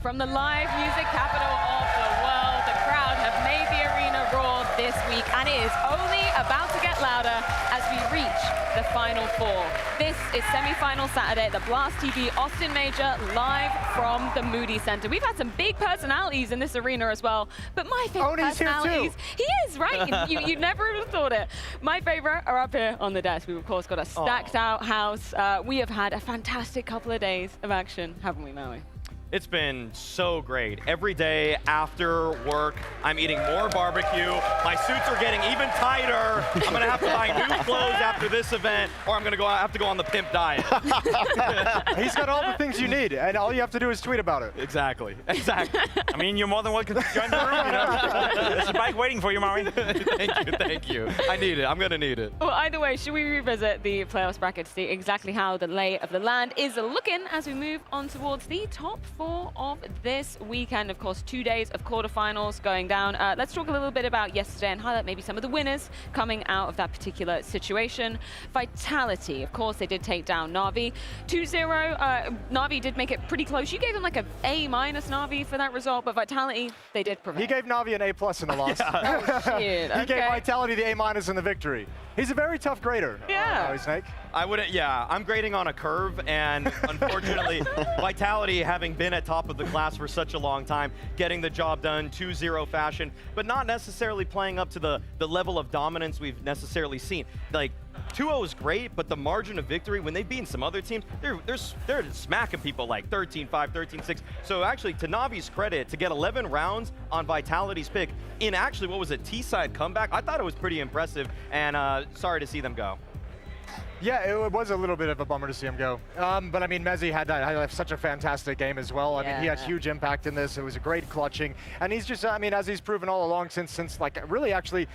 From the live music capital of the world, the crowd have made the arena roar this week, and it is only about to get louder as we reach the Final Four. This is semi-final Saturday, the Blast TV Austin Major, live from the Moody Center. We've had some big personalities in this arena as well, but my favorite personalities, he is, right? you never would have thought it. My favorite are up here on the desk. We've of course got a stacked out house. We have had a fantastic couple of days of action, haven't we, Maui? It's been so great. Every day after work, I'm eating more barbecue. My suits are getting even tighter. I'm gonna have to buy new clothes after this event, or I'm gonna have to go on the pimp diet. He's got all the things you need, and all you have to do is tweet about it. Exactly. I mean, you're more than welcome to join the room, you know. There's a bike waiting for you, Maui. Thank you. I need it. I'm gonna need it. Well, either way, should we revisit the playoffs bracket to see exactly how the lay of the land is looking as we move on towards the top 4 of this weekend? Of course, 2 days of quarterfinals going down. Let's talk a little bit about yesterday and highlight maybe some of the winners coming out of that particular situation. Vitality, of course, they did take down Na'Vi 2-0. Na'Vi did make it pretty close. You gave them like an A- Na'Vi for that result, but Vitality, they did prevail. He gave Na'Vi an A+ in the loss. Oh, shit. He Okay. gave Vitality the A- in the victory. He's a very tough grader. Yeah. Snake. I wouldn't, yeah, I'm grading on a curve, and unfortunately, Vitality, having been at top of the class for such a long time, getting the job done 2-0 fashion, but not necessarily playing up to the level of dominance we've necessarily seen. Like, 2-0 is great, but the margin of victory, when they've beaten some other teams, they're smacking people like 13-5, 13-6. So actually, to Na'Vi's credit, to get 11 rounds on Vitality's pick in actually, what was it, T-side comeback, I thought it was pretty impressive, and sorry to see them go. Yeah, it was a little bit of a bummer to see him go. But I mean, Mezzi had such a fantastic game as well. I mean, he had huge impact in this. It was a great clutching. And he's just, I mean, as he's proven all along since like, really actually,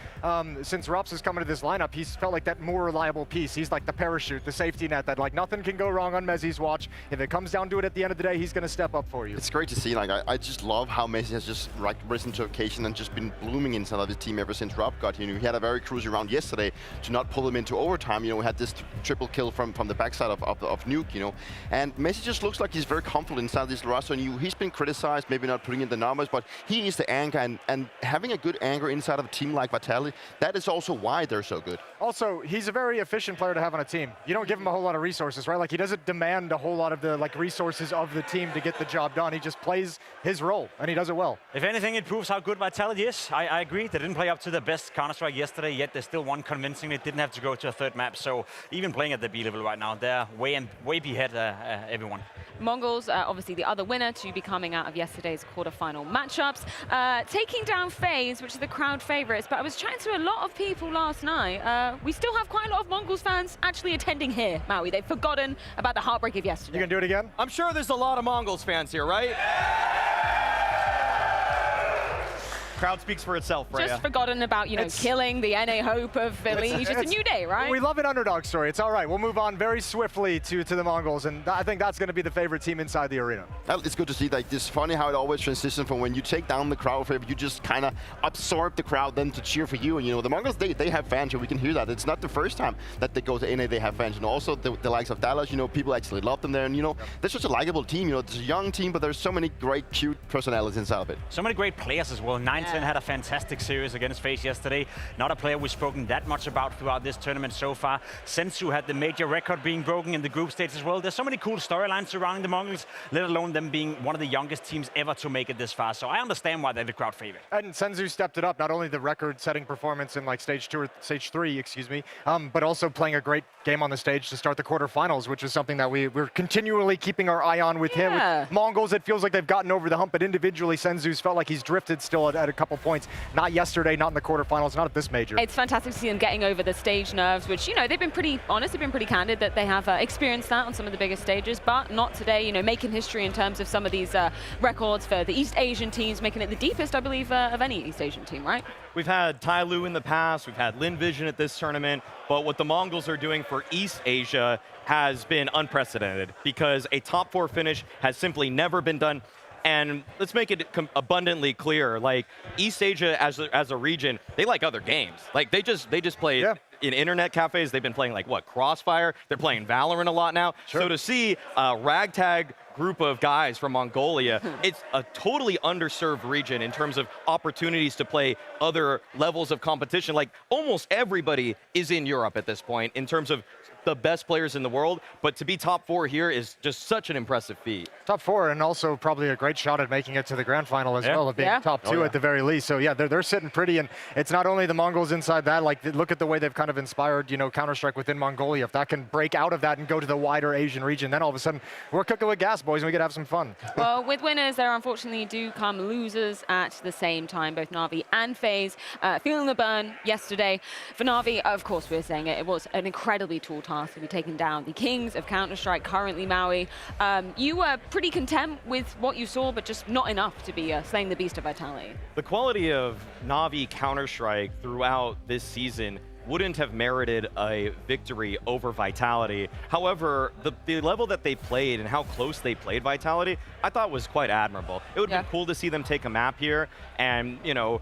since Rops has come into this lineup, he's felt like that more reliable piece. He's like the parachute, the safety net that like nothing can go wrong on Mezzi's watch. If it comes down to it at the end of the day, he's going to step up for you. It's great to see. Like, I just love how Mezzi has just like risen to occasion and just been blooming inside of his team ever since Rob got here. You know, he had a very cruisy round yesterday to not pull him into overtime. You know, we had this triple kill from the backside of Nuke, you know. And Messi just looks like he's very comfortable inside this roster. And he's been criticized, maybe not putting in the numbers, but he is the anchor. And having a good anchor inside of a team like Vitality, that is also why they're so good. Also, he's a very efficient player to have on a team. You don't give him a whole lot of resources, right? Like, he doesn't demand a whole lot of the like resources of the team to get the job done. He just plays his role, and he does it well. If anything, it proves how good Vitality is. I agree. They didn't play up to their best Counter-Strike yesterday, yet they still won convincingly. Didn't have to go to a third map. So even playing at the B level right now, they're way behind everyone. Mongols, obviously the other winner to be coming out of yesterday's quarterfinal matchups. Taking down FaZe, which are the crowd favorites, but I was chatting to a lot of people last night. We still have quite a lot of Mongols fans actually attending here, Maui. They've forgotten about the heartbreak of yesterday. You gonna do it again? I'm sure there's a lot of Mongols fans here, right? Crowd speaks for itself, Freya. Just forgotten about, you know, killing the NA hope of Philly. It's just a new day, right? We love an underdog story. It's all right. We'll move on very swiftly to the Mongols, and I think that's going to be the favorite team inside the arena. It's good to see. Like, it's funny how it always transitions from when you take down the crowd favorite, you just kind of absorb the crowd then to cheer for you. And, you know, the Mongols, they have fans, and we can hear that. It's not the first time that they go to NA, they have fans. And also the likes of Dallas, you know, people actually love them there. And, you know, they're such a likable team. You know, it's a young team, but there's so many great, cute personalities inside of it. So many great players as well. 9-10 had a fantastic series against FaZe yesterday. Not a player we've spoken that much about throughout this tournament so far. Senzu had the major record being broken in the group stage as well. There's so many cool storylines surrounding the Mongols, let alone them being one of the youngest teams ever to make it this far. So I understand why they're the crowd favorite. And Senzu stepped it up, not only the record-setting performance in like stage 2 or stage 3, excuse me, but also playing a great game on the stage to start the quarterfinals, which is something that we're continually keeping our eye on with him. With Mongols, it feels like they've gotten over the hump, but individually, Senzu's felt like he's drifted still at a couple points. Not yesterday, not in the quarterfinals, not at this major. It's fantastic to see them getting over the stage nerves, which, you know, they've been pretty honest, they've been pretty candid that they have experienced that on some of the biggest stages, but not today, you know, making history in terms of some of these records for the East Asian teams, making it the deepest, I believe, of any East Asian team, right? We've had Tyloo in the past, we've had Lin Vision at this tournament, but what the Mongols are doing for East Asia has been unprecedented because a top 4 finish has simply never been done. And let's make it abundantly clear, like East Asia as a region, they like other games. Like they just play in internet cafes. They've been playing like what, Crossfire. They're playing Valorant a lot now. Sure. So to see Ragtag group of guys from Mongolia. It's a totally underserved region in terms of opportunities to play other levels of competition. Like almost everybody is in Europe at this point in terms of the best players in the world, but to be top 4 here is just such an impressive feat. Top 4, and also probably a great shot at making it to the grand final as well, of being top 2 at the very least. So yeah, they're sitting pretty, and it's not only the Mongols inside that, like look at the way they've kind of inspired, you know, Counter-Strike within Mongolia. If that can break out of that and go to the wider Asian region, then all of a sudden we're cooking with gas, boys, and we could have some fun. Well, with winners, there unfortunately do come losers at the same time. Both Na'Vi and FaZe feeling the burn yesterday. For Na'Vi, of course, we're saying it was an incredibly tall task to be taken down the kings of Counter-Strike, currently MOUZ. You were pretty content with what you saw, but just not enough to be slaying the beast of Vitality. The quality of Na'Vi Counter-Strike throughout this season wouldn't have merited a victory over Vitality. However, the level that they played and how close they played Vitality, I thought was quite admirable. It would have been cool to see them take a map here and, you know,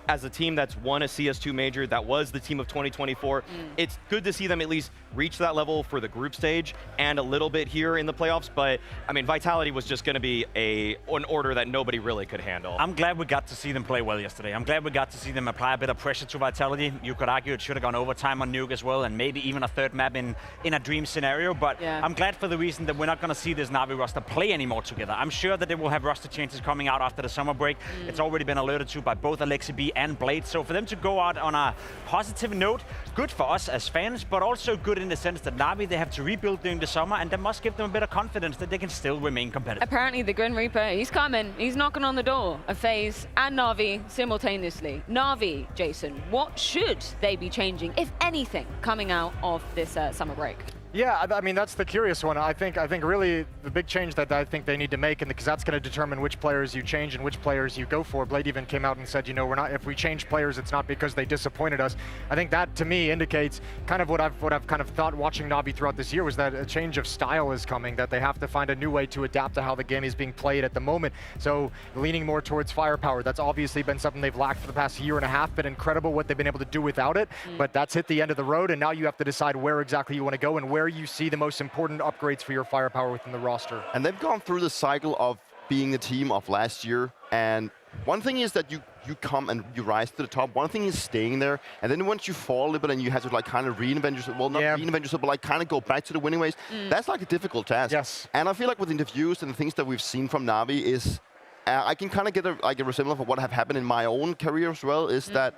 as a team that's won a CS2 major, that was the team of 2024, it's good to see them at least reach that level for the group stage and a little bit here in the playoffs. But I mean, Vitality was just going to be an order that nobody really could handle. I'm glad we got to see them play well yesterday. I'm glad we got to see them apply a bit of pressure to Vitality. You could argue it should have gone overtime on Nuke as well, and maybe even a third map in a dream scenario. But I'm glad for the reason that we're not going to see this Na'Vi roster play anymore together. I'm sure that they will have roster changes coming out after the summer break. It's already been alluded to by both Alexi B and Blade. So for them to go out on a positive note, good for us as fans, but also good in the sense that Na'Vi, they have to rebuild during the summer, and that must give them a bit of confidence that they can still remain competitive. Apparently the Grim Reaper, he's coming. He's knocking on the door of FaZe and Na'Vi simultaneously. Na'Vi, Jason, what should they be changing, if anything, coming out of this summer break? Yeah, I mean, that's the curious one. I think really the big change that I think they need to make, and because that's going to determine which players you change and which players you go for. Blade even came out and said, you know, if we change players, it's not because they disappointed us. I think that to me indicates kind of what I've kind of thought watching Na'Vi throughout this year was that a change of style is coming, that they have to find a new way to adapt to how the game is being played at the moment. So leaning more towards firepower, that's obviously been something they've lacked for the past year and a half. Been incredible what they've been able to do without it, but that's hit the end of the road, and now you have to decide where exactly you want to go and where you see the most important upgrades for your firepower within the roster. And they've gone through the cycle of being the team of last year, and one thing is that you come and you rise to the top. One thing is staying there, and then once you fall a little bit and you have to like kind of reinvent yourself, well, not reinvent yourself, but like kind of go back to the winning ways, that's like a difficult task. Yes. And I feel like with interviews and the things that we've seen from Na'Vi is, I can kind of get a resemblance of what have happened in my own career as well, is that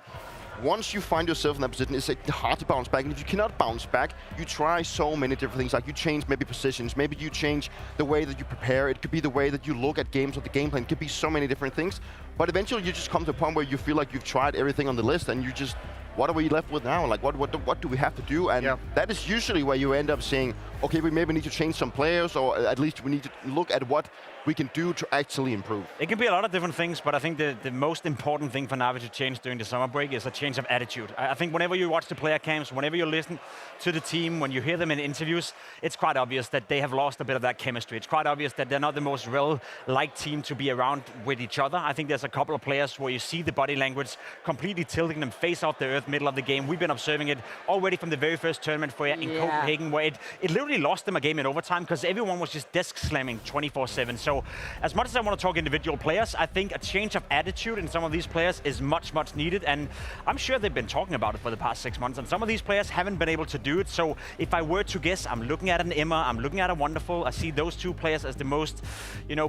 once you find yourself in that position, it's hard to bounce back. And if you cannot bounce back, you try so many different things. Like you change maybe positions, maybe you change the way that you prepare. It could be the way that you look at games or the game plan. It could be so many different things. But eventually you just come to a point where you feel like you've tried everything on the list and you just, what are we left with now? Like what do we have to do? And that is usually where you end up saying, okay, we maybe need to change some players, or at least we need to look at what we can do to actually improve. It can be a lot of different things, but I think the most important thing for Na'Vi to change during the summer break is a change of attitude. I think whenever you watch the player camps, whenever you listen to the team, when you hear them in interviews, it's quite obvious that they have lost a bit of that chemistry. It's quite obvious that they're not the most well-liked team to be around with each other. I think there's a couple of players where you see the body language completely tilting them face off the earth, middle of the game. We've been observing it already from the very first tournament for in Copenhagen, where it literally lost them a game in overtime because everyone was just desk slamming 24/7. So as much as I want to talk individual players, I think a change of attitude in some of these players is much, much needed. And I'm sure they've been talking about it for the past 6 months. And some of these players haven't been able to do it. So if I were to guess, I'm looking at an Emma, I'm looking at a Wonderful. I see those two players as the most,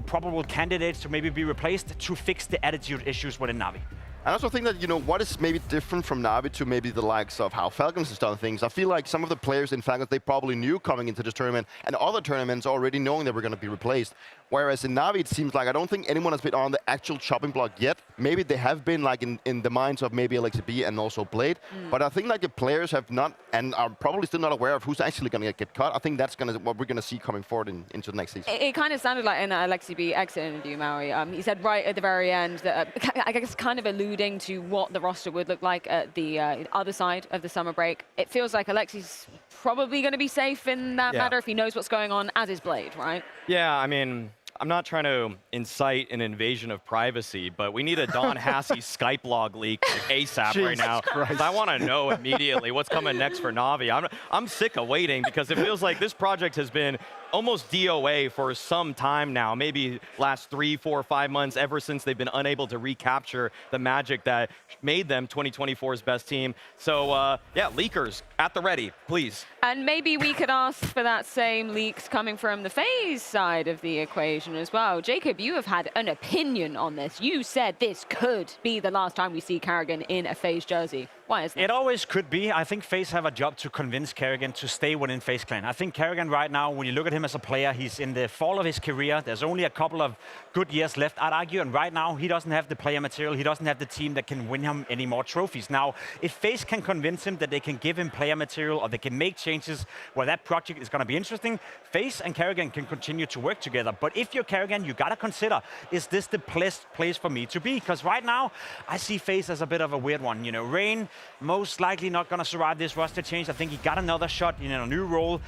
probable candidates to maybe be replaced to fix the attitude issues within Na'Vi. I also think that, what is maybe different from Na'Vi to maybe the likes of how Falcons has done things. I feel like some of the players in Falcons, they probably knew coming into this tournament and other tournaments already knowing they were going to be replaced. Whereas in Na'Vi, it seems like I don't think anyone has been on the actual chopping block yet. Maybe they have been like in the minds of maybe Alexi B and also Blade. But I think like the players have not, and are probably still not aware of who's actually going to get cut. I think that's what we're going to see coming forward into the next season. It kind of sounded like in that Alexi B exit interview, MOUZ. He said right at the very end that, I guess kind of alluding to what the roster would look like at the other side of the summer break. It feels like Alexi's probably going to be safe in that matter if he knows what's going on, as is Blade, right? Yeah, I mean, I'm not trying to incite an invasion of privacy, but we need a Don Hassey Skype log leak ASAP right now. I want to know immediately what's coming next for Na'Vi. I'm sick of waiting because it feels like this project has been almost DOA for some time now, maybe last 3, 4, 5 months, ever since they've been unable to recapture the magic that made them 2024's best team. So yeah, leakers at the ready, please. And maybe we could ask for that same leaks coming from the FaZe side of the equation as well. Jacob, you have had an opinion on this. You said this could be the last time we see Karrigan in a FaZe jersey. Why is that? It always could be. I think FaZe have a job to convince Karrigan to stay within FaZe Clan. I think Karrigan right now, when you look at him as a player, he's in the fall of his career. There's only a couple of good years left, I'd argue. And right now, he doesn't have the player material. He doesn't have the team that can win him any more trophies. Now, if FaZe can convince him that they can give him player material or they can make changes where that project is going to be interesting, FaZe and Karrigan can continue to work together. But if you're Karrigan, you got to consider, is this the place for me to be? Because right now, I see FaZe as a bit of a weird one. You know, Rain, most likely not going to survive this roster change. I think he got another shot in a new role.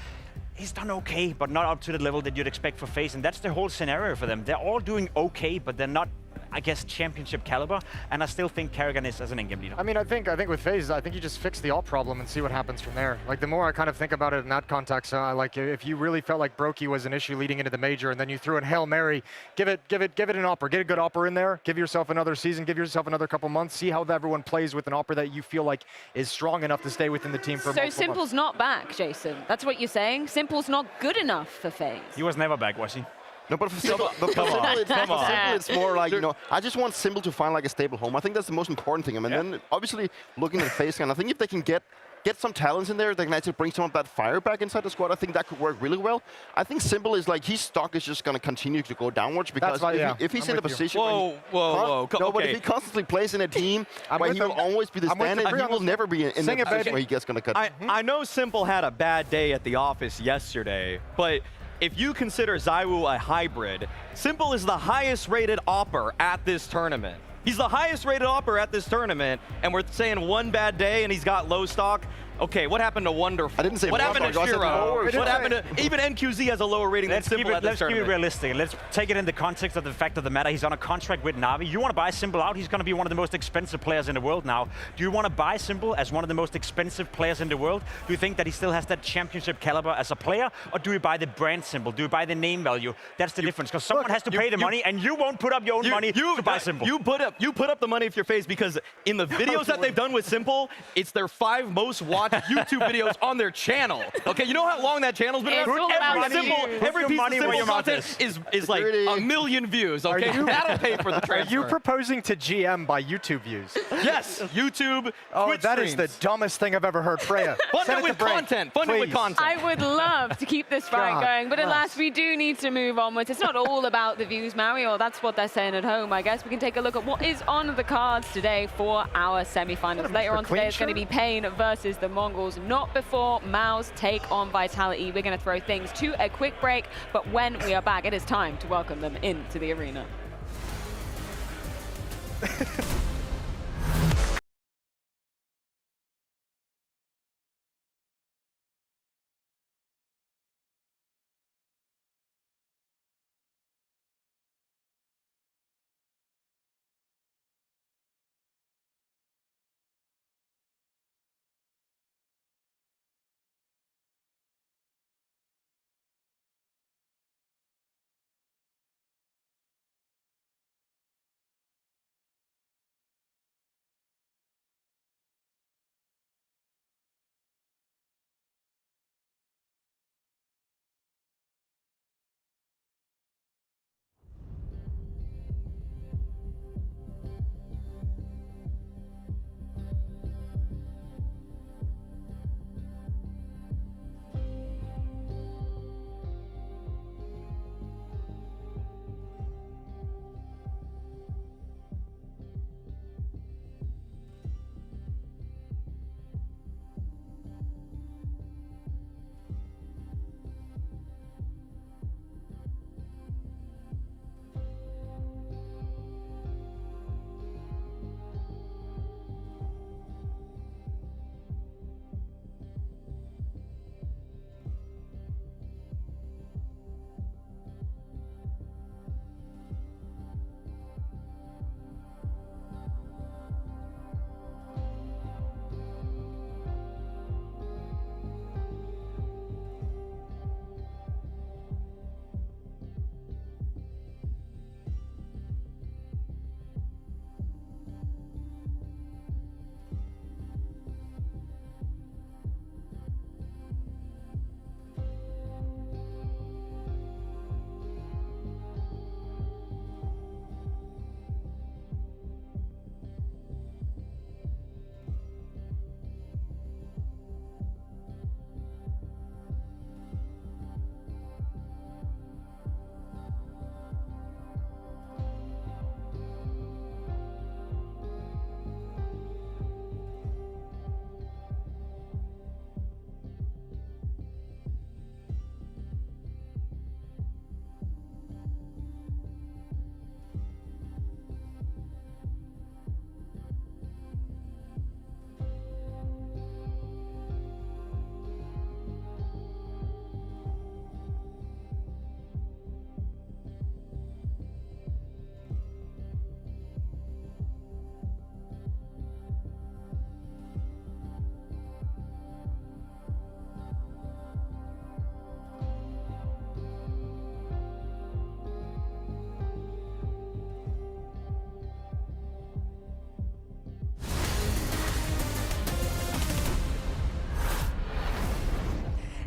He's done okay, but not up to the level that you'd expect for FaZe, and that's the whole scenario for them. They're all doing okay, but they're not, I guess, championship caliber, and I still think Karrigan is as an in-game leader. I mean, I think with FaZe, I think you just fix the alt problem and see what happens from there. Like, the more I kind of think about it in that context, like, if you really felt like Brokey was an issue leading into the major, and then you threw in Hail Mary, give it an opera, get a good opera in there, give yourself another season, give yourself another couple months, see how everyone plays with an opera that you feel like is strong enough to stay within the team for multiple months. So Simple's not back, Jason. That's what you're saying? Simple's not good enough for FaZe. He was never back, was he? No, but for Simple, it's more like, you know, I just want Simple to find like a stable home. I think that's the most important thing. I mean, then obviously looking at FaZe, and I think if they can get some talents in there, they can actually bring some of that fire back inside the squad. I think that could work really well. I think Simple is like, his stock is just going to continue to go downwards because if he's in a position but if he constantly plays in a team where he will always be the stand-in, he will never be in a position where he gets going to cut. I know Simple had a bad day at the office yesterday, but if you consider ZywOo a hybrid, Simple is the highest rated opper at this tournament. He's the highest rated opper at this tournament, and we're saying one bad day and he's got low stock. Okay, what happened to Wonderful? I didn't say what happened to Shiro? What happened to even NQZ has a lower rating than Simple at this tournament. Let's keep it realistic. Let's take it in the context of the fact of the matter. He's on a contract with Na'Vi. You want to buy Simple out? He's going to be one of the most expensive players in the world now. Do you want to buy Simple as one of the most expensive players in the world? Do you think that he still has that championship caliber as a player, or do you buy the brand Simple? Do you buy the name value? That's the difference. Because someone has to pay the money, and you won't put up your own money to buy Simple. You put up the money if you're FaZe, because in the videos that they've done with Simple, it's their 5 most watched YouTube videos on their channel. Okay, you know how long that channel's been around? Every piece of Simple content is like 1 million views, okay? That'll pay for the transfer. Are you proposing to GM by YouTube views? Yes, YouTube, Twitch that streams. is the dumbest thing I've ever heard. Freya, Fund it with content. Fund it with content. I would love to keep this fight going, but alas, we do need to move onwards. It's not all about the views, Mario. That's what they're saying at home. I guess we can take a look at what is on the cards today for our semifinals. Later on today, it's going to be Pain versus the Mongols. Not before MOUZ take on Vitality. We're going to throw things to a quick break, but when we are back, it is time to welcome them into the arena.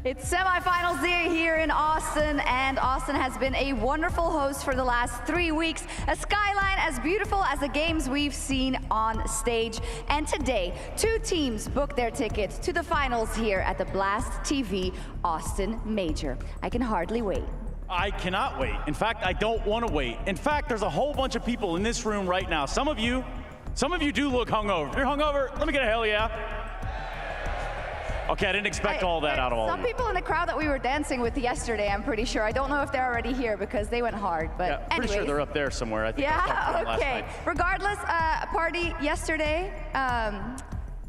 It's semifinals day here in Austin, and Austin has been a wonderful host for the last 3 weeks. A skyline as beautiful as the games we've seen on stage. And today, 2 teams booked their tickets to the finals here at the Blast TV Austin Major. I can hardly wait. I cannot wait. In fact, I don't want to wait. In fact, there's a whole bunch of people in this room right now. Some of you do look hungover. If you're hungover, let me get a hell yeah. Okay, I didn't expect all that out of all of Some you. people in the crowd that we were dancing with yesterday, I'm pretty sure. I don't know if they're already here because they went hard, but Yeah, pretty sure anyways. they're up there somewhere. I think I talked to them last Okay. night. Regardless, a party yesterday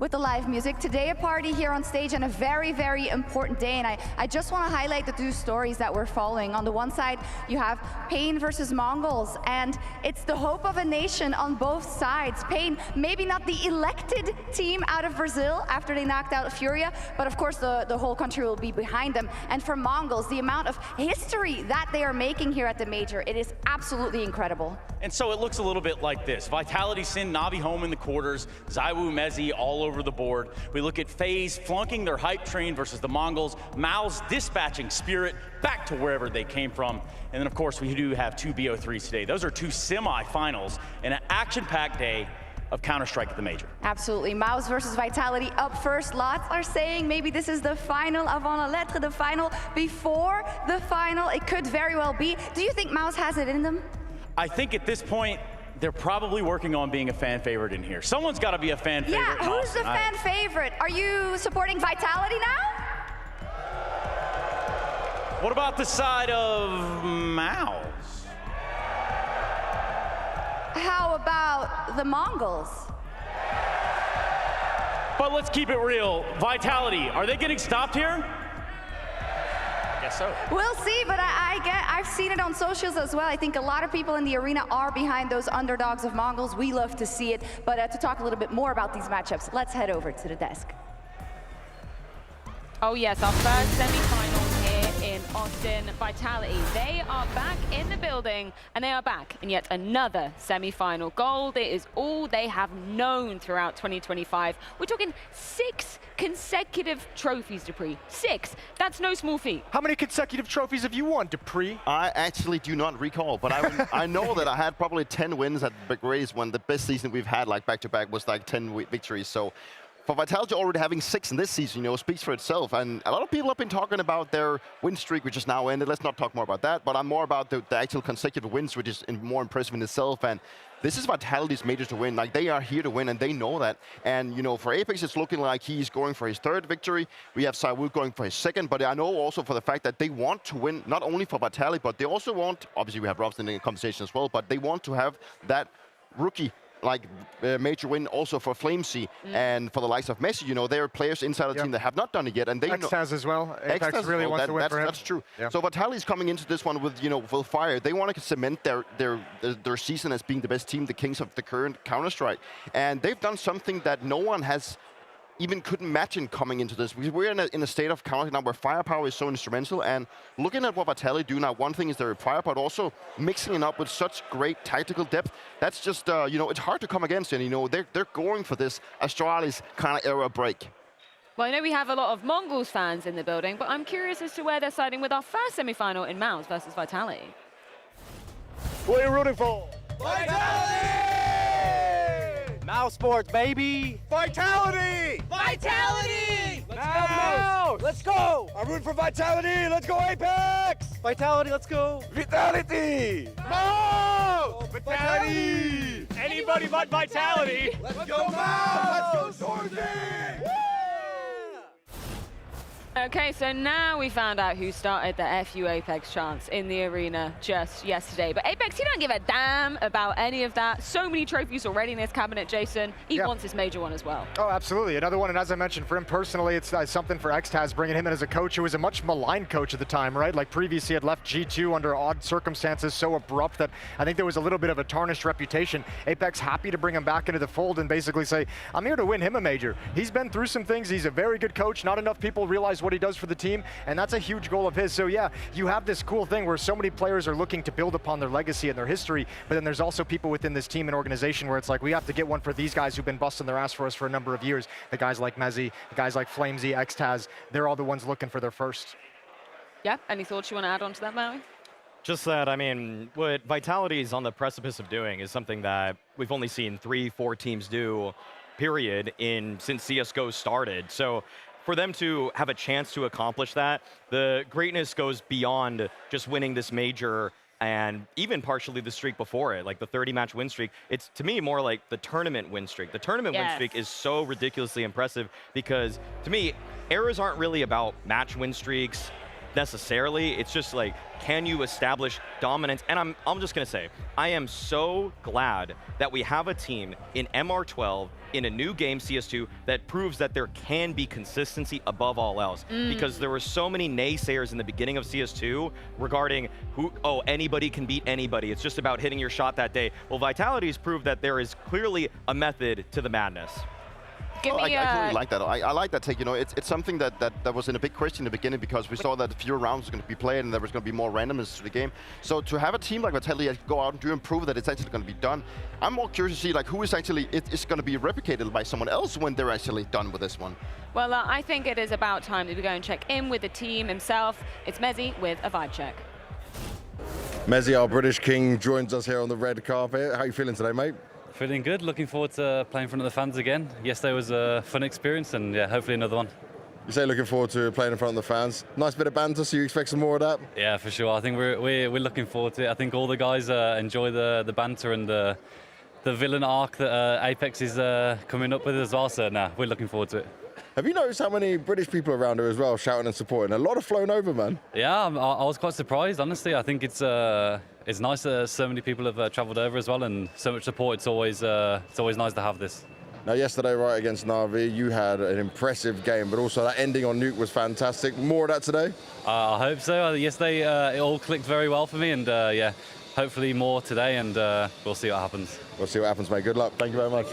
with the live music. Today, a party here on stage, and a very, very important day. And I just want to highlight the 2 stories that we're following. On the one side, you have Pain versus MongolZ, and it's the hope of a nation on both sides. Pain, maybe not the elected team out of Brazil after they knocked out Furia, but of course the whole country will be behind them. And for MongolZ, the amount of history that they are making here at the Major, it is absolutely incredible. And so it looks a little bit like this. Vitality send Na'Vi home in the quarters, ZywOo, Mezi all over the board. We look at FaZe flunking their hype train versus the MongolZ, MOUZ dispatching Spirit back to wherever they came from. And then of course we do have 2 BO3s today. Those are 2 semi-finals in an action-packed day of Counter-Strike at the Major. Absolutely. MOUZ versus Vitality up first. Lots are saying maybe this is the final avant la lettre, the final before the final. It could very well be. Do you think MOUZ has it in them? I think at this point, they're probably working on being a fan favorite in here. Someone's got to be a fan favorite. Yeah, who's the fan favorite? Are you supporting Vitality now? What about the side of MOUZ? How about the MongolZ? But let's keep it real. Vitality, are they getting stopped here? Guess so. We'll see, but I've seen it on socials as well. I think a lot of people in the arena are behind those underdogs of MongolZ. We love to see it, but to talk a little bit more about these matchups, let's head over to the desk. Oh yes, our first semi-final here in Austin. Vitality, they are back in the building, and they are back in yet another semi-final. Gold, it is all they have known throughout 2025. We're talking 6 consecutive trophies, Dupree. 6. That's no small feat. How many consecutive trophies have you won, Dupree? I actually do not recall, but I know that I had probably 10 wins at Big Race when the best season we've had, like back-to-back, was like 10 victories. So for Vitality already having 6 in this season, you know, speaks for itself. And a lot of people have been talking about their win streak, which is now ended. Let's not talk more about that, but I'm more about the actual consecutive wins, which is more impressive in itself. And this is Vitality's major to win. Like, they are here to win, and they know that. And, you know, for Apex, it's looking like he's going for his 3rd victory. We have ZywOo going for his 2nd, but I know also for the fact that they want to win, not only for Vitality, but they also want, obviously we have Robson in the conversation as well, but they want to have that rookie major win also for Flamesy and for the likes of Messi. You know, there are players inside the team that have not done it yet, and they X has as well. X really wants to win for him. That's true. Yeah. So Vitality's coming into this one with, you know, full fire. They want to cement their season as being the best team, the kings of the current Counter-Strike, and they've done something that no one has even couldn't imagine coming into this. We're in a state of Counter now where firepower is so instrumental, and looking at what Vitality do now, one thing is their firepower, but also mixing it up with such great tactical depth. That's just, you know, it's hard to come against, and, you know, they're going for this Astralis kind of era break. Well, I know we have a lot of MongolZ fans in the building, but I'm curious as to where they're siding with our first semi-final in MOUZ versus Vitality. What are you rooting for? Vitality! MOUZ Sports, baby! Vitality! Vitality! Let's go, MOUZ! Let's go! I'm rooting for Vitality! Let's go, Apex! Vitality, let's go! Vitality! MOUZ! Vitality! Anybody but Vitality. Let's go, MOUZ! Let's go, Swordsy! Okay, so now we found out who started the FU Apex chants in the arena just yesterday. But Apex, he don't give a damn about any of that. So many trophies already in this cabinet, Jason. He wants his major one as well. Oh, absolutely. Another one, and as I mentioned, for him personally, it's something for Xtaz, bringing him in as a coach who was a much maligned coach at the time, right? Like previously he had left G2 under odd circumstances, so abrupt that I think there was a little bit of a tarnished reputation. Apex happy to bring him back into the fold and basically say, I'm here to win him a major. He's been through some things. He's a very good coach. Not enough people realize what he does for the team, and that's a huge goal of his. So yeah, you have this cool thing where so many players are looking to build upon their legacy and their history, but then there's also people within this team and organization where it's like, we have to get one for these guys who've been busting their ass for us for a number of years. The guys like Mezi, the guys like Flamesy, Xtaz, they're all the ones looking for their first. Yeah, any thoughts you want to add on to that, Maui? Just that, I mean, what Vitality is on the precipice of doing is something that we've only seen 3-4 teams do, period, since CSGO started. So for them to have a chance to accomplish that, the greatness goes beyond just winning this major and even partially the streak before it, like the 30-match win streak. It's, to me, more like the tournament win streak. The tournament win streak is so ridiculously impressive because, to me, eras aren't really about match win streaks necessarily. It's just like, can you establish dominance? And I'm just gonna say, I am so glad that we have a team in MR12 in a new game, CS2, that proves that there can be consistency above all else. Because there were so many naysayers in the beginning of CS2 regarding anybody can beat anybody. It's just about hitting your shot that day. Well, Vitality's proved that there is clearly a method to the madness. I really like that. I like that take. You know, it's something that was in a big question in the beginning because we saw that fewer rounds was going to be played and there was going to be more randomness to the game. So to have a team like Vitality go out and do and prove that it's actually going to be done, I'm more curious to see like who is actually it's going to be replicated by someone else when they're actually done with this one. Well, I think it is about time that we go and check in with the team himself. It's Mezi with a vibe check. Mezi, our British king, joins us here on the red carpet. How are you feeling today, mate? Feeling good, looking forward to playing in front of the fans again. Yesterday was a fun experience and yeah, hopefully another one. You say looking forward to playing in front of the fans. Nice bit of banter, so you expect some more of that? Yeah, for sure. I think we're looking forward to it. I think all the guys enjoy the banter and the villain arc that Apex is coming up with as well, so we're looking forward to it. Have you noticed how many British people around here as well shouting and supporting? A lot have flown over, man. Yeah, I was quite surprised, honestly. I think it's nice that so many people have travelled over as well and so much support. It's always nice to have this. Now, yesterday, right against Na'Vi, you had an impressive game, but also that ending on Nuke was fantastic. More of that today? I hope so. Yesterday, it all clicked very well for me, and yeah, hopefully more today, and we'll see what happens. We'll see what happens, mate. Good luck. Thank you very much.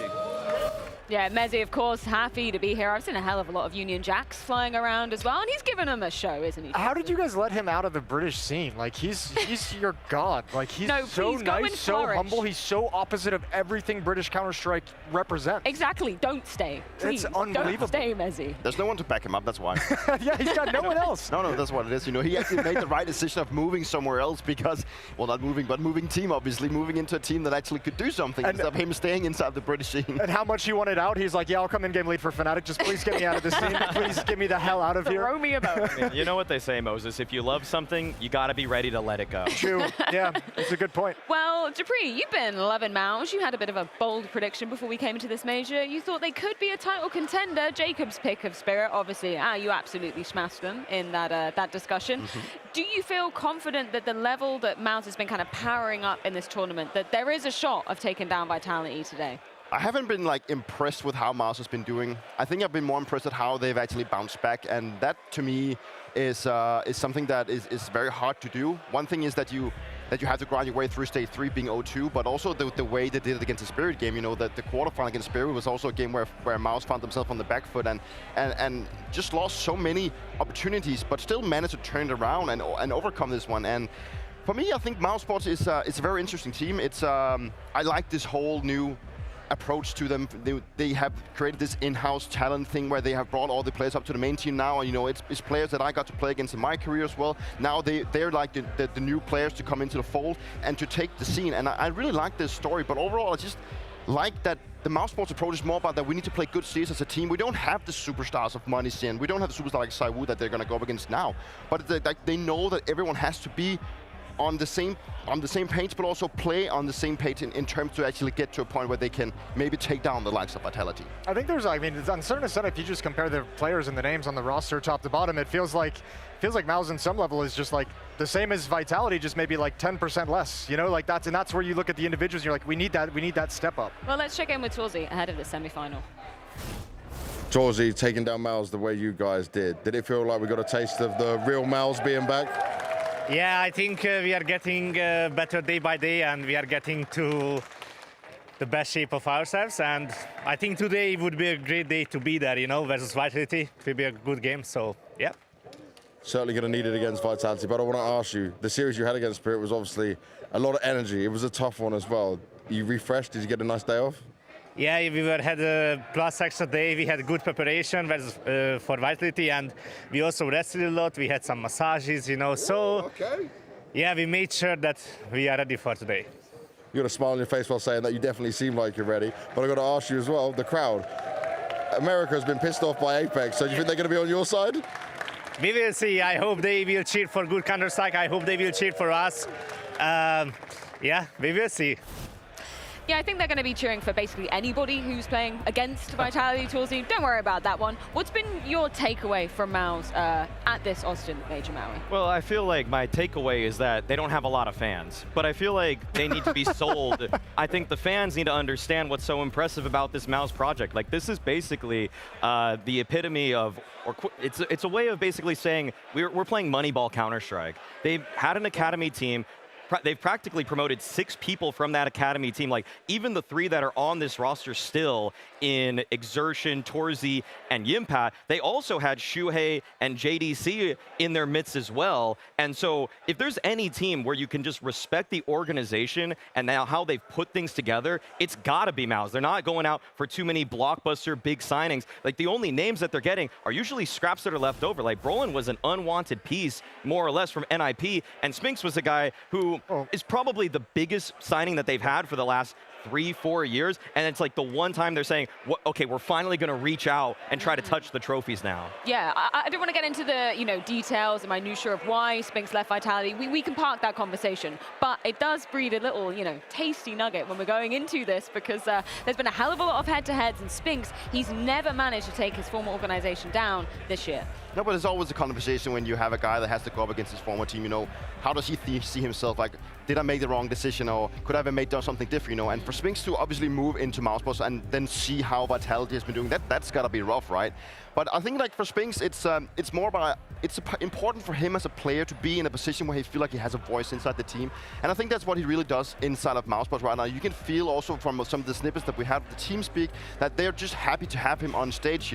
Yeah, Mezi, of course, happy to be here. I've seen a hell of a lot of Union Jacks flying around as well, and he's given them a show, isn't he? How did you guys let him out of the British scene? Like, he's your god. Like, he's so nice, so humble. He's so opposite of everything British Counter-Strike represents. Exactly. Don't stay. Please, it's unbelievable. Don't stay, Mezi. There's no one to back him up, that's why. Yeah, he's got no one else. No, that's what it is. You know, he actually made the right decision of moving somewhere else because, well, not moving, but moving team, obviously. Moving into a team that actually could do something instead of him staying inside the British scene. And how much he wanted out, he's like, yeah, I'll come in game lead for Fnatic. Just please get me out of this scene. Please get me the hell out of here. Throw me about. I mean, you know what they say, Moses. If you love something, you got to be ready to let it go. True. Yeah, it's a good point. Well, Dupree, you've been loving MOUZ. You had a bit of a bold prediction before we came into this major. You thought they could be a title contender. Jacob's pick of Spirit, obviously, you absolutely smashed them in that discussion. Do you feel confident that the level that MOUZ has been kind of powering up in this tournament, that there is a shot of taking down Vitality today? I haven't been like impressed with how MOUZ has been doing. I think I've been more impressed at how they've actually bounced back, and that to me is something that is very hard to do. One thing is that you have to grind your way through stage 3 being 0-2, but also the way they did it against the Spirit game. You know, that the quarterfinal against Spirit was also a game where MOUZ found themselves on the back foot and just lost so many opportunities, but still managed to turn it around and overcome this one. And for me, I think MOUZ Sports is a very interesting team. It's I like this whole new approach to them. They have created this in-house talent thing where they have brought all the players up to the main team now, and you know, it's players that I got to play against in my career as well. Now they're like the new players to come into the fold and to take the scene, and I really like this story, but overall I just like that the MOUZ Sports approach is more about that we need to play good CS as a team. We don't have the superstars of Money Sin. We don't have the superstar like ZywOo that they're going to go up against now, but they know that everyone has to be on the same page, but also play on the same page in terms to actually get to a point where they can maybe take down the likes of Vitality. I think there's, I mean, it's on certain extent, if you just compare the players and the names on the roster top to bottom, it feels like MOUZ in some level is just like the same as Vitality, just maybe like 10% less. You know, like that's where you look at the individuals and you're like, we need that step up. Well, let's check in with Torzy ahead of the semi-final. Torzy, taking down MOUZ the way you guys did. Did it feel like we got a taste of the real MOUZ being back? Yeah, I think we are getting better day by day, and we are getting to the best shape of ourselves, and I think today would be a great day to be there, you know, versus Vitality. It will be a good game, so yeah. Certainly going to need it against Vitality, but I want to ask you, the series you had against Spirit was obviously a lot of energy. It was a tough one as well. You refreshed? Did you get a nice day off? Yeah, we had a plus extra day. We had good preparation for Vitality, and we also rested a lot. We had some massages, you know, so yeah, we made sure that we are ready for today. You got a smile on your face while saying that. You definitely seem like you're ready. But I got to ask you as well, the crowd. America has been pissed off by Apex, so do you think they're going to be on your side? We will see. I hope they will cheer for good Counter-Strike. I hope they will cheer for us. Yeah, we will see. Yeah, I think they're going to be cheering for basically anybody who's playing against Vitality Toolsy. Don't worry about that one. What's been your takeaway from MOUZ at this Austin Major Maui? Well, I feel like my takeaway is that they don't have a lot of fans, but I feel like they need to be sold. I think the fans need to understand what's so impressive about this MOUZ project. Like, this is basically the epitome of, or it's a way of basically saying we're playing Moneyball Counter-Strike. They've had an academy team. They've practically promoted 6 people from that academy team. Like, even the 3 that are on this roster still in Exertion, Torzi, and Yimpat, they also had Shuhei and JDC in their midst as well. And so if there's any team where you can just respect the organization and now how they've put things together, it's gotta be MOUZ. They're not going out for too many blockbuster big signings. Like, the only names that they're getting are usually scraps that are left over. Like, Brolin was an unwanted piece, more or less, from NIP, and Spinks was a guy who is probably the biggest signing that they've had for the last 3-4 years, and it's like the one time they're saying, okay, we're finally going to reach out and try to touch the trophies now. Yeah, I don't want to get into the details and minutiae of why Spinks left Vitality. We can park that conversation, but it does breed a little tasty nugget when we're going into this, because there's been a hell of a lot of head-to-heads, and Spinks, he's never managed to take his former organization down this year. No, but it's always a conversation when you have a guy that has to go up against his former team, how does he see himself? Like, did I make the wrong decision, or could I have done something different, And for Spinks to obviously move into MOUZ and then see how Vitality has been doing, that's gotta be rough, right? But I think, like, for Spinks, it's more about, it's important for him as a player to be in a position where he feels like he has a voice inside the team. And I think that's what he really does inside of MOUZ right now. You can feel also from some of the snippets that we had the team speak that they're just happy to have him on stage,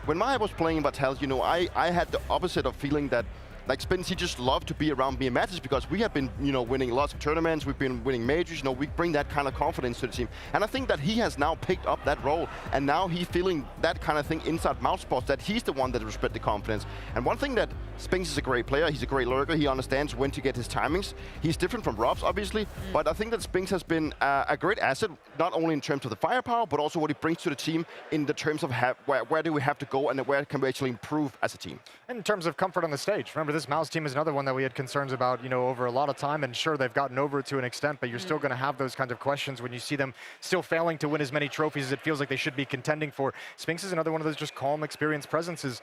When Maya was playing in Vitality, I had the opposite of feeling that, like, Spinks, he just loved to be around BM matches because we have been, winning lots of tournaments, we've been winning majors, we bring that kind of confidence to the team. And I think that he has now picked up that role, and now he's feeling that kind of thing inside MOUZ spots, that he's the one that respects the confidence. And one thing that Spinks is a great player, he's a great lurker, he understands when to get his timings. He's different from Robs, obviously, but I think that Spinks has been a great asset, not only in terms of the firepower, but also what he brings to the team in the terms of where do we have to go and where can we actually improve as a team. In terms of comfort on the stage, remember this MOUZ team is another one that we had concerns about, over a lot of time, and sure, they've gotten over it to an extent, but you're still going to have those kinds of questions when you see them still failing to win as many trophies as it feels like they should be contending for. Spinks is another one of those just calm, experienced presences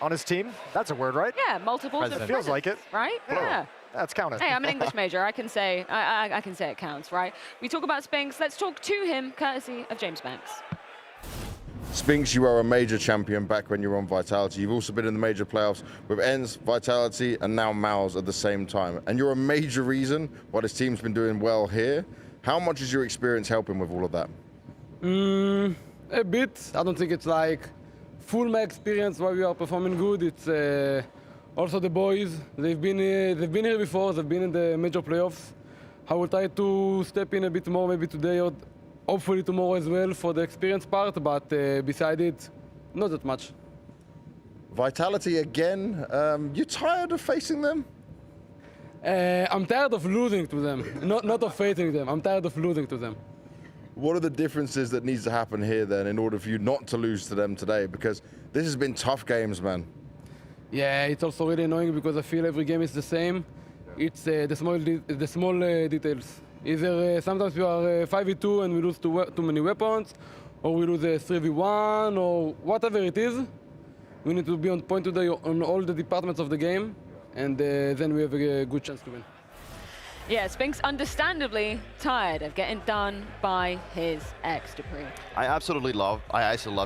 on his team. That's a word, right? Yeah, multiple. It feels like it, right? Yeah. That's counted. Hey, I'm an English major. I can say it counts, right? We talk about Spinks. Let's talk to him, courtesy of James Banks. Spinks, you are a major champion back when you were on Vitality. You've also been in the major playoffs with ENCE, Vitality, and now MOUZ at the same time. And you're a major reason why this team's been doing well here. How much is your experience helping with all of that? A bit. I don't think it's like full my experience why we are performing good. It's also the boys. They've been here before. They've been in the major playoffs. I will try to step in a bit more maybe today or hopefully tomorrow as well for the experience part, but beside it, not that much. Vitality again, you tired of facing them? I'm tired of losing to them, not of facing them. I'm tired of losing to them. What are the differences that needs to happen here then in order for you not to lose to them today? Because this has been tough games, man. Yeah, it's also really annoying because I feel every game is the same. It's the small details. Either sometimes we are 5v2 and we lose too many weapons, or we lose 3v1, or whatever it is. We need to be on point today on all the departments of the game, and then we have a good chance to win. Yeah, Spinks understandably tired of getting done by his ex, Dupree. I actually love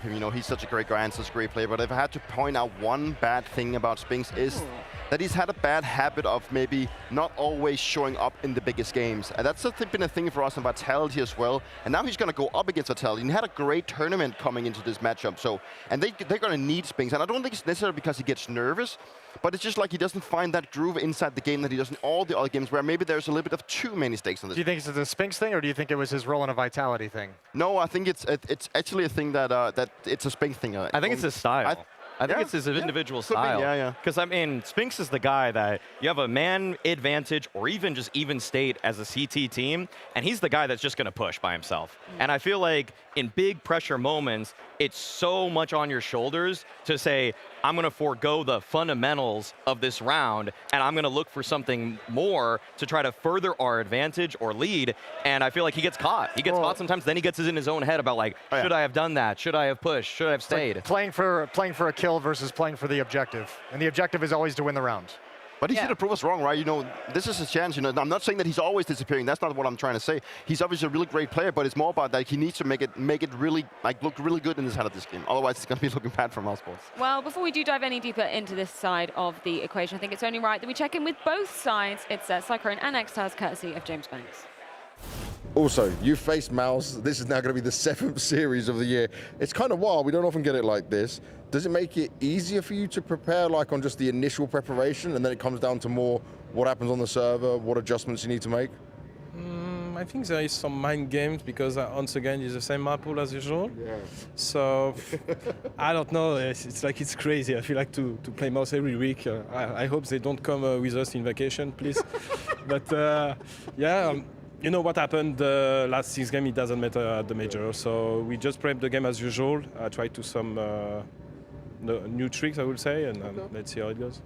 him. He's such a great guy and such a great player. But if I had to point out one bad thing about Spinks is that he's had a bad habit of maybe not always showing up in the biggest games. And that's been a thing for us in Vitality as well. And now he's going to go up against Vitality. And he had a great tournament coming into this matchup. So, and they're going to need Spinks. And I don't think it's necessarily because he gets nervous, but it's just like he doesn't find that groove inside the game that he does in all the other games where maybe there's a little bit of too many stakes on this. Do you think it's a Spinks thing, or do you think it was his role in a Vitality thing? No, I think it's actually a thing that it's a Spinks thing. I think it's his style. I think it's his individual style. Yeah. Because, I mean, Spinks is the guy that you have a man advantage or even just even state as a CT team, and he's the guy that's just going to push by himself. And I feel like in big pressure moments, it's so much on your shoulders to say, I'm going to forego the fundamentals of this round, and I'm going to look for something more to try to further our advantage or lead. And I feel like he gets caught. He gets caught sometimes, then he gets in his own head about, like, should I have done that? Should I have pushed? Should I have stayed? Like playing for a kill versus playing for the objective. And the objective is always to win the round. But he's here to prove us wrong, right? You know, this is his chance. You know, I'm not saying that he's always disappearing. That's not what I'm trying to say. He's obviously a really great player, but it's more about that he needs to make it really, like, look really good in the side of this game. Otherwise, it's going to be looking bad for MOUZ Sports. Well, before we do dive any deeper into this side of the equation, I think it's only right that we check in with both sides. It's Cyclone and Xtaz, courtesy of James Banks. Also, you faced MOUZ. This is now going to be the 7th series of the year. It's kind of wild. We don't often get it like this. Does it make it easier for you to prepare, like on just the initial preparation, and then it comes down to more what happens on the server, what adjustments you need to make? I think there is some mind games because once again it's the same map pool as usual. Yeah. So I don't know. It's like it's crazy. I feel like to play MOUZ every week. I hope they don't come with us in vacation, please. But yeah. You know what happened last 6 games, it doesn't matter at the major. So we just prep the game as usual. I try to some new tricks, I would say, and let's see how it goes.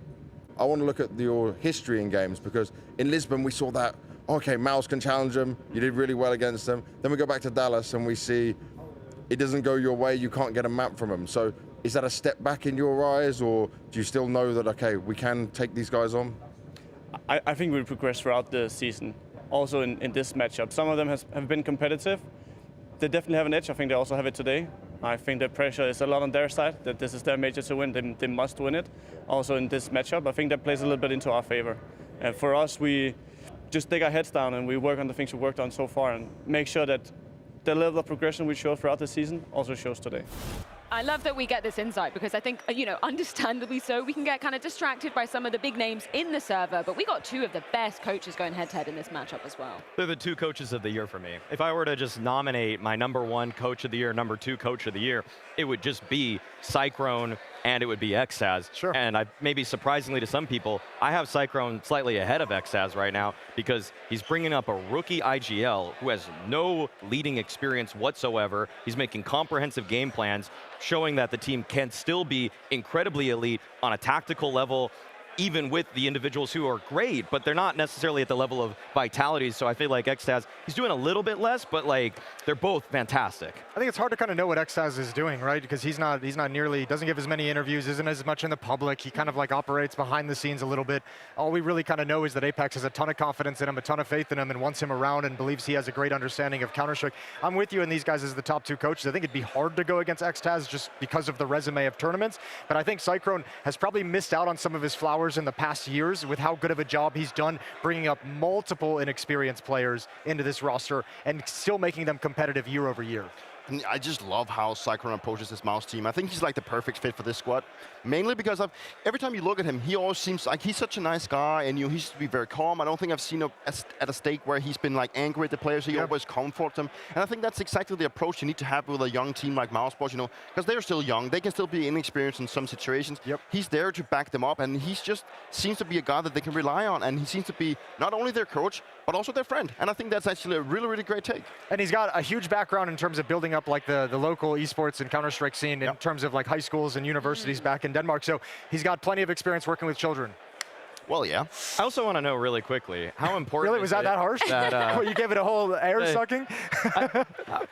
I want to look at your history in games, because in Lisbon we saw that, okay, MOUZ can challenge them, you did really well against them. Then we go back to Dallas and we see it doesn't go your way, you can't get a map from them. So is that a step back in your eyes, or do you still know that, okay, we can take these guys on? I think we progress throughout the season. Also in this matchup. Some of them have been competitive. They definitely have an edge. I think they also have it today. I think the pressure is a lot on their side, that this is their major to win. They must win it. Also in this matchup, I think that plays a little bit into our favor. And for us, we just take our heads down and we work on the things we worked on so far and make sure that the level of progression we showed throughout the season also shows today. I love that we get this insight because I think, you know, understandably so, we can get kind of distracted by some of the big names in the server, but we got 2 of the best coaches going head-to-head in this matchup as well. They're the 2 coaches of the year for me. If I were to just nominate my #1 coach of the year, #2 coach of the year, it would just be Cyclone and it would be Xtaz. Sure. And maybe surprisingly to some people, I have Cyclone slightly ahead of Xtaz right now because he's bringing up a rookie IGL who has no leading experience whatsoever. He's making comprehensive game plans, showing that the team can still be incredibly elite on a tactical level, even with the individuals who are great, but they're not necessarily at the level of Vitality. So I feel like Xtaz, he's doing a little bit less, but like they're both fantastic. I think it's hard to kind of know what Xtaz is doing, right? Because he's not nearly, doesn't give as many interviews, isn't as much in the public. He kind of like operates behind the scenes a little bit. All we really kind of know is that Apex has a ton of confidence in him, a ton of faith in him, and wants him around and believes he has a great understanding of Counter-Strike. I'm with you in these guys as the top 2 coaches. I think it'd be hard to go against Xtaz just because of the resume of tournaments, but I think Cyclone has probably missed out on some of his flowers in the past years with how good of a job he's done bringing up multiple inexperienced players into this roster and still making them competitive year over year. And I just love how Cyclone approaches this MOUZ team. I think he's like the perfect fit for this squad, mainly because every time you look at him, he always seems like he's such a nice guy, and he used to be very calm. I don't think I've seen him at a stake where he's been like angry at the players. He always comforts them, and I think that's exactly the approach you need to have with a young team like MOUZ Sports. You know, because they're still young, they can still be inexperienced in some situations. He's there to back them up, and he's just seems to be a guy that they can rely on, and he seems to be not only their coach but also their friend. And I think that's actually a really, really great take. And he's got a huge background in terms of building up like the local esports and Counter-Strike scene in terms of like high schools and universities back in Denmark. So he's got plenty of experience working with children. Well, yeah. I also want to know really quickly, how important Really? Was that harsh? that You gave it a whole air sucking?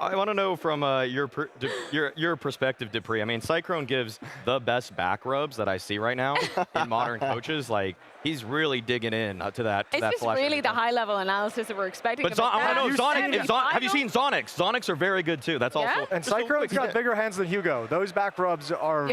I want to know from your perspective, Dupree. I mean, Cyclone gives the best back rubs that I see right now in modern coaches. Like, he's really digging in to that. It's just really the high-level analysis that we're expecting. But I know have you seen Zonics? Zonics are very good too. That's also. And Cyclone's got bigger hands than Hugo. Those back rubs are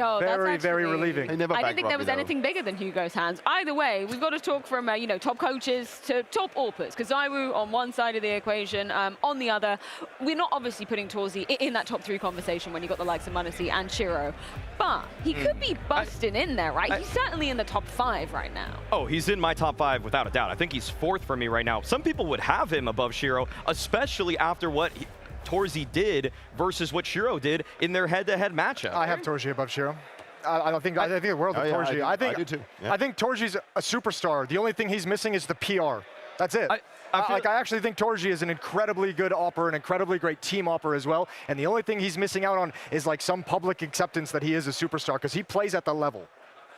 very relieving. I didn't think there was anything bigger than Hugo's hands. Either way, we've got to talk from top coaches to top AWPers, because ZywOo on one side of the equation, on the other, we're not obviously putting Torzi in that top 3 conversation when you got the likes of m0NESY and Shiro, but he could be busting in there, right? He's certainly in the top 5 right now. Oh, he's in my top 5 without a doubt. I think he's 4th for me right now. Some people would have him above Shiro, especially after what Torzi did versus what Shiro did in their head-to-head matchup. I have Torzi above Shiro. I think the world of Torzi. I do too. Yeah. I think Torzi's a superstar. The only thing he's missing is the PR. That's it. I actually think Torzi is an incredibly good AWPer, an incredibly great team AWPer as well. And the only thing he's missing out on is like some public acceptance that he is a superstar, because he plays at the level.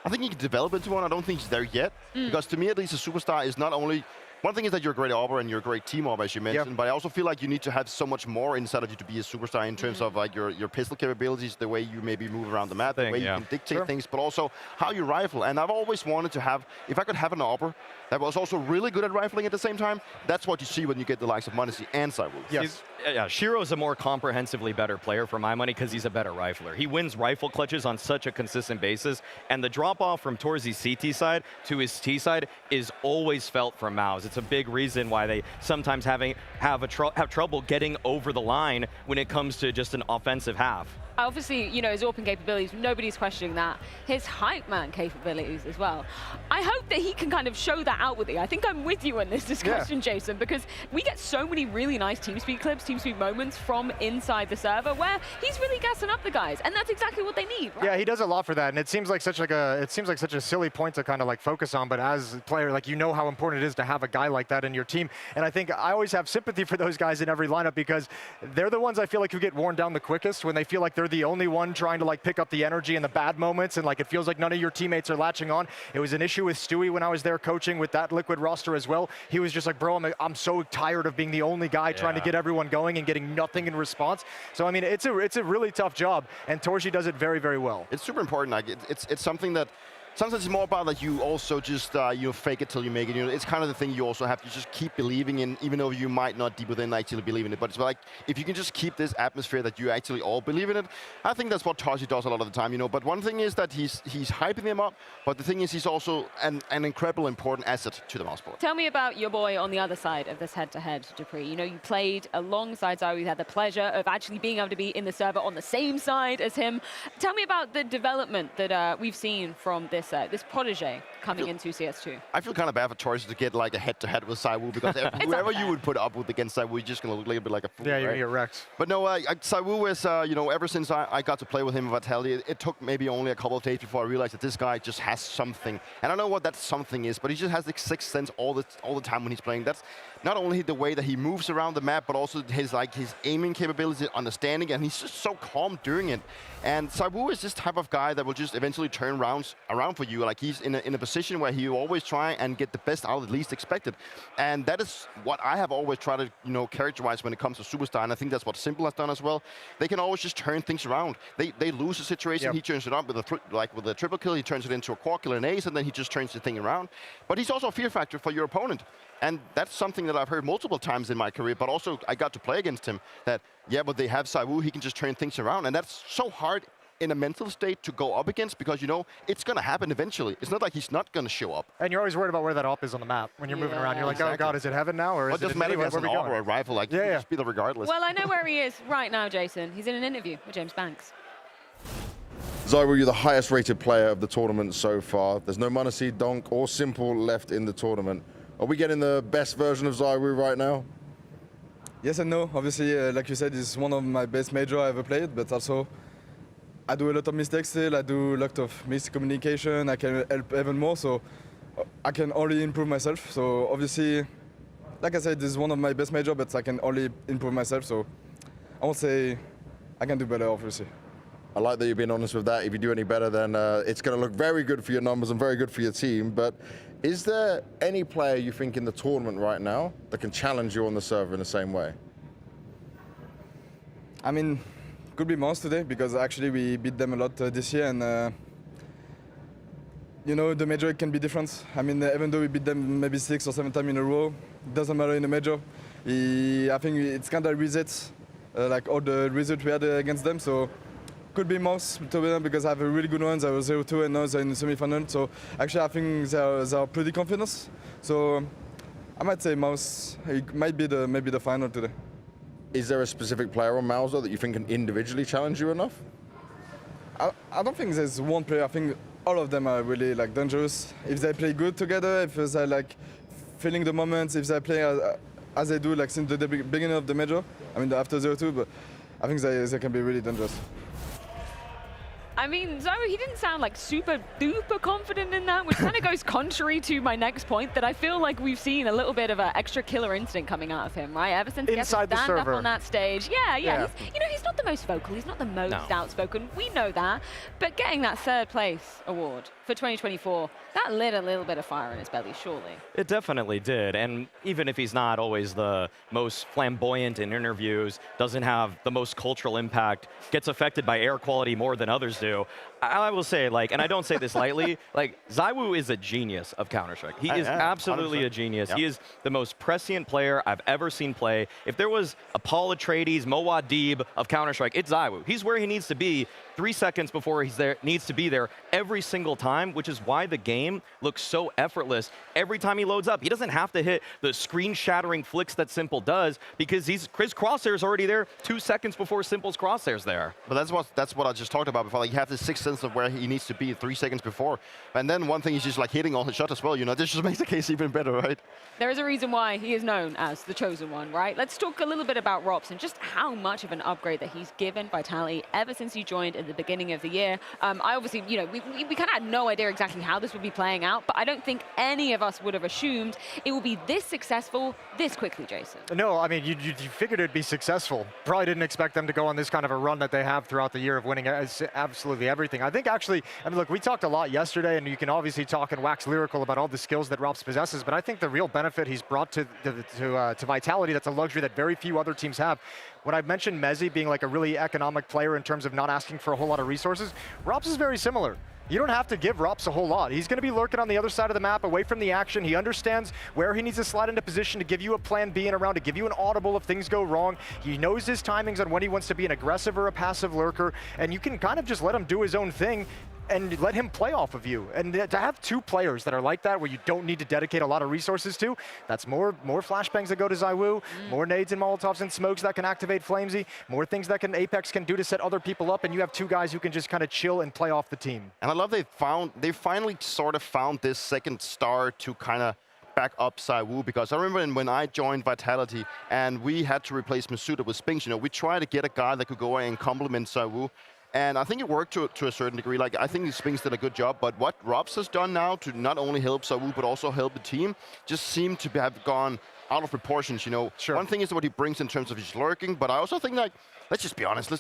I think he can develop into one. I don't think he's there yet. Because to me, at least, a superstar is not only... One thing is that you're a great AWPer and you're a great team AWPer, as you mentioned, but I also feel like you need to have so much more inside of you to be a superstar in terms of like your pistol capabilities, the way you maybe move around the map, the way you can dictate things, but also how you rifle. And I've always wanted to have, if I could have an AWPer that was also really good at rifling at the same time, that's what you see when you get the likes of m0NESY and ZywOo. Yes. Yeah, Shiro's a more comprehensively better player for my money because he's a better rifler. He wins rifle clutches on such a consistent basis, and the drop-off from Torzi's CT side to his T side is always felt from MOUZ. It's a big reason why they sometimes have trouble getting over the line when it comes to just an offensive half. Obviously, his open capabilities, nobody's questioning that. His hype man capabilities as well. I hope that he can kind of show that outwardly. I think I'm with you in this discussion, Jason, because we get so many really nice TeamSpeak clips, TeamSpeak moments from inside the server where he's really gassing up the guys, and that's exactly what they need, right? Yeah, he does a lot for that, and it seems like such a silly point to kind of like focus on, but as a player, like, you know how important it is to have a guy like that in your team. And I think I always have sympathy for those guys in every lineup, because they're the ones I feel like who get worn down the quickest when they feel like they're the only one trying to like pick up the energy in the bad moments, and like it feels like none of your teammates are latching on. It was an issue with Stewie when I was there coaching with that Liquid roster as well. He was just like, bro, I'm so tired of being the only guy trying to get everyone going and getting nothing in response. So I mean, it's a really tough job, and Torzi does it very, very well. It's super important. Like it's something that sometimes it's more about that you also just fake it till you make it. It's kind of the thing you also have to just keep believing in, even though you might not deep within actually believe in it. But it's like, if you can just keep this atmosphere that you actually all believe in it, I think that's what Torzi does a lot of the time. But one thing is that he's hyping them up, but the thing is he's also an incredible important asset to the MOUZ board. Tell me about your boy on the other side of this head-to-head, Dupree. You played alongside ZywOo. You had the pleasure of actually being able to be in the server on the same side as him. Tell me about the development that we've seen from this protege coming into CS2. I feel kind of bad for Torzi to get like a head-to-head with ZywOo, because whoever you would put up with against ZywOo, you're just going to look a little bit like a fool. Yeah, you're going to get wrecked. But no, ZywOo is, ever since I got to play with him in Vitality, it took maybe only a couple of days before I realized that this guy just has something. And I don't know what that something is, but he just has the sixth sense all the time when he's playing. That's not only the way that he moves around the map, but also his aiming capabilities, understanding, and he's just so calm doing it. And ZywOo is this type of guy that will just eventually turn rounds around for you. Like, he's in a position where he will always try and get the best out of the least expected. And that is what I have always tried to characterize when it comes to Superstar, and I think that's what Simple has done as well. They can always just turn things around. They lose a situation, he turns it up with a triple kill, he turns it into a quad kill and ace, and then he just turns the thing around. But he's also a fear factor for your opponent. And that's something that I've heard multiple times in my career, but also I got to play against him, that, but they have ZywOo, he can just turn things around. And that's so hard in a mental state to go up against, because it's going to happen eventually. It's not like he's not going to show up. And you're always worried about where that op is on the map when you're moving around. You're like, oh god, is it heaven now, or is it? It doesn't matter if it's an op or a rifle. Like, just be there regardless. Well, I know where he is right now, Jason. He's in an interview with James Banks. ZywOo, you're the highest rated player of the tournament so far. There's no m0NESY, Donk, or Simple left in the tournament. Are we getting the best version of ZywOo right now? Yes and no. Obviously, like you said, it's one of my best major I ever played, but also I do a lot of mistakes still. I do a lot of miscommunication. I can help even more, so I can only improve myself. So obviously, like I said, this is one of my best major, but I can only improve myself. So I won't say I can do better, obviously. I like that you're being honest with that. If you do any better, then it's going to look very good for your numbers and very good for your team. But Is there any player you think in the tournament right now that can challenge you on the server in the same way? I mean, could be MOUZ today because actually we beat them a lot this year, and you know, the major can be different. I mean, even though we beat them maybe 6 or 7 times in a row, it doesn't matter in the major. I think it's kind of resets like all the results we had against them. So could be MOUZ to them because I have a really good ones. I was 0-2 and now they're in the semi-final. So actually, I think they're pretty confident. So I might say MOUZ. It might be maybe the final today. Is there a specific player on MOUZ that you think can individually challenge you enough? I don't think there's one player. I think all of them are really like dangerous. If they play good together, if they're like feeling the moments, if they play as they do like since the beginning of the major, I mean after 0-2, but I think they can be really dangerous. I mean, Zoe, he didn't sound like super duper confident in that, which kind of goes contrary to my next point that I feel like we've seen a little bit of an extra killer instinct coming out of him, right? Ever since he had to stand up on that stage. Yeah. He's not the most vocal, he's not the most outspoken, we know that. But getting that 3rd place award for 2024, that lit a little bit of fire in his belly, surely. It definitely did, and even if he's not always the most flamboyant in interviews, doesn't have the most cultural impact, gets affected by air quality more than others do, I will say, like, and I don't say this lightly, like, ZywOo is a genius of Counter-Strike. He is absolutely 100%. A genius. Yep. He is the most prescient player I've ever seen play. If there was a Paul Atreides, Moadib of Counter-Strike, it's ZywOo. He's where he needs to be 3 seconds before he's there, needs to be there every single time, which is why the game looks so effortless every time he loads up. He doesn't have to hit the screen-shattering flicks that Simple does because his crosshair's already there 2 seconds before Simple's crosshair's there. But that's what I just talked about before. Like, you have the 6th sense of where he needs to be 3 seconds before. And then one thing is just like hitting all his shots as well. You know, this just makes the case even better, right? There is a reason why he is known as the chosen one, right? Let's talk a little bit about Rops and just how much of an upgrade that he's given Vitality ever since he joined at the beginning of the year. I obviously, you know, we kind of had no idea exactly how this would be playing out, but I don't think any of us would have assumed it would be this successful this quickly, Jason. No, I mean, you figured it'd be successful. Probably didn't expect them to go on this kind of a run that they have throughout the year of winning absolutely everything. I think actually, I mean, look, we talked a lot yesterday, and you can obviously talk and wax lyrical about all the skills that Rops possesses, but I think the real benefit he's brought to Vitality, that's a luxury that very few other teams have. When I mentioned MOUZ being like a really economic player in terms of not asking for a whole lot of resources, Rops is very similar. You don't have to give Rops a whole lot. He's going to be lurking on the other side of the map, away from the action. He understands where he needs to slide into position to give you a plan B and around, to give you an audible if things go wrong. He knows his timings on when he wants to be an aggressive or a passive lurker, and you can kind of just let him do his own thing and let him play off of you. And to have 2 players that are like that, where you don't need to dedicate a lot of resources to, that's more flashbangs that go to ZywOo, more nades and Molotovs and smokes that can activate Flamesy, more things that Apex can do to set other people up, and you have 2 guys who can just kind of chill and play off the team. And I love they finally sort of found this second star to kind of back up ZywOo, because I remember when I joined Vitality and we had to replace Masuda with Spinks, you know, we tried to get a guy that could go away and complement ZywOo. And I think it worked to a certain degree. Like, I think Spinks did a good job, but what Rops has done now to not only help ZywOo, but also help the team, just seemed to have gone out of proportions, you know. Sure. One thing is what he brings in terms of his lurking, but I also think, like, let's just be honest,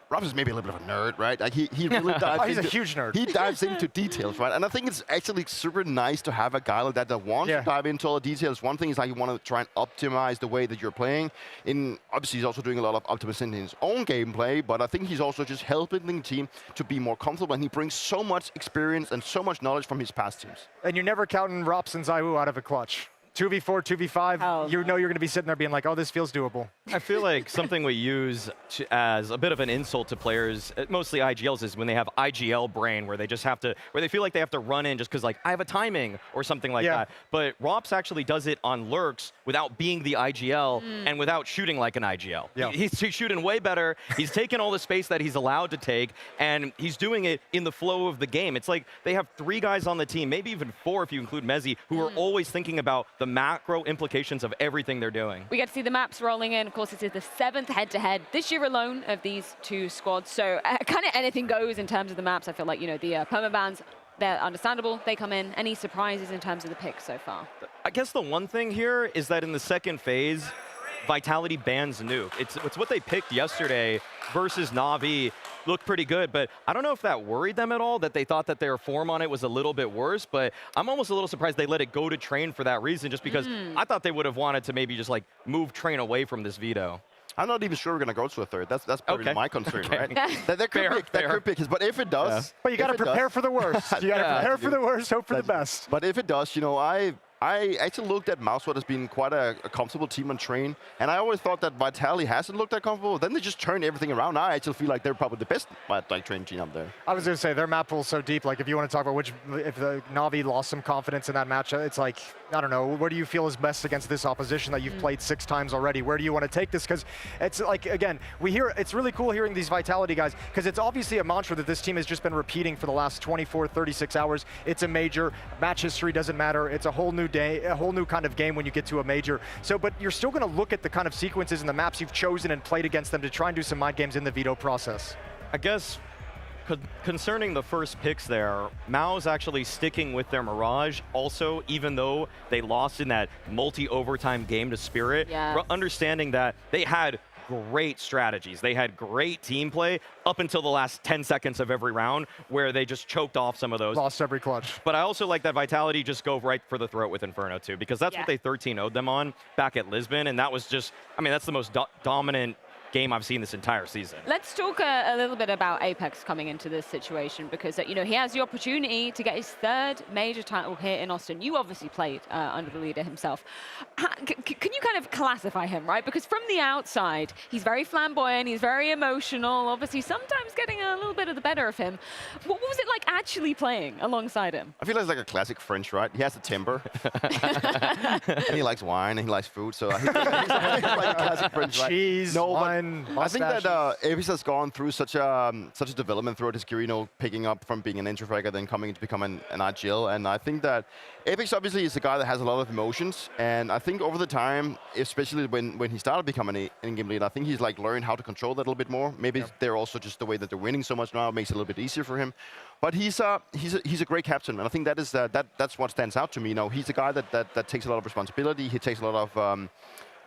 Rops is maybe a little bit of a nerd, right? Like, he really dives he's a huge nerd. He dives into details, right? And I think it's actually super nice to have a guy like that wants to dive into all the details. One thing is like you want to try and optimize the way that you're playing. Obviously, he's also doing a lot of optimizing in his own gameplay, but I think he's also just helping the team to be more comfortable, and he brings so much experience and so much knowledge from his past teams. And you're never counting Rops and ZywOo out of a clutch. 2v4, 2v5, you know you're going to be sitting there being like, oh, this feels doable. I feel like something we use as a bit of an insult to players, mostly IGLs, is when they have IGL brain, where they just have to, where they feel like they have to run in just because, like, I have a timing or something like that. But Rops actually does it on lurks without being the IGL and without shooting like an IGL. He's shooting way better. He's taking all the space that he's allowed to take, and he's doing it in the flow of the game. It's like they have 3 guys on the team, maybe even 4 if you include MOUZ, who are always thinking about the macro implications of everything they're doing. We get to see the maps rolling in. Of course, this is the 7th head-to-head this year alone of these 2 squads. So kind of anything goes in terms of the maps. I feel like, you know, the permabans, they're understandable. They come in. Any surprises in terms of the picks so far? I guess the one thing here is that in the second phase, Vitality bans Nuke. It's what they picked yesterday versus Na'Vi. Looked pretty good, but I don't know if that worried them at all, that they thought that their form on it was a little bit worse, but I'm almost a little surprised they let it go to Train for that reason, just because I thought they would have wanted to maybe just like move Train away from this veto. I'm not even sure we're going to go to a third. That's probably my concern, right? That Fair. could be his, but if it does... But you got to prepare for the worst. You got to prepare for the worst, hope for the best. But if it does, you know, I actually looked at MOUZ as being quite a comfortable team on Train, and I always thought that Vitality hasn't looked that comfortable. Then they just turned everything around. Now I actually feel like they're probably the best Train team up there. I was going to say, their map pool's so deep. Like, if you want to talk about if the Na'Vi lost some confidence in that match, it's like, I don't know, where do you feel is best against this opposition that you've played 6 times already? Where do you want to take this? Because it's like, again, it's really cool hearing these Vitality guys, because it's obviously a mantra that this team has just been repeating for the last 24, 36 hours. It's a major. Match history doesn't matter. It's a whole new day, a whole new kind of game when you get to a major. So, but you're still going to look at the kind of sequences and the maps you've chosen and played against them to try and do some mind games in the veto process. I guess concerning the first picks there, MOUZ actually sticking with their Mirage also, even though they lost in that multi-overtime game to Spirit, understanding that they had great strategies. They had great team play up until the last 10 seconds of every round, where they just choked off some of those. Lost every clutch. But I also like that Vitality just go right for the throat with Inferno too, because that's what they 13-0'd them on back at Lisbon, and that was just, I mean, that's the most dominant game I've seen this entire season. Let's talk a little bit about Apex coming into this situation, because you know, he has the opportunity to get his 3rd major title here in Austin. You obviously played under the leader himself. Can you kind of classify him, right? Because from the outside, he's very flamboyant, he's very emotional, obviously sometimes getting a little bit of the better of him. What was it like actually playing alongside him? I feel like it's like a classic French, right? He has a temper. And he likes wine, and he likes food, so he's like a classic French, right? Cheese, wine. I think that Apex has gone through such a development throughout his career, you know, picking up from being an introfragger, then coming to become an IGL. And I think that Apex obviously is a guy that has a lot of emotions. And I think over the time, especially when he started becoming an in-game leader, I think he's like learned how to control that a little bit more. Maybe they're also just the way that they're winning so much now makes it a little bit easier for him. But he's a great captain, and I think that is that's what stands out to me. You know, he's a guy that takes a lot of responsibility. He takes a lot of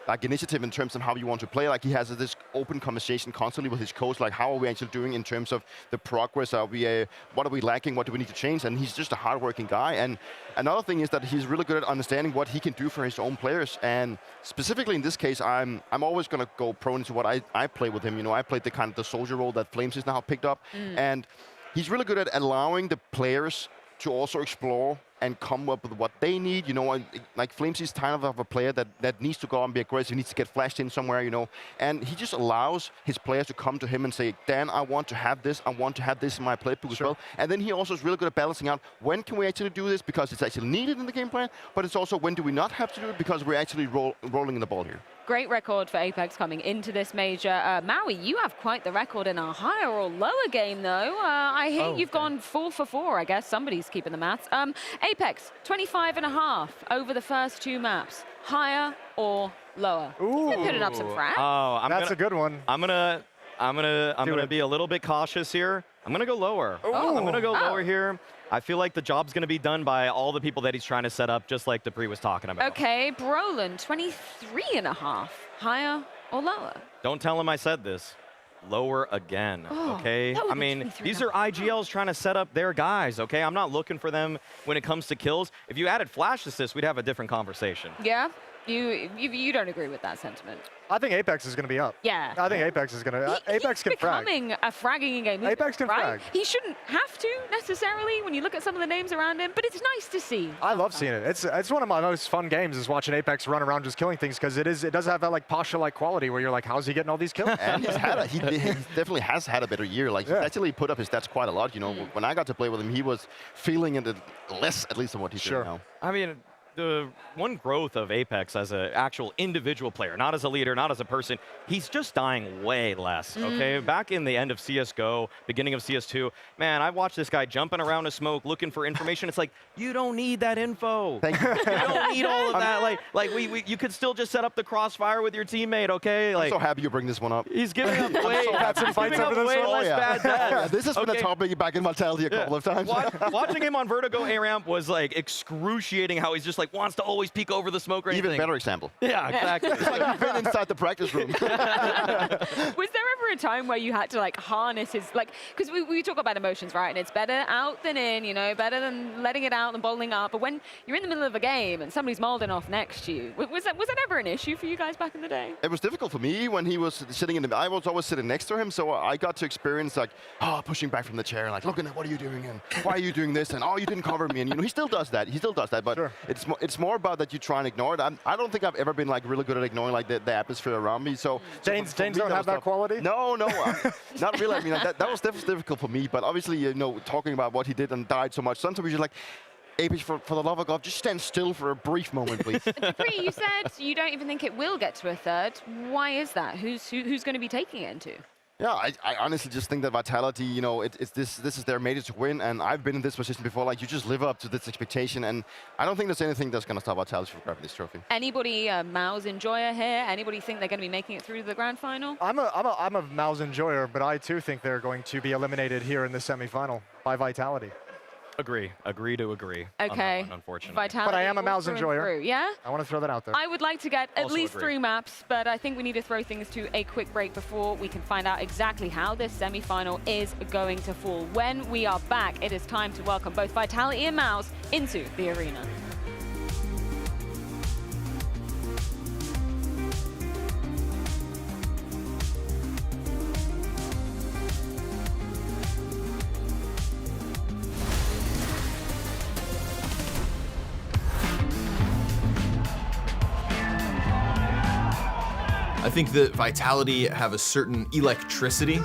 like initiative in terms of how you want to play. Like, he has this open conversation constantly with his coach, like, how are we actually doing in terms of the progress? Are we what are we lacking? What do we need to change? And he's just a hardworking guy. And another thing is that he's really good at understanding what he can do for his own players. And specifically in this case, I'm always going to go prone to what I play with him. You know, I played the kind of the soldier role that Flames is now picked up, and he's really good at allowing the players to also explore and come up with what they need. You know, like Flames is kind of a player that needs to go out and be aggressive, needs to get flashed in somewhere, you know, and he just allows his players to come to him and say, Dan, I want to have this in my playbook as well. And then he also is really good at balancing out, when can we actually do this because it's actually needed in the game plan, but it's also when do we not have to do it because we're actually rolling in the ball here. Great record for Apex coming into this major. Maui, you have quite the record in a higher or lower game, though. I hear you've gone 4 for 4, I guess. Somebody's keeping the maths. Apex, 25.5 over the first 2 maps. Higher or lower? You've been putting up some frags. Oh, that's a good one. I'm gonna be a little bit cautious here. I'm gonna go lower. I'm gonna go lower here. I feel like the job's going to be done by all the people that he's trying to set up, just like Dupree was talking about. Okay, Brolin, 23.5. Higher or lower? Don't tell him I said this. Lower again, okay? I mean, these are IGLs trying to set up their guys, okay? I'm not looking for them when it comes to kills. If you added flash assist, we'd have a different conversation. Yeah? You don't agree with that sentiment? I think Apex is going to be up. Yeah. I think Apex is going to. Apex can frag. He's becoming a fragging game. Apex can frag. He shouldn't have to necessarily when you look at some of the names around him, but it's nice to see. I love seeing it. It's one of my most fun games is watching Apex run around just killing things, because it does have that like Pasha-like quality where you're like, how's he getting all these kills? And he definitely has had a better year. Like, he actually put up his stats quite a lot. You know, when I got to play with him, he was feeling it less, at least, than what he's doing now. I mean, the one growth of Apex as an actual individual player, not as a leader, not as a person, he's just dying way less, okay? Back in the end of CSGO, beginning of CS2, man, I watched this guy jumping around a smoke looking for information. It's like, you don't need that info. Thank you. You don't need all of that. You could still just set up the crossfire with your teammate, okay? Like, I'm so happy you bring this one up. He's giving up way, had some fights over this one. less bad deaths. This has been a topic back in Vitality a couple of times. Watching him on Vertigo A-Ramp was like excruciating how he's just like wants to always peek over the smoke or anything. Even better example. Yeah, exactly. It's like you've been inside the practice room. Was there ever a time where you had to like harness his, like, because we talk about emotions, right? And it's better out than in, you know, better than letting it out and bowling up. But when you're in the middle of a game and somebody's molding off next to you, was that ever an issue for you guys back in the day? It was difficult for me when he was sitting in the, I was always sitting next to him, so I got to experience like, pushing back from the chair, like, looking at what are you doing and why are you doing this and you didn't cover me, and you know, he still does that, but sure. It's more about that you try and ignore it. I don't think I've ever been like really good at ignoring like the atmosphere around me. So James don't have that quality? No, not really. I mean, that was difficult for me, but obviously, you know, talking about what he did and died so much, sometimes we're just like, Apex, for the love of God, just stand still for a brief moment, please. Dupree, you said you don't even think it will get to a third. Why is that? Who's going to be taking it into? Yeah, I honestly just think that Vitality, you know, this is their major to win, and I've been in this position before. Like, you just live up to this expectation, and I don't think there's anything that's going to stop Vitality from grabbing this trophy. Anybody MOUZ enjoyer here? Anybody think they're going to be making it through to the grand final? I'm a MOUZ enjoyer, but I too think they're going to be eliminated here in the semifinal by Vitality. Agree to agree. Okay. On that one, unfortunately. Vitality, but I am a MOUZ enjoyer. Yeah? I want to throw that out there. I would like to get at Also least agree. 3 maps, but I think we need to throw things to a quick break before we can find out exactly how this semi-final is going to fall. When we are back, it is time to welcome both Vitality and MOUZ into the arena. I think that Vitality have a certain electricity.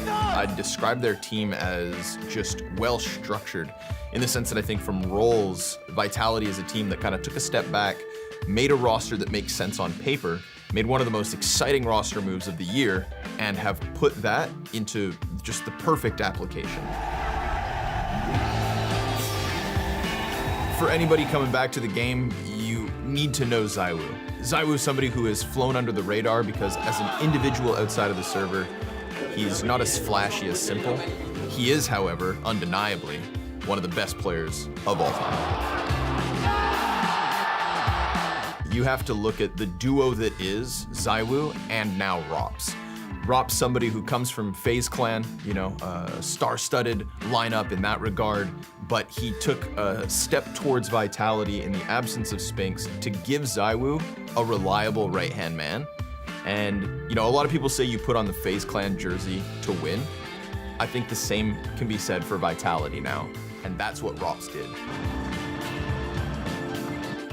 I'd describe their team as just well structured in the sense that I think from roles, Vitality is a team that kind of took a step back, made a roster that makes sense on paper, made one of the most exciting roster moves of the year, and have put that into just the perfect application. For anybody coming back to the game, you need to know ZywOo. ZywOo is somebody who has flown under the radar because as an individual outside of the server, he's not as flashy as Simple. He is, however, undeniably one of the best players of all time. You have to look at the duo that is ZywOo and now Rops. Rops, somebody who comes from FaZe Clan, you know, star-studded lineup in that regard, but he took a step towards Vitality in the absence of Spinks to give ZywOo a reliable right-hand man. And, you know, a lot of people say you put on the FaZe Clan jersey to win. I think the same can be said for Vitality now, and that's what Rops did.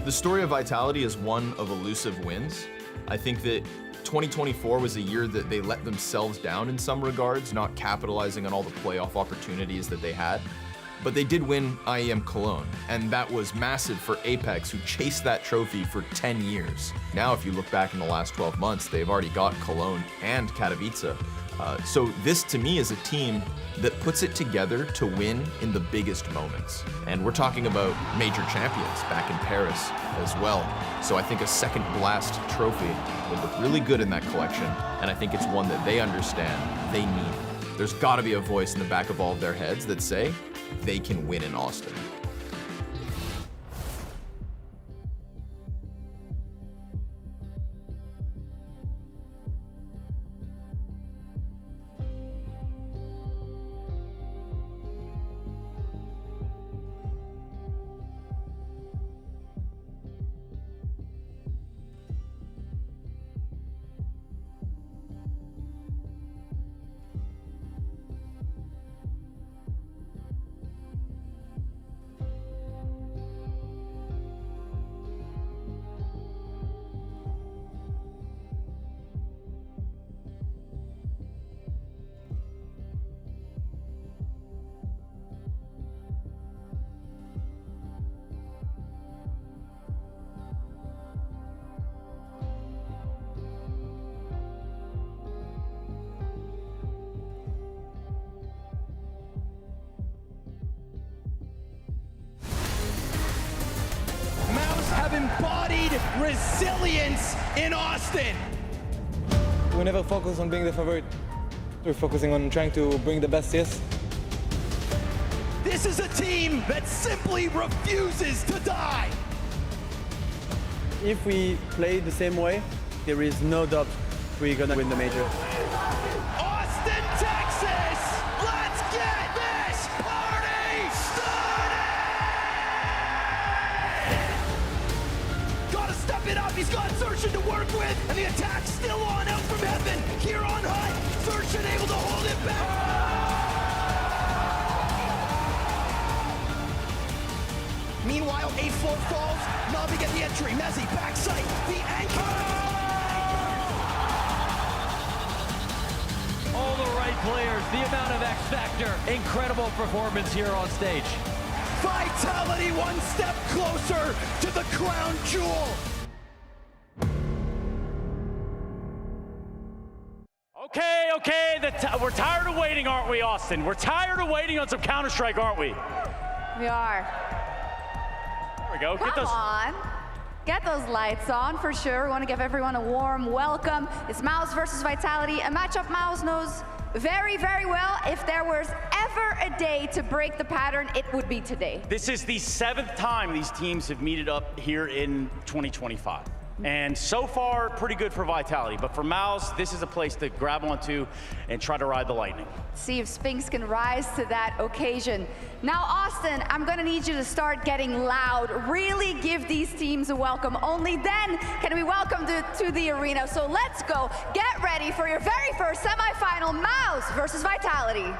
The story of Vitality is one of elusive wins. I think that 2024 was a year that they let themselves down in some regards, not capitalizing on all the playoff opportunities that they had. But they did win IEM Cologne, and that was massive for Apex, who chased that trophy for 10 years. Now, if you look back in the last 12 months, they've already got Cologne and Katowice. So this, to me, is a team that puts it together to win in the biggest moments. And we're talking about major champions back in Paris as well. So I think a second Blast trophy would look really good in that collection, and I think it's one that they understand they need. There's got to be a voice in the back of all of their heads that say they can win in Austin. Have embodied resilience in Austin. We never focus on being the favorite. We're focusing on trying to bring the best, yes. This This is a team that simply refuses to die. If we play the same way, there is no doubt we're gonna win the major. Austin, Texas! Let's get this party started! Gotta step it up, he's got Searchin to work with, and the attack's still on out from heaven. Here on high, Searchin able to hold it back. Meanwhile, a floor falls, Navi get the entry, Mezzi, backside, the anchor! All the right players, the amount of X factor, incredible performance here on stage. Vitality one step closer to the crown jewel. Okay, we're tired of waiting, aren't we, Austin? We're tired of waiting on some Counter-Strike, aren't we? We are. There we go. Come on. Get those lights on for sure. We want to give everyone a warm welcome. It's MOUZ versus Vitality, a matchup MOUZ knows very, very well. If there was ever a day to break the pattern, it would be today. This is the 7th time these teams have meted up here in 2025. And so far, pretty good for Vitality. But for MOUZ, this is a place to grab onto and try to ride the lightning. See if Spinks can rise to that occasion. Now, Austin, I'm gonna need you to start getting loud. Really give these teams a welcome. Only then can we welcome to the arena. So let's go. Get ready for your very first semifinal, MOUZ versus Vitality.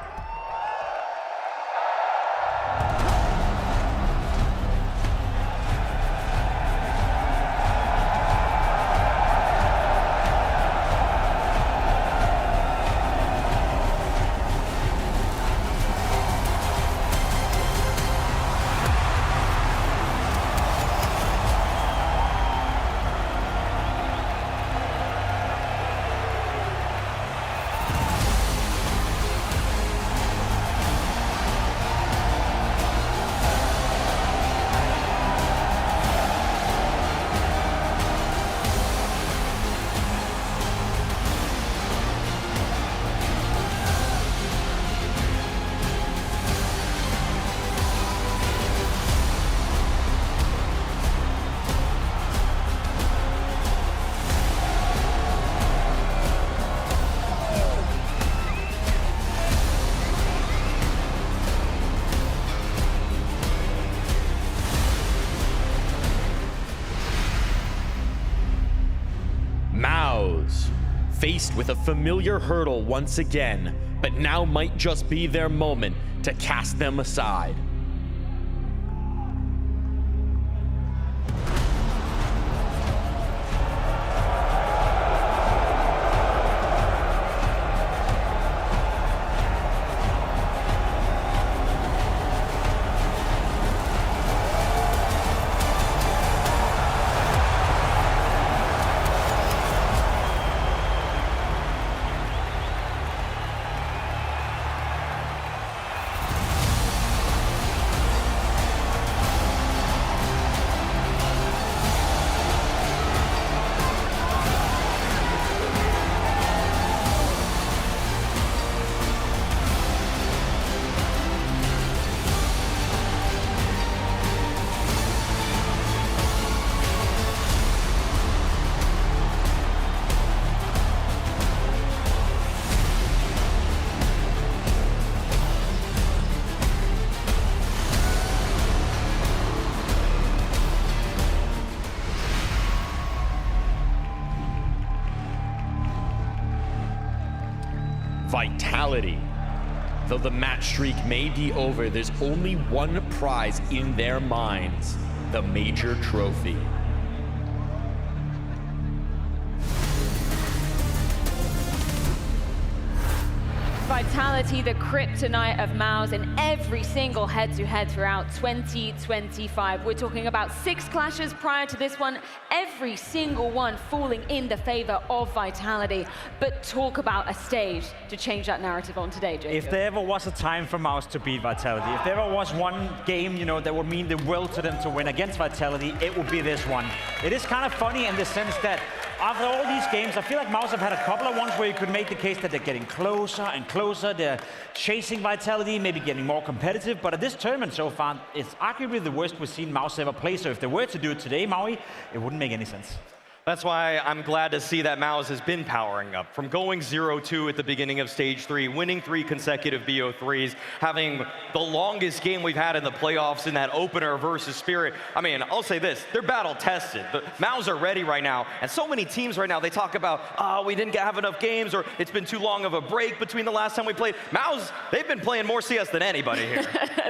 MOUZ, faced with a familiar hurdle once again, but now might just be their moment to cast them aside. Vitality. Though the match streak may be over, there's only one prize in their minds: the major trophy. Vitality, the kryptonite of MOUZ in every single head-to-head throughout 2025. We're talking about 6 clashes prior to this one, every single one falling in the favor of Vitality. But talk about a stage to change that narrative on today, Jacob. If there ever was a time for MOUZ to beat Vitality, if there ever was one game, you know, that would mean the world to them to win against Vitality, it would be this one. It is kind of funny in the sense that after all these games, I feel like MOUZ have had a couple of ones where you could make the case that they're getting closer and closer. They're chasing Vitality, maybe getting more competitive. But at this tournament so far, it's arguably the worst we've seen MOUZ ever play. So if they were to do it today, Maui, it wouldn't make any sense. That's why I'm glad to see that MOUZ has been powering up. From going 0-2 at the beginning of Stage 3, winning 3 consecutive BO3s, having the longest game we've had in the playoffs in that opener versus Spirit. I mean, I'll say this, they're battle tested. The MOUZ are ready right now, and so many teams right now, they talk about, we didn't have enough games, or it's been too long of a break between the last time we played. MOUZ, they've been playing more CS than anybody here.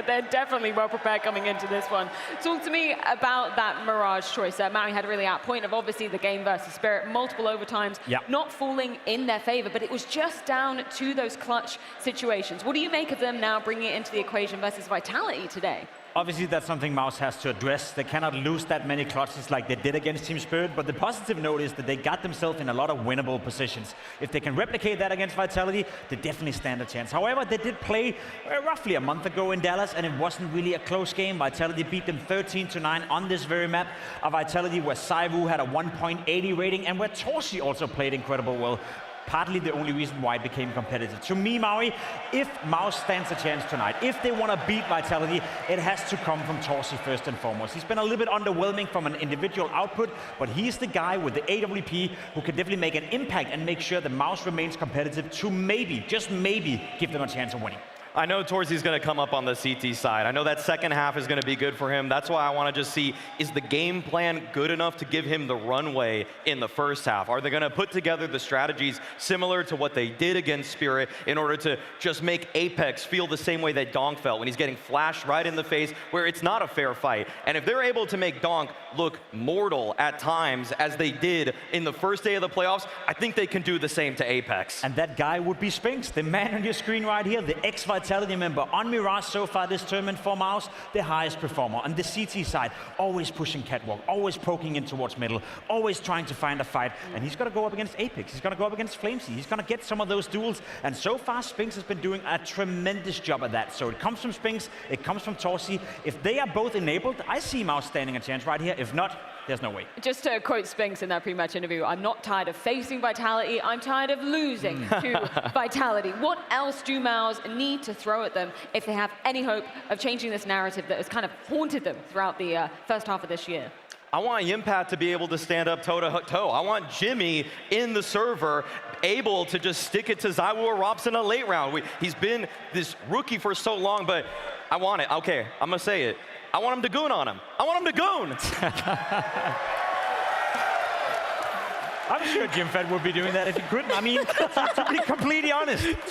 They're definitely well prepared coming into this one. Talk to me about that Mirage choice. Maui had a really out point of obviously the game versus Spirit, multiple overtimes, not falling in their favor, but it was just down to those clutch situations. What do you make of them now bringing it into the equation versus Vitality today? Obviously, that's something MOUZ has to address. They cannot lose that many clutches like they did against Team Spirit, but the positive note is that they got themselves in a lot of winnable positions. If they can replicate that against Vitality, they definitely stand a chance. However, they did play roughly a month ago in Dallas, and it wasn't really a close game. Vitality beat them 13-9 on this very map. A Vitality where ZywOo had a 1.80 rating, and where Torsi also played incredible well. Partly the only reason why it became competitive. To me, Maui, if MOUZ stands a chance tonight, if they want to beat Vitality, it has to come from Torsi first and foremost. He's been a little bit underwhelming from an individual output, but he's the guy with the AWP who can definitely make an impact and make sure that MOUZ remains competitive to maybe, just maybe, give them a chance of winning. I know Torsi's going to come up on the CT side. I know that second half is going to be good for him. That's why I want to just see, is the game plan good enough to give him the runway in the first half? Are they going to put together the strategies similar to what they did against Spirit in order to just make Apex feel the same way that Donk felt when he's getting flashed right in the face, where it's not a fair fight? And if they're able to make Donk look mortal at times, as they did in the first day of the playoffs, I think they can do the same to Apex. And that guy would be Spinks, the man on your screen right here, the ex-Vitality member on Mirage so far this tournament for MOUZ, the highest performer. On the CT side, always pushing catwalk, always poking in towards middle, always trying to find a fight. And he's got to go up against Apex, he's got to go up against Flamesy, he's going to get some of those duels. And so far, Spinks has been doing a tremendous job at that. So it comes from Spinks, it comes from Torsi. If they are both enabled, I see MOUZ standing a chance right here. If not, there's no way. Just to quote Spinks in that pre-match interview, I'm not tired of facing Vitality, I'm tired of losing to Vitality. What else do MOUZ need to throw at them if they have any hope of changing this narrative that has kind of haunted them throughout the first half of this year? I want Yimpat to be able to stand up toe-to-toe. I want Jimmy in the server able to just stick it to ZywOo or Robs in a late round. He's been this rookie for so long, but I want it. Okay, I'm going to say it. I want him to goon on him. I want him to goon. I'm sure Jim Fed would be doing that if he could. I mean, to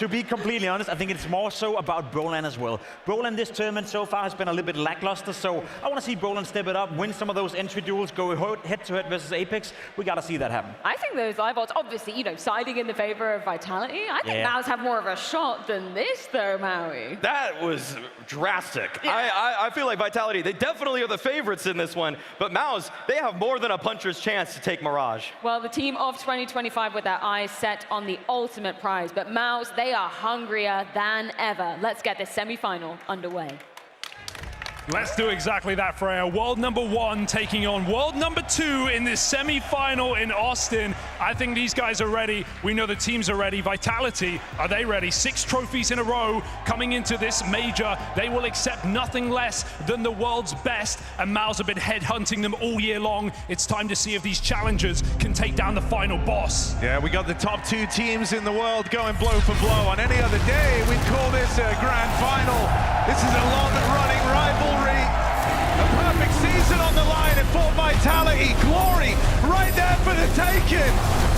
be completely honest, I think it's more so about Brolan as well. Brolan this tournament so far has been a little bit lackluster, so I want to see Brolan step it up, win some of those entry duels, go head-to-head versus Apex. We got to see that happen. I think those live odds, obviously, you know, siding in the favor of Vitality. I think MOUZ have more of a shot than this, though, Maui. That was drastic. Yeah. I feel like Vitality, they definitely are the favorites in this one, but MOUZ, they have more than a puncher's chance to take Mirage. Well, the team of 2025 with their eyes set on the ultimate prize, but MOUZ, they are hungrier than ever. Let's get this semi-final underway. Let's do exactly that, Freya. World number 1 taking on world number 2 in this semi-final in Austin. I think these guys are ready. We know the teams are ready. Vitality, are they ready? 6 trophies in a row coming into this major. They will accept nothing less than the world's best, and MOUZ have been headhunting them all year long. It's time to see if these challengers can take down the final boss. Yeah, we got the top 2 teams in the world going blow for blow. On any other day, we'd call this a grand final. This is a long-running rivalry. A perfect season on the line and for Vitality. Glory right there for the taking.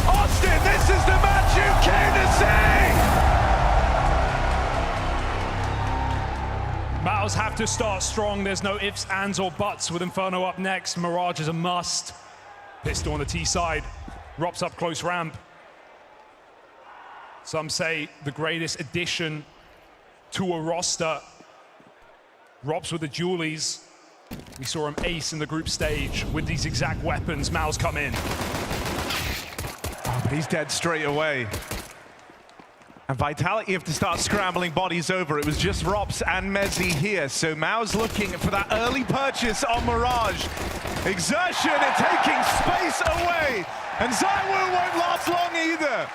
Austin, this is the match you came to see. MOUZ have to start strong. There's no ifs, ands, or buts with Inferno up next. Mirage is a must. Pistol on the T side. Rops up close ramp. Some say the greatest addition to a roster. Rops with the Julies. We saw him ace in the group stage with these exact weapons. MOUZ come in. Oh, but he's dead straight away. And Vitality have to start scrambling bodies over. It was just Rops and Mezzi here. So MOUZ looking for that early purchase on Mirage. Exertion and taking space away. And ZywOo won't last long either.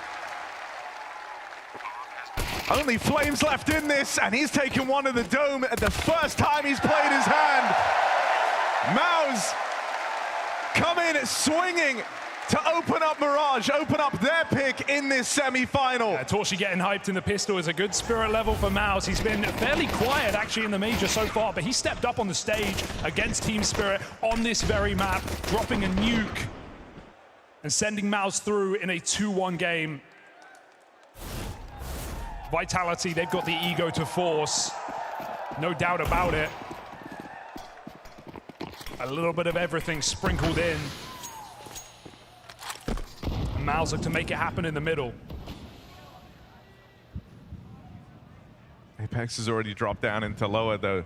Only flames left in this, and he's taken one of the dome at the first time he's played his hand. MOUZ come in swinging to open up Mirage, open up their pick in this semi-final. Yeah, Torshi getting hyped in the pistol is a good spirit level for MOUZ. He's been fairly quiet actually in the major so far, but he stepped up on the stage against Team Spirit on this very map, dropping a nuke and sending MOUZ through in a 2-1 game. Vitality, they've got the ego to force, no doubt about it. A little bit of everything sprinkled in. And MOUZ look to make it happen in the middle. Apex has already dropped down into lower though.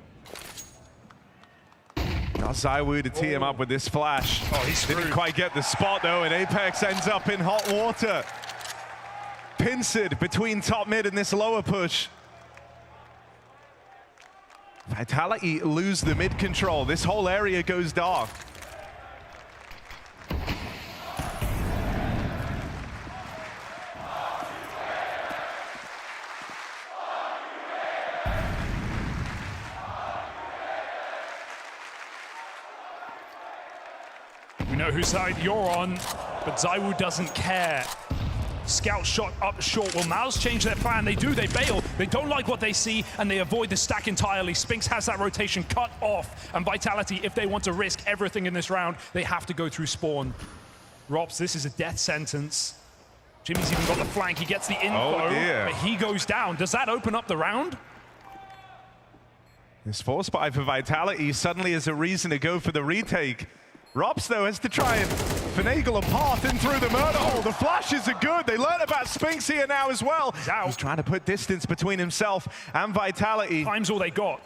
Now ZywOo to tee him up with this flash. Oh, he's screwed. Didn't quite get the spot though, and Apex ends up in hot water. Pincered between top mid and this lower push. Vitality lose the mid control. This whole area goes dark. We know whose side you're on, but ZywOo doesn't care. Scout shot up short. Will MOUZ change their plan? They do, they bail. They don't like what they see, and they avoid the stack entirely. Spinx has that rotation cut off, and Vitality, if they want to risk everything in this round, they have to go through spawn. Rops, this is a death sentence. Jimmy's even got the flank. He gets the info, but he goes down. Does that open up the round? This force buy for Vitality suddenly is a reason to go for the retake. Rops, though, has to try and finagle a path in through the murder hole. The flashes are good. They learn about Spinx here now as well. He's trying to put distance between himself and Vitality. Time's all they got.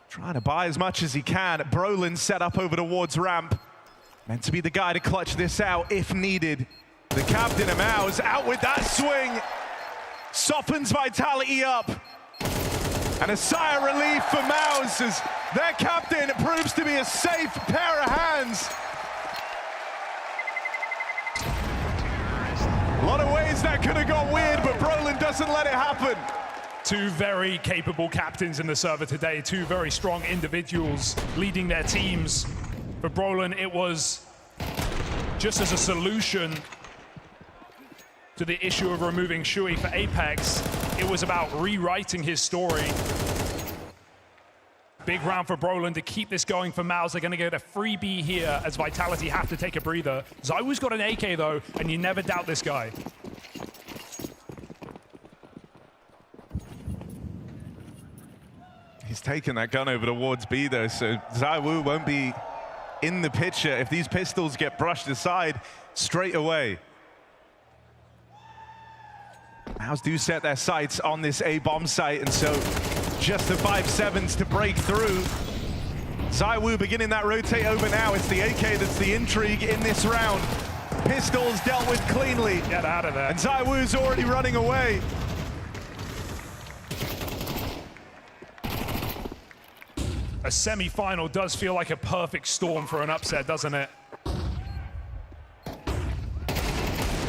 Trying to buy as much as he can. Brolin set up over towards ramp. Meant to be the guy to clutch this out if needed. The captain of MOUZ out with that swing. Softens Vitality up. And a sigh of relief for MOUZ as their captain proves to be a safe pair of hands. A lot of ways that could have gone weird, but Brolin doesn't let it happen. Two very capable captains in the server today, two very strong individuals leading their teams. For Brolin, it was just as a solution to the issue of removing Shui for Apex, it was about rewriting his story. Big round for Brolin to keep this going for MOUZ. They're going to get a freebie here as Vitality have to take a breather. ZywOo's got an AK though, and you never doubt this guy. He's taking that gun over towards B though, so ZywOo won't be in the picture if these pistols get brushed aside straight away. MOUZ do set their sights on this A-bomb site, and so just the 5-7s to break through. ZywOo beginning that rotate over now. It's the AK that's the intrigue in this round. Pistols dealt with cleanly. Get out of there. And ZywOo's already running away. A semi-final does feel like a perfect storm for an upset, doesn't it?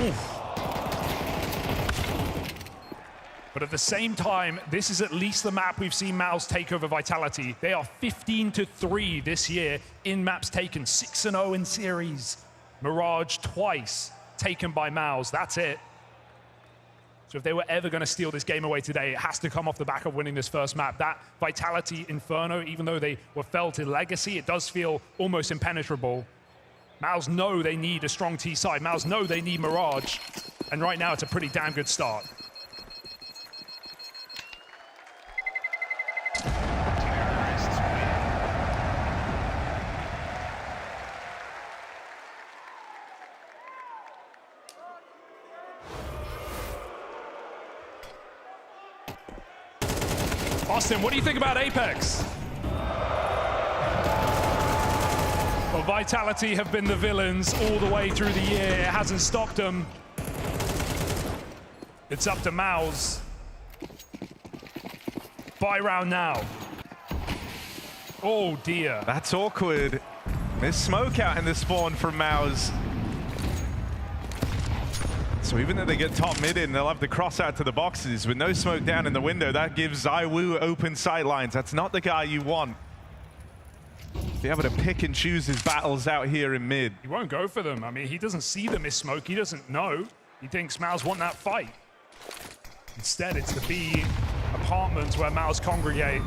Oof. But at the same time, this is at least the map we've seen MOUZ take over Vitality. They are 15-3 this year in maps taken, 6-0 in series. Mirage twice taken by MOUZ, that's it. So if they were ever going to steal this game away today, it has to come off the back of winning this first map. That Vitality Inferno, even though they were felt in Legacy, it does feel almost impenetrable. MOUZ know they need a strong T side. MOUZ know they need Mirage. And right now, it's a pretty damn good start. Austin, what do you think about Apex? Well, Vitality have been the villains all the way through the year. It hasn't stopped them. It's up to MOUZ. Buy round now. Oh dear. That's awkward. There's smoke out in the spawn from MOUZ. So even though they get top mid in, they'll have the cross out to the boxes. With no smoke down in the window, that gives ZywOo open sight lines. That's not the guy you want. Be able to pick and choose his battles out here in mid. He won't go for them. I mean, he doesn't see the miss smoke. He doesn't know. He thinks MOUZ want that fight. Instead, it's the B apartments where MOUZ congregate.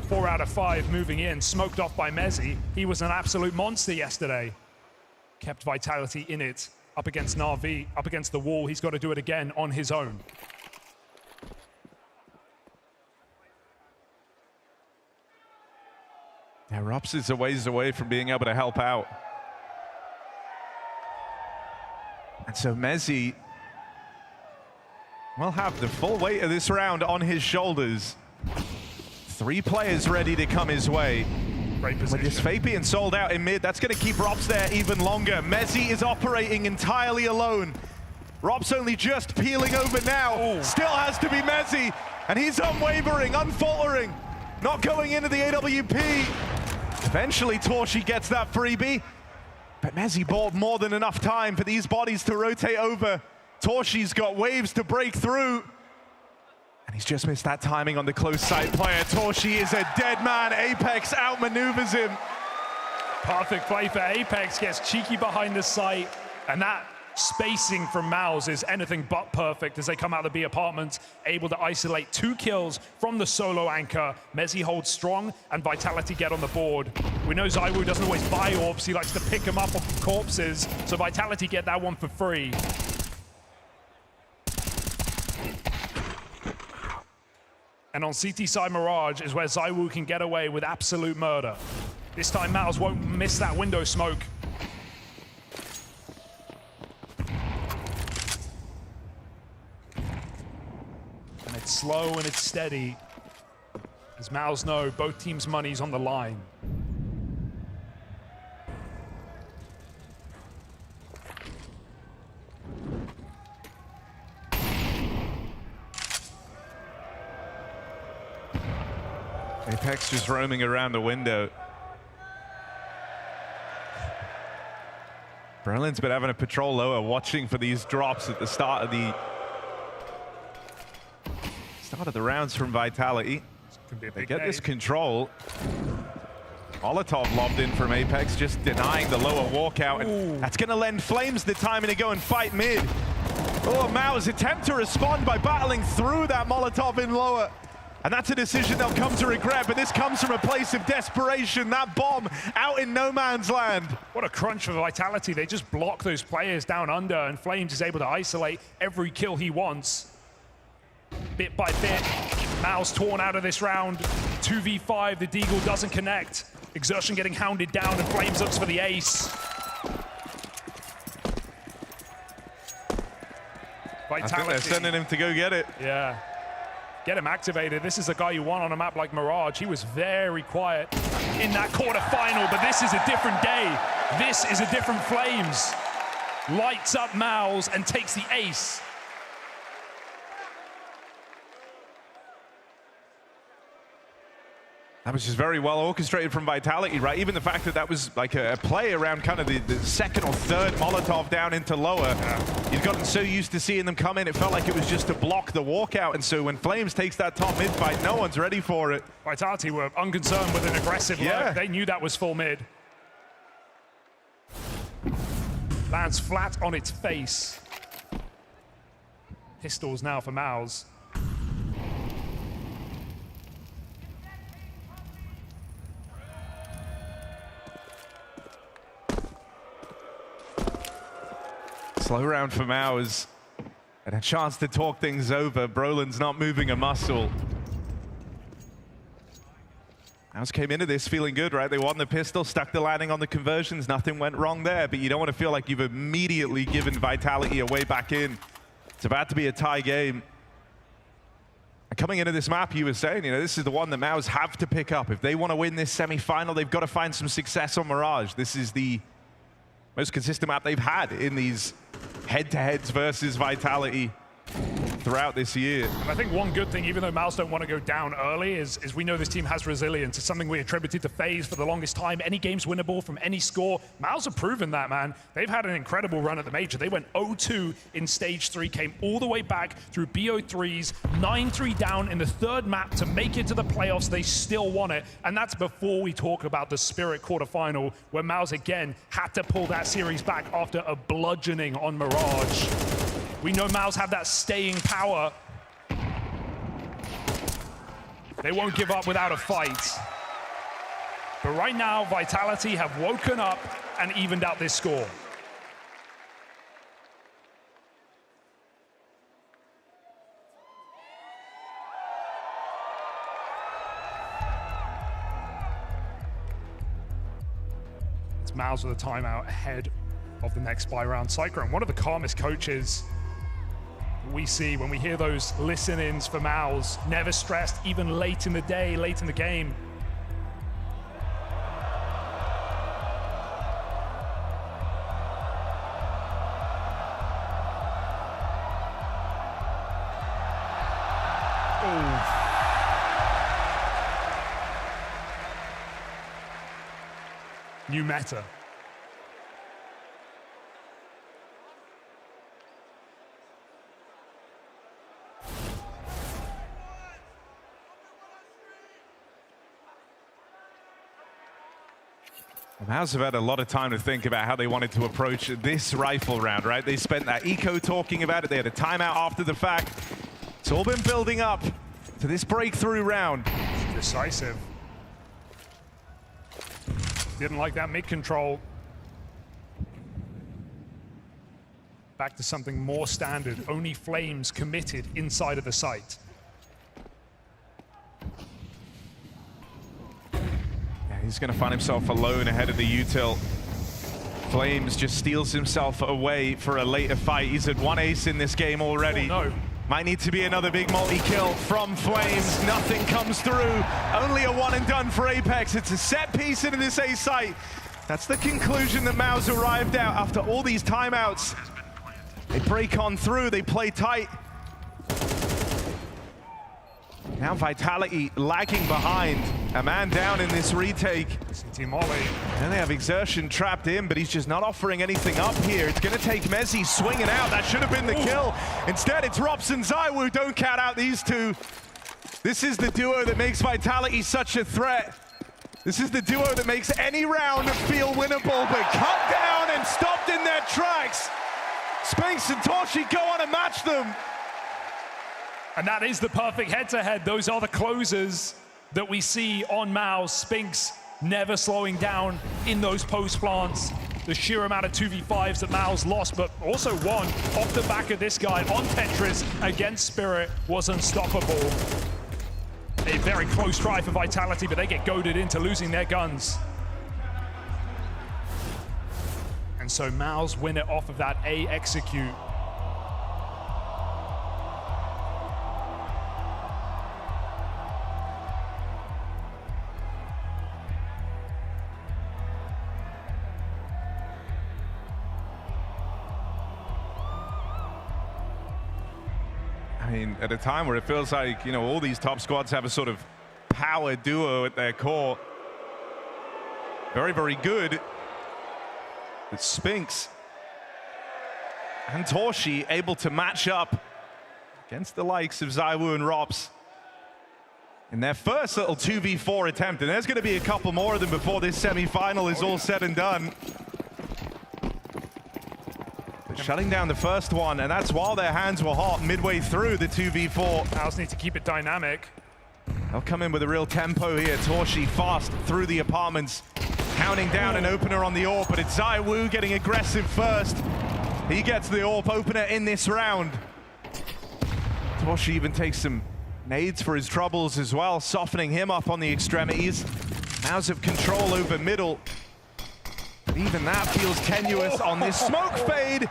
4 out of 5 moving in, smoked off by Mezi. He was an absolute monster yesterday. Kept Vitality in it. Up against Na'Vi, up against the wall. He's got to do it again on his own. Yeah, Rops is a ways away from being able to help out. And so Mezi will have the full weight of this round on his shoulders. 3 players ready to come his way. Great position. With this Fape being sold out in mid, that's going to keep Rops there even longer. Mezi is operating entirely alone. Rops only just peeling over now. Ooh. Still has to be Mezi, and he's unwavering, unfaltering, not going into the AWP. Eventually, Torchy gets that freebie, but Mezi bought more than enough time for these bodies to rotate over. Torchy's got waves to break through. And he's just missed that timing on the close sight player. Torchy is a dead man. Apex outmaneuvers him. Perfect play for Apex, gets cheeky behind the site, and that spacing from MOUZ is anything but perfect as they come out of the B apartments, able to isolate 2 kills from the solo anchor. Mezi holds strong, and Vitality get on the board. We know ZywOo doesn't always buy orbs, he likes to pick them up off corpses, so Vitality get that one for free. And on CT side Mirage is where ZywOo can get away with absolute murder. This time MOUZ won't miss that window smoke. And it's slow and it's steady. As MOUZ know, both teams' money's on the line. Apex just roaming around the window. Berlin's been having a patrol lower, watching for these drops at the start of the rounds from Vitality. They get this control. Molotov lobbed in from Apex, just denying the lower walkout. And that's going to lend Flames the timing to go and fight mid. Oh, MOUZ attempt to respond by battling through that Molotov in lower. And that's a decision they'll come to regret, but this comes from a place of desperation. That bomb out in no man's land. What a crunch for Vitality. They just block those players down under, and Flames is able to isolate every kill he wants. Bit by bit, MOUZ torn out of this round. 2v5, the Deagle doesn't connect. Exertion getting hounded down, and Flames looks for the ace. Vitality. I think they're sending him to go get it. Yeah. Get him activated. This is the guy you want on a map like Mirage. He was very quiet in that quarterfinal, but this is a different day. This is a different Flames. Lights up MOUZ and takes the ace. That was just very well orchestrated from Vitality, right? Even the fact that that was like a play around kind of the second or third Molotov down into lower. Yeah. You'd gotten so used to seeing them come in, it felt like it was just to block the walkout. And so when Flames takes that top mid fight, no one's ready for it. Vitality were unconcerned with an aggressive look. They knew that was full mid. Lands flat on its face. Pistols now for MOUZ. Slow round for MOUZ, and a chance to talk things over. Brolin's not moving a muscle. MOUZ came into this feeling good, right? They won the pistol, stuck the landing on the conversions, nothing went wrong there, but you don't want to feel like you've immediately given Vitality a way back in. It's about to be a tie game. And coming into this map, you were saying, you know, this is the one that MOUZ have to pick up. If they want to win this semi-final, they've got to find some success on Mirage. This is the most consistent map they've had in these head-to-heads versus Vitality. throughout this year. And I think one good thing, even though MOUZ don't want to go down early, is we know this team has resilience. It's something we attributed to FaZe for the longest time. Any game's winnable from any score. MOUZ have proven that, man. They've had an incredible run at the major. They went 0-2 in stage 3, came all the way back through BO3s, 9-3 down in the third map to make it to the playoffs. They still won it. And that's before we talk about the Spirit quarterfinal, where MOUZ again had to pull that series back after a bludgeoning on Mirage. We know MOUZ have that staying power. They won't give up without a fight. But right now, Vitality have woken up and evened out this score. It's MOUZ with a timeout ahead of the next buy round. Cyclone, one of the calmest coaches we see when we hear those listen-ins for MOUZ, never stressed, even late in the day, late in the game. New meta. MOUZ have had a lot of time to think about how they wanted to approach this rifle round, right? They spent that eco talking about it. They had a timeout after the fact. It's all been building up to this breakthrough round. Decisive. Didn't like that mid control. Back to something more standard. Only Flames committed inside of the site. He's going to find himself alone ahead of the util. Flames just steals himself away for a later fight. He's had one ace in this game already. Oh, no. Might need to be another big multi-kill from Flames. Nothing comes through. Only a one and done for Apex. It's a set piece into this A site. That's the conclusion that MOUZ arrived at after all these timeouts. They break on through, they play tight. Now Vitality lagging behind. A man down in this retake. Team Molly. And they have Exertion trapped in, but he's just not offering anything up here. It's going to take MeZ swinging out. That should have been the kill. Instead, it's Rops and ZywOo. Don't count out these two. This is the duo that makes Vitality such a threat. This is the duo that makes any round feel winnable, but cut down and stopped in their tracks. Spinks and Torshi go on and match them. And that is the perfect head-to-head. Those are the closers that we see on MOUZ. Spinks never slowing down in those post plants. The sheer amount of 2v5s that MOUZ lost, but also won off the back of this guy on Tetris against Spirit was unstoppable. A very close try for Vitality, but they get goaded into losing their guns. And so MOUZ win it off of that A execute. I mean, at a time where it feels like, you know, all these top squads have a sort of power duo at their core. Very, very good. But Spinks and Torshi able to match up against the likes of ZywOo and Rops in their first little 2v4 attempt. And there's going to be a couple more of them before this semi-final is all said and done. Shutting down the first one, and that's while their hands were hot midway through the 2v4. MOUZ need to keep it dynamic. They'll come in with a real tempo here. Torshi fast through the apartments, counting down an opener on the AWP, but it's ZywOo getting aggressive first. He gets the AWP opener in this round. Torshi even takes some nades for his troubles as well, softening him up on the extremities. MOUZ have control over middle. But even that feels tenuous on this smoke fade.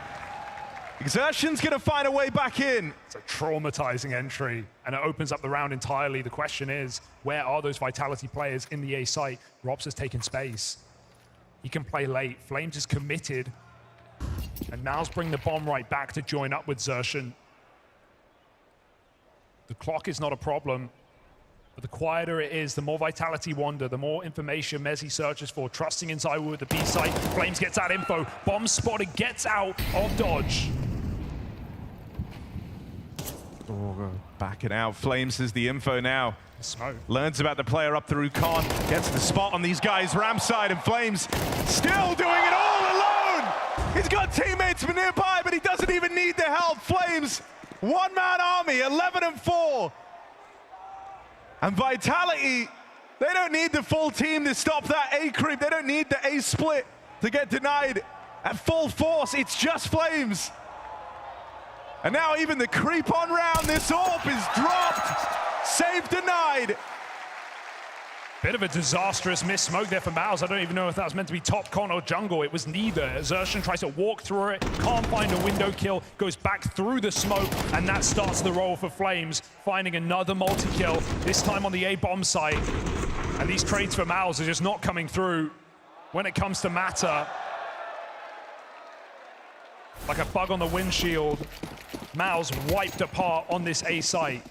Exertion's gonna find a way back in. It's a traumatizing entry, and it opens up the round entirely. The question is, where are those Vitality players in the A site? Rops has taken space. He can play late. Flames is committed. And MOUZ bring the bomb right back to join up with Xertion. The clock is not a problem, but the quieter it is, the more Vitality wander, the more information MeZ searches for, trusting in ZywOo at the B site. Flames gets that info. Bomb spotted, gets out of dodge. Backing out. Flames has the info now. Smoke. Learns about the player up through Con. Gets the spot on these guys. Ramp side, and Flames still doing it all alone. He's got teammates nearby, but he doesn't even need the help. Flames, one-man army, 11-4. And Vitality, they don't need the full team to stop that A creep. They don't need the A split to get denied at full force. It's just Flames. And now even the creep on round, this AWP is dropped. Save denied. Bit of a disastrous miss smoke there for MOUZ. I don't even know if that was meant to be top con or jungle. It was neither. Xertion tries to walk through it, can't find a window kill, goes back through the smoke, and that starts the roll for Flames, finding another multi-kill, this time on the A bomb site. And these trades for MOUZ are just not coming through when it comes to Matter. Like a bug on the windshield, MOUZ wiped apart on this A site.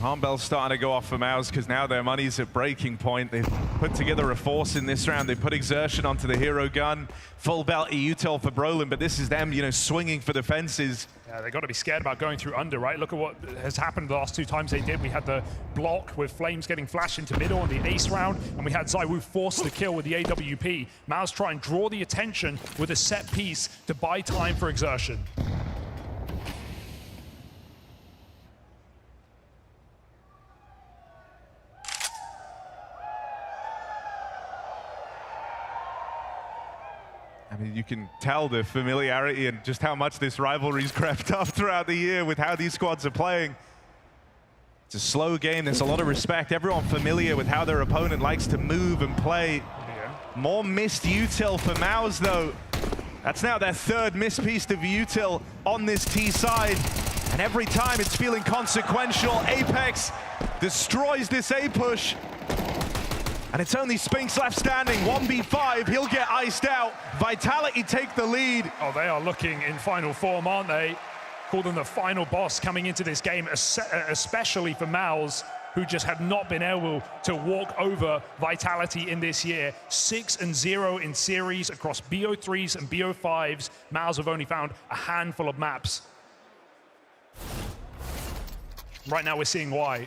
Harmbell's starting to go off for MOUZ because now their money's at breaking point. They've put together a force in this round. They put Exertion onto the hero gun. Full belt util for Brolin, but this is them, you know, swinging for the fences. Yeah, they got to be scared about going through under, right? Look at what has happened the last two times they did. We had the block with Flames getting flashed into middle in the ace round, and we had ZywOo force the kill with the AWP. MOUZ try and draw the attention with a set piece to buy time for Exertion. I mean, you can tell the familiarity and just how much this rivalry's crept up throughout the year with how these squads are playing. It's a slow game. There's a lot of respect. Everyone familiar with how their opponent likes to move and play. Yeah. More missed util for MOUZ, though. That's now their third missed piece of util on this T side. And every time it's feeling consequential. Apex destroys this A push. And it's only Spinks left standing, 1v5, he'll get iced out. Vitality take the lead. Oh, they are looking in final form, aren't they? Call them the final boss coming into this game, especially for MOUZ, who just have not been able to walk over Vitality in this year. 6-0 in series across BO3s and BO5s. MOUZ have only found a handful of maps. Right now we're seeing why.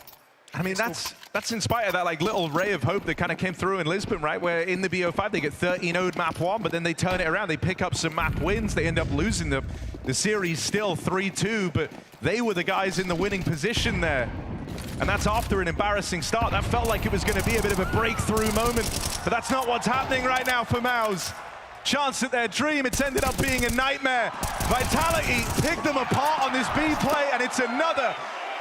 I mean, that's in spite of that like little ray of hope that kind of came through in Lisbon, right? Where in the BO5 they get 13-0'd map 1, but then they turn it around. They pick up some map wins. They end up losing the series still 3-2, but they were the guys in the winning position there. And that's after an embarrassing start. That felt like it was going to be a bit of a breakthrough moment, but that's not what's happening right now for MOUZ. Chance at their dream, it's ended up being a nightmare. Vitality picked them apart on this B play, and it's another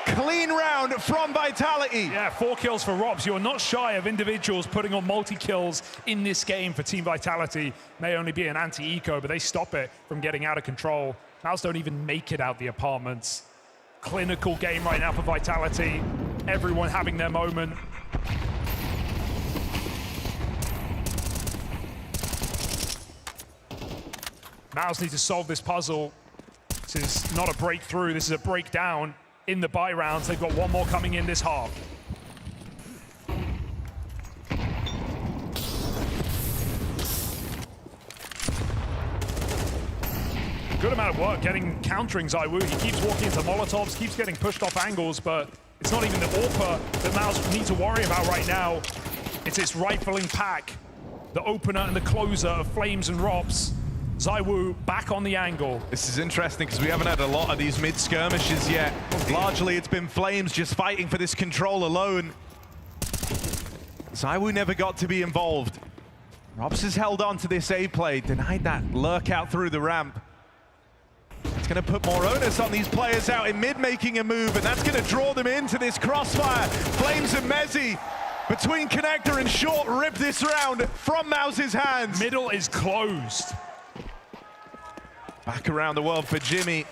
clean round from Vitality. Yeah, 4 kills for Robs. You're not shy of individuals putting on multi-kills in this game for Team Vitality. May only be an anti-eco, but they stop it from getting out of control. MOUZ don't even make it out the apartments. Clinical game right now for Vitality. Everyone having their moment. MOUZ need to solve this puzzle. This is not a breakthrough, this is a breakdown. In the buy rounds, they've got one more coming in this half. Good amount of work countering ZywOo. He keeps walking into Molotovs, keeps getting pushed off angles, but it's not even the AWPer that MOUZ need to worry about right now. It's its rifling pack, the opener and the closer of Flames and Robs. ZywOo back on the angle. This is interesting because we haven't had a lot of these mid-skirmishes yet. Largely it's been Flames just fighting for this control alone. ZywOo never got to be involved. Robs has held on to this A play, denied that lurk out through the ramp. It's going to put more onus on these players out in mid making a move, and that's going to draw them into this crossfire. Flames and MeZ between connector and short rip this round from MOUZ's hands. Middle is closed. Back around the world for Jimmy.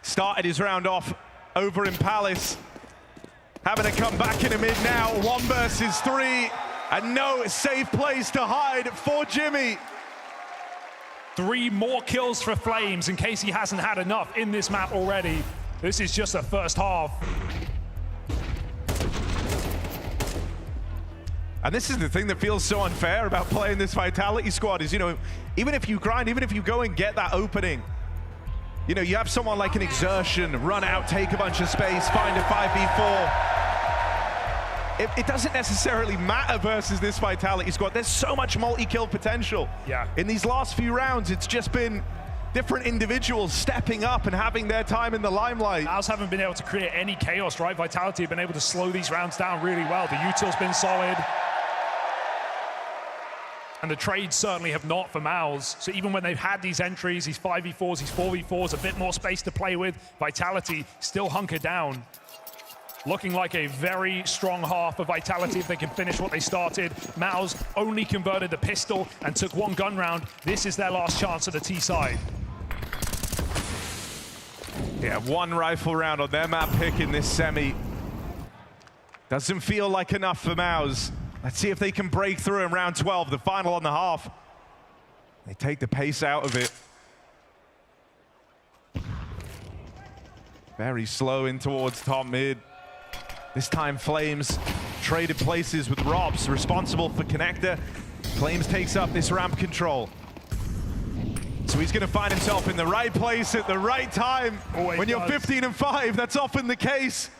Started his round off over in Palace. Having to come back in a mid now. 1 versus 3. And no safe place to hide for Jimmy. 3 more kills for Flames in case he hasn't had enough in this map already. This is just the first half. And this is the thing that feels so unfair about playing this Vitality squad is, you know, even if you grind, even if you go and get that opening, you know, you have someone like an Exertion run out, take a bunch of space, find a 5v4. It doesn't necessarily matter versus this Vitality squad. There's so much multi-kill potential. Yeah. In these last few rounds, it's just been different individuals stepping up and having their time in the limelight. MOUZ haven't been able to create any chaos, right? Vitality have been able to slow these rounds down really well. The util's been solid. And the trades certainly have not for MOUZ. So even when they've had these entries, these 5v4s, these 4v4s, a bit more space to play with, Vitality still hunkered down. Looking like a very strong half of Vitality if they can finish what they started. MOUZ only converted the pistol and took 1 gun round. This is their last chance at the T side. Yeah, 1 rifle round on their map pick in this semi. Doesn't feel like enough for MOUZ. Let's see if they can break through in round 12, the final on the half. They take the pace out of it. Very slow in towards top mid. This time Flames traded places with Robs, responsible for connector. Flames takes up this ramp control. So he's going to find himself in the right place at the right time. When you're 15 and 5, that's often the case.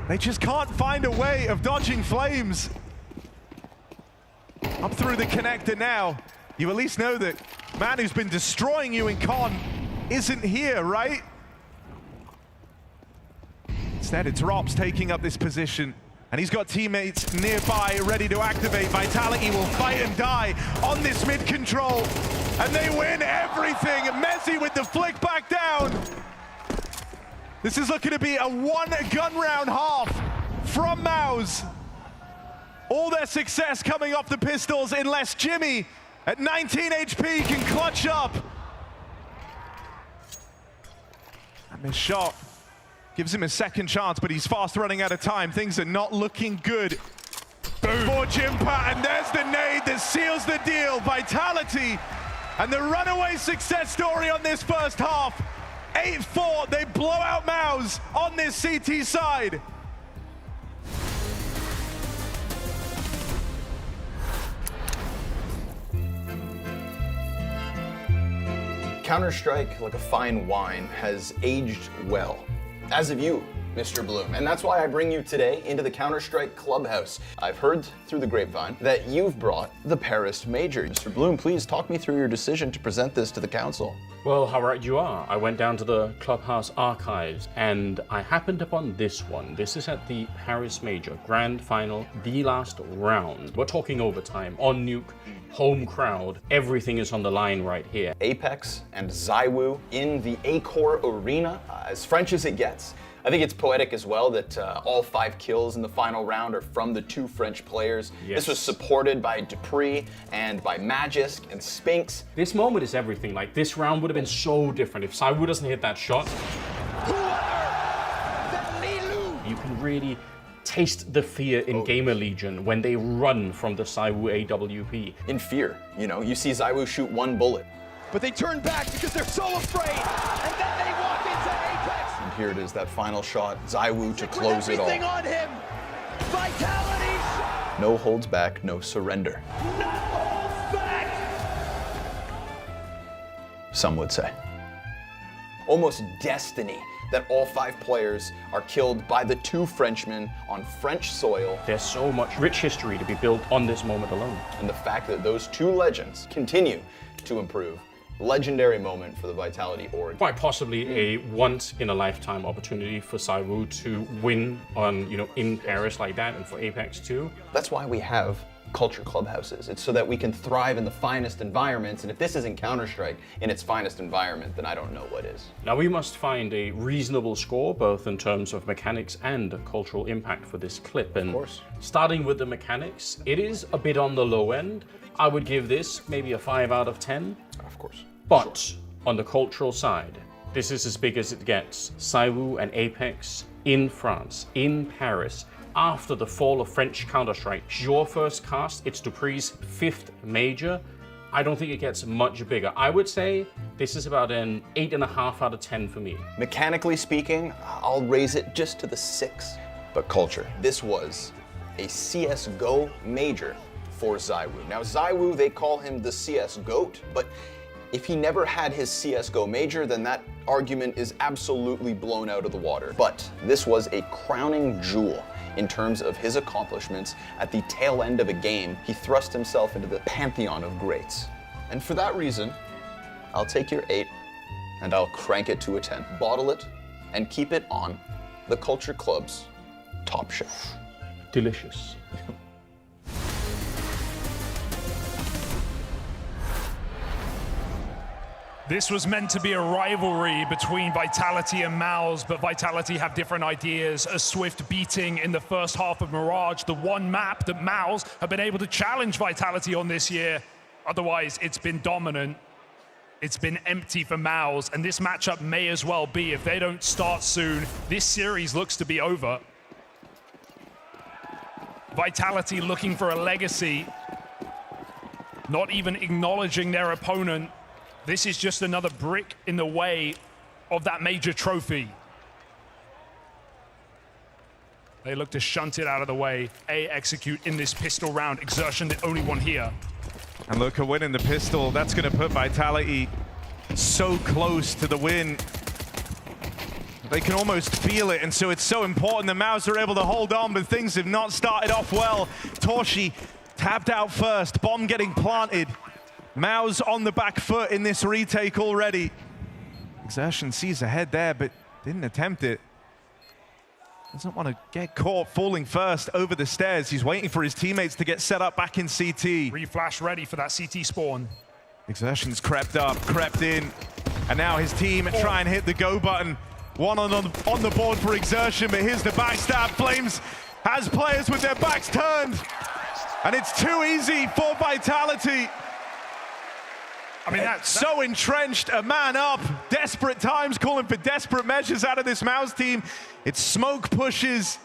They just can't find a way of dodging Flames. Up through the connector now. You at least know that man who's been destroying you in Con isn't here, right? Instead, it's Robs taking up this position. And he's got teammates nearby ready to activate. Vitality will fight and die on this mid control. And they win everything. Mezzi with the flick back down. This is looking to be a 1 gun round half from MOUZ. All their success coming off the pistols unless Jimmy at 19 HP can clutch up. And this shot gives him a second chance, but he's fast running out of time. Things are not looking good for Jimpat, and there's the nade that seals the deal. Vitality and the runaway success story on this first half. 8-4, they blow out MOUZ on this CT side. Counter-Strike, like a fine wine, has aged well. As have you, Mr. Bloom. And that's why I bring you today into the Counter-Strike Clubhouse. I've heard through the grapevine that you've brought the Paris Major. Mr. Bloom, please talk me through your decision to present this to the council. Well, how right you are. I went down to the Clubhouse archives and I happened upon this one. This is at the Paris Major Grand Final, the last round. We're talking overtime, on nuke, home crowd. Everything is on the line right here. Apex and ZywOo in the Accor Arena, as French as it gets. I think it's poetic as well that all 5 kills in the final round are from the 2 French players. Yes. This was supported by Dupree and by Magisk and Spinks. This moment is everything. Like, this round would have been so different if ZywOo doesn't hit that shot. You can really taste the fear in Gamer Legion when they run from the ZywOo AWP. In fear, you know, you see ZywOo shoot 1 bullet. But they turn back because they're so afraid, and then they walk into Apex. And here it is, that final shot, ZywOo to close it all. Everything on him. Vitality. No holds back, no surrender. No holds back. Some would say. Almost destiny that all 5 players are killed by the 2 Frenchmen on French soil. There's so much rich history to be built on this moment alone. And the fact that those 2 legends continue to improve. Legendary moment for the Vitality org. Quite possibly a once-in-a-lifetime opportunity for ZywOo to win on, in Paris like that, and for Apex too. That's why we have culture clubhouses. It's so that we can thrive in the finest environments, and if this isn't Counter-Strike in its finest environment, then I don't know what is. Now we must find a reasonable score, both in terms of mechanics and cultural impact for this clip. And of course, starting with the mechanics, it is a bit on the low end. I would give this maybe a 5 out of 10. Of course. But on the cultural side, this is as big as it gets. ZywOo and Apex in France, in Paris, after the fall of French Counter-Strike. Your first cast, it's Dupree's 5th major. I don't think it gets much bigger. I would say this is about an 8.5 out of 10 for me. Mechanically speaking, I'll raise it just to the 6. But culture, this was a CSGO major for ZywOo. Now ZywOo, they call him the CS GOAT, but if he never had his CSGO major, then that argument is absolutely blown out of the water. But this was a crowning jewel in terms of his accomplishments. At the tail end of a game, he thrust himself into the pantheon of greats. And for that reason, I'll take your 8 and I'll crank it to a 10. Bottle it and keep it on the Culture Club's top shelf. Delicious. This was meant to be a rivalry between Vitality and MOUZ, but Vitality have different ideas. A swift beating in the first half of Mirage, the one map that MOUZ have been able to challenge Vitality on this year. Otherwise, it's been dominant. It's been empty for MOUZ, and this matchup may as well be. If they don't start soon, this series looks to be over. Vitality looking for a legacy, not even acknowledging their opponent. This is just another brick in the way of that major trophy. They look to shunt it out of the way. Execute in this pistol round. Exertion, the only one here. And look at winning the pistol. That's going to put Vitality so close to the win. They can almost feel it, and so it's so important the MOUZ are able to hold on, but things have not started off well. Torshi tapped out first, bomb getting planted. MOUZ on the back foot in this retake already. Exertion sees ahead there, but didn't attempt it. Doesn't want to get caught falling first over the stairs. He's waiting for his teammates to get set up back in CT. Reflash ready for that CT spawn. Exertion's crept up, crept in, and now his team try and hit the go button. One on the board for Exertion, but here's the backstab. Flames has players with their backs turned, and it's too easy for Vitality. I mean, that's so entrenched, a man up, desperate times, calling for desperate measures out of this MOUZ team. It's smoke pushes,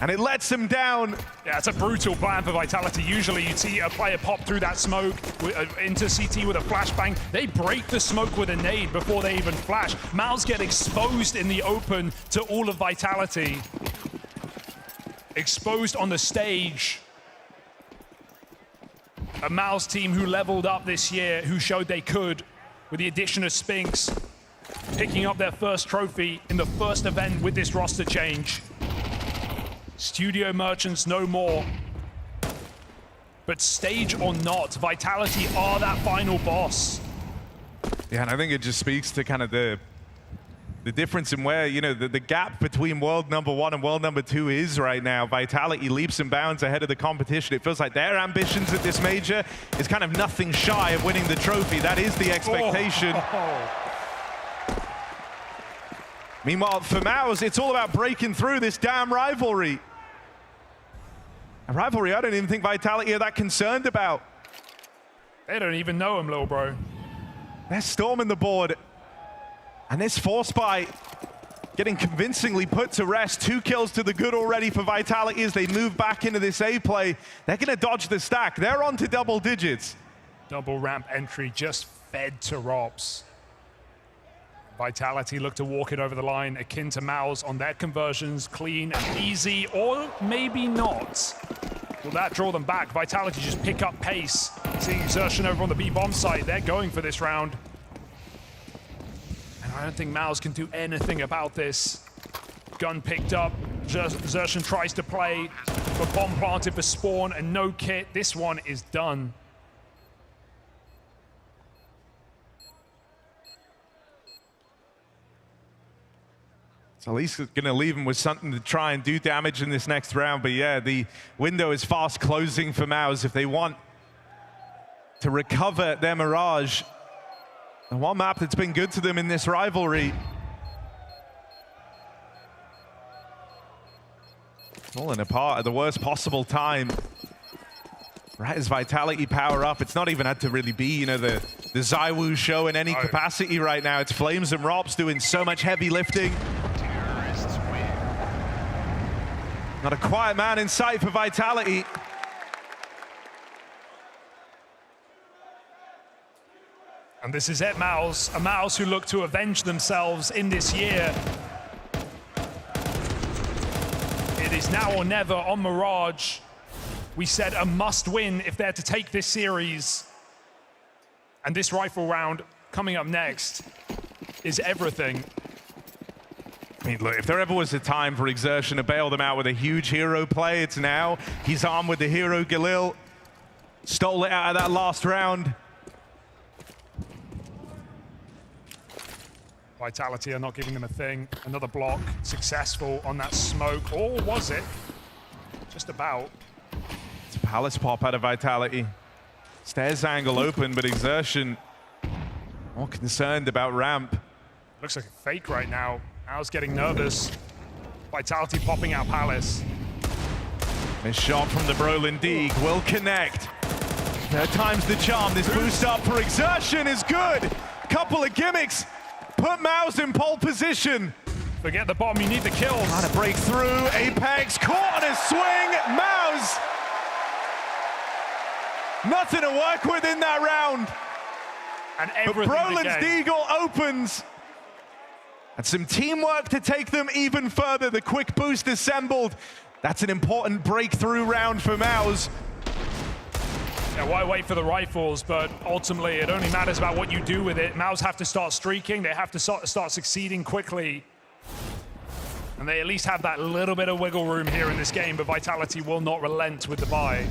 and it lets them down. Yeah, it's a brutal plan for Vitality. Usually you'd see a player pop through that smoke into CT with a flashbang. They break the smoke with a nade before they even flash. MOUZ get exposed in the open to all of Vitality. Exposed on the stage. A MOUZ team who leveled up this year, who showed they could with the addition of Spinks, picking up their first trophy in the first event with this roster change. Studio Merchants no more. But stage or not, Vitality are that final boss. Yeah, and I think it just speaks to kind of the difference in where, you know, the gap between world number 1 and world number 2 is right now. Vitality leaps and bounds ahead of the competition. It feels like their ambitions at this major is kind of nothing shy of winning the trophy. That is the expectation. Meanwhile, for MOUZ, it's all about breaking through this damn rivalry. A rivalry I don't even think Vitality are that concerned about. They don't even know him, little bro. They're storming the board. And this force buy getting convincingly put to rest. 2 kills to the good already for Vitality as they move back into this A play. They're going to dodge the stack. They're on to double digits. Double ramp entry just fed to Rops. Vitality look to walk it over the line, akin to MOUZ on their conversions, clean and easy, or maybe not. Will that draw them back? Vitality just pick up pace. Seeing Exertion over on the B-bomb site, they're going for this round. And I don't think MOUZ can do anything about this. Gun picked up, Exertion tries to play, but bomb planted for spawn and no kit. This one is done. It's at least going to leave them with something to try and do damage in this next round. But yeah, the window is fast closing for MOUZ if they want to recover their Mirage. The one map that's been good to them in this rivalry. Falling apart at the worst possible time. Right as Vitality power up, it's not even had to really be, you know, the ZywOo show in any capacity right now. It's Flames and Rops doing so much heavy lifting. Not a quiet man in sight for Vitality. And this is it, MOUZ. A MOUZ who look to avenge themselves in this year. It is now or never on Mirage. We said a must win if they're to take this series. And this rifle round coming up next is everything. I mean, look, if there ever was a time for Exertion to bail them out with a huge hero play, it's now. He's armed with the hero Galil. Stole it out of that last round. Vitality are not giving them a thing. Another block, successful on that smoke. Or was it? Just about. It's a Palace pop out of Vitality. Stairs angle open, but Exertion more concerned about ramp. Looks like a fake right now. MOUZ getting nervous. Vitality popping out Palace. A shot from the Brolin Deeg will connect. Third time's the charm. This boost up for Exertion is good. Couple of gimmicks. Put MOUZ in pole position. Forget the bomb, you need the kills. Trying to break through. Apex caught on a swing. MOUZ. Nothing to work with in that round. And but Brolin's Deagle opens. And some teamwork to take them even further. The quick boost assembled. That's an important breakthrough round for MOUZ. Yeah, why wait for the rifles? But ultimately, it only matters about what you do with it. MOUZ have to start streaking. They have to start succeeding quickly. And they at least have that little bit of wiggle room here in this game, but Vitality will not relent with the buy.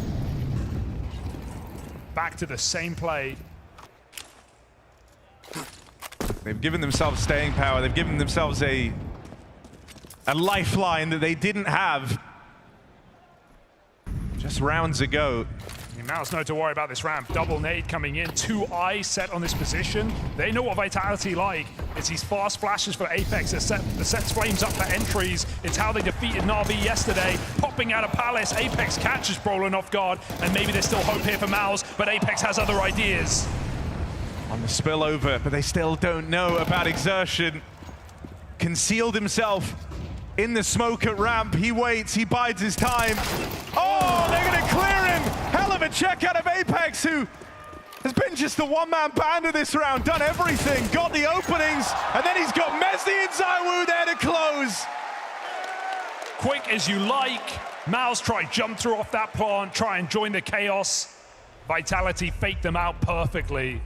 Back to the same play. They've given themselves staying power. They've given themselves a lifeline that they didn't have just rounds ago. MOUZ know to worry about this ramp. Double nade coming in. 2 eyes set on this position. They know what Vitality like. It's these fast flashes for Apex that sets flames up for entries. It's how they defeated Na'Vi yesterday. Popping out of Palace. Apex catches Brolin off guard. And maybe there's still hope here for MOUZ, but Apex has other ideas. On the spillover, but they still don't know about Exertion. Concealed himself in the smoke at ramp. He waits, he bides his time. Oh, they're gonna clear him! Hell of a check out of Apex, who has been just the one-man band of this round, done everything, got the openings, and then he's got Mezzi and ZywOo there to close. Quick as you like. MOUZ try jump through off that plant, try and join the chaos. Vitality faked them out perfectly.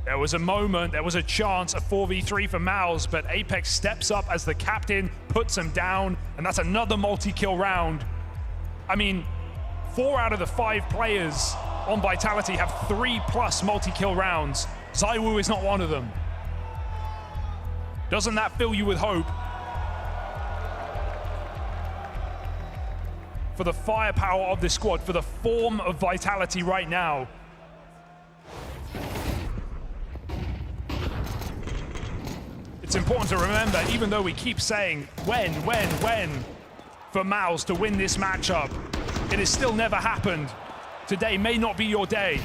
There was a moment, there was a chance, a 4v3 for MOUZ, but Apex steps up as the captain, puts him down, and that's another multi-kill round. I mean, 4 out of the 5 players on Vitality have 3+ multi-kill rounds. ZywOo is not one of them. Doesn't that fill you with hope? For the firepower of this squad, for the form of Vitality right now. It's important to remember, even though we keep saying when, for MOUZ to win this matchup, it has still never happened. Today may not be your day.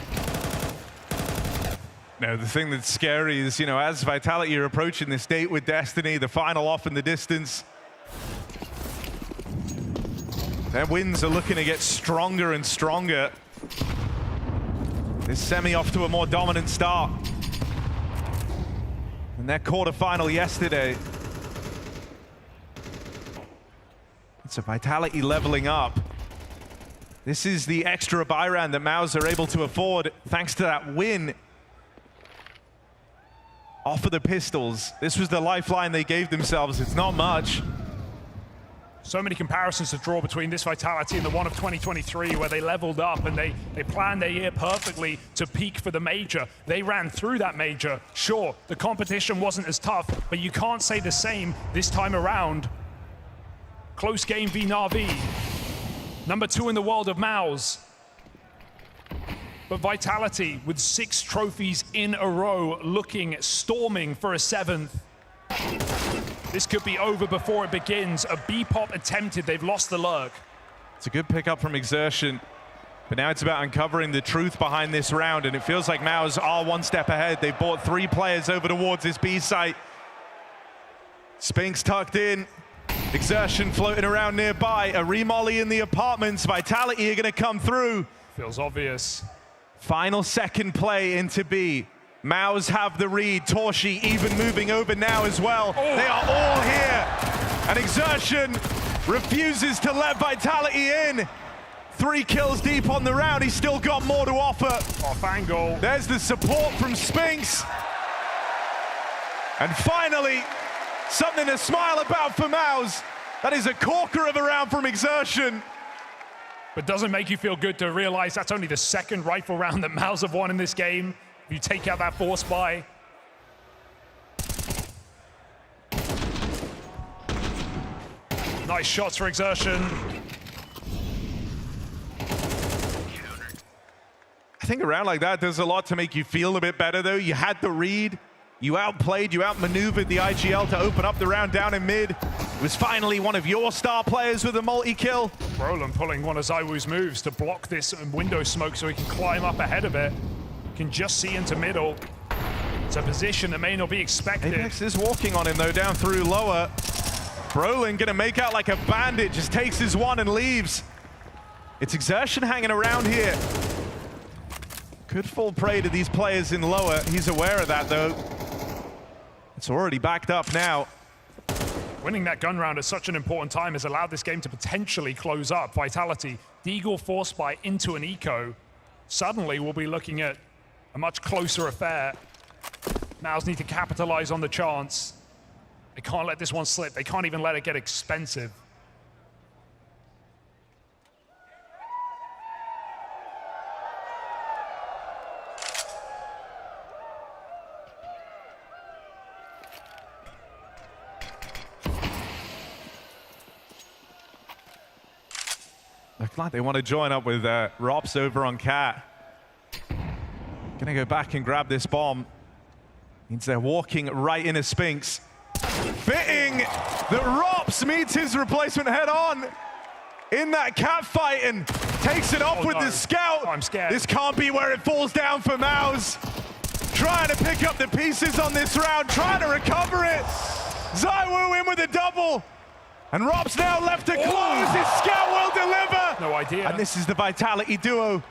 No, the thing that's scary is, you know, as Vitality are approaching this date with Destiny, the final off in the distance, their wins are looking to get stronger and stronger. This semi off to a more dominant start. In their quarterfinal yesterday. It's a Vitality leveling up. This is the extra buy round that MOUZ are able to afford thanks to that win off of the pistols. This was the lifeline they gave themselves. It's not much. So many comparisons to draw between this Vitality and the one of 2023, where they leveled up and they planned their year perfectly to peak for the major. They ran through that major. Sure, the competition wasn't as tough, but you can't say the same this time around. Close game v Na'Vi. Number 2 in the world of MOUZ. But Vitality with 6 trophies in a row, storming for a 7th. This could be over before it begins. A B-pop attempted, they've lost the lurk. It's a good pickup from Exertion, but now it's about uncovering the truth behind this round, and it feels like MOUZ are one step ahead. They've brought 3 players over towards this B site. Spinks tucked in, Exertion floating around nearby, a remolly in the apartments. Vitality are gonna come through. Feels obvious. Final second play into B. MOUZ have the read. Torshi even moving over now as well. Oh. They are all here. And Exertion refuses to let Vitality in. 3 kills deep on the round. He's still got more to offer. Off angle. There's the support from Spinks. And finally, something to smile about for MOUZ. That is a corker of a round from Exertion. But doesn't make you feel good to realize that's only the second rifle round that MOUZ have won in this game. If you take out that force buy. Nice shots for Exertion. I think a round like that does a lot to make you feel a bit better, though. You had the read, you outplayed, you outmaneuvered the IGL to open up the round down in mid. It was finally one of your star players with a multi-kill. Roland pulling one of ZywOo's moves to block this window smoke so he can climb up ahead of it. Can just see into middle. It's a position that may not be expected. Apex is walking on him, though, down through lower. Brolin gonna make out like a bandit, just takes his one and leaves. It's Exertion hanging around here. Could fall prey to these players in lower. He's aware of that, though. It's already backed up now. Winning that gun round at such an important time has allowed this game to potentially close up. Vitality, Deagle force buy into an eco. Suddenly, we'll be looking at a much closer affair. MOUZ need to capitalize on the chance. They can't let this one slip. They can't even let it get expensive. Look like they want to join up with Rops over on Cat. Gonna go back and grab this bomb. Means they're walking right into Spinks. Fitting that Rops meets his replacement head on in that Cat fight and takes it off with the scout. Oh, I'm scared. This can't be where it falls down for MOUZ. Trying to pick up the pieces on this round, trying to recover it. ZywOo in with a double. And Rob's now left to close. His scout will deliver. No idea. And this is the Vitality duo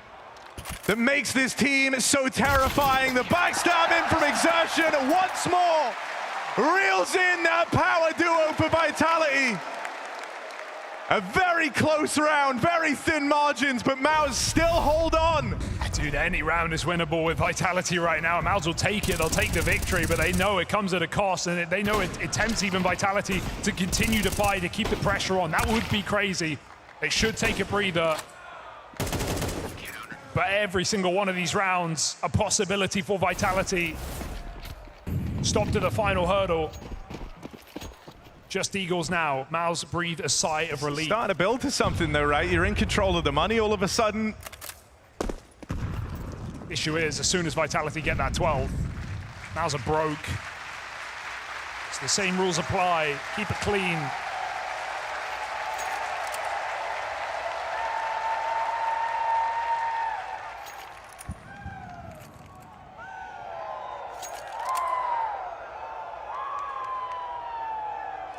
that makes this team so terrifying. The backstab in from Exertion once more reels in that power duo for Vitality. A very close round, very thin margins, but MOUZ still hold on. Dude, any round is winnable with Vitality right now. MOUZ will take it, they'll take the victory, but they know it comes at a cost, and they know it tempts even Vitality to continue to fight, to keep the pressure on. That would be crazy. They should take a breather. But every single one of these rounds, a possibility for Vitality. Stopped at the final hurdle. Just Eagles now. MOUZ breathe a sigh of relief. Starting to build to something though, right? You're in control of the money all of a sudden. Issue is, as soon as Vitality get that 12, MOUZ are broke. It's the same rules apply. Keep it clean.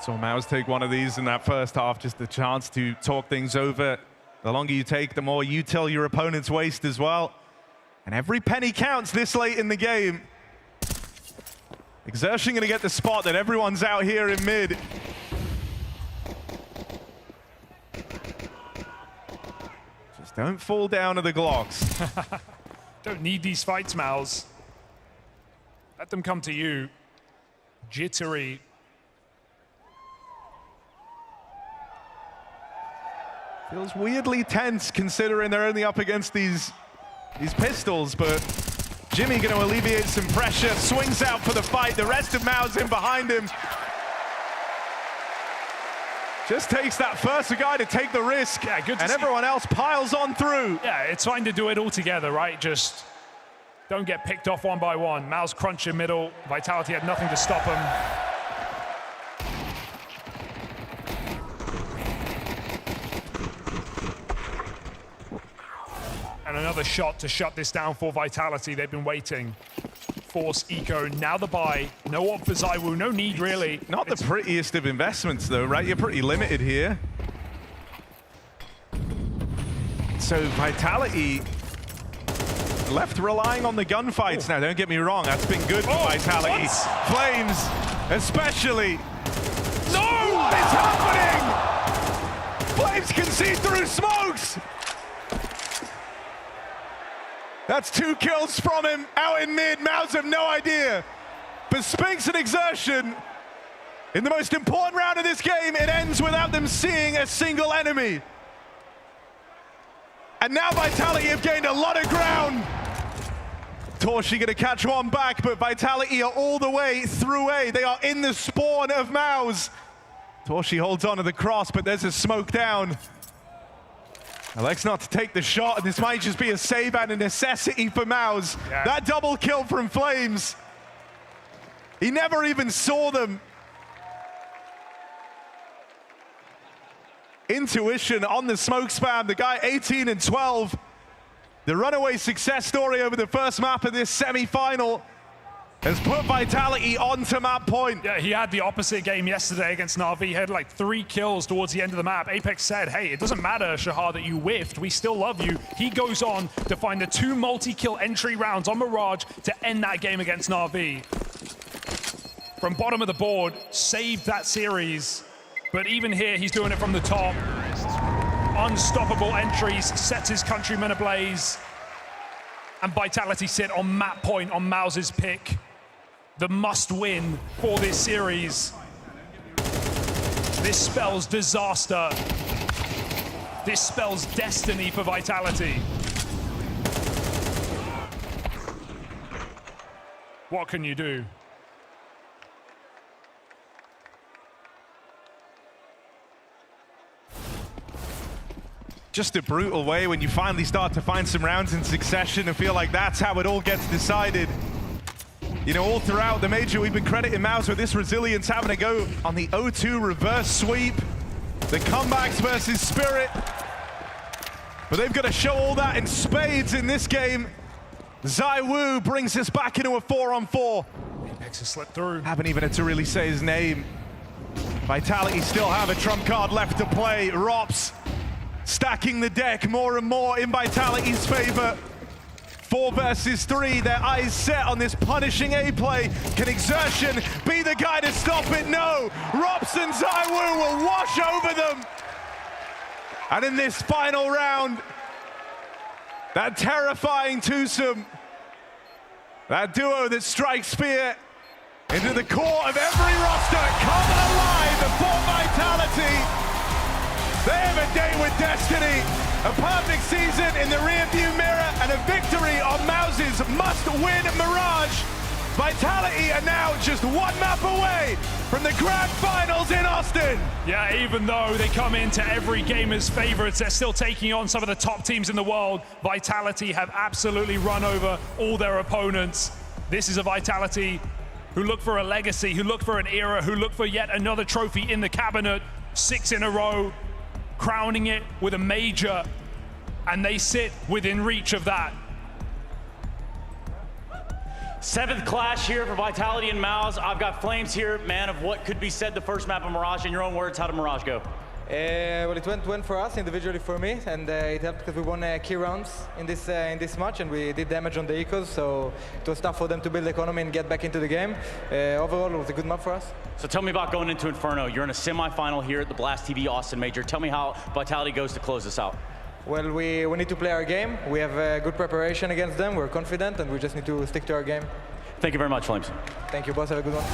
So MOUZ take one of these in that first half, just a chance to talk things over. The longer you take, the more you tell your opponents waste as well. And every penny counts this late in the game. Exertion gonna get the spot that everyone's out here in mid. Just don't fall down to the Glocks. Don't need these fights, MOUZ. Let them come to you. Jittery. Feels weirdly tense considering they're only up against these pistols, but Jimmy going to alleviate some pressure, swings out for the fight. The rest of MOUZ in behind him. Just takes that first guy to take the risk, yeah, good to and see. Everyone else piles on through. Yeah, it's fine to do it all together, right? Just don't get picked off one by one. MOUZ crunch in middle. Vitality had nothing to stop him. And another shot to shut this down for Vitality. They've been waiting. Force, eco, now the buy. No op for ZywOo, no need really. Not the prettiest of investments though, right? You're pretty limited here. So Vitality left relying on the gunfights now. Don't get me wrong, that's been good for Vitality. Flames, especially. No! What is happening? Flames can see through smokes. That's 2 kills from him out in mid. MOUZ have no idea. But Spinks and Exertion, in the most important round of this game, it ends without them seeing a single enemy. And now Vitality have gained a lot of ground. Torshi gonna catch one back, but Vitality are all the way through A. They are in the spawn of MOUZ. Torshi holds on to the cross, but there's a smoke down. Elects not to take the shot, and this might just be a save and a necessity for MOUZ. Yeah. That double kill from Flames. He never even saw them. Intuition on the smoke spam, the guy 18 and 12. The runaway success story over the first map of this semi-final has put Vitality onto map point. Yeah, he had the opposite game yesterday against Na'Vi. He had like 3 kills towards the end of the map. Apex said, hey, it doesn't matter, Shahar, that you whiffed. We still love you. He goes on to find the 2 multi-kill entry rounds on Mirage to end that game against Na'Vi. From bottom of the board, saved that series. But even here, he's doing it from the top. Unstoppable entries, sets his countrymen ablaze. And Vitality sit on map point on MOUZ's pick. The must-win for this series. This spells disaster. This spells destiny for Vitality. What can you do? Just a brutal way when you finally start to find some rounds in succession and feel like that's how it all gets decided. You know, all throughout the major, we've been crediting MOUZ with this resilience, having to go on the 0-2 reverse sweep, the comebacks versus Spirit. But they've got to show all that in spades in this game. ZywOo brings us back into a 4-on-4. Apex has slipped through. Haven't even had to really say his name. Vitality still have a trump card left to play. Rops stacking the deck more and more in Vitality's favor. 4 versus 3, their eyes set on this punishing A play. Can Exertion be the guy to stop it? No, Rops and ZywOo will wash over them. And in this final round, that terrifying twosome, that duo that strikes fear into the core of every roster, come alive for Vitality. They have a date with destiny, a perfect season in the rearview mirror, and a victory on MOUZ's must-win Mirage. Vitality are now just 1 map away from the grand finals in Austin. Yeah, even though they come into every game as favorites, they're still taking on some of the top teams in the world. Vitality have absolutely run over all their opponents. This is a Vitality who look for a legacy, who look for an era, who look for yet another trophy in the cabinet. 6 in a row. Crowning it with a major, and they sit within reach of that. 7th clash here for Vitality and MOUZ. I've got Flames here, man of what could be said the first map of Mirage. In your own words, how did Mirage go? Well, it went for us, individually for me, and it helped because we won key rounds in this match, and we did damage on the ecos, so it was tough for them to build economy and get back into the game. Overall, it was a good map for us. So tell me about going into Inferno. You're in a semi-final here at the Blast TV Austin Major. Tell me how Vitality goes to close this out. Well, we need to play our game. We have good preparation against them. We're confident, and we just need to stick to our game. Thank you very much, Flames. Thank you, boss. Have a good one.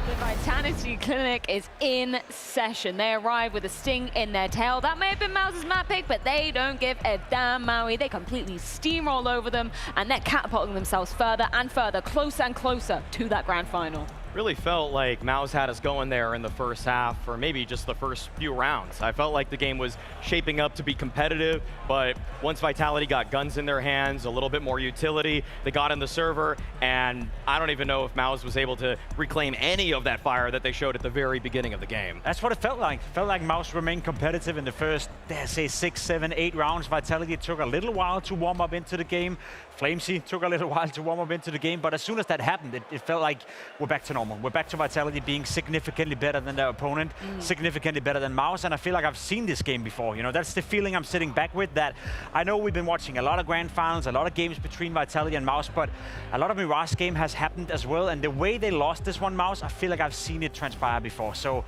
The Vitality Clinic is in session. They arrive with a sting in their tail. That may have been MOUZ's map pick, but they don't give a damn, Maui. They completely steamroll over them, and they're catapulting themselves further and further, closer and closer to that grand final. Really felt like MOUZ had us going there in the first half, or maybe just the first few rounds. I felt like the game was shaping up to be competitive, but once Vitality got guns in their hands, a little bit more utility, they got in the server, and I don't even know if MOUZ was able to reclaim any of that fire that they showed at the very beginning of the game. That's what it felt like. It felt like MOUZ remained competitive in the first, dare say, 6, 7, 8 rounds. Vitality took a little while to warm up into the game. Flamesy took a little while to warm up into the game, but as soon as that happened, it felt like we're back to normal. normal. We're back to Vitality being significantly better than their opponent, significantly better than MOUZ, and I feel like I've seen this game before. You know, that's the feeling I'm sitting back with, that I know we've been watching a lot of grand finals, a lot of games between Vitality and MOUZ, but a lot of Mirage game has happened as well, and the way they lost this one, MOUZ, I feel like I've seen it transpire before. So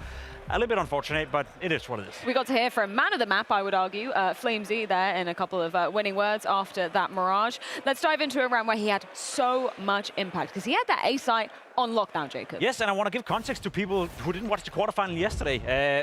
a little bit unfortunate, but it is what it is. We got to hear from man of the map, I would argue, MongolZ there in a couple of winning words after that Mirage. Let's dive into a round where he had so much impact, because he had that A site on lockdown, Jacob. Yes, and I want to give context to people who didn't watch the quarterfinal yesterday.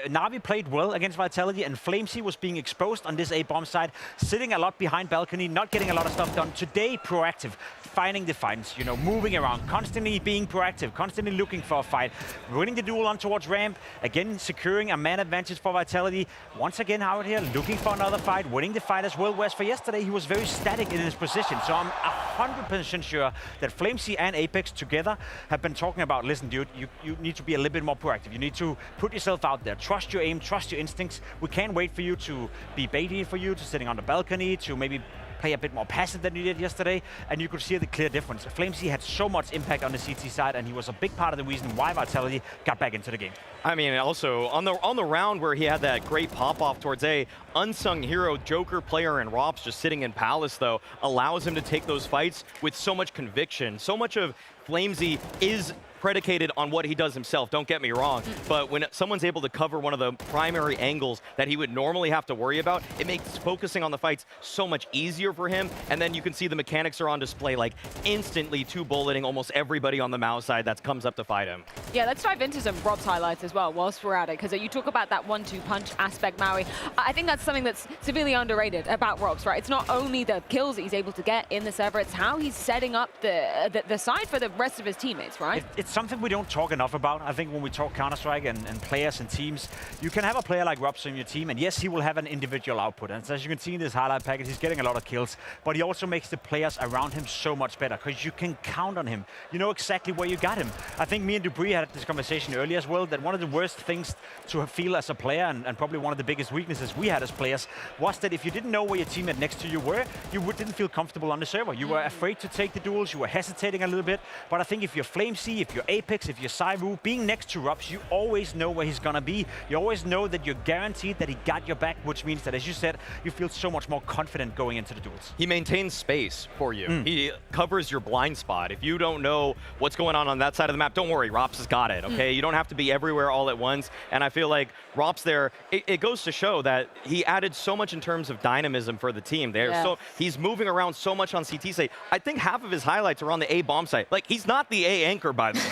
Na'Vi played well against Vitality, and MongolZ was being exposed on this A-bomb side, sitting a lot behind balcony, not getting a lot of stuff done. Today, proactive, finding the fights, you know, moving around, constantly being proactive, constantly looking for a fight, winning the duel on towards ramp, again, securing a man advantage for Vitality. Once again, out here, looking for another fight, winning the fight as well, whereas for yesterday, he was very static in his position. So I'm 100% sure that MongolZ and Apex together have been talking about, listen, dude, you need to be a little bit more proactive. You need to put yourself out there. Trust your aim, trust your instincts. We can't wait for you to be baiting for you, to sitting on the balcony, to maybe play a bit more passive than you did yesterday, and you could see the clear difference. MongolZ had so much impact on the CT side, and he was a big part of the reason why Vitality got back into the game. I mean, also, on the round where he had that great pop-off towards A, unsung hero, Joker player, and Rops just sitting in Palace, though, allows him to take those fights with so much conviction. So much of MongolZ is predicated on what he does himself, don't get me wrong, but when someone's able to cover one of the primary angles that he would normally have to worry about, it makes focusing on the fights so much easier for him, and then you can see the mechanics are on display, like instantly two-bulleting almost everybody on the MOUZ side that comes up to fight him. Yeah, let's dive into some Rob's highlights as well whilst we're at it, because you talk about that 1-2 punch aspect, Maui. I think that's something that's severely underrated about Rob's, right? It's not only the kills that he's able to get in the server, it's how he's setting up the side for the rest of his teammates, right? It's something we don't talk enough about. I think when we talk Counter-Strike and players and teams, you can have a player like Robs in your team, and yes, he will have an individual output. And as you can see in this highlight package, he's getting a lot of kills, but he also makes the players around him so much better, because you can count on him. You know exactly where you got him. I think me and Dupree had this conversation earlier as well, that one of the worst things to feel as a player, and probably one of the biggest weaknesses we had as players, was that if you didn't know where your teammate next to you were, you didn't feel comfortable on the server. You were afraid to take the duels, you were hesitating a little bit, but I think if you're MongolZ, if you're Apex, if you're ZywOo, being next to Robs, you always know where he's gonna be. You always know that you're guaranteed that he got your back, which means that, as you said, you feel so much more confident going into the duels. He maintains space for you. He covers your blind spot. If you don't know what's going on that side of the map, don't worry, Rops has got it, okay? You don't have to be everywhere all at once, and I feel like Rops there, it goes to show that he added so much in terms of dynamism for the team there. Yeah. So he's moving around so much on CT side. I think half of his highlights are on the A bomb site. Like, he's not the A anchor, by the way.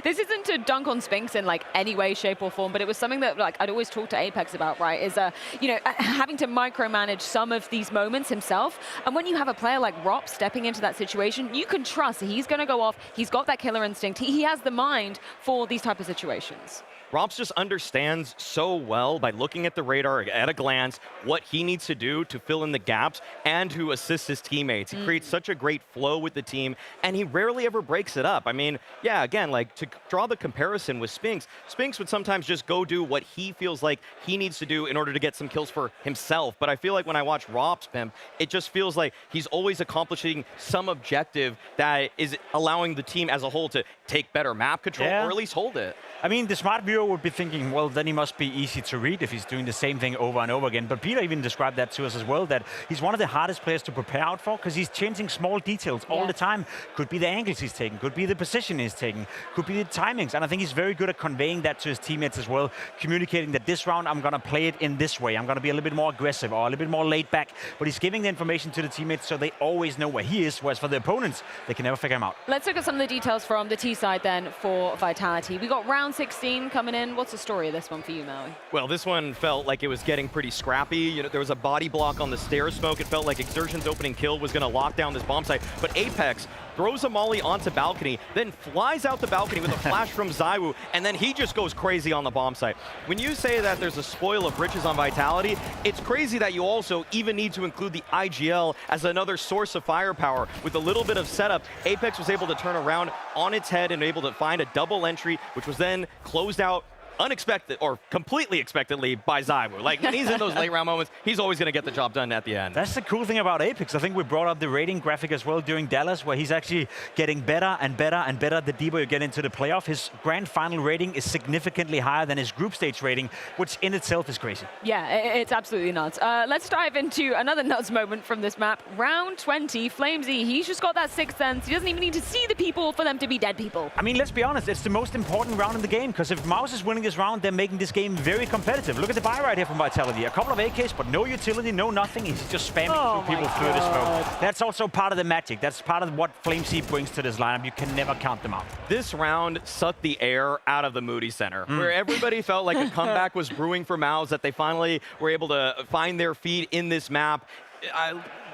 This isn't to dunk on Spinks in like any way, shape, or form, but it was something that like I'd always talk to Apex about, right? Is you know, having to micromanage some of these moments himself. And when you have a player like Rop stepping into that situation, you can trust he's going to go off. He's got that killer instinct. He has the mind for these type of situations. Rops just understands so well by looking at the radar at a glance what he needs to do to fill in the gaps and to assist his teammates. He creates such a great flow with the team, and he rarely ever breaks it up. I mean, yeah, again, like to draw the comparison with Spinks, Spinks would sometimes just go do what he feels like he needs to do in order to get some kills for himself. But I feel like when I watch Rops Pimp, it just feels like he's always accomplishing some objective that is allowing the team as a whole to take better map control or at least hold it. I mean, the smart viewer would be thinking, well, then he must be easy to read if he's doing the same thing over and over again. But Peter even described that to us as well, that he's one of the hardest players to prepare out for, because he's changing small details all the time. Could be the angles he's taking, could be the position he's taking, could be the timings. And I think he's very good at conveying that to his teammates as well, communicating that this round I'm going to play it in this way. I'm going to be a little bit more aggressive or a little bit more laid back. But he's giving the information to the teammates so they always know where he is, whereas for the opponents, they can never figure him out. Let's look at some of the details from the T side then for Vitality. We got round 16 coming in. What's the story of this one for you, Maui? Well, this one felt like it was getting pretty scrappy. You know, there was a body block on the stairs smoke. It felt like Exertion's opening kill was going to lock down this bomb site. But Apex throws a molly onto balcony, then flies out the balcony with a flash from ZywOo, and then he just goes crazy on the bomb site. When you say that there's a spoil of riches on Vitality, it's crazy that you also even need to include the IGL as another source of firepower. With a little bit of setup, Apex was able to turn around on its head and able to find a double entry, which was then closed out unexpected or completely expectedly by ZywOo. Like, when he's in those late round moments, he's always going to get the job done at the end. That's the cool thing about Apex. I think we brought up the rating graphic as well during Dallas, where he's actually getting better and better and better the deeper you get into the playoff. His grand final rating is significantly higher than his group stage rating, which in itself is crazy. Yeah, it's absolutely nuts. Let's dive into another nuts moment from this map. Round 20, Flamesy, he's just got that sixth sense. He doesn't even need to see the people for them to be dead people. I mean, let's be honest, it's the most important round in the game, because if MOUZ is winning this round, they're making this game very competitive. Look at the buy right here from Vitality. A couple of AKs, but no utility, no nothing. He's just spamming through people through the smoke. That's also part of the magic. That's part of what Flamesy brings to this lineup. You can never count them out. This round sucked the air out of the Moody Center, where everybody felt like a comeback was brewing for MOUZ, that they finally were able to find their feet in this map.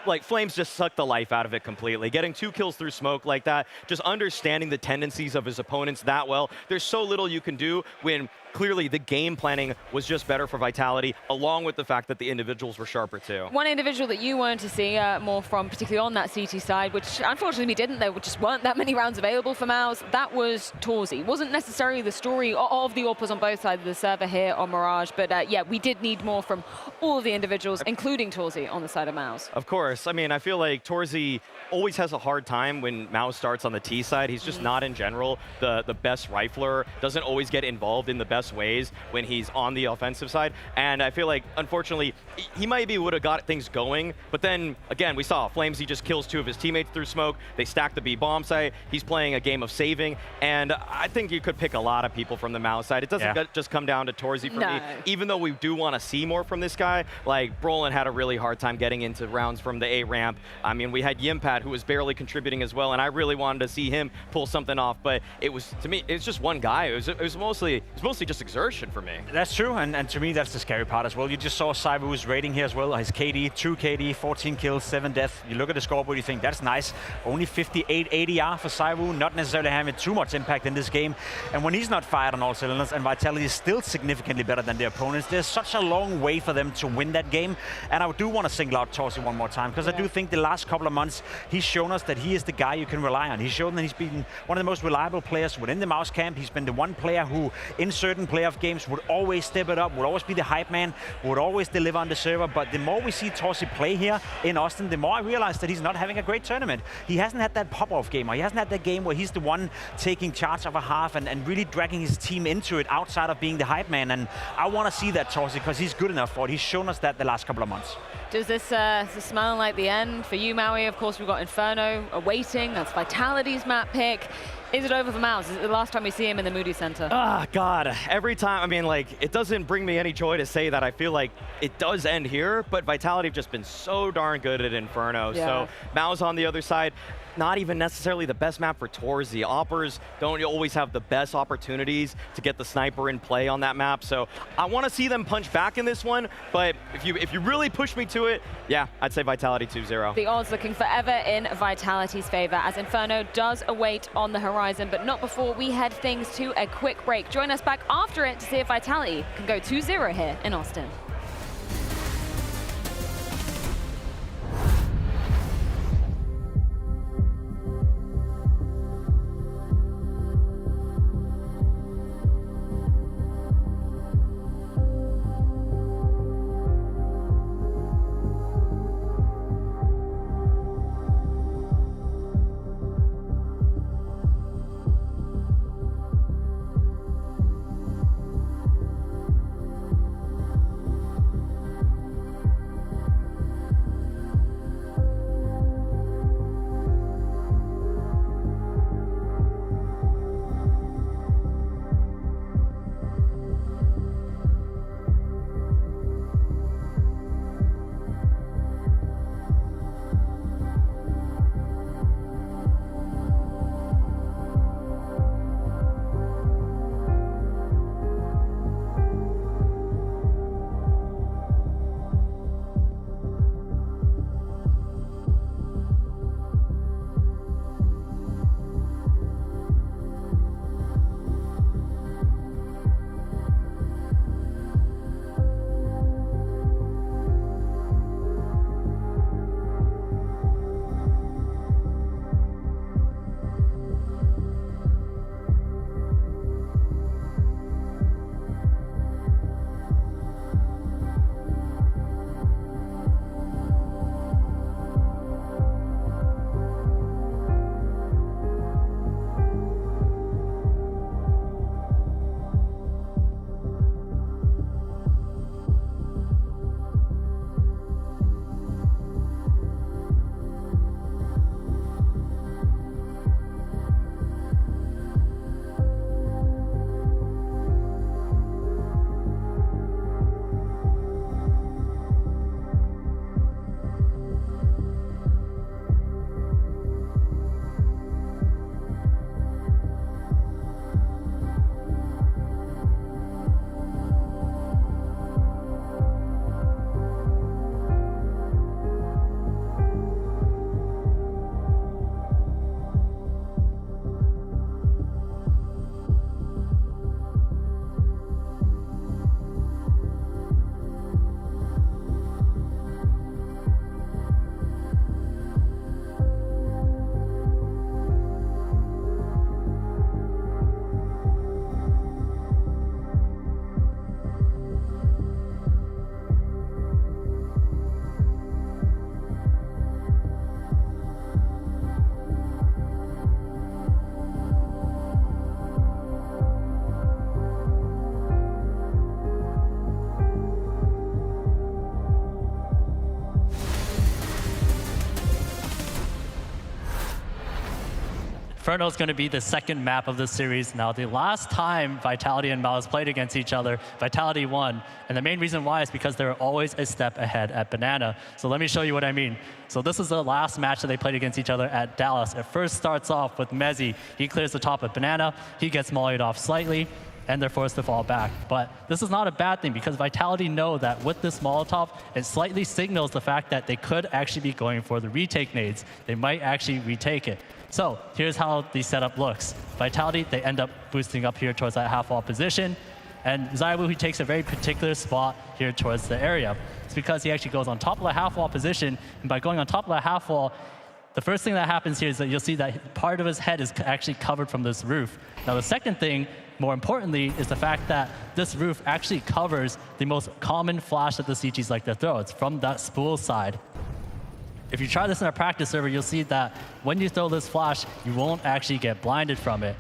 Like, Flames just sucked the life out of it completely. Getting 2 kills through smoke like that, just understanding the tendencies of his opponents that well. There's so little you can do when clearly the game planning was just better for Vitality, along with the fact that the individuals were sharper too. One individual that you wanted to see more from, particularly on that CT side, which unfortunately we didn't, there just weren't that many rounds available for MOUZ, that was Torzi. Wasn't necessarily the story of the AWPers on both sides of the server here on Mirage, but yeah, we did need more from all of the individuals, including Torzi on the side of MOUZ. Of course. I mean, I feel like Torzi always has a hard time when MOUZ starts on the T side. He's just not, in general, the best rifler, doesn't always get involved in the best ways when he's on the offensive side. And I feel like, unfortunately, he maybe would have got things going, but then, again, we saw Flames, he just kills 2 of his teammates through smoke. They stack the B bomb site. He's playing a game of saving, and I think you could pick a lot of people from the MOUZ side. It doesn't just come down to Torzi for me, even though we do want to see more from this guy. Like, Brolin had a really hard time getting into rounds from the A ramp. I mean, we had Yimpat, who was barely contributing as well, and I really wanted to see him pull something off, but it was, to me, it's just one guy. It was mostly just exertion for me. That's true, and to me, that's the scary part as well. You just saw ZywOo's rating here as well. His KD, 2 KD, 14 kills, 7 deaths. You look at the scoreboard, you think, that's nice. Only 58 ADR for ZywOo, not necessarily having too much impact in this game. And when he's not fired on all cylinders, and Vitality is still significantly better than their opponents, there's such a long way for them to win that game. And I do want to single out Torzi one more time, because I do think the last couple of months, he's shown us that he is the guy you can rely on. He's shown that he's been one of the most reliable players within the MOUZ camp. He's been the one player who, in certain playoff games, would always step it up, would always be the hype man, would always deliver on the server. But the more we see Torzi play here in Austin, the more I realize that he's not having a great tournament. He hasn't had that pop-off game, or he hasn't had that game where he's the one taking charge of a half and really dragging his team into it outside of being the hype man. And I want to see that Torzi, because he's good enough for it. He's shown us that the last couple of months. Does this smell like the end for you, Maui? Of course, we've got Inferno awaiting. That's Vitality's map pick. Is it over for MOUZ? Is it the last time we see him in the Moody Center? Ah, God. Every time, I mean, like, it doesn't bring me any joy to say that I feel like it does end here, but Vitality have just been so darn good at Inferno. Yeah. So MOUZ on the other side, not even necessarily the best map for Torzi. Oppers don't always have the best opportunities to get the sniper in play on that map. So I want to see them punch back in this one, but if you really push me to it, yeah, I'd say Vitality 2-0. The odds looking forever in Vitality's favor, as Inferno does await on the horizon, but not before we head things to a quick break. Join us back after it to see if Vitality can go 2-0 here in Austin. Inferno is going to be the second map of the series. Now, the last time Vitality and MOUZ played against each other, Vitality won. And the main reason why is because they're always a step ahead at Banana. So let me show you what I mean. So this is the last match that they played against each other at Dallas. It first starts off with MeZ. He clears the top of Banana. He gets mollied off slightly, and they're forced to fall back. But this is not a bad thing, because Vitality know that with this Molotov, it slightly signals the fact that they could actually be going for the retake nades. They might actually retake it. So here's how the setup looks. Vitality, they end up boosting up here towards that half wall position. And ZywOo, he takes a very particular spot here towards the area. It's because he actually goes on top of the half wall position, and by going on top of the half wall, the first thing that happens here is that you'll see that part of his head is actually covered from this roof. Now the second thing, more importantly, is the fact that this roof actually covers the most common flash that the CTs like to throw. It's from that spool side. If you try this in a practice server, you'll see that when you throw this flash, you won't actually get blinded from it.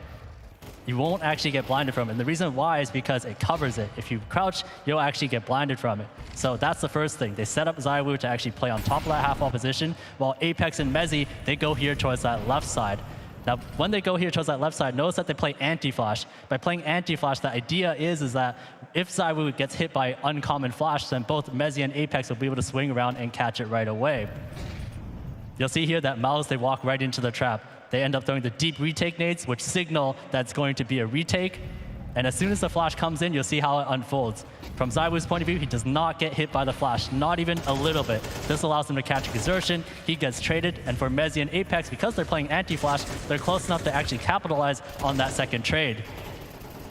You won't actually get blinded from it. And the reason why is because it covers it. If you crouch, you'll actually get blinded from it. So that's the first thing. They set up ZywOo to actually play on top of that half wall position, while Apex and MeZ, they go here towards that left side. Now, when they go here towards that left side, notice that they play anti-flash. By playing anti-flash, the idea is that if ZywOo gets hit by uncommon flash, then both MeZ and Apex will be able to swing around and catch it right away. You'll see here that MOUZ, they walk right into the trap. They end up throwing the deep retake nades, which signal that it's going to be a retake. And as soon as the flash comes in, you'll see how it unfolds. From ZywOo's point of view, he does not get hit by the flash, not even a little bit. This allows him to catch exertion. He gets traded. And for MeZ and Apex, because they're playing anti-flash, they're close enough to actually capitalize on that second trade.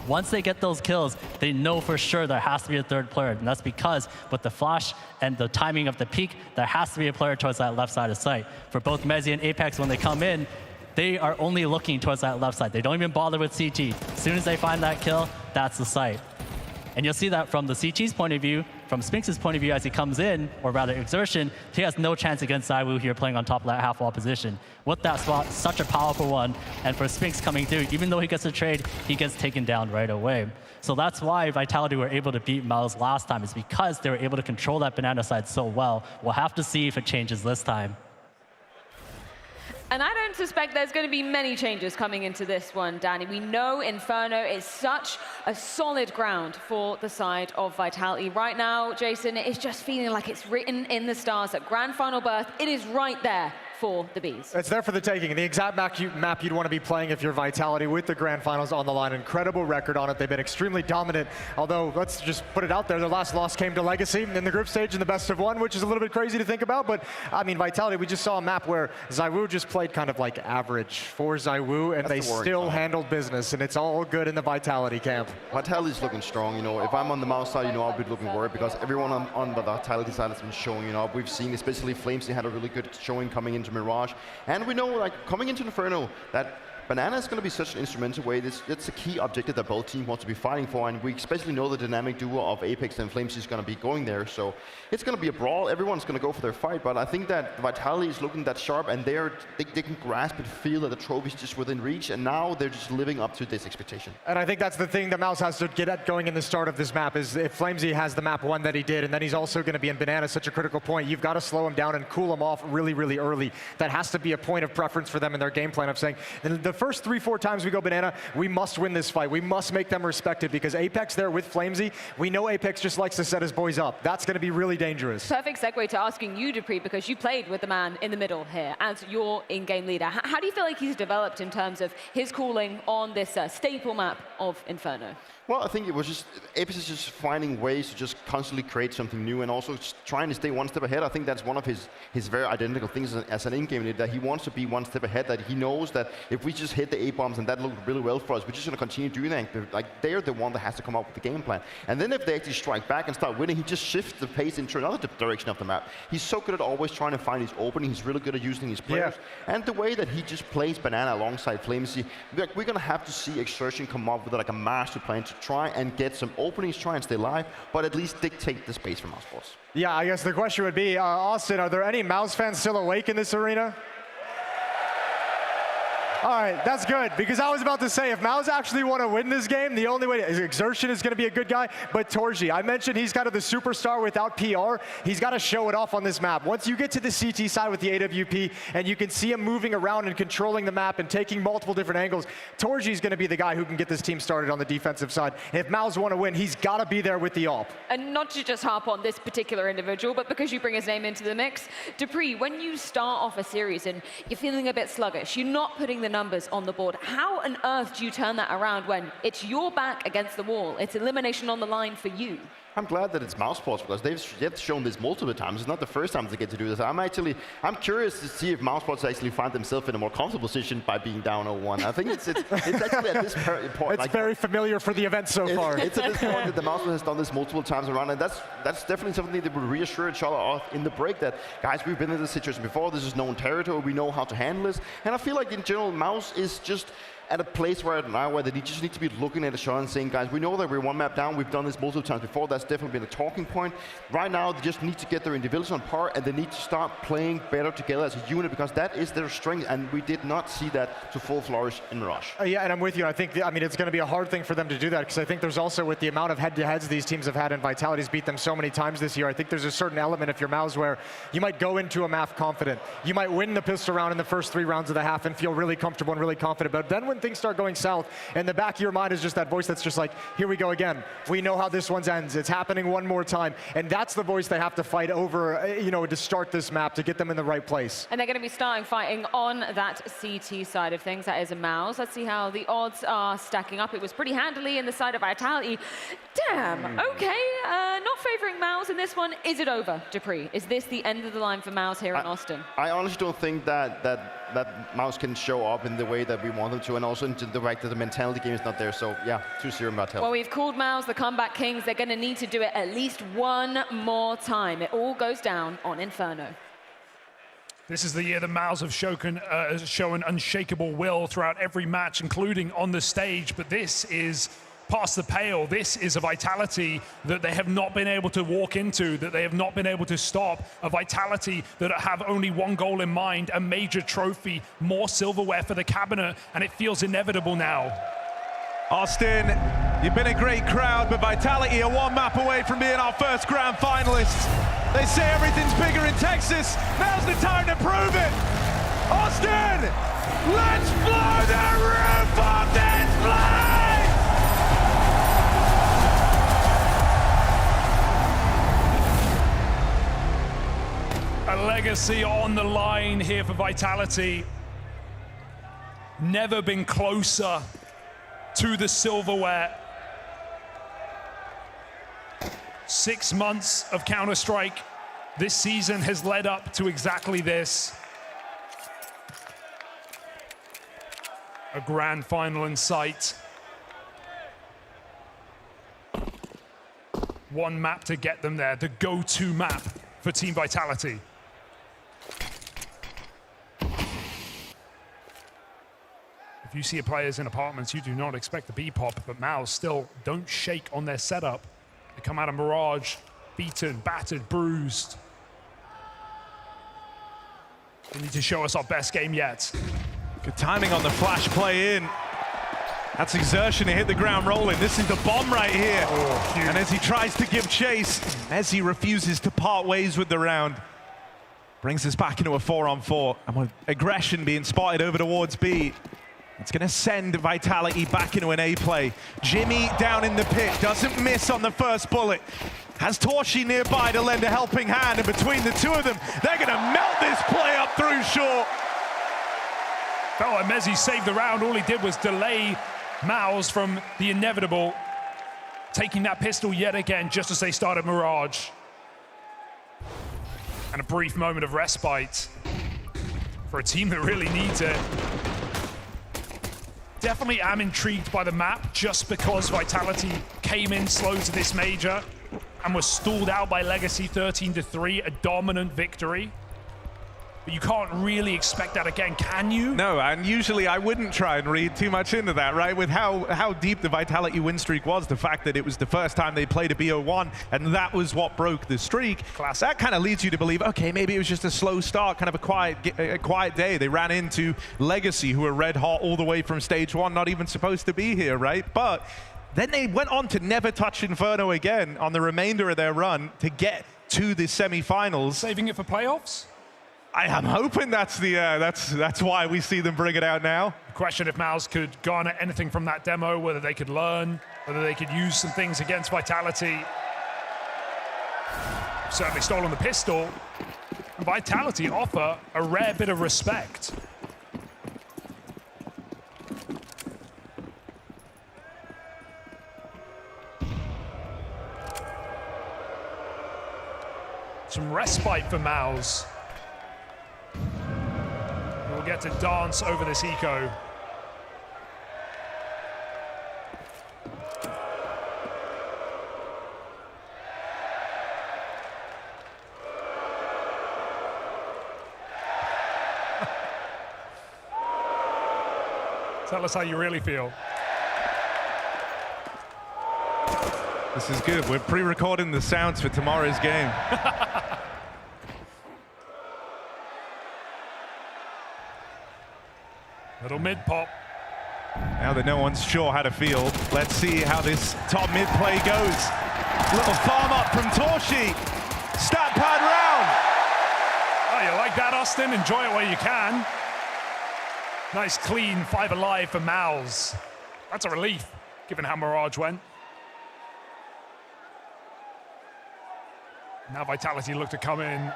Once they get those kills, they know for sure there has to be a third player. And that's because with the flash and the timing of the peak, there has to be a player towards that left side of sight. For both MeZ and Apex, when they come in, they are only looking towards that left side. They don't even bother with CT. As soon as they find that kill, that's the site. And you'll see that from the CT's point of view, from Spinx's point of view as he comes in, or rather exertion, he has no chance against ZywOo here playing on top of that half wall position. With that spot, such a powerful one, and for Spinx coming through, even though he gets a trade, he gets taken down right away. So that's why Vitality were able to beat MOUZ last time, is because they were able to control that banana side so well. We'll have to see if it changes this time. And I don't suspect there's going to be many changes coming into this one, Danny. We know Inferno is such a solid ground for the side of Vitality. Right now, Jason, it's just feeling like it's written in the stars that Grand Final berth, it is right there for the Bees. It's there for the taking. The exact map you'd want to be playing if you're Vitality, with the Grand Finals on the line. Incredible record on it. They've been extremely dominant, although let's just put it out there, their last loss came to Legacy in the group stage in the best of one, which is a little bit crazy to think about. But I mean, Vitality, we just saw a map where ZywOo just played kind of like average for ZywOo, and they still handled business, and it's all good in the Vitality camp. Vitality's looking strong. You know, if I'm on the MOUZ side, you know, I'll be looking worried, because everyone on the Vitality side has been showing, you know, we've seen, especially Flames, they had a really good showing coming into Mirage. And we know, like, coming into Inferno, that Banana is going to be such an instrumental way. It's a key objective that both teams want to be fighting for, and we especially know the dynamic duo of Apex and Flames is going to be going there. So it's going to be a brawl. Everyone's going to go for their fight, but I think that Vitality is looking that sharp, and they can grasp and feel that the trophy's just within reach, and now they're just living up to this expectation. And I think that's the thing that MOUZ has to get at going in the start of this map, is if Flamesy has the map one that he did, and then he's also going to be in Banana, such a critical point, you've got to slow him down and cool him off really, really early. That has to be a point of preference for them in their game plan of saying, the first 3-4 times we go Banana, we must win this fight. We must make them respected, because Apex there with Flamesy, we know Apex just likes to set his boys up. That's going to be really dangerous. Perfect segue to asking you, Dupree, because you played with the man in the middle here as your in-game leader. How do you feel like he's developed in terms of his calling on this staple map of Inferno? Well, I think it was just, Apex is just finding ways to just constantly create something new, and also just trying to stay one step ahead. I think that's one of his very identical things as an in-game leader, that he wants to be one step ahead, that he knows that if we just hit the A-bombs and that looked really well for us, we're just going to continue doing that. Like, they're the one that has to come up with the game plan. And then if they actually strike back and start winning, he just shifts the pace into another direction of the map. He's so good at always trying to find his opening. He's really good at using his players. Yeah. And the way that he just plays Banana alongside Flamesy, we're going to have to see Exertion come up with like a master plan to try and get some openings, try and stay live, but at least dictate the space for MOUZ Sports. Yeah, I guess the question would be, Austin, are there any MOUZ fans still awake in this arena? All right, that's good, because I was about to say, if MOUZ actually want to win this game, the only way is Exertion is going to be a good guy, but Torji, I mentioned he's kind of the superstar without PR. He's got to show it off on this map. Once you get to the CT side with the AWP, and you can see him moving around and controlling the map and taking multiple different angles, Torji is going to be the guy who can get this team started on the defensive side. And if MOUZ want to win, he's got to be there with the AWP. And not to just harp on this particular individual, but because you bring his name into the mix, Dupree, when you start off a series and you're feeling a bit sluggish, you're not putting the numbers on the board. How on earth do you turn that around when it's your back against the wall? It's elimination on the line for you. I'm glad that it's MOUZ Sports because they've yet shown this multiple times. It's not the first time they get to do this. I'm curious to see if MOUZ Sports actually find themselves in a more comfortable position by being down 0-1. I think it's actually at this point. It's like, very familiar for the event so far. It's at this point that the MOUZ Sports has done this multiple times around, and that's definitely something that would reassure each other of in the break that, guys, we've been in this situation before. This is known territory. We know how to handle this. And I feel like in general, MOUZ is just at a place where they just need to be looking at a shot and saying, guys, we know that we're one map down. We've done this multiple times before. That's definitely been a talking point. Right now, they just need to get their individuals on par, and they need to start playing better together as a unit because that is their strength, and we did not see that to full flourish in Mirage. Yeah, and I'm with you. I think, it's going to be a hard thing for them to do that because I think there's also, with the amount of head-to-heads these teams have had, and Vitality's beat them so many times this year, I think there's a certain element if you're MOUZ where you might go into a map confident. You might win the pistol round in the first 3 rounds of the half and feel really comfortable and really confident. But then when things start going south, in the back of your mind is just that voice that's just like, here we go again. We know how this one ends. It's happening one more time. And that's the voice they have to fight over, to start this map, to get them in the right place. And they're going to be starting fighting on that CT side of things. That is a MOUZ. Let's see how the odds are stacking up. It was pretty handily in the side of Vitality. Damn, okay. Not favoring MOUZ in this one. Is it over, Dupree? Is this the end of the line for MOUZ here in Austin? I honestly don't think that MOUZ can show up in the way that we want them to, and also in the fact that the mentality game is not there. So yeah, 2-0 Vitality. Well, we've called MOUZ the comeback kings. They're going to need to do it at least one more time. It all goes down on Inferno. This is the year that MOUZ have shown unshakable will throughout every match, including on the stage. But this is past the pale. This is a Vitality that they have not been able to walk into, that they have not been able to stop. A Vitality that have only one goal in mind, a major trophy, more silverware for the cabinet, and it feels inevitable now. Austin, you've been a great crowd, but Vitality are one map away from being our first grand finalists. They say everything's bigger in Texas. Now's the time to prove it. Austin, let's blow the roof off this place! A legacy on the line here for Vitality. Never been closer to the silverware. 6 months of Counter-Strike this season has led up to exactly this. A grand final in sight. One map to get them there, the go-to map for Team Vitality. If you see players in apartments, you do not expect the B-pop, but MOUZ still don't shake on their setup. They come out of Mirage, beaten, battered, bruised. They need to show us our best game yet. Good timing on the flash play in. That's Exertion, he hit the ground rolling. This is the bomb right here. Oh, and as he tries to give chase, Messi refuses to part ways with the round. Brings us back into a 4-on-4. And with aggression being spotted over towards B, it's going to send Vitality back into an A play. Jimmy down in the pit, doesn't miss on the first bullet. Has Torshi nearby to lend a helping hand, and between the two of them, they're going to melt this play up through short. Felt like Messi saved the round. All he did was delay MOUZ from the inevitable, taking that pistol yet again just as they started Mirage. And a brief moment of respite for a team that really needs it. Definitely am intrigued by the map just because Vitality came in slow to this major and was stalled out by Legacy 13-3, a dominant victory. but you can't really expect that again, can you? No, and usually I wouldn't try and read too much into that, right? With how deep the Vitality win streak was, the fact that it was the first time they played a BO1, and that was what broke the streak. That kind of leads you to believe, okay, maybe it was just a slow start, kind of a quiet day. They ran into Legacy, who were red hot all the way from stage 1, not even supposed to be here, right? But then they went on to never touch Inferno again on the remainder of their run to get to the semifinals. Saving it for playoffs? I am hoping that's the that's why we see them bring it out now. Question if MOUZ could garner anything from that demo, whether they could learn, whether they could use some things against Vitality. Certainly stolen the pistol. And Vitality offer a rare bit of respect. Some respite for MOUZ. We'll get to dance over this eco. Tell us how you really feel. This is good. We're pre-recording the sounds for tomorrow's game. Little mid pop. Now that no one's sure how to feel, let's see how this top mid play goes. Little farm up from Torshi. Stat pad round. Oh, you like that, Austin? Enjoy it while you can. Nice clean 5 alive for MOUZ. That's a relief, given how Mirage went. Now Vitality look to come in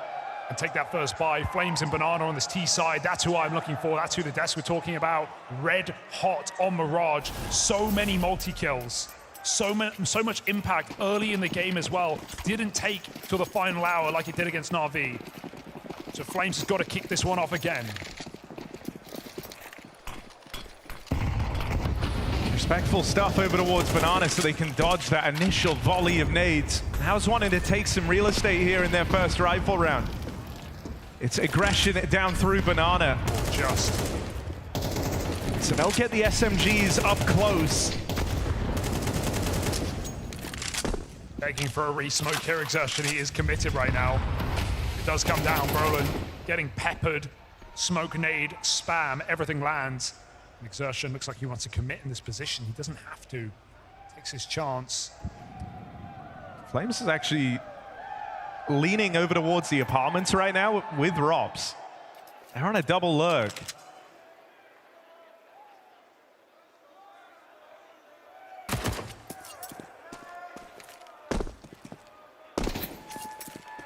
and take that first buy. Flames and Banana on this T side. That's who I'm looking for. That's who the desk we're talking about. Red hot on Mirage. So many multi-kills. So much impact early in the game as well. Didn't take till the final hour like it did against Na'Vi. So Flames has got to kick this one off again. Respectful stuff over towards Banana so they can dodge that initial volley of nades. MOUZ wanting to take some real estate here in their first rifle round. It's aggression down through Banana. Just. So they'll get the SMGs up close. Begging for a re-smoke here, Exertion. He is committed right now. It does come down, Brolin getting peppered. Smoke, nade, spam, everything lands. Exertion looks like he wants to commit in this position. He doesn't have to. Takes his chance. Flames is actually leaning over towards the apartments right now with Robs. They're on a double lurk.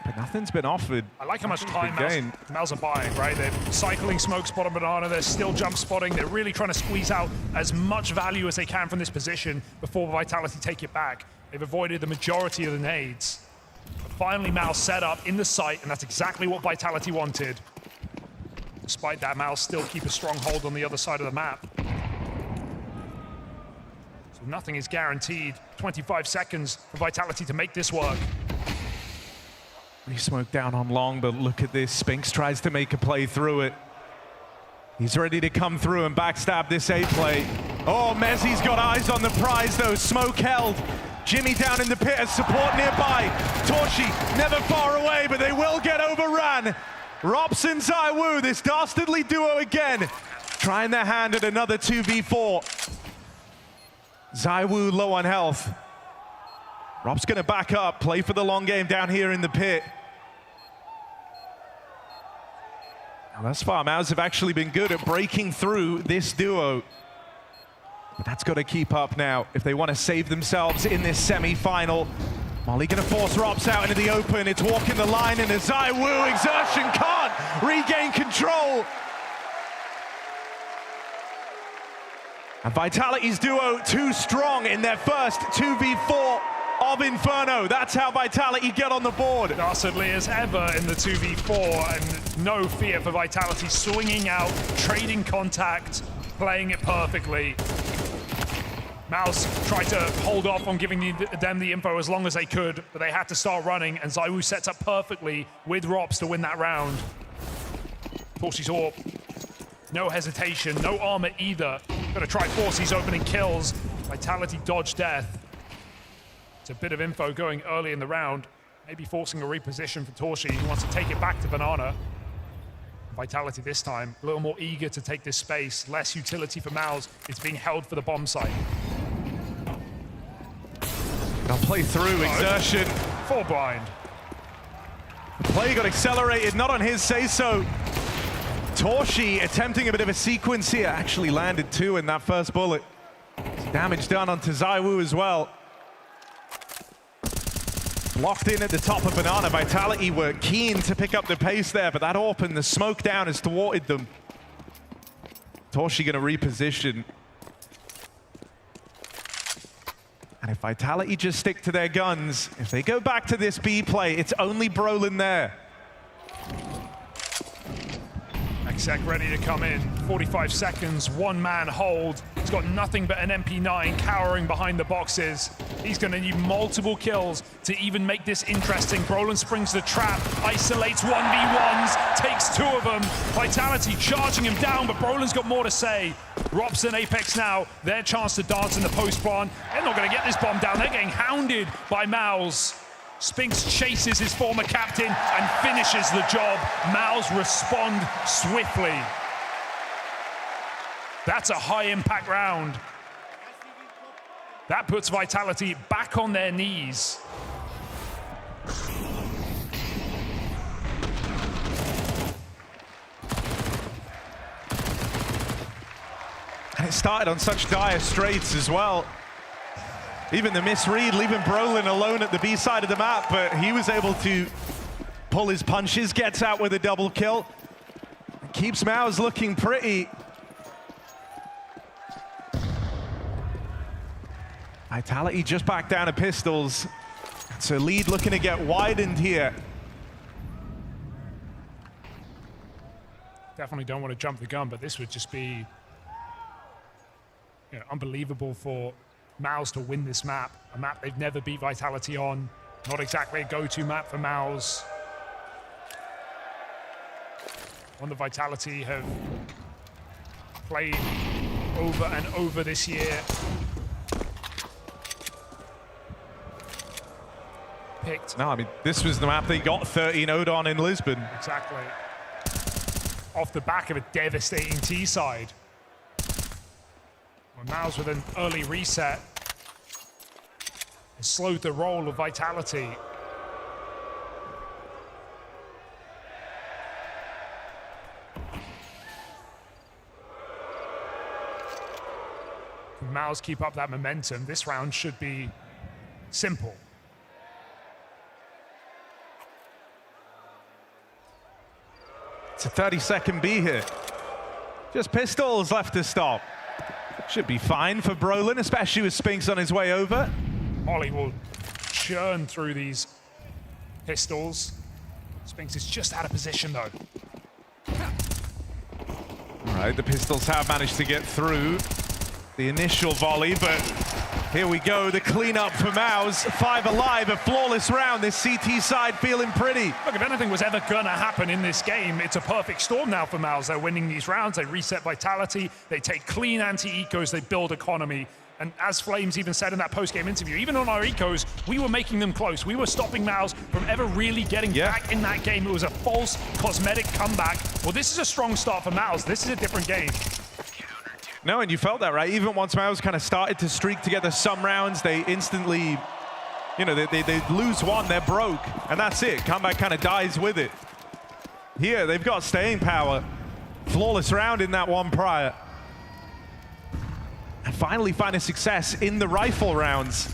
But nothing's been offered. I like how much time MOUZ are buying, right? They're cycling smoke spot on Banana. They're still jump spotting. They're really trying to squeeze out as much value as they can from this position before Vitality take it back. They've avoided the majority of the nades. But finally, MOUZ set up in the site, and that's exactly what Vitality wanted. Despite that, MOUZ still keep a strong hold on the other side of the map. So nothing is guaranteed. 25 seconds for Vitality to make this work. Re-smoke down on long, but look at this. Spinks tries to make a play through it. He's ready to come through and backstab this A play. Oh, Mezzi's got eyes on the prize though. Smoke held. Jimmy down in the pit as support nearby. Torshi never far away, but they will get overrun. Robson, ZywOo, this dastardly duo again, trying their hand at another 2v4. ZywOo low on health. Rob's gonna back up, play for the long game down here in the pit. Now, thus far, MOUZ have actually been good at breaking through this duo. But that's got to keep up now if they want to save themselves in this semi-final. Molly gonna force Robs out into the open. It's walking the line, and a ZywOo Exertion can't regain control. And Vitality's duo too strong in their first 2v4 of Inferno. That's how Vitality get on the board. Dastardly as ever in the 2v4, and no fear for Vitality, swinging out, trading contact, playing it perfectly. MOUZ tried to hold off on giving them the info as long as they could, but they had to start running, and ZywOo sets up perfectly with Robs to win that round. Torshi's AWP. No hesitation, no armor either. Gonna try force these opening kills. Vitality dodge death. It's a bit of info going early in the round. Maybe forcing a reposition for Torshi. He wants to take it back to Banana. Vitality this time, a little more eager to take this space. Less utility for MOUZ. It's being held for the bomb site. They'll play through, exertion. Full blind. The play got accelerated, not on his say-so. Torshi attempting a bit of a sequence here. Actually landed 2 in that first bullet. Damage done onto ZywOo as well. Locked in at the top of Banana. Vitality were keen to pick up the pace there, but that AWP and the smoke down has thwarted them. Torshi gonna reposition. And if Vitality just stick to their guns, if they go back to this B play, it's only Brolin there. Exec ready to come in. 45 seconds, one-man hold. He's got nothing but an MP9 cowering behind the boxes. He's going to need multiple kills to even make this interesting. Brolin springs the trap, isolates 1v1s, takes 2 of them. Vitality charging him down, but Brolin's got more to say. Rops and Apex now, their chance to dance in the post spawn. They're not going to get this bomb down. They're getting hounded by MOUZ. Spinks chases his former captain and finishes the job. MOUZ respond swiftly. That's a high-impact round. That puts Vitality back on their knees. And it started on such dire straits as well. Even the misread, leaving Brolin alone at the B side of the map, but he was able to pull his punches, gets out with a double kill. Keeps MOUZ looking pretty. Vitality just back down to pistols. So lead looking to get widened here. Definitely don't want to jump the gun, but this would just be unbelievable for MOUZ to win this map. A map they've never beat Vitality on. Not exactly a go-to map for MOUZ. One that Vitality have played over and over this year. Picked. No, I mean, this was the map they got 13-0'd on in Lisbon. Exactly. Off the back of a devastating T side. Well, MOUZ with an early reset has slowed the roll of Vitality. Can MOUZ keep up that momentum? This round should be simple. It's a 30-second B here. Just pistols left to stop. Should be fine for Brolin, especially with Spinks on his way over. Molly will churn through these pistols. Spinks is just out of position, though. All right, the pistols have managed to get through the initial volley, but here we go, the cleanup for MOUZ. 5 alive, a flawless round. This CT side feeling pretty. Look, if anything was ever gonna happen in this game, it's a perfect storm now for MOUZ. They're winning these rounds, they reset Vitality, they take clean anti-ecos, they build economy. And as Flames even said in that post-game interview, even on our ecos, we were making them close. We were stopping MOUZ from ever really getting back in that game. It was a false cosmetic comeback. Well, this is a strong start for MOUZ. This is a different game. No, and you felt that, right? Even once MOUZ kind of started to streak together some rounds, they instantly, they lose one, they're broke, and that's it. Comeback kind of dies with it. Here, they've got staying power. Flawless round in that one prior. And finally find a success in the rifle rounds.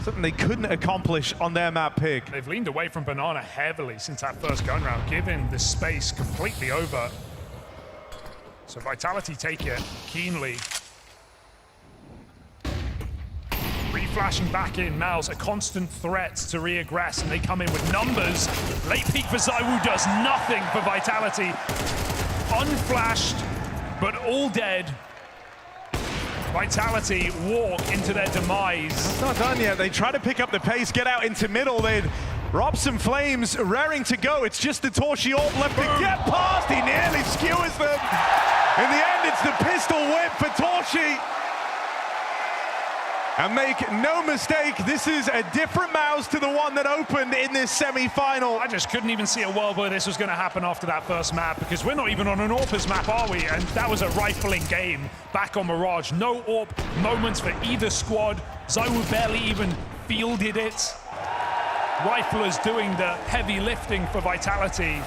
Something they couldn't accomplish on their map pick. They've leaned away from Banana heavily since that first gun round, giving the space completely over. So Vitality take it keenly. Re-flashing back in, MOUZ a constant threat to re-aggress, and they come in with numbers. Late peek for ZywOo does nothing for Vitality. Unflashed, but all dead. Vitality walk into their demise. It's not done yet. They try to pick up the pace, get out into middle. They'd Robson Flames raring to go. It's just the Torshi Orb left to get past. He nearly skewers them. In the end, it's the pistol whip for Torshi. And make no mistake, this is a different MOUZ to the one that opened in this semi-final. I just couldn't even see a world where this was going to happen after that first map, because we're not even on an AWPers map, are we? And that was a rifling game back on Mirage. No AWP moments for either squad. ZywOo barely even fielded it. Riflers doing the heavy lifting for Vitality.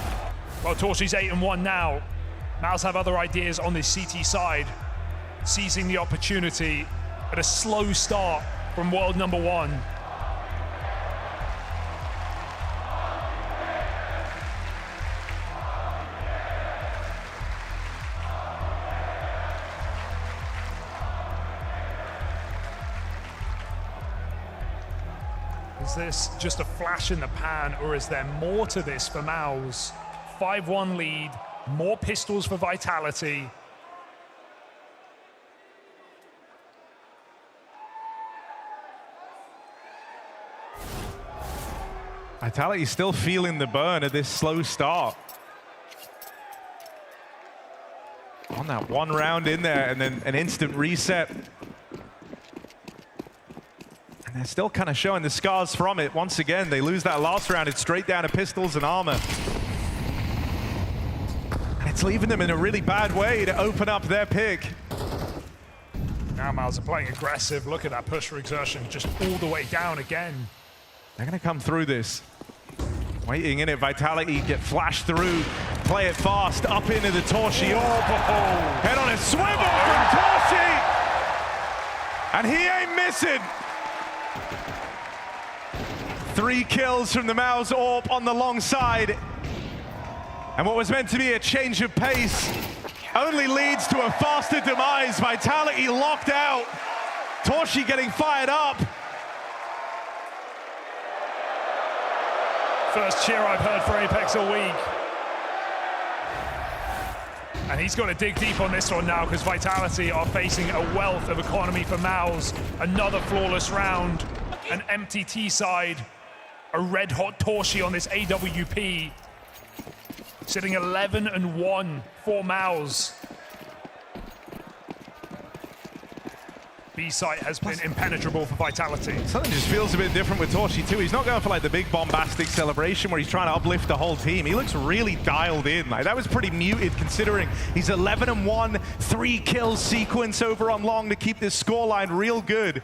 Well, Torshi's 8-1 now. MOUZ have other ideas on this CT side, seizing the opportunity at a slow start from world number 1. Is this just a flash in the pan, or is there more to this for MOUZ? 5-1 lead, more pistols for Vitality. Vitality still feeling the burn of this slow start. On that one round in there, and then an instant reset. And they're still kind of showing the scars from it. Once again, they lose that last round. It's straight down to pistols and armor. And it's leaving them in a really bad way to open up their pick. Now MOUZ are playing aggressive. Look at that push for exertion, just all the way down again. They're going to come through this. Waiting in it, Vitality get flashed through, play it fast, up into the Torshi Orb. Head on a swivel from Torshi! And he ain't missing. 3 kills from the MOUZ Orb on the long side. And what was meant to be a change of pace only leads to a faster demise. Vitality locked out. Torshi getting fired up. First cheer I've heard for Apex all week. And he's got to dig deep on this one now, because Vitality are facing a wealth of economy for MOUZ. Another flawless round, an empty T side, a red-hot Torshi on this AWP. Sitting 11-1 for MOUZ. B-site has been impenetrable for Vitality. Something just feels a bit different with Torshi too. He's not going for like the big bombastic celebration where he's trying to uplift the whole team. He looks really dialed in. Like, that was pretty muted considering he's 11-1, 3 kill sequence over on long to keep this scoreline real good.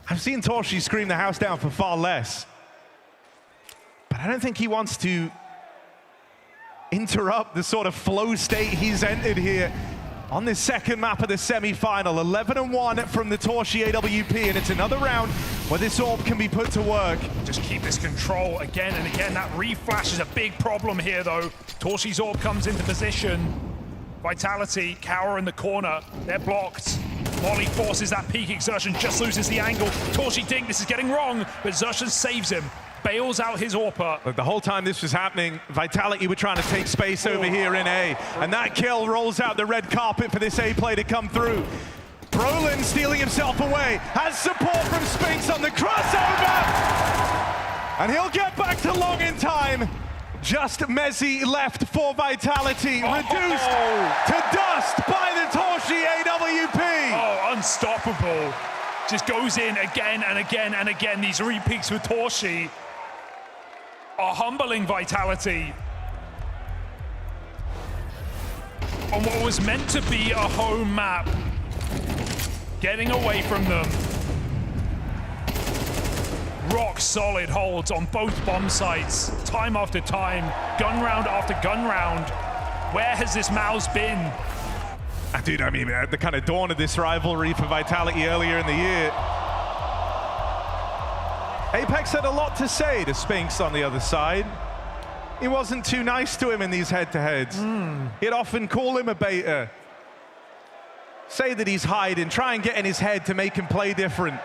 I've seen Torshi scream the house down for far less. But I don't think he wants to interrupt the sort of flow state he's entered here on this second map of the semi-final. 11-1 from the Torshi AWP, and it's another round where this AWP can be put to work. Just keep this control again and again. That reflash is a big problem here, though. Torshi's AWP comes into position. Vitality cower in the corner. They're blocked. Molly forces that peak. Exertion just loses the angle. Torshi think this is getting wrong, but Exertion saves him. Bails out his AWPer. Look, the whole time this was happening, Vitality were trying to take space over here in A. And that kill rolls out the red carpet for this A play to come through. Brolin stealing himself away. Has support from Spinks on the crossover. And he'll get back to long in time. Just Mezzi left for Vitality. Reduced to dust by the Torshi AWP. Oh, unstoppable. Just goes in again and again and again. These repeats with Torshi are humbling Vitality on what was meant to be a home map. Getting away from them. Rock solid holds on both bomb sites, time after time, gun round after gun round. Where has this MOUZ been? Dude, I mean, at the kind of dawn of this rivalry for Vitality earlier in the year, Apex had a lot to say to Spinks on the other side. He wasn't too nice to him in these head-to-heads. He'd often call him a beta, say that he's hiding, try and get in his head to make him play different.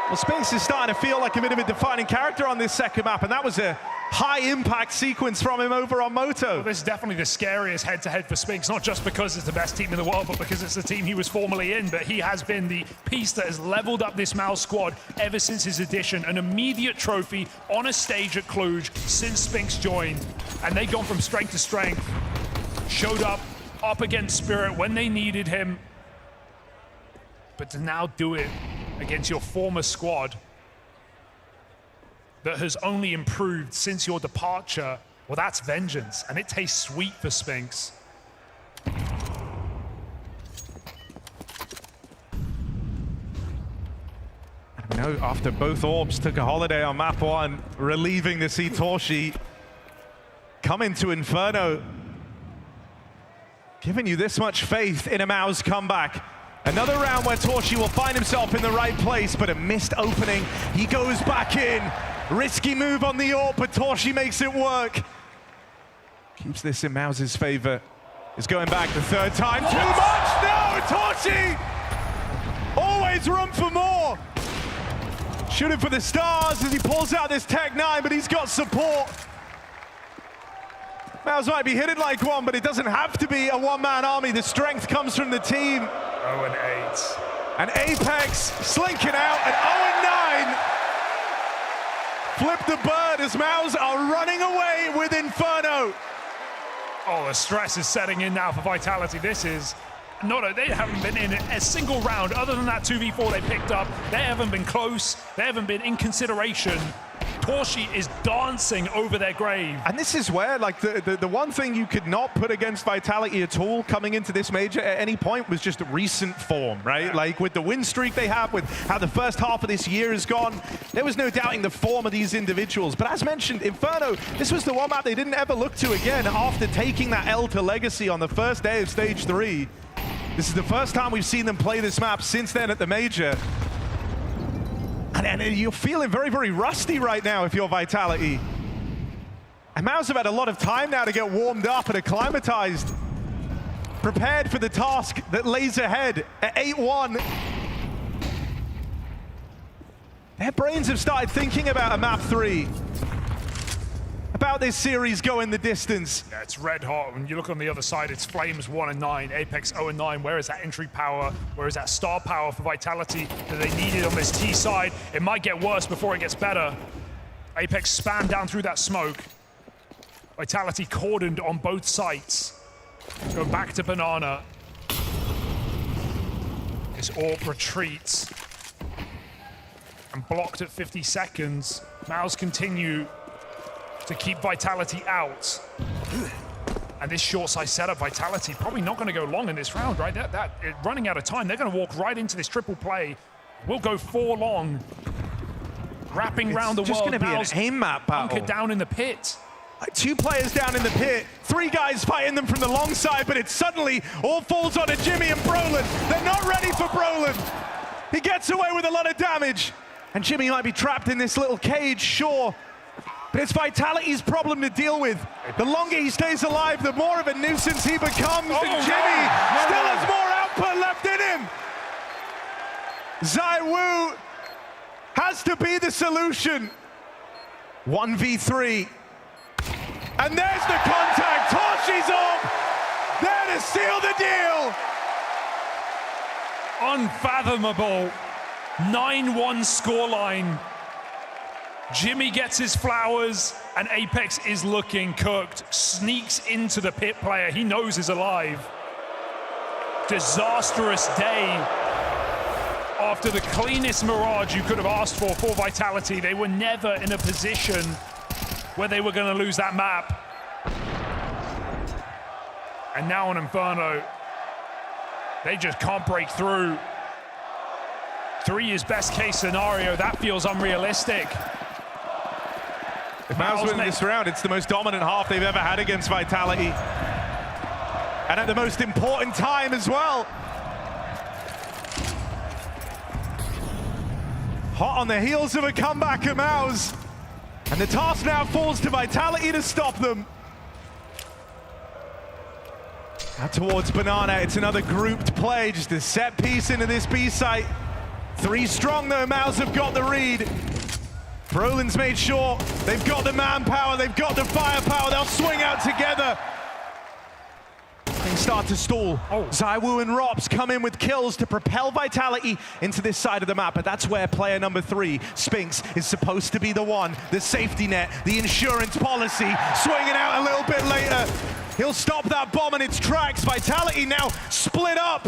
Well, Spinks is starting to feel like a bit of a defining character on this second map, and that was a high-impact sequence from him over on Moto. Well, this is definitely the scariest head-to-head for Spinks, not just because it's the best team in the world, but because it's the team he was formerly in. But he has been the piece that has leveled up this MOUZ squad ever since his addition. An immediate trophy on a stage at Cluj since Spinks joined. And they've gone from strength to strength. Showed up against Spirit when they needed him. But to now do it against your former squad that has only improved since your departure, well, that's vengeance, and it tastes sweet for Spinks. You know, after both orbs took a holiday on map 1, relieving to see Torshi come into Inferno, giving you this much faith in a MOUZ comeback. Another round where Torshi will find himself in the right place, but a missed opening. He goes back in. Risky move on the AWP, but Torshi makes it work. Keeps this in MOUZ's favor. Is going back the third time. Too much! No, Torshi! Always room for more. Shooting for the stars as he pulls out this Tech 9, but he's got support. MOUZ might be hitting like one, but it doesn't have to be a one-man army. The strength comes from the team. 0-8. And Apex slinking out at 0-9. Flip the bird as MOUZ are running away with Inferno. Oh, the stress is setting in now for Vitality. This is they haven't been in a single round other than that 2v4 they picked up. They haven't been close. They haven't been in consideration. Torshi is dancing over their grave. And this is where, like, the one thing you could not put against Vitality at all coming into this major at any point was just recent form, right? Yeah. Like, with the win streak they have, with how the first half of this year has gone, there was no doubting the form of these individuals. But as mentioned, Inferno, this was the one map they didn't ever look to again after taking that L to Legacy on the first day of Stage 3. This is the first time we've seen them play this map since then at the major. And you're feeling very, very rusty right now if you're Vitality. And MOUZ have had a lot of time now to get warmed up and acclimatized, prepared for the task that lays ahead at 8-1. Their brains have started thinking about a map 3, about this series going the distance. Yeah, it's red hot. When you look on the other side, it's Flames 1-9, Apex 0-9. Where is that entry power? Where is that star power for Vitality that they needed on this T side? It might get worse before it gets better. Apex spam down through that smoke. Vitality cordoned on both sides. Go back to Banana. This AWP retreats. And blocked at 50 seconds. MOUZ continue to keep Vitality out. And this short side setup, Vitality probably not going to go long in this round, right? Running out of time, they're going to walk right into this triple play. We'll go 4 long. Wrapping round the world. It's just going to be an aim map battle. Bunker down in the pit. Like 2 players down in the pit, 3 guys fighting them from the long side, but it suddenly all falls on Jimmy and Brolin. They're not ready for Brolin. He gets away with a lot of damage. And Jimmy might be trapped in this little cage, sure. But it's Vitality's problem to deal with. The longer he stays alive, the more of a nuisance he becomes. And Jimmy still has more output left in him. ZywOo has to be the solution. 1v3. And there's the contact. Torshi's off. There to seal the deal. Unfathomable. 9-1 scoreline. Jimmy gets his flowers, and Apex is looking cooked. Sneaks into the pit player he knows is alive. Disastrous day. After the cleanest Mirage you could have asked for Vitality, they were never in a position where they were going to lose that map. And now on Inferno, they just can't break through. 3 is best case scenario. That feels unrealistic. If MOUZ win this round, it's the most dominant half they've ever had against Vitality. And at the most important time as well. Hot on the heels of a comeback at MOUZ. And the task now falls to Vitality to stop them. Now towards Banana, it's another grouped play, just a set piece into this B site. 3 strong though, MOUZ have got the read. Brolin's made sure they've got the manpower, they've got the firepower, they'll swing out together. Things start to stall. ZywOo and Robs come in with kills to propel Vitality into this side of the map, but that's where player number 3, Spinks, is supposed to be the one, the safety net, the insurance policy, swinging out a little bit later. He'll stop that bomb in its tracks. Vitality now split up,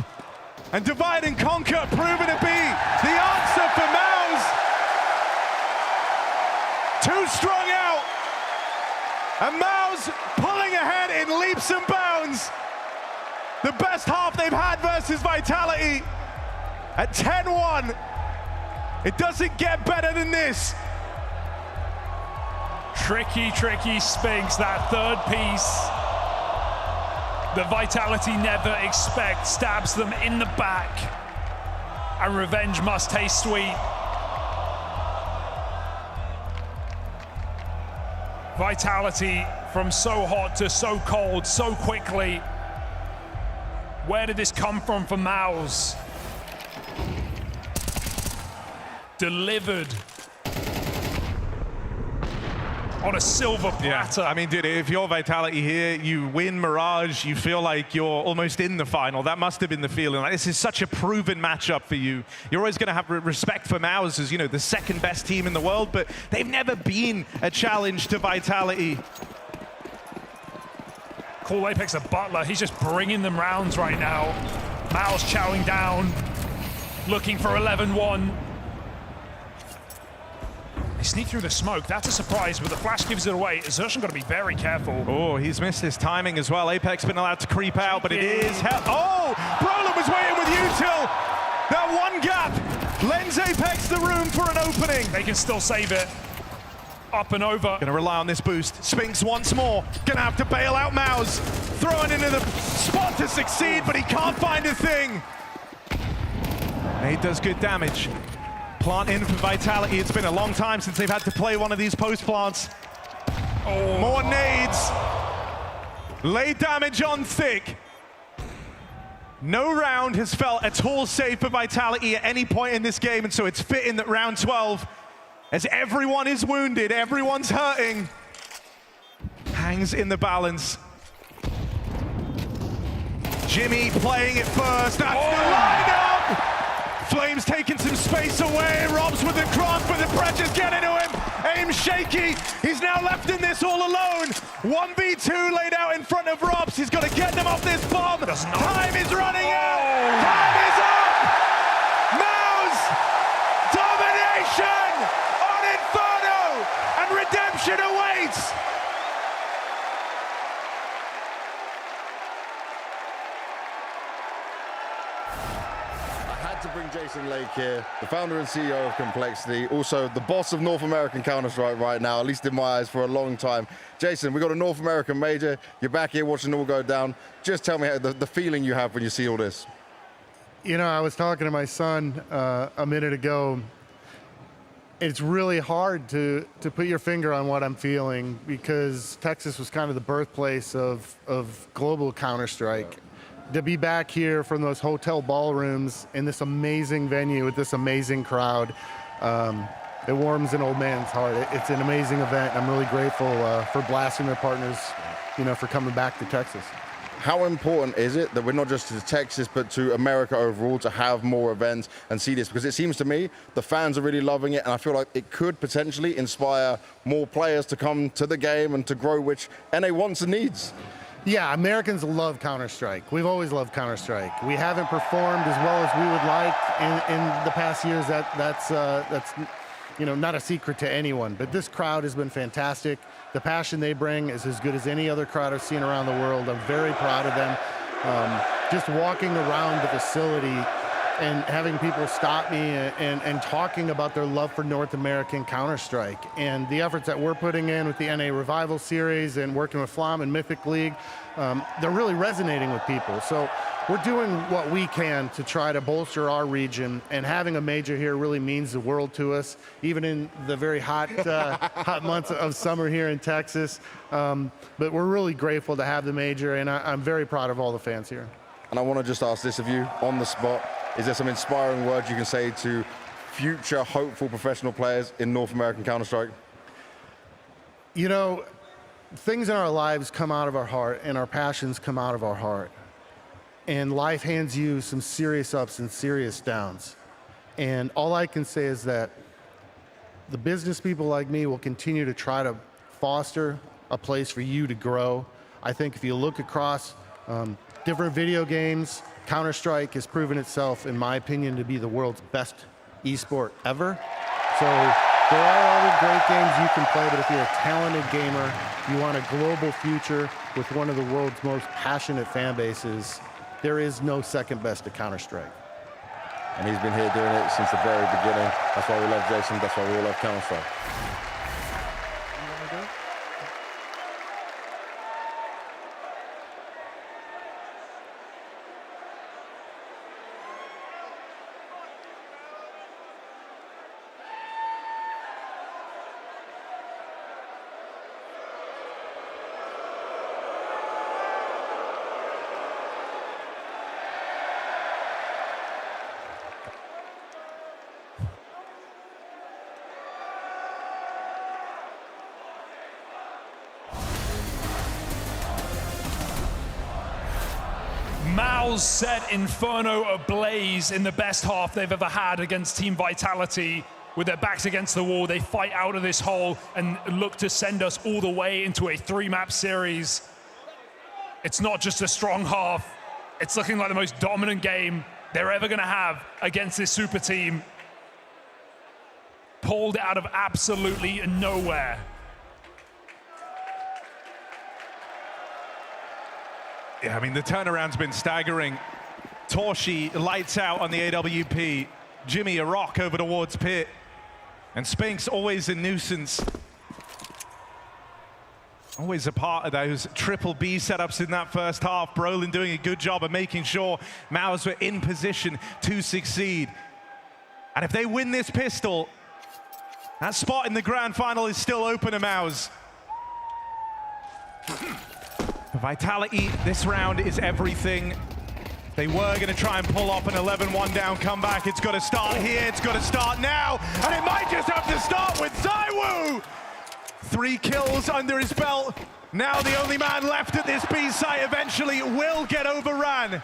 and divide and conquer proven to be the answer for MOUZ. 2 strung out, and MOUZ pulling ahead in leaps and bounds. The best half they've had versus Vitality at 10-1. It doesn't get better than this. Tricky, tricky Spinks, that third piece that Vitality never expect, stabs them in the back, and revenge must taste sweet. Vitality from so hot to so cold so quickly. Where did this come from for MOUZ? Delivered on a silver platter. Yeah, I mean, dude, if you're Vitality here, you win Mirage, you feel like you're almost in the final. That must have been the feeling. Like, this is such a proven matchup for you. You're always going to have respect for MOUZ as, you know, the second best team in the world, but they've never been a challenge to Vitality. Call Apex a butler. He's just bringing them rounds right now. MOUZ chowing down, looking for 11-1. They sneak through the smoke. That's a surprise, but the flash gives it away. Xerxon got to be very careful. Oh, he's missed his timing as well. Apex been allowed to creep out, but it is hell. Oh, Brolin was waiting with util. That one gap lends Apex the room for an opening. They can still save it. Up and over. Gonna rely on this boost. Spinks once more. Gonna have to bail out MOUZ. Throwing into the spot to succeed, but he can't find a thing. Nade does good damage. Plant in for Vitality. It's been a long time since they've had to play one of these post plants. Oh, more nades. Lay damage on thick. No round has felt at all safe for Vitality at any point in this game, and so it's fitting that round 12, as everyone is wounded, everyone's hurting, hangs in the balance. Jimmy playing it first. That's the lineup! Flames taking some space away. Robs with the cross, but the pressure's getting to him. Aim shaky. He's now left in this all alone. 1v2 laid out in front of Robs. He's got to get them off this bomb. Time is running out. Time is up. MOUZ domination on Inferno, and redemption awaits. To bring Jason Lake here, the founder and CEO of Complexity, also the boss of North American Counter-Strike right now, at least in my eyes, for a long time. Jason, we got a North American major. You're back here watching it all go down. Just tell me the feeling you have when you see all this. You know, I was talking to my son a minute ago. It's really hard to put your finger on what I'm feeling, because Texas was kind of the birthplace of global Counter-Strike. To be back here from those hotel ballrooms in this amazing venue with this amazing crowd, it warms an old man's heart. It's an amazing event. I'm really grateful for Blast and their partners, you know, for coming back to Texas. How important is it that we're not just to Texas, but to America overall, to have more events and see this? Because it seems to me the fans are really loving it, and I feel like it could potentially inspire more players to come to the game and to grow, which NA wants and needs. Yeah, Americans love Counter-Strike. We've always loved Counter-Strike. We haven't performed as well as we would like in the past years. That's you know, not a secret to anyone. But this crowd has been fantastic. The passion they bring is as good as any other crowd I've seen around the world. I'm very proud of them. Just walking around the facility and having people stop me and talking about their love for North American Counter-Strike and the efforts that we're putting in with the NA Revival Series and working with Flam and Mythic League, they're really resonating with people. So we're doing what we can to try to bolster our region, and having a major here really means the world to us, even in the very hot, hot months of summer here in Texas. But we're really grateful to have the major, and I'm very proud of all the fans here. And I want to just ask this of you on the spot. Is there some inspiring words you can say to future hopeful professional players in North American Counter-Strike? You know, things in our lives come out of our heart, and our passions come out of our heart. And life hands you some serious ups and serious downs. And all I can say is that the business people like me will continue to try to foster a place for you to grow. I think if you look across different video games, Counter-Strike has proven itself, in my opinion, to be the world's best esport ever. So there are other great games you can play, but if you're a talented gamer, you want a global future with one of the world's most passionate fan bases, there is no second best to Counter-Strike. And he's been here doing it since the very beginning. That's why we love Jason. That's why we all love Counter-Strike. MOUZ set Inferno ablaze in the best half they've ever had against Team Vitality. With their backs against the wall, they fight out of this hole and look to send us all the way into a 3-map series. It's not just a strong half. It's looking like the most dominant game they're ever going to have against this super team. Pulled out of absolutely nowhere. Yeah, I mean, the turnaround's been staggering. Torshi lights out on the AWP. Jimmy a rock over towards Pit. And Spinks always a nuisance. Always a part of those triple B setups in that first half. Brolin doing a good job of making sure MOUZ were in position to succeed. And if they win this pistol, that spot in the grand final is still open to MOUZ. For Vitality, this round is everything. They were going to try and pull off an 11-1 down comeback. It's got to start here, it's got to start now, and it might just have to start with ZywOo! 3 kills under his belt. Now the only man left at this B site eventually will get overrun.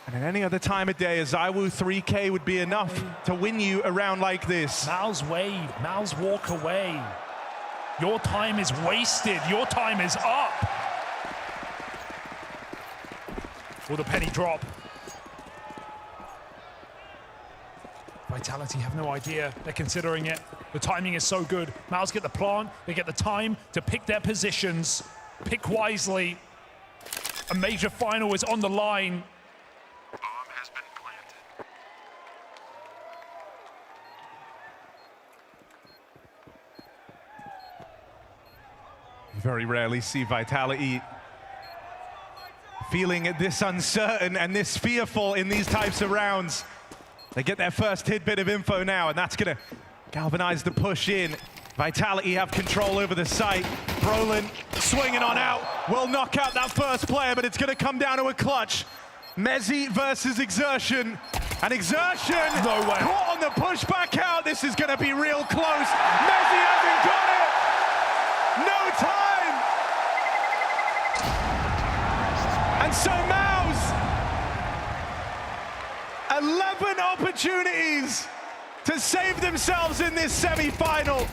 And at any other time of day, a ZywOo 3K would be enough to win you a round like this. MOUZ wave, MOUZ walk away. Your time is wasted. Your time is up. Will the penny drop? Vitality have no idea. They're considering it. The timing is so good. MOUZ get the plant. They get the time to pick their positions. Pick wisely. A major final is on the line. You very rarely see Vitality feeling this uncertain and this fearful in these types of rounds. They get their first tidbit of info now, and that's going to galvanize the push in. Vitality have control over the site. Brolin swinging on out, will knock out that first player, but it's going to come down to a clutch. Mezzi versus Exertion, and Exertion caught on the push back out. This is going to be real close. Mezzi hasn't got it. No time. And so MOUZ, 11 opportunities to save themselves in this semi-final.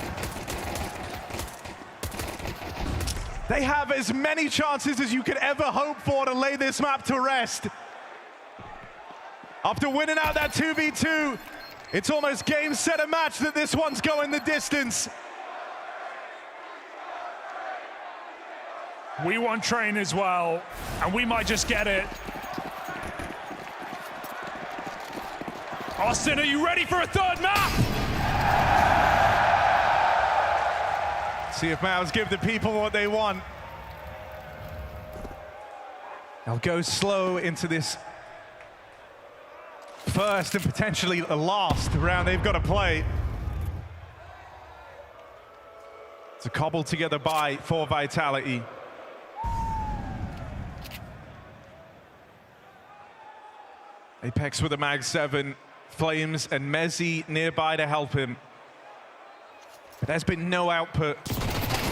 They have as many chances as you could ever hope for to lay this map to rest. After winning out that 2v2, it's almost game, set, a match that this one's going the distance. We want Train as well, and we might just get it. Austin, are you ready for a third map? See if MOUZ give the people what they want. They'll go slow into this first and potentially the last round they've got to play. It's a cobbled together buy for Vitality. Apex with a Mag 7. Flames and Mezzi nearby to help him. But there's been no output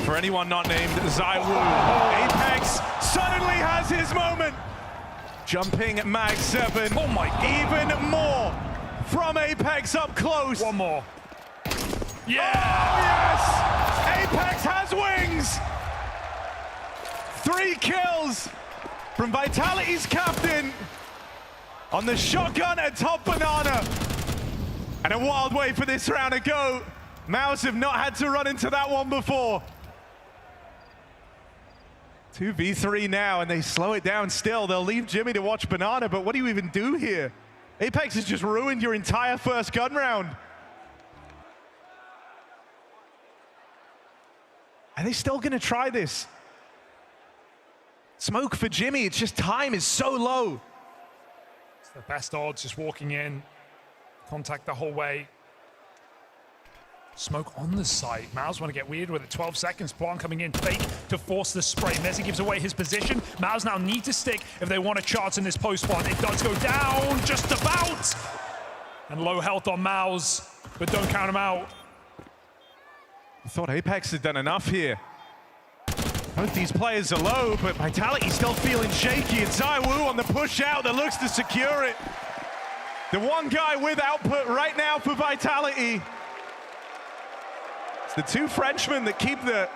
for anyone not named ZywOo. Apex suddenly has his moment. Jumping Mag 7. Oh my God. Even more from Apex up close. One more. Yeah! Oh, yes! Apex has wings! 3 kills from Vitality's captain on the shotgun atop Banana. And a wild way for this round to go. MOUZ have not had to run into that one before. 2v3 now, and they slow it down still. They'll leave Jimmy to watch Banana, but what do you even do here? Apex has just ruined your entire first gun round. Are they still gonna try this? Smoke for Jimmy, it's just time is so low. It's the best odds, just walking in. Contact the whole way. Smoke on the site. MOUZ want to get weird with it. 12 seconds. Plan coming in. Fake to force the spray. Mezzi gives away his position. MOUZ now need to stick if they want a chance in this post one. It does go down just about. And low health on MOUZ, but don't count him out. I thought Apex had done enough here. Both these players are low, but Vitality still feeling shaky. It's ZywOo on the push out that looks to secure it. The one guy with output right now for Vitality. It's the 2 Frenchmen that keep the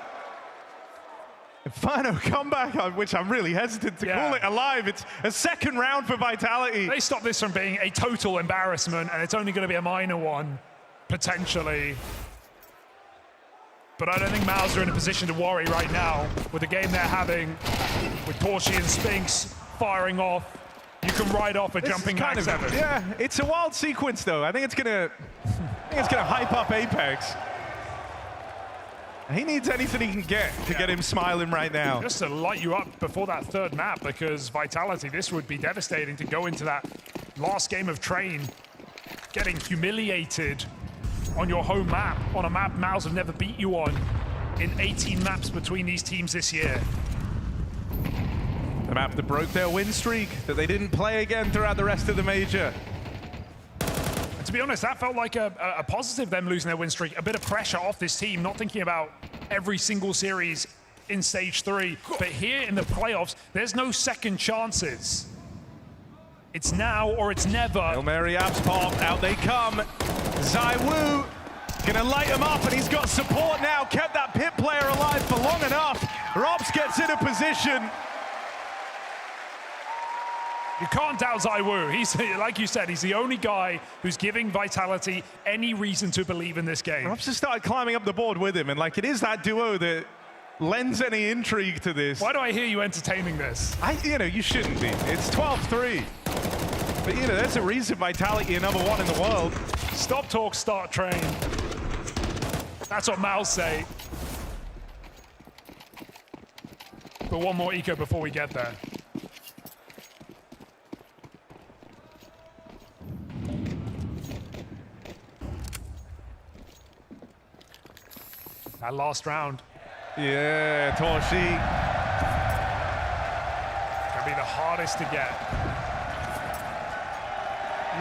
Inferno comeback, which I'm really hesitant to call it, alive. It's a second round for Vitality. They stop this from being a total embarrassment, and it's only going to be a minor one, potentially. But I don't think MOUZ are in a position to worry right now with the game they're having, with Torshi and Spinks firing off. You can ride off a jumping Mag 7. Yeah, it's a wild sequence though. I think it's gonna hype up Apex. He needs anything he can get to get him smiling right now. Just to light you up before that third map, because Vitality, this would be devastating to go into that last game of Train, getting humiliated on your home map, on a map MOUZ have never beat you on in 18 maps between these teams this year. The map that broke their win streak, that they didn't play again throughout the rest of the major. And to be honest, that felt like a positive, them losing their win streak. A bit of pressure off this team, not thinking about every single series in Stage 3. But here in the playoffs, there's no second chances. It's now or it's never. Hail Mary abs pop, out they come. ZywOo gonna light him up, and he's got support now. Kept that pit player alive for long enough. Robs gets in a position. You can't doubt ZywOo. He's, like you said, he's the only guy who's giving Vitality any reason to believe in this game. Robs just started climbing up the board with him, and like it is that duo that lends any intrigue to this. Why do I hear you entertaining this? You shouldn't be. It's 12-3. But there's a reason Vitality are #1 in the world. Stop talk, start train. That's what MOUZ say. But one more eco before we get there. That last round. Yeah, Torshi. Gonna be the hardest to get.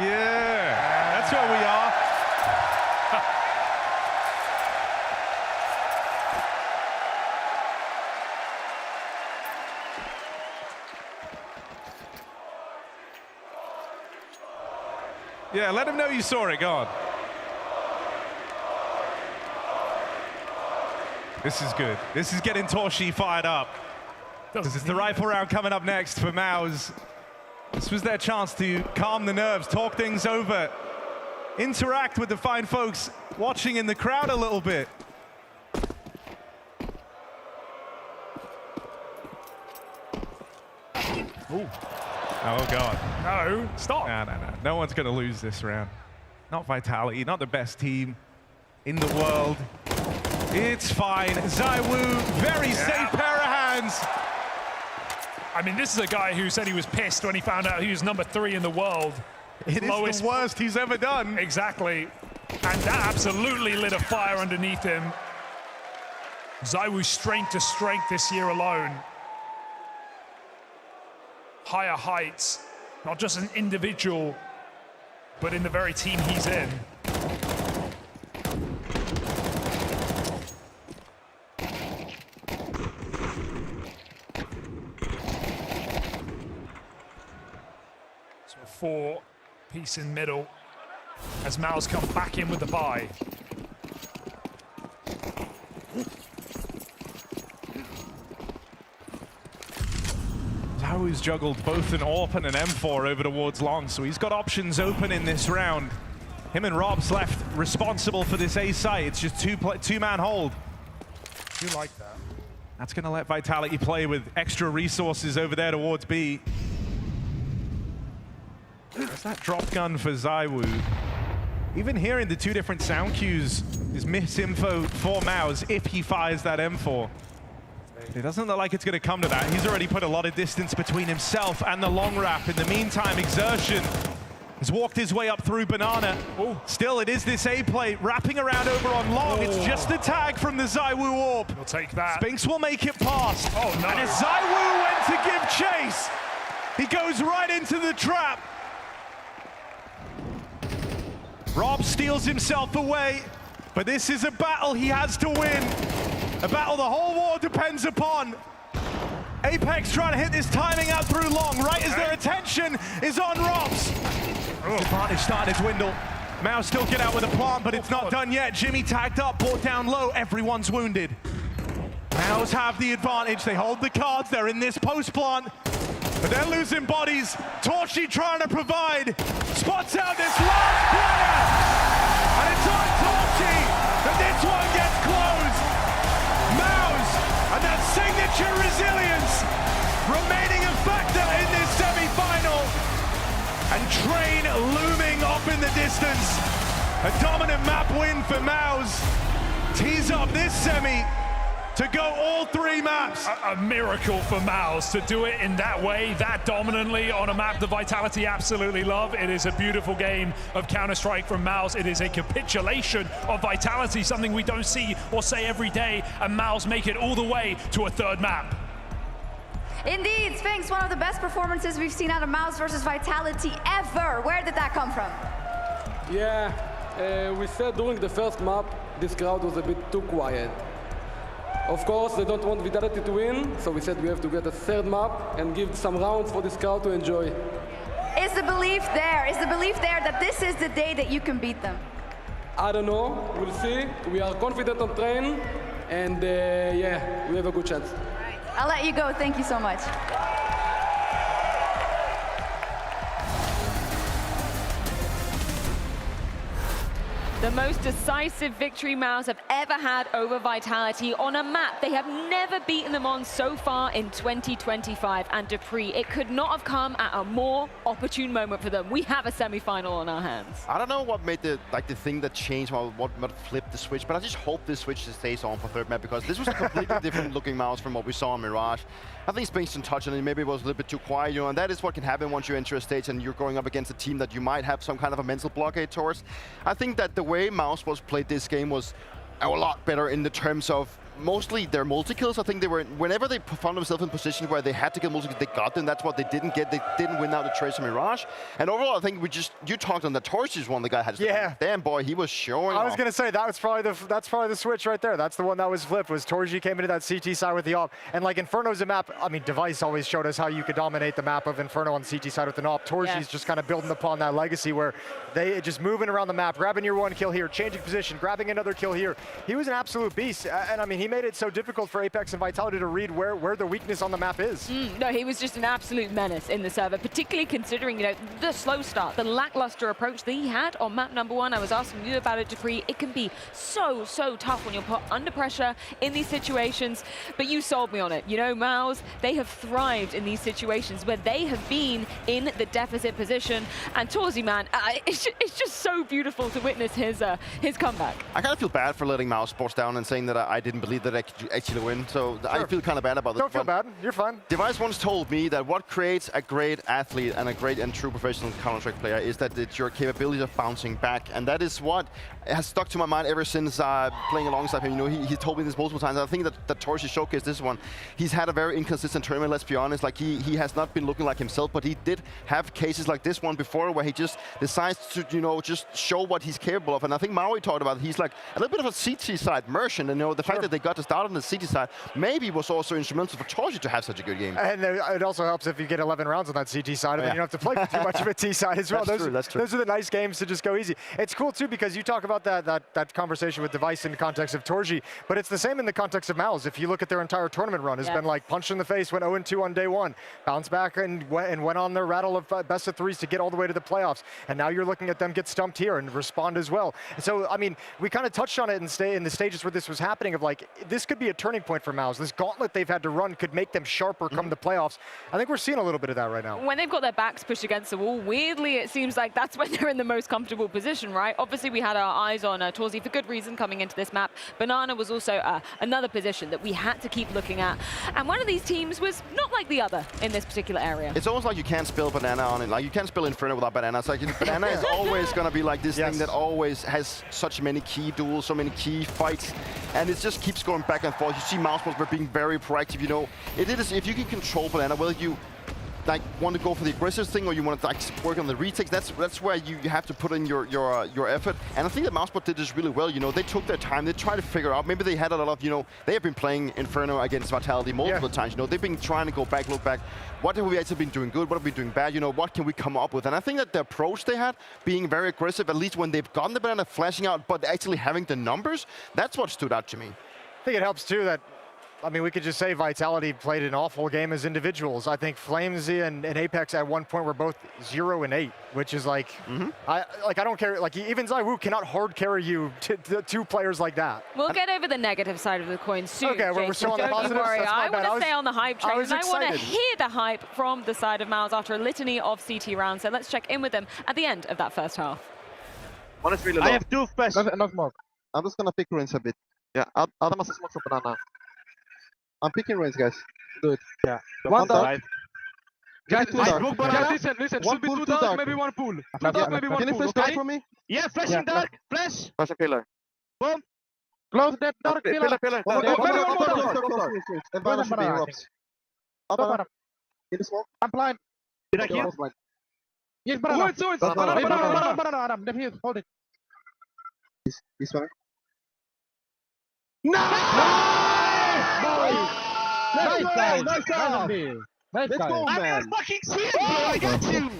Yeah, that's where we are. Yeah, let him know you saw it. Go on. This is good. This is getting Torshi fired up. This is the rifle round coming up next for MOUZ. This was their chance to calm the nerves, talk things over, interact with the fine folks watching in the crowd a little bit. Ooh. Oh, God. No, stop. No. No one's going to lose this round. Not Vitality, not the best team in the world. It's fine. ZywOo, very safe pair of hands. I mean, this is a guy who said he was pissed when he found out he was #3 in the world. It is the worst he's ever done. Exactly. And that absolutely lit a fire underneath him. ZywOo's strength to strength this year alone. Higher heights, not just an individual but in the very team he's in. So a 4-piece in middle as MOUZ come back in with the buy. ZywOo's juggled both an AWP and an M4 over towards long, so he's got options open in this round. Him and Rob's left responsible for this A site. It's just two-man hold. Do like that. That's going to let Vitality play with extra resources over there towards B. There's that drop gun for ZywOo. Even hearing the two different sound cues is misinfo for MOUZ if he fires that M4. It doesn't look like it's going to come to that. He's already put a lot of distance between himself and the long wrap. In the meantime, Exertion has walked his way up through Banana. Ooh. Still, it is this A play wrapping around over on long. It's just the tag from the ZywOo AWP. We'll take that. Spinks will make it past. Oh, no. And as ZywOo went to give chase, he goes right into the trap. Rob steals himself away, but this is a battle he has to win. A battle the whole war depends upon. Apex trying to hit this timing out through long, right as their attention is on Rob's. Advantage starting to dwindle. MOUZ still get out with a plant, but it's not done yet. Jimmy tagged up, brought down low, everyone's wounded. MOUZ have the advantage, they hold the cards, they're in this post plant, but they're losing bodies. Torchy trying to provide, spots out this last player, and it's on Torchy that this one gets closed. MOUZ and that signature resilience remaining a factor in this semi-final, and Train looming up in the distance. A dominant map win for MOUZ. Tees up this semi to go all 3 maps. A miracle for MOUZ to do it in that way, that dominantly on a map that Vitality absolutely love. It is a beautiful game of Counter-Strike from MOUZ. It is a capitulation of Vitality, something we don't see or say every day, and MOUZ make it all the way to a 3rd map. Indeed, Spinks, one of the best performances we've seen out of MOUZ versus Vitality ever. Where did that come from? Yeah, we said during the first map, this crowd was a bit too quiet. Of course, they don't want Vitality to win, so we said we have to get a 3rd map and give some rounds for this crowd to enjoy. Is the belief there? Is the belief there that this is the day that you can beat them? I don't know, we'll see. We are confident on Train, and yeah, we have a good chance. I'll let you go, thank you so much. The most decisive victory MOUZ have ever had over Vitality on a map they have never beaten them on so far in 2025. And Dupree, it could not have come at a more opportune moment for them. We have a semi-final on our hands. I don't know what made the thing that changed, what flipped the switch, but I just hope this switch stays on for 3rd map, because this was a completely different looking MOUZ from what we saw on Mirage. I think Spinks can touch on it, maybe it was a little bit too quiet, and that is what can happen once you enter a stage and you're going up against a team that you might have some kind of a mental blockade towards. I think that the way MOUZ was played this game was a lot better in the terms of mostly their multi-kills. I think they were, whenever they found themselves in positions where they had to get multi-kills, they got them. That's what they didn't get. They didn't win out the Tracer Mirage. And overall, I think you talked on the Torches one, the guy had. Yeah. Damn, boy, he was showing I was going to say, that's probably the switch right there. That's the one that was flipped, was Torji came into that CT side with the AWP. And like Inferno's a map, I mean, Device always showed us how you could dominate the map of Inferno on the CT side with an AWP. Torji's just kind of building upon that legacy where they just moving around the map, grabbing your 1 kill here, changing position, grabbing another kill here. He was an absolute beast. And I mean, he made it so difficult for Apex and Vitality to read where the weakness on the map is. No, he was just an absolute menace in the server, particularly considering, the slow start, the lackluster approach that he had on map number 1. I was asking you about it, Dupree. It can be so tough when you're put under pressure in these situations, but you sold me on it. MOUZ, they have thrived in these situations where they have been in the deficit position, and Torzi, man, it's just so beautiful to witness his comeback. I kind of feel bad for letting MOUZ sports down and saying that I didn't believe Vitality that actually win. So I feel kind of bad about this. Don't feel bad. You're fine. Device once told me that what creates a great athlete and a great and true professional Counter-Strike player is that it's your capability of bouncing back. And that is what has stuck to my mind ever since playing alongside him. You know, he told me this multiple times. I think that Torshi showcased this one. He's had a very inconsistent tournament, let's be honest. Like, he has not been looking like himself, but he did have cases like this one before where he just decides to, you know, just show what he's capable of. And I think Maui talked about it. He's like a little bit of a CT side merchant. And, you know, the fact that they got to start on the CT side maybe was also instrumental for Torshi to have such a good game. And it also helps if you get 11 rounds on that CT side, and then you don't have to play too much of a T side as well. That's true. Those are the nice games to just go easy. It's cool too because you talk about that conversation with Device in the context of Torji, but it's the same in the context of MOUZ. If you look at their entire tournament run, it's been like punched in the face, went 0-2 on day one, bounced back and went on their rattle of best of threes to get all the way to the playoffs. And now you're looking at them get stumped here and respond as well. So I mean, we kind of touched on it in the stages where this was happening of like, this could be a turning point for MOUZ. This gauntlet they've had to run could make them sharper come the playoffs. I think we're seeing a little bit of that right now. When they've got their backs pushed against the wall, weirdly, it seems like that's when they're in the most comfortable position, right? Obviously, we had our eyes on Torzi for good reason coming into this map. Banana was also another position that we had to keep looking at. And one of these teams was not like the other in this particular area. It's almost like you can't spill Banana on it. Like, you can't spill Inferno without Banana. It's like, Banana is always going to be like this thing that always has such many key duels, so many key fights. And it just keeps going back and forth. You see MOUZ were being very proactive, you know. It is, if you can control Banana, whether you like want to go for the aggressive thing or you want to like work on the retakes, that's where you have to put in your effort. And I think that MOUZ did this really well. You know, they took their time, they tried to figure out, maybe they had a lot of, you know, they have been playing Inferno against Vitality multiple times. You know, they've been trying to go back, look back. What have we actually been doing good? What have we been doing bad? You know, what can we come up with? And I think that the approach they had, being very aggressive, at least when they've gotten the Banana flashing out, but actually having the numbers, that's what stood out to me. I think it helps too that, I mean, we could just say Vitality played an awful game as individuals. I think Flamesy and Apex at one point were both 0 and 8, which is like, I don't care. Like, even ZywOo cannot hard carry you to two players like that. We'll get over the negative side of the coin soon. Okay, we're still on the positives. Don't worry. I want to bad. stay on the hype train. I want to hear the hype from the side of MOUZ after a litany of CT rounds. So let's check in with them at the end of that first half. One is really low. I have 2 flash. Enough smoke. I'm just gonna pick ruins a bit. Yeah, Adam has a smoke for Banana. I'm picking ruins, guys. Do it. Yeah. One dark. Guys, listen. Should be 2 dark, maybe 1 pool. 2 dark, maybe 1 pool. Can you flash dark for me? Yeah, flashing dark. Flash. Flash a pillar. Boom. Close that dark pillar. Pillar. Advantage should be Robs. Adam. In the smoke. I'm blind. Did I kill? Yes, Banana. Banana. Adam. Left here. Hold it. This one. No! Nice guy. Let's go, man. I'm fucking serious, bro. I got you.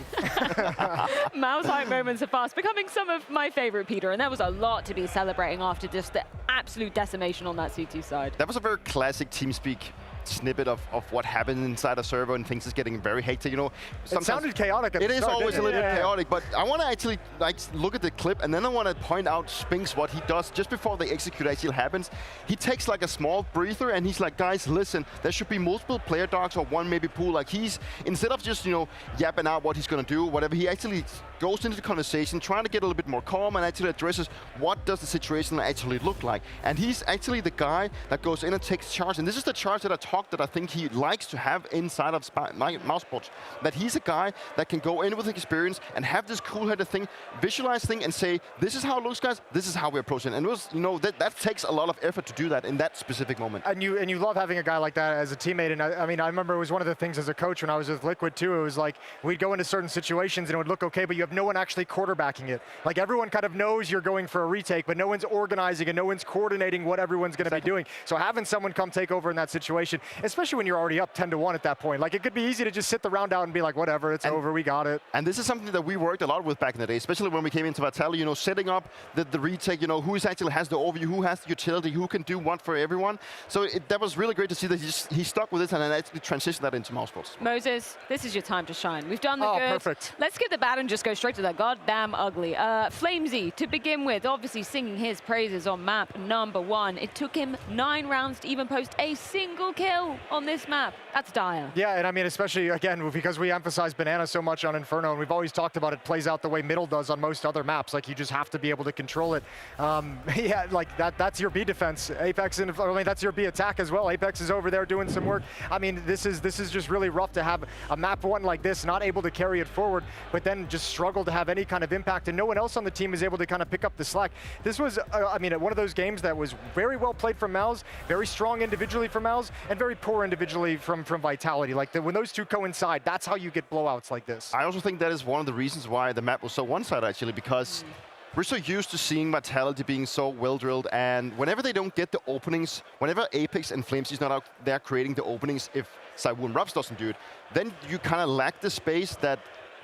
MOUZ hype moments are fast becoming some of my favorite, Peter, and there was a lot to be celebrating after just the absolute decimation on that CT side. That was a very classic TeamSpeak snippet of what happened inside a server and things is getting very hectic, you know. It sounded chaotic at the start. It is always a little bit chaotic, but I want to actually like look at the clip and then I want to point out Spinks what he does just before the execute actually happens. He takes like a small breather and he's like, guys, listen, there should be multiple player dogs or one maybe pool. Like, he's, instead of just, you know, yapping out what he's going to do, whatever, he actually goes into the conversation, trying to get a little bit more calm and actually addresses what does the situation actually look like. And he's actually the guy that goes in and takes charge. And this is the charge that I think he likes to have inside of MOUZ, that he's a guy that can go in with experience and have this cool-headed thing, visualize thing and say, this is how it looks, guys, this is how we approach it. And it was, you know, that takes a lot of effort to do that in that specific moment. And you love having a guy like that as a teammate. And I mean, I remember it was one of the things as a coach when I was with Liquid too, it was like, we'd go into certain situations and it would look okay, but you have no one actually quarterbacking it. Like, everyone kind of knows you're going for a retake, but no one's organizing and no one's coordinating what everyone's going to be doing. So having someone come take over in that situation, especially when you're already up 10-1 at that point. Like, it could be easy to just sit the round out and be like, whatever, it's over, we got it. And this is something that we worked a lot with back in the day, especially when we came into Vitality, you know, setting up the retake, you know, who actually has the overview, who has the utility, who can do what for everyone. So that was really great to see that he stuck with it and then actually transitioned that into MOUZ. Moses, this is your time to shine. We've done the good. Perfect. Let's skip the bad and just go straight to the goddamn ugly. Flamesy, to begin with, obviously singing his praises on map number 1. It took him 9 rounds to even post a single kill. kill on this map. That's dire. Yeah, and I mean, especially, again, because we emphasize Banana so much on Inferno, and we've always talked about it plays out the way Middle does on most other maps. Like, you just have to be able to control it. Yeah, like, that's your B defense. Apex, that's your B attack as well. Apex is over there doing some work. I mean, this is just really rough to have a map one like this, not able to carry it forward, but then just struggle to have any kind of impact, and no one else on the team is able to kind of pick up the slack. This was, I mean, one of those games that was very well played from MOUZ, very strong individually from MOUZ, and very poor individually from Vitality. Like, when those two coincide, that's how you get blowouts like this. I also think that is one of the reasons why the map was so one-sided, actually, because we're so used to seeing Vitality being so well-drilled, and whenever they don't get the openings, whenever Apex and Flames is not out there creating the openings, if ZywOo and Robs doesn't do it, then you kind of lack the space that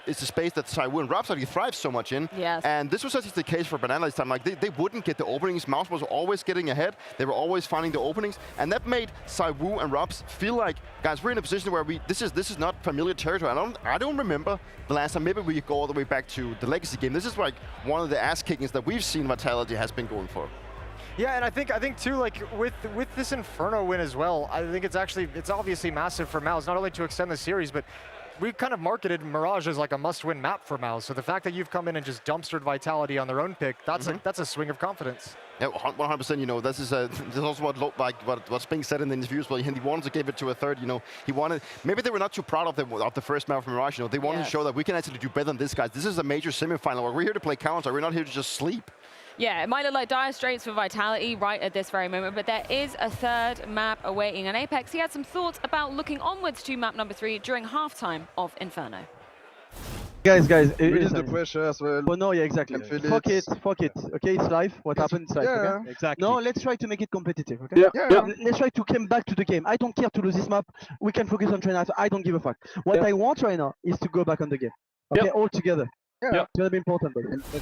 is the space that ZywOo and Robs actually thrive so much in. Yes. And this was actually the case for Banana this time. Like, they wouldn't get the openings. MOUZ was always getting ahead. They were always finding the openings, and that made ZywOo and Robs feel like, guys, we're in a position where this is not familiar territory. I don't remember the last time. Maybe we go all the way back to the Legacy game. This is like one of the ass kickings that we've seen Vitality has been going for. Yeah, and I think too, like with this Inferno win as well, I think it's obviously massive for MOUZ, not only to extend the series, but we've kind of marketed Mirage as like a must-win map for MOUZ. So the fact that you've come in and just dumpstered Vitality on their own pick, that's a swing of confidence. Yeah, 100%. You know, this is also what Spink said in the interviews. Well, he wanted to give it to a third. You know, he wanted. Maybe they were not too proud of the first map from Mirage. You know, they wanted to show that we can actually do better than this, guys. This is a major semifinal. We're here to play counter. We're not here to just sleep. Yeah, it might look like dire straits for Vitality right at this very moment, but there is a third map awaiting. And Apex, he had some thoughts about looking onwards to map number 3 during halftime of Inferno. Guys, It is the pressure as well. Oh no, yeah, exactly. Fuck it. Okay, it's live. What happened? It's live. Yeah, okay? exactly. No, let's try to make it competitive. Okay. Yeah. Let's try to come back to the game. I don't care to lose this map. We can focus on train. I don't give a fuck. What I want right now is to go back on the game. Okay, all together. Yeah. It's gonna be important, buddy.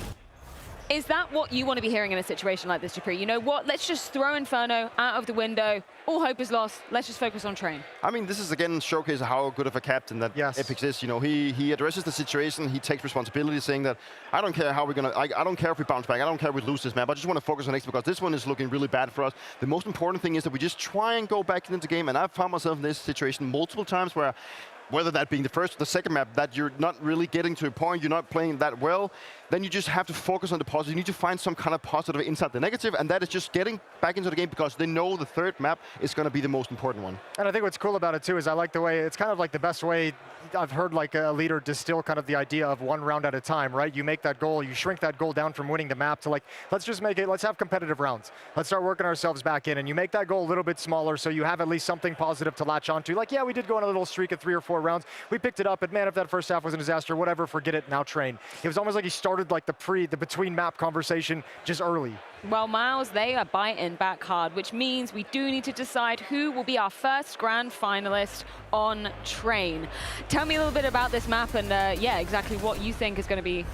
Is that what you want to be hearing in a situation like this, Dupree? You know what? Let's just throw Inferno out of the window. All hope is lost. Let's just focus on Train. I mean, this is again showcase how good of a captain that Apex is. You know, he addresses the situation. He takes responsibility, saying that I don't care how we're gonna. I don't care if we bounce back. I don't care if we lose this map. I just want to focus on next because this one is looking really bad for us. The most important thing is that we just try and go back into the game. And I've found myself in this situation multiple times where, whether that being the first or the second map, that you're not really getting to a point, you're not playing that well, then you just have to focus on the positive. You need to find some kind of positive inside the negative, and that is just getting back into the game because they know the third map is going to be the most important one. And I think what's cool about it too is I like the way, it's kind of like the best way I've heard like a leader distill kind of the idea of one round at a time, right? You make that goal, you shrink that goal down from winning the map to like, let's just make it, let's have competitive rounds. Let's start working ourselves back in, and you make that goal a little bit smaller so you have at least something positive to latch onto. Like, yeah, we did go on a little streak of 3 or 4 rounds. We picked it up, but man, if that first half was a disaster, whatever, forget it, now Train. It was almost like he started like the between map conversation just early. Well, MOUZ, they are biting back hard, which means we do need to decide who will be our first grand finalist on Train. Tell me a little bit about this map and, yeah, exactly what you think is going to be.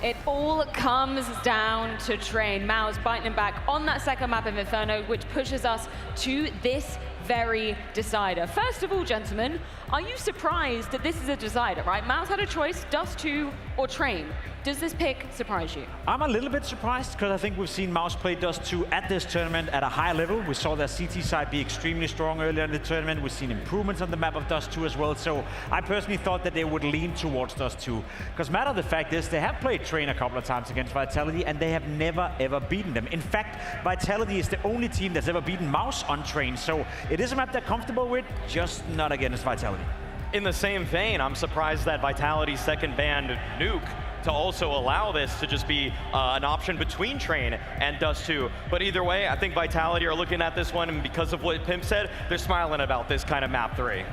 It all comes down to Train. MOUZ biting him back on that second map of Inferno, which pushes us to this very decider. First of all, gentlemen, are you surprised that this is a decider, right? MOUZ had a choice, Dust2 or Train. Does this pick surprise you? I'm a little bit surprised because I think we've seen MOUZ play Dust2 at this tournament at a high level. We saw their CT side be extremely strong earlier in the tournament. We've seen improvements on the map of Dust2 as well. So I personally thought that they would lean towards Dust2. Because matter of the fact is they have played Train a couple of times against Vitality and they have never ever beaten them. In fact, Vitality is the only team that's ever beaten MOUZ on Train. So it is a map they're comfortable with, just not against Vitality. In the same vein, I'm surprised that Vitality's second banned Nuke to also allow this to just be an option between Train and Dust2. But either way, I think Vitality are looking at this one, and because of what Pimp said, they're smiling about this kind of map 3.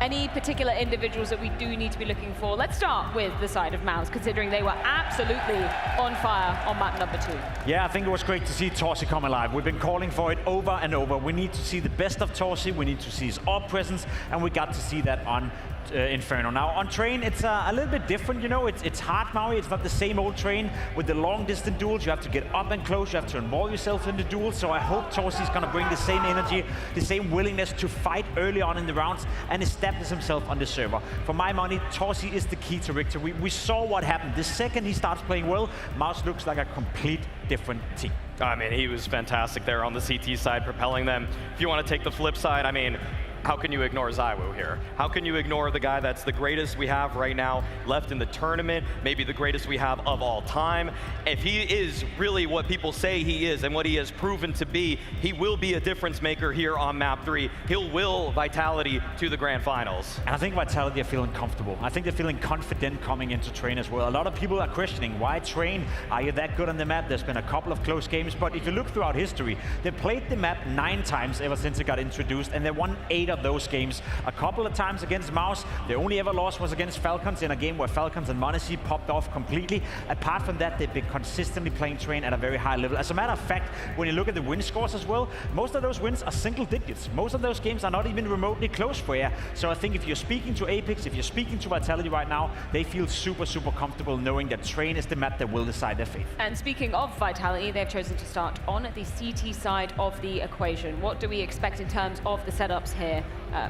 Any particular individuals that we do need to be looking for? Let's start with the side of MOUZ, considering they were absolutely on fire on map number 2. Yeah, I think it was great to see Torsi come alive. We've been calling for it over and over. We need to see the best of Torsi, we need to see his AWP presence, and we got to see that on Inferno. Now on Train, it's a little bit different, you know, it's hard, Maui. It's not the same old Train with the long distance duels. You have to get up and close, you have to involve yourself in the duel. So I hope Torsi's gonna bring the same energy, the same willingness to fight early on in the rounds and establish himself on the server. For my money, Torsi is the key to victory. We saw what happened. The second he starts playing well, MOUZ looks like a complete different team. I mean, he was fantastic there on the CT side, propelling them. If you want to take the flip side, I mean, how can you ignore ZywOo here? How can you ignore the guy that's the greatest we have right now left in the tournament, maybe the greatest we have of all time? If he is really what people say he is and what he has proven to be, he will be a difference maker here on map 3. He'll will Vitality to the grand finals. And I think Vitality are feeling comfortable. I think they're feeling confident coming into Train as well. A lot of people are questioning, why Train? Are you that good on the map? There's been a couple of close games, but if you look throughout history, they played the map 9 times ever since it got introduced, and they won 8 of those games. A couple of times against MOUZ. The only ever loss was against Falcons in a game where Falcons and m0NESY popped off completely. Apart from that, they've been consistently playing Train at a very high level. As a matter of fact, when you look at the win scores as well, most of those wins are single digits. Most of those games are not even remotely close for you. So I think if you're speaking to Apex, if you're speaking to Vitality right now, they feel super, super comfortable knowing that Train is the map that will decide their fate. And speaking of Vitality, they've chosen to start on the CT side of the equation. What do we expect in terms of the setups here,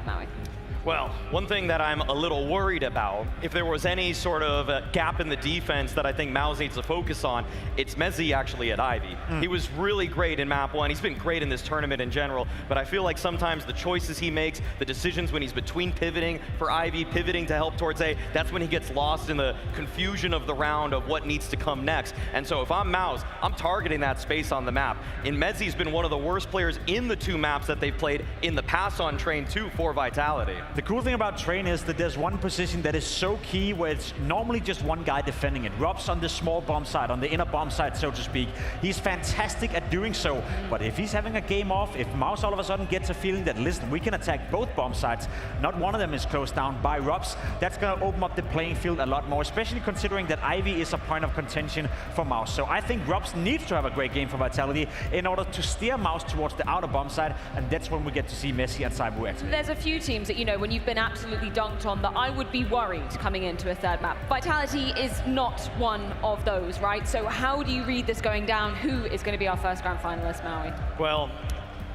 Maui? Well, one thing that I'm a little worried about, if there was any sort of gap in the defense that I think MOUZ needs to focus on, it's MeZ actually at Ivy. He was really great in map 1. He's been great in this tournament in general, but I feel like sometimes the choices he makes, the decisions when he's between pivoting for Ivy, pivoting to help towards A, that's when he gets lost in the confusion of the round of what needs to come next. And so if I'm MOUZ, I'm targeting that space on the map. And MeZ's been one of the worst players in the 2 maps that they've played in the past on Train 2 for Vitality. The cool thing about Train is that there's one position that is so key where it's normally just one guy defending it. Rob's on the small bomb side, on the inner bomb side, so to speak. He's fantastic at doing so, but if he's having a game off, if MOUZ all of a sudden gets a feeling that, listen, we can attack both bomb sides, not one of them is closed down by Robs, that's going to open up the playing field a lot more, especially considering that Ivy is a point of contention for MOUZ. So I think Robs needs to have a great game for Vitality in order to steer MOUZ towards the outer bomb side, and that's when we get to see mezii and ZywOo activate. There's a few teams that, you know, when you've been absolutely dunked on, that I would be worried coming into a third map. Vitality is not one of those, right? So how do you read this going down? Who is going to be our first grand finalist, Maui? Well,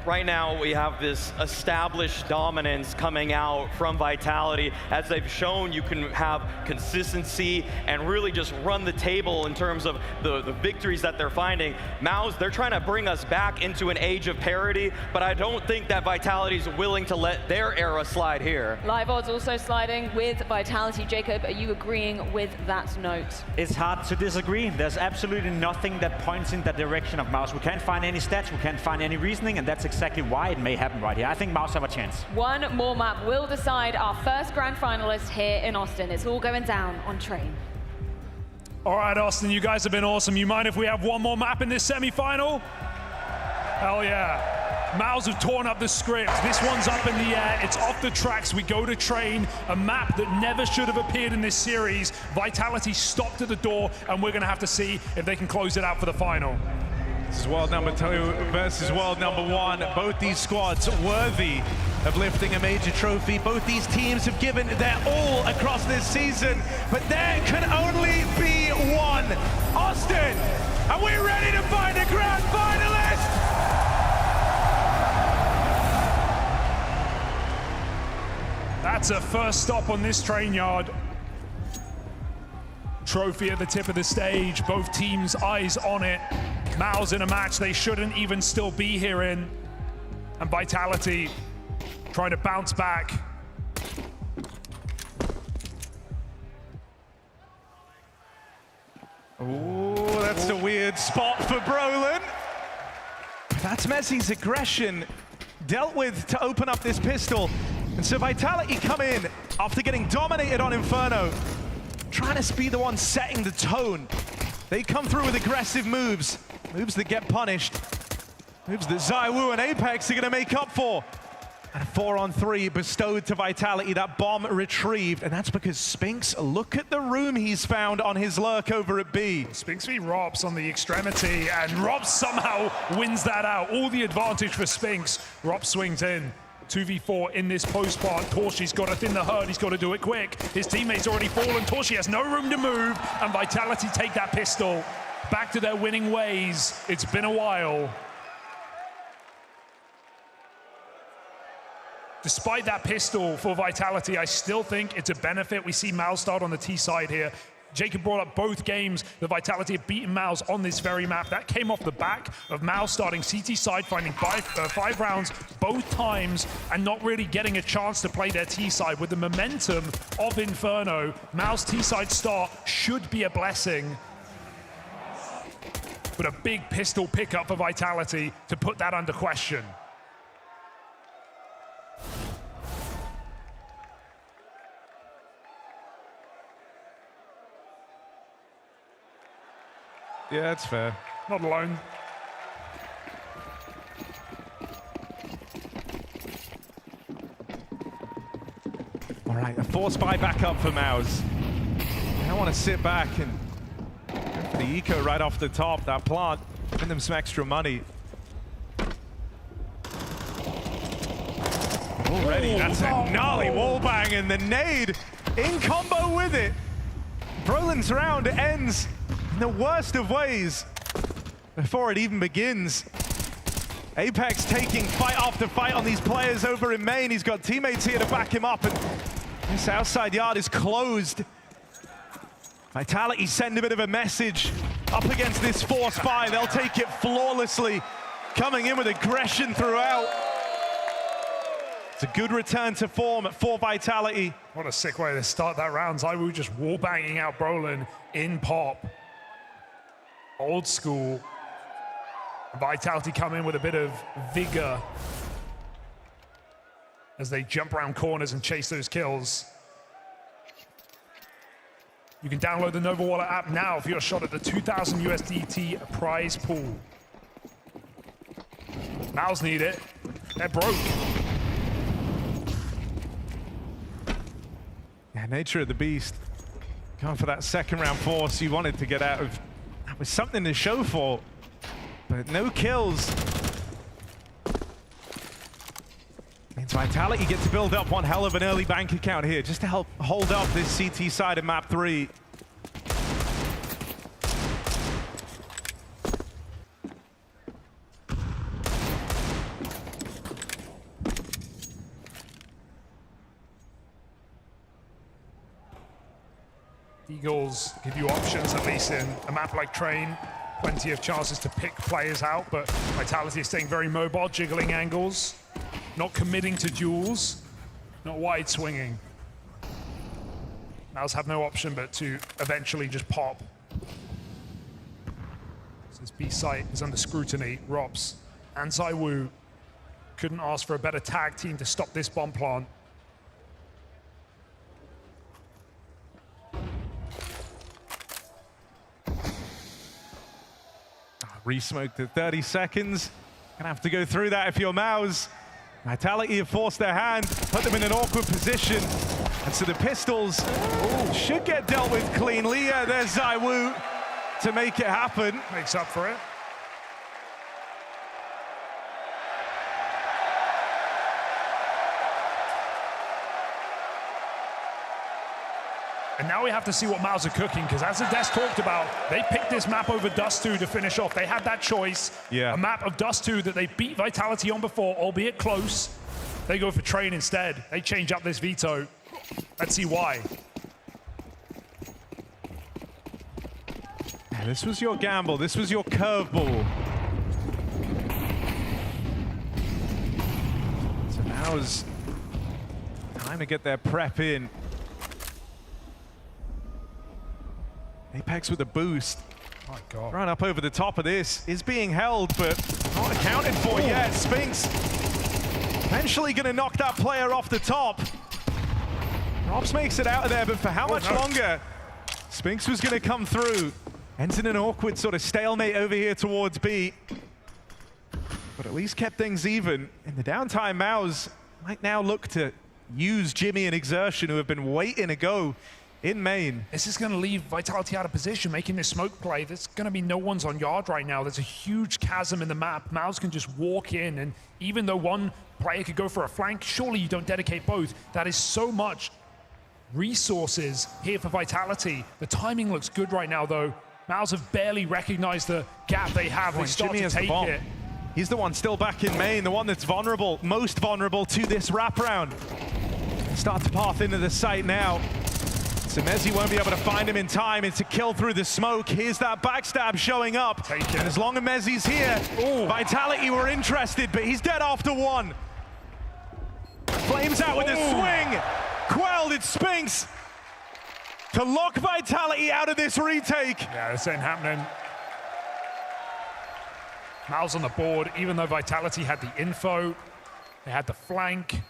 right now we have this established dominance coming out from Vitality. As they've shown, you can have consistency and really just run the table in terms of the victories that they're finding. MOUZ, they're trying to bring us back into an age of parity, but I don't think that Vitality's willing to let their era slide here. Live odds also sliding with Vitality. Jacob, are you agreeing with that note? It's hard to disagree. There's absolutely nothing that points in that direction of MOUZ. We can't find any stats, we can't find any reasoning, and that's exactly why it may happen right here. I think MOUZ have a chance. One more map will decide our first grand finalist here in Austin. It's all going down on Train. All right, Austin, you guys have been awesome. You mind if we have one more map in this semi-final? Hell yeah. MOUZ have torn up the script. This one's up in the air. It's off the tracks. We go to Train, a map that never should have appeared in this series. Vitality stopped at the door, and we're going to have to see if they can close it out for the final. This is world number 2 versus world number 1. Both these squads worthy of lifting a major trophy. Both these teams have given their all across this season, but there can only be one. Austin, are we ready to find a grand finalist? That's a first stop on this train yard. Trophy at the tip of the stage, both teams' eyes on it. MOUZ in a match they shouldn't even still be here in. And Vitality trying to bounce back. Oh, that's a weird spot for Brolin. That's Messi's aggression dealt with to open up this pistol. And so Vitality come in after getting dominated on Inferno, trying to be the one setting the tone. They come through with aggressive moves that get punished, moves that ZywOo and Apex are going to make up for. And a 4-on-3 bestowed to Vitality, that bomb retrieved, and that's because Spinks, look at the room he's found on his lurk over at B. Spinks v Robs on the extremity, and Robs somehow wins that out. All the advantage for Spinks. Robs swings in. 2v4 in this post part. Torshi's got to thin the herd. He's got to do it quick. His teammate's already fallen. Torshi has no room to move, and Vitality take that pistol back to their winning ways. It's been a while. Despite that pistol for Vitality, I still think it's a benefit. We see MOUZ start on the T side here. Jacob brought up both games that Vitality have beaten MOUZ on this very map. That came off the back of MOUZ starting CT side, finding five rounds both times, and not really getting a chance to play their T side. With the momentum of Inferno, MOUZ T side start should be a blessing. But a big pistol pickup for Vitality to put that under question. Yeah, that's fair. Not alone. All right, a force buy back up for MOUZ. I don't want to sit back and go for the eco right off the top. That plant, giving them some extra money. Already, that's a gnarly wallbang, and the nade in combo with it. Brolin's round ends in the worst of ways before it even begins. Apex taking fight after fight on these players over in main. He's got teammates here to back him up, and this outside yard is closed. Vitality send a bit of a message up against this force buy. They'll take it flawlessly, coming in with aggression throughout. It's a good return to form for Vitality. What a sick way to start that round. ZywOo just wall-banging out Brolin in pop. Old school. Vitality come in with a bit of vigor as they jump around corners and chase those kills. You can download the Nova Wallet app now for your shot at the 2,000 USDT prize pool. MOUZ need it. They're broke. Yeah, nature of the beast. Going for that second round force you wanted to get out of. That was something to show for, but no kills. Means Vitality get to build up one hell of an early bank account here just to help hold up this CT side of map 3. Eagles give you options, at least in a map like Train. Plenty of chances to pick players out, but Vitality is staying very mobile, jiggling angles, not committing to duels, not wide swinging. MOUZ have no option but to eventually just pop. Since B site is under scrutiny, Robs and ZywOo couldn't ask for a better tag team to stop this bomb plant. Re-smoked at 30 seconds. Gonna have to go through that if you're MOUZ. Vitality have forced their hand, put them in an awkward position. And so the pistols should get dealt with cleanly. There's ZywOo to make it happen. Makes up for it. And now we have to see what MOUZ are cooking, because as Ades talked about, they picked this map over Dust 2 to finish off. They had that choice. Yeah. A map of Dust 2 that they beat Vitality on before, albeit close. They go for Train instead. They change up this veto. Let's see why. Yeah, this was your gamble. This was your curveball. So now is time to get their prep in. Apex with a boost. My God. Run up over the top of this. Is being held, but not accounted for yet. Spinks eventually going to knock that player off the top. Robs makes it out of there, but for how much longer? Spinks was going to come through. Ends in an awkward sort of stalemate over here towards B. But at least kept things even. In the downtime, MOUZ might now look to use Jimmy and Exertion, who have been waiting to go in main. This is going to leave Vitality out of position, making this smoke play. There's going to be no one's on yard right now. There's a huge chasm in the map. MOUZ can just walk in, and even though one player could go for a flank, surely you don't dedicate both. That is so much resources here for Vitality. The timing looks good right now, though. MOUZ have barely recognized the gap they have. They start to take it. He's the one still back in main, the one that's vulnerable, most vulnerable to this wraparound. Start to path into the site now. So Mezzi won't be able to find him in time. It's a kill through the smoke. Here's that backstab showing up. And as long as Mezzi's here, Vitality were interested, but he's dead after one. Flames out with a swing. Quelled, it's Spinks to lock Vitality out of this retake. Yeah, this ain't happening. MOUZ on the board, even though Vitality had the info, they had the flank.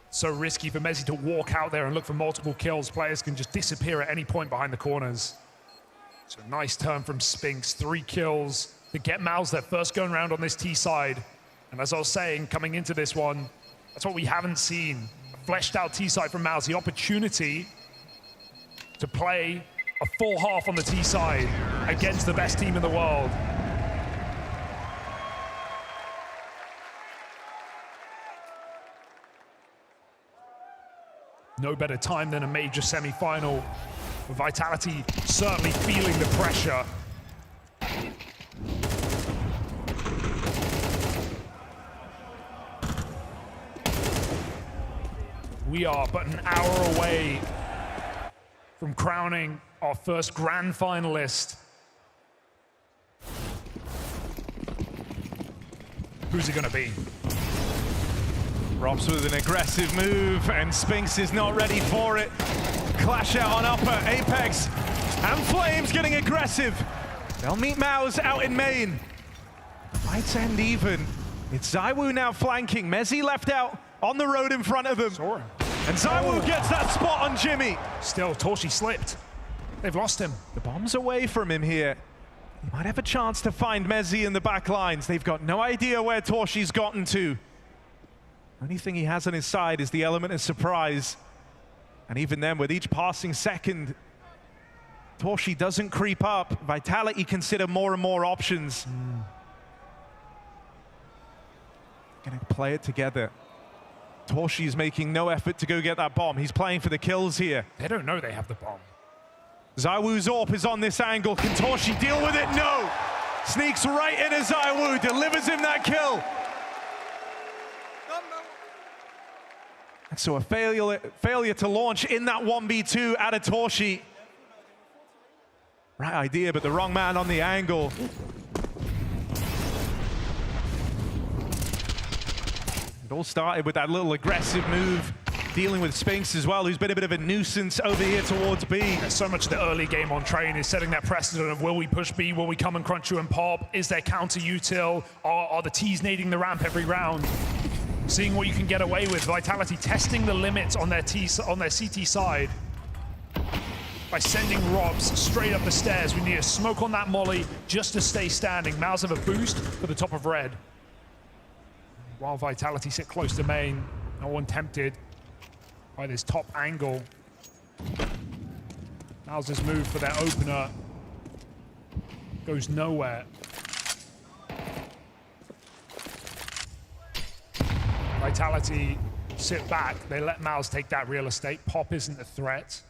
So risky for Mezzi to walk out there and look for multiple kills. Players can just disappear at any point behind the corners. So nice turn from Spinks, 3 kills to get MOUZ their first going round on this T side. And as I was saying, coming into this one, that's what we haven't seen. A fleshed out T side from MOUZ, the opportunity to play a full half on the T side against the best team in the world. No better time than a major semi-final. Vitality certainly feeling the pressure. We are but an hour away from crowning our first grand finalist. Who's it gonna be? Robs with an aggressive move, and Spinks is not ready for it. Clash out on upper, Apex, and Flames getting aggressive. They'll meet MOUZ out in main. Fights end even. It's ZywOo now flanking. Mezzi left out on the road in front of him. And ZywOo gets that spot on Jimmy. Still, Torshi slipped. They've lost him. The bomb's away from him here. He might have a chance to find Mezzi in the back lines. They've got no idea where Torshi's gotten to. Only thing he has on his side is the element of surprise. And even then, with each passing second, Torshi doesn't creep up. Vitality consider more and more options. Gonna play it together. Torshi's making no effort to go get that bomb. He's playing for the kills here. They don't know they have the bomb. ZywOo's AWP is on this angle. Can Torshi deal with it? No! Sneaks right into ZywOo, delivers him that kill. And so a failure to launch in that 1v2 out of Torshi. Right idea, but the wrong man on the angle. It all started with that little aggressive move, dealing with Spinks as well, who's been a bit of a nuisance over here towards B. So much of the early game on Train is setting that precedent of will we push B, will we come and crunch you and pop? Is there counter util? Are the T's nading the ramp every round? Seeing what you can get away with. Vitality testing the limits on their CT side by sending Robs straight up the stairs. We need a smoke on that molly just to stay standing. MOUZ have a boost for the top of red. While Vitality sit close to main, no one tempted by this top angle. MOUZ's move for their opener goes nowhere. Vitality sit back. They let MOUZ take that real estate. Pop isn't a threat.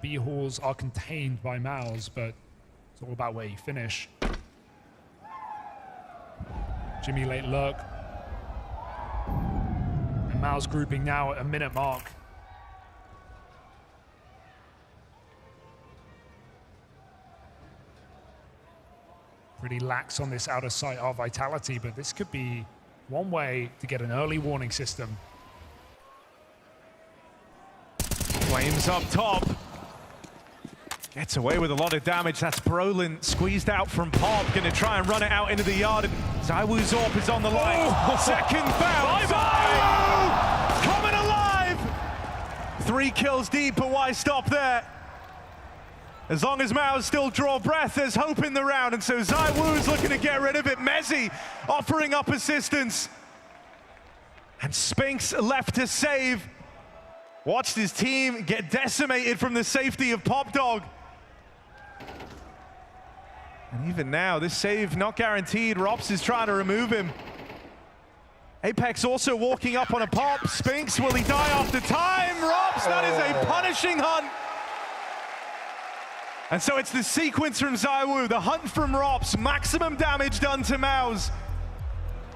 B halls are contained by MOUZ, but it's all about where you finish. Jimmy late lurk. And MOUZ grouping now at a minute mark. Pretty lax on this outer sight of Vitality, but this could be one way to get an early warning system. Flames up top. Gets away with a lot of damage. That's Brolin squeezed out from Pop. Gonna try and run it out into the yard. And ZywOo's AWP is on the line. Oh. Second foul. ZywOo coming alive. 3 kills deep, but why stop there? As long as MOUZ still draw breath, there's hope in the round. And so ZywOo's looking to get rid of it. MeZ offering up assistance. And Spinks left to save. Watched his team get decimated from the safety of Popdog. And even now, this save not guaranteed. Rops is trying to remove him. Apex also walking up on a pop. Spinks, will he die after time? Rops, that is a punishing hunt. And so it's the sequence from ZywOo, the hunt from Rops, maximum damage done to MOUZ.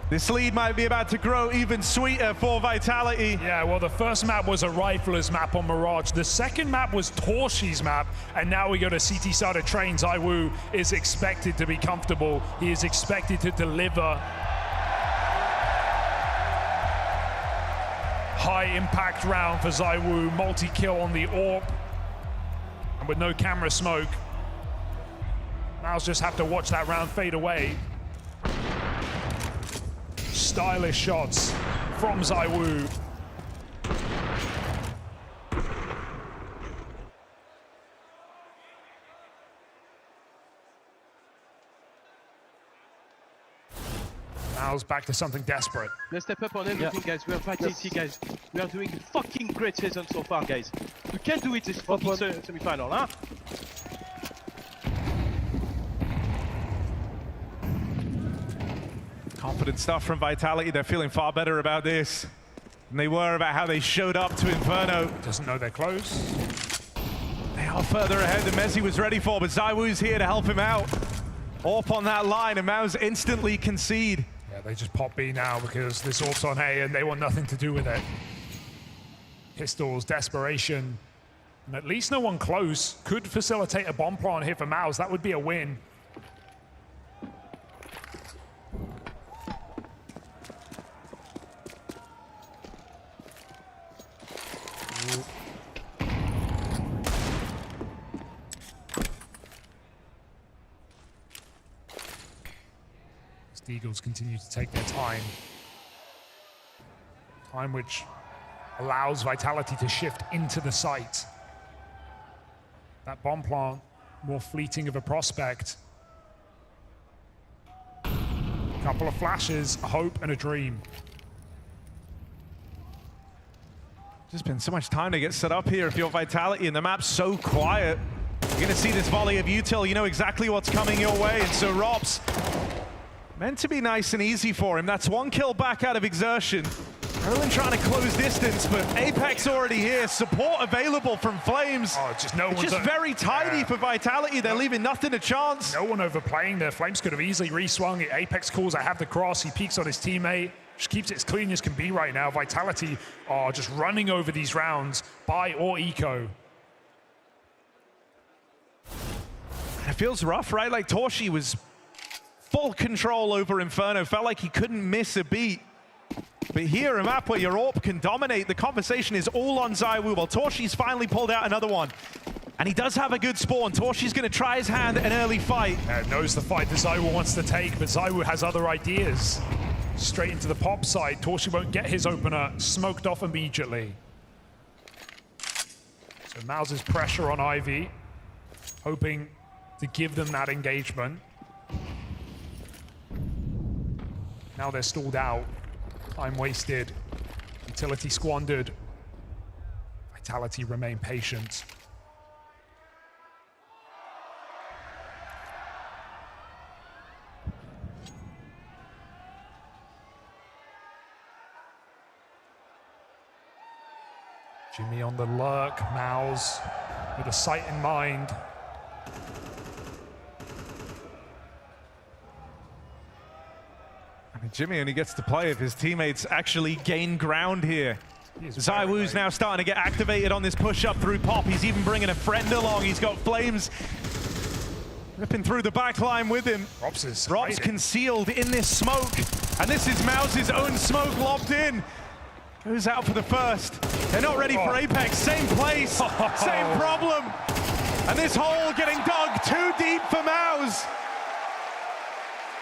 This lead might be about to grow even sweeter for Vitality. Yeah, well, the first map was a Rifler's map on Mirage. The second map was Torshi's map, and now we go to CT side of train. ZywOo is expected to be comfortable. He is expected to deliver high impact round for ZywOo. Multi-kill on the AWP, and with no camera smoke, MOUZ just have to watch that round fade away. Stylish shots from ZywOo. MOUZ back to something desperate. Let's step up on everything, guys. We are Vitality, guys. We are doing a fucking great season so far, guys. We can't do it this fucking semi-final, huh? Confident stuff from Vitality. They're feeling far better about this than they were about how they showed up to Inferno. Doesn't know they're close. They are further ahead than MeZ was ready for, but ZywOo's here to help him out. AWP on that line, and MOUZ instantly concede. Yeah, they just pop B now because this AWP's on A and they want nothing to do with it. Pistols, desperation, and at least no one close. Could facilitate a bomb plant here for MOUZ. That would be a win. The Eagles continue to take their time. Time which allows Vitality to shift into the site. That bomb plant, more fleeting of a prospect. Couple of flashes, a hope and a dream. Just been so much time to get set up here if you're Vitality, and the map's so quiet. You're gonna see this volley of util, you know exactly what's coming your way, and so Rops, meant to be nice and easy for him. That's 1 kill back out of exertion. Erlen trying to close distance, but Apex already here. Support available from Flames. Oh, just no one's just very tidy for Vitality. They're leaving nothing to chance. No one overplaying there. Flames could have easily reswung. Apex calls, I have the cross. He peeks on his teammate. Just keeps it as clean as can be right now. Vitality are just running over these rounds, buy or eco. It feels rough, right? Like Torshi was full control over Inferno. Felt like he couldn't miss a beat. But here, a map where your AWP can dominate, the conversation is all on ZywOo. Well, Torshi's finally pulled out another one. And he does have a good spawn. Torshi's going to try his hand at an early fight. Knows the fight that ZywOo wants to take, but ZywOo has other ideas. Straight into the pop side. Torshi won't get his opener. Smoked off immediately. So MOUZ's pressure on Ivy. Hoping to give them that engagement. Now they're stalled out. Time wasted. Utility squandered. Vitality remain patient. Jimmy on the lurk. MOUZ with a sight in mind. I mean, Jimmy only gets to play if his teammates actually gain ground here. ZywOo's now starting to get activated on this push-up through Pop. He's even bringing a friend along. He's got Flames ripping through the back line with him. Rob's concealed in this smoke. And this is MOUZ's own smoke lobbed in. Goes out for the first. They're not ready for Apex. Same place, same problem. And this hole getting dug too deep for MOUZ.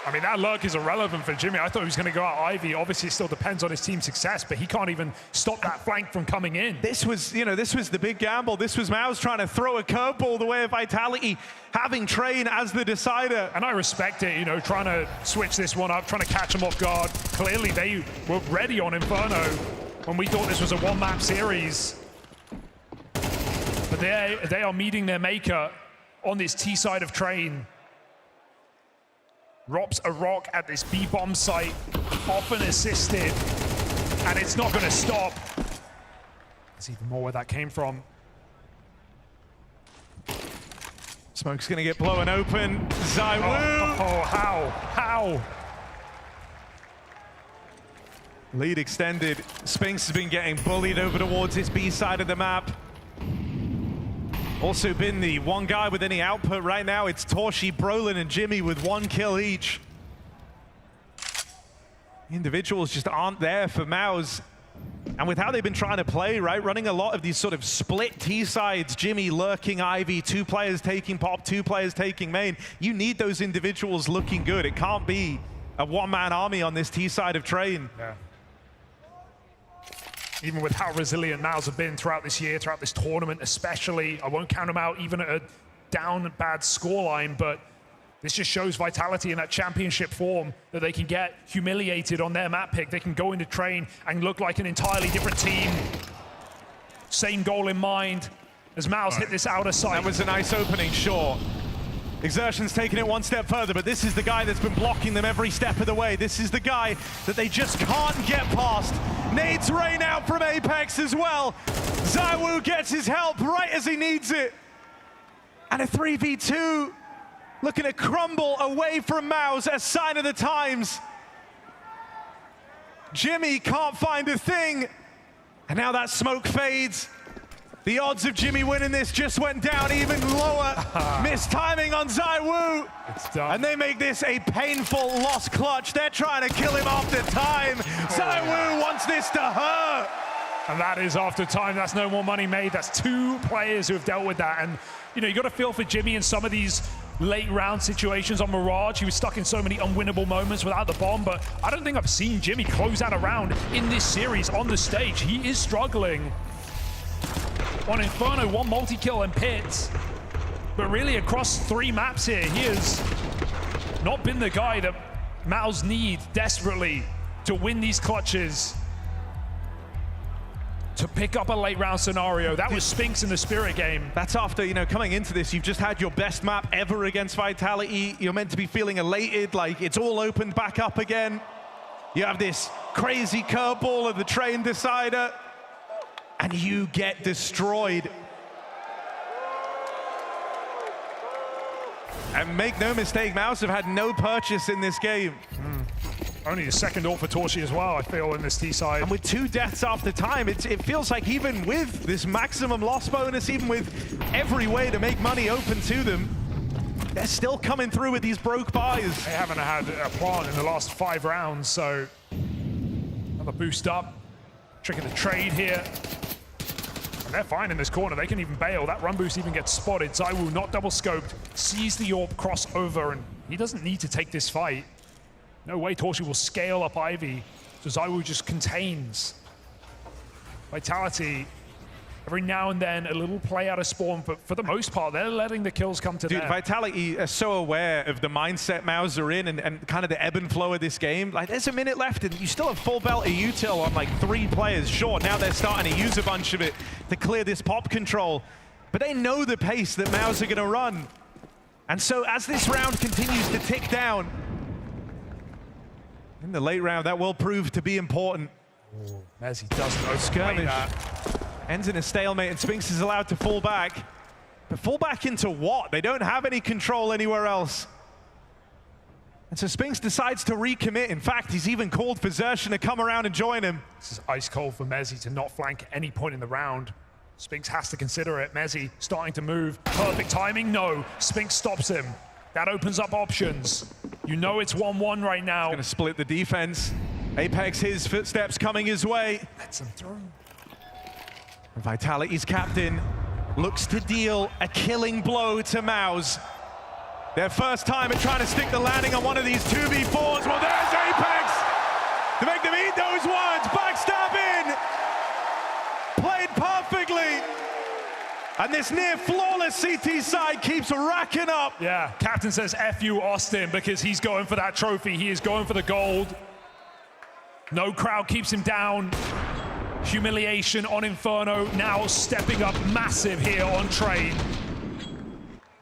I mean, that lurk is irrelevant for Jimmy. I thought he was going to go out Ivy. Obviously, it still depends on his team's success, but he can't even stop that flank from coming in. This was, you know, this was the big gamble. This was MOUZ trying to throw a curveball the way of Vitality, having Train as the decider. And I respect it, you know, trying to switch this one up, trying to catch him off guard. Clearly, they were ready on Inferno when we thought this was a one-map series. But they are meeting their maker on this T side of Train. Drops a rock at this B-bomb site, often assisted, and it's not going to stop. There's even more where that came from. Smoke's going to get blown open. ZywOo! Oh, how? Lead extended. Spinks has been getting bullied over towards his B side of the map. Also been the one guy with any output right now. It's Torshi, Brolin, and Jimmy with 1 kill each. Individuals just aren't there for MOUZ. And with how they've been trying to play, right, running a lot of these sort of split T sides, Jimmy lurking Ivy, 2 players taking Pop, 2 players taking main. You need those individuals looking good. It can't be a one-man army on this T side of Train. Yeah. Even with how resilient MOUZ have been throughout this year, throughout this tournament especially. I won't count them out even at a down bad scoreline, but this just shows Vitality in that championship form that they can get humiliated on their map pick. They can go into Train and look like an entirely different team. Same goal in mind as MOUZ hit this outer side. That was a nice opening, sure. Exertion's taking it one step further, but this is the guy that's been blocking them every step of the way. This is the guy that they just can't get past. Nades rain out from Apex as well. ZywOo gets his help right as he needs it. And a 3v2 looking to crumble away from MOUZ, a sign of the times. Jimmy can't find a thing. And now that smoke fades. The odds of Jimmy winning this just went down even lower. Missed timing on ZywOo. It's done. And they make this a painful lost clutch. They're trying to kill him after time. ZywOo wants this to hurt. And that is after time. That's no more money made. That's 2 players who have dealt with that. And, you know, you got to feel for Jimmy in some of these late round situations on Mirage. He was stuck in so many unwinnable moments without the bomb, but I don't think I've seen Jimmy close out a round in this series on the stage. He is struggling. On Inferno, 1 multi-kill and Pits. But really across 3 maps here, he has not been the guy that MOUZ need desperately to win these clutches. To pick up a late round scenario. That was Spinks in the Spirit game. That's after, you know, coming into this, you've just had your best map ever against Vitality. You're meant to be feeling elated, like it's all opened back up again. You have this crazy curveball of the Train decider. And you get destroyed. And make no mistake, MOUZ have had no purchase in this game. Only a second ult for Torshi as well, I feel, in this T side. And with 2 deaths after time, it feels like even with this maximum loss bonus, even with every way to make money open to them, they're still coming through with these broke buys. They haven't had a plant in the last 5 rounds, so another boost up. Tricking the trade here. And they're fine in this corner. They can even bail. That run boost even gets spotted. ZywOo not double scoped, sees the AWP cross over, and he doesn't need to take this fight. No way Torshi will scale up Ivy. So ZywOo just contains. Vitality, every now and then, a little play out of spawn, but for the most part, they're letting the kills come to them. Vitality are so aware of the mindset MOUZ are in and kind of the ebb and flow of this game. Like, there's a minute left, and you still have full belt of util on like 3 players. Sure, now they're starting to use a bunch of it to clear this pop control, but they know the pace that MOUZ are going to run. And so as this round continues to tick down, in the late round, that will prove to be important. As he doesn't overplay skirmish that. ends in a stalemate, and Spinks is allowed to fall back. But fall back into what? They don't have any control anywhere else. And so Spinks decides to recommit. In fact, he's even called for Xerxen to come around and join him. This is ice cold for MeiZ to not flank at any point in the round. Spinks has to consider it. MeiZ starting to move. Perfect timing, no. Spinks stops him. That opens up options. You know it's 1-1 right now. He's gonna split the defense. Apex, his footsteps coming his way. Lets him through. Vitality's captain looks to deal a killing blow to MOUZ. Their first time at trying to stick the landing on one of these 2v4s. Well, there's Apex to make them eat those words. Backstab in. Played perfectly. And this near flawless CT side keeps racking up. Yeah, captain says F you, Austin, because he's going for that trophy. He is going for the gold. No crowd keeps him down. Humiliation on Inferno, now stepping up massive here on Train.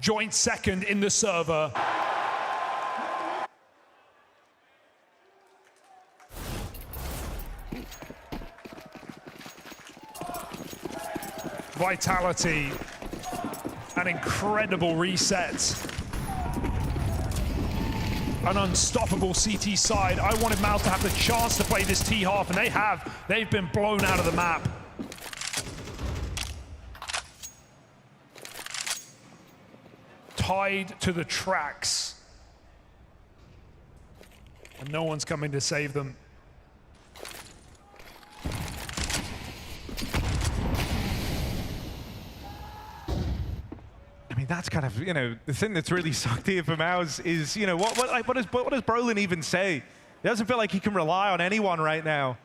Joint second in the server. Vitality, an incredible reset. An unstoppable CT side. I wanted MOUZ to have the chance to play this T half, and they have. They've been blown out of the map. Tied to the tracks. And no one's coming to save them. I mean, that's kind of, you know, the thing that's really sucked here for MOUZ is, you know, what does Brolin even say? He doesn't feel like he can rely on anyone right now.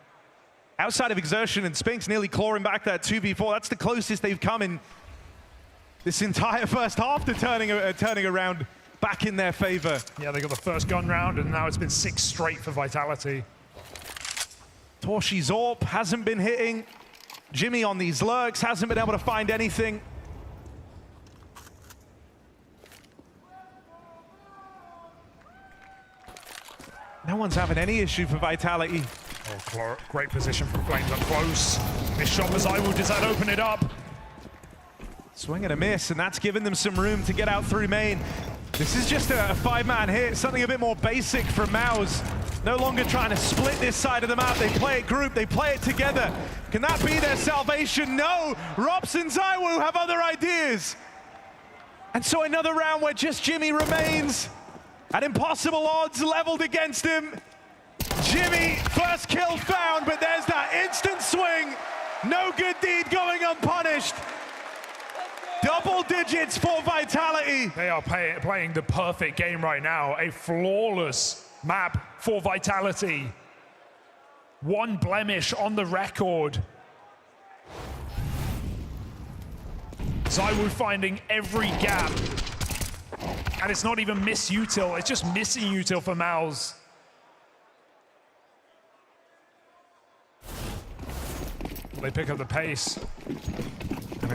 Outside of Xerxen and Spinks nearly clawing back that 2v4, that's the closest they've come in this entire first half to turning around back in their favor. Yeah, they got the first gun round, and now it's been 6 straight for Vitality. Torshi's AWP hasn't been hitting. Jimmy on these lurks hasn't been able to find anything. No one's having any issue for Vitality. Oh, great position from Flames up close. This shot was ZywOo, does that open it up? Swing and a miss, and that's given them some room to get out through main. This is just a 5-man hit, something a bit more basic from MOUZ. No longer trying to split this side of the map. They play it group, they play it together. Can that be their salvation? No! Robs and ZywOo have other ideas. And so another round where just Jimmy remains. At impossible odds leveled against him. Jimmy, first kill found, but there's that instant swing. No good deed going unpunished. Double digits for Vitality. They are playing the perfect game right now. A flawless map for Vitality. One blemish on the record. ZywOo finding every gap. And it's not even misutil, it's just missing util for MOUZ. They pick up the pace.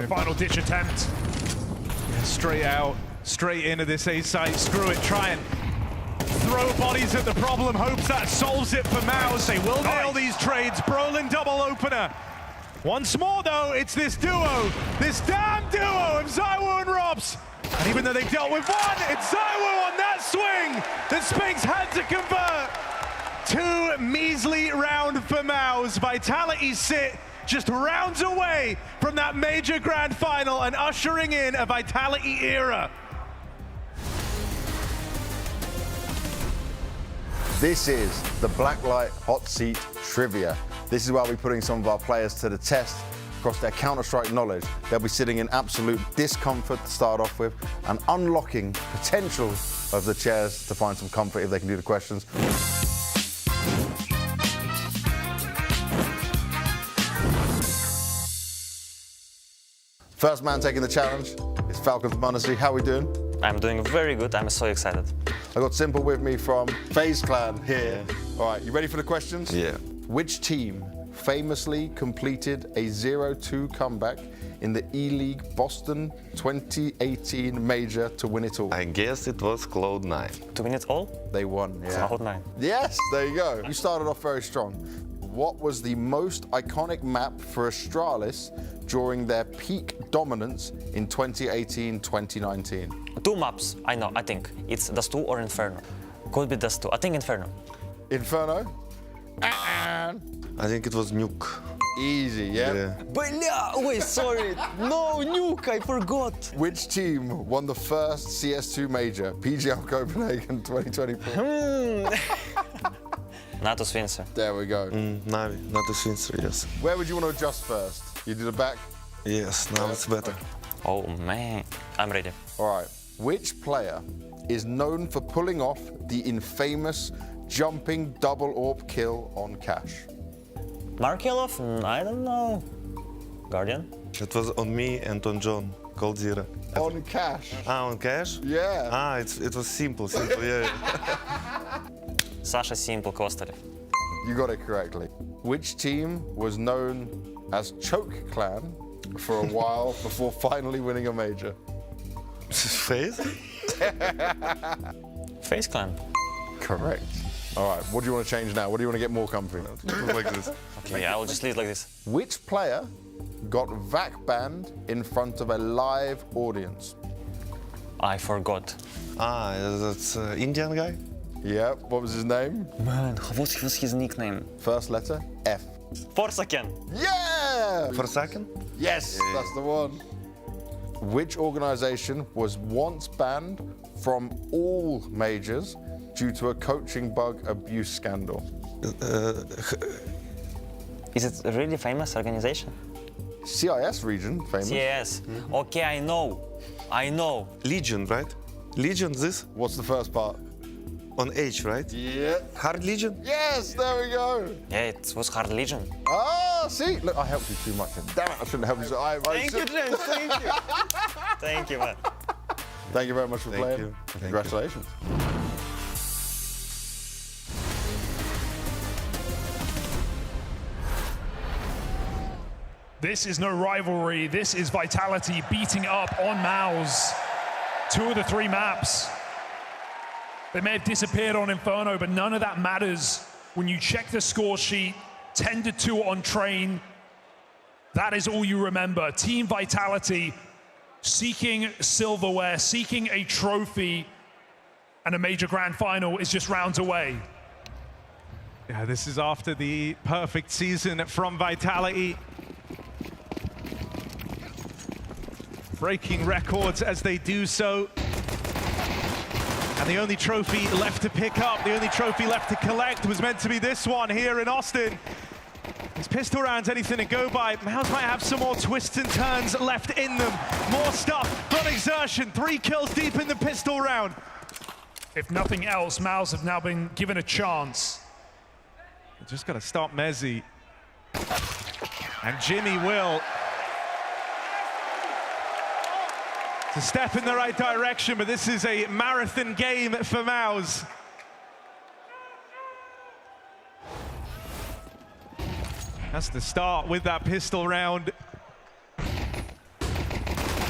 Final ditch attempt. Yeah, straight out, straight into this A site. Screw it, try and throw bodies at the problem. Hopes that solves it for MOUZ. They will nail these trades. Brolin double opener. Once more though, it's this duo, this damn duo of ZywOo and Robs. And even though they dealt with one, it's ZywOo on that swing that Spinks had to convert. 2 measly round for MOUZ. Vitality sit just rounds away from that major grand final and ushering in a Vitality era. This is the Blacklight Hot Seat Trivia. This is where we're putting some of our players to the test across their Counter-Strike knowledge. They'll be sitting in absolute discomfort to start off with and unlocking potential of the chairs to find some comfort if they can do the questions. First man taking the challenge is Falcon from Undersea. How are we doing? I'm doing very good. I'm so excited. I got Simple with me from FaZe Clan here. All right, you ready for the questions? Yeah. Which team famously completed a 0-2 comeback in the E-League Boston 2018 major to win it all? I guess it was Cloud9. To win it all? They won, yeah. Cloud9. Yes, there you go. You started off very strong. What was the most iconic map for Astralis during their peak dominance in 2018-2019? 2 maps, I know, I think. It's Dust 2 or Inferno. Could be Dust 2. I think Inferno. Inferno? I think it was Nuke. Easy, yeah? Bля, wait, sorry. No, Nuke, I forgot. Which team won the first CS2 major, PGL Copenhagen 2024? Natus Windsor. There we go. Navi, Natus Windsor, yes. Where would you want to adjust first? You do the back? Yes, now it's better. Oh man, I'm ready. All right. Which player is known for pulling off the infamous jumping double AWP kill on Cash? Markelov? I don't know. Guardian? It was on me and on John, called Zira. On Cash? On Cash? Yeah. It was simple, yeah. Sasha Simple Kosterev. You got it correctly. Which team was known as Choke Clan for a while before finally winning a major? FaZe? FaZe Clan. Correct. All right, what do you want to change now? What do you want to get more comfy? Like this. Okay, yeah, I'll just leave it like this. Which player got VAC banned in front of a live audience? I forgot. That's Indian guy? Yeah, what was his name? Man, what was his nickname? First letter, F. Forsaken. Yeah! Forsaken? Yes, that's the one. Which organization was once banned from all majors due to a coaching bug abuse scandal? Is it a really famous organization? CIS region, famous. CIS. Okay, I know. Legion, right? Legion, this? What's the first part? On H, right? Yeah. Hard Legion? Yes, there we go. Yeah, it was Hard Legion. Ah, see? Look, I helped you too much. Damn it, I shouldn't have helped you. Thank you, James. Thank you. Thank you, man. Thank you very much for playing. You. Congratulations. This is no rivalry. This is Vitality beating up on MOUZ. 2 of the 3 maps. They may have disappeared on Inferno, but none of that matters. When you check the score sheet, 10-2 on Train, that is all you remember. Team Vitality seeking silverware, seeking a trophy, and a major grand final is just rounds away. Yeah, this is after the perfect season from Vitality. Breaking records as they do so. And the only trophy left to pick up, the only trophy left to collect was meant to be this one here in Austin. These pistol rounds, anything to go by. MOUZ might have some more twists and turns left in them. More stuff from Exertion. 3 kills deep in the pistol round. If nothing else, MOUZ have now been given a chance. Just got to stop Mezzi. And Jimmy will. It's a step in the right direction, but this is a marathon game for MOUZ. That's the start with that pistol round. And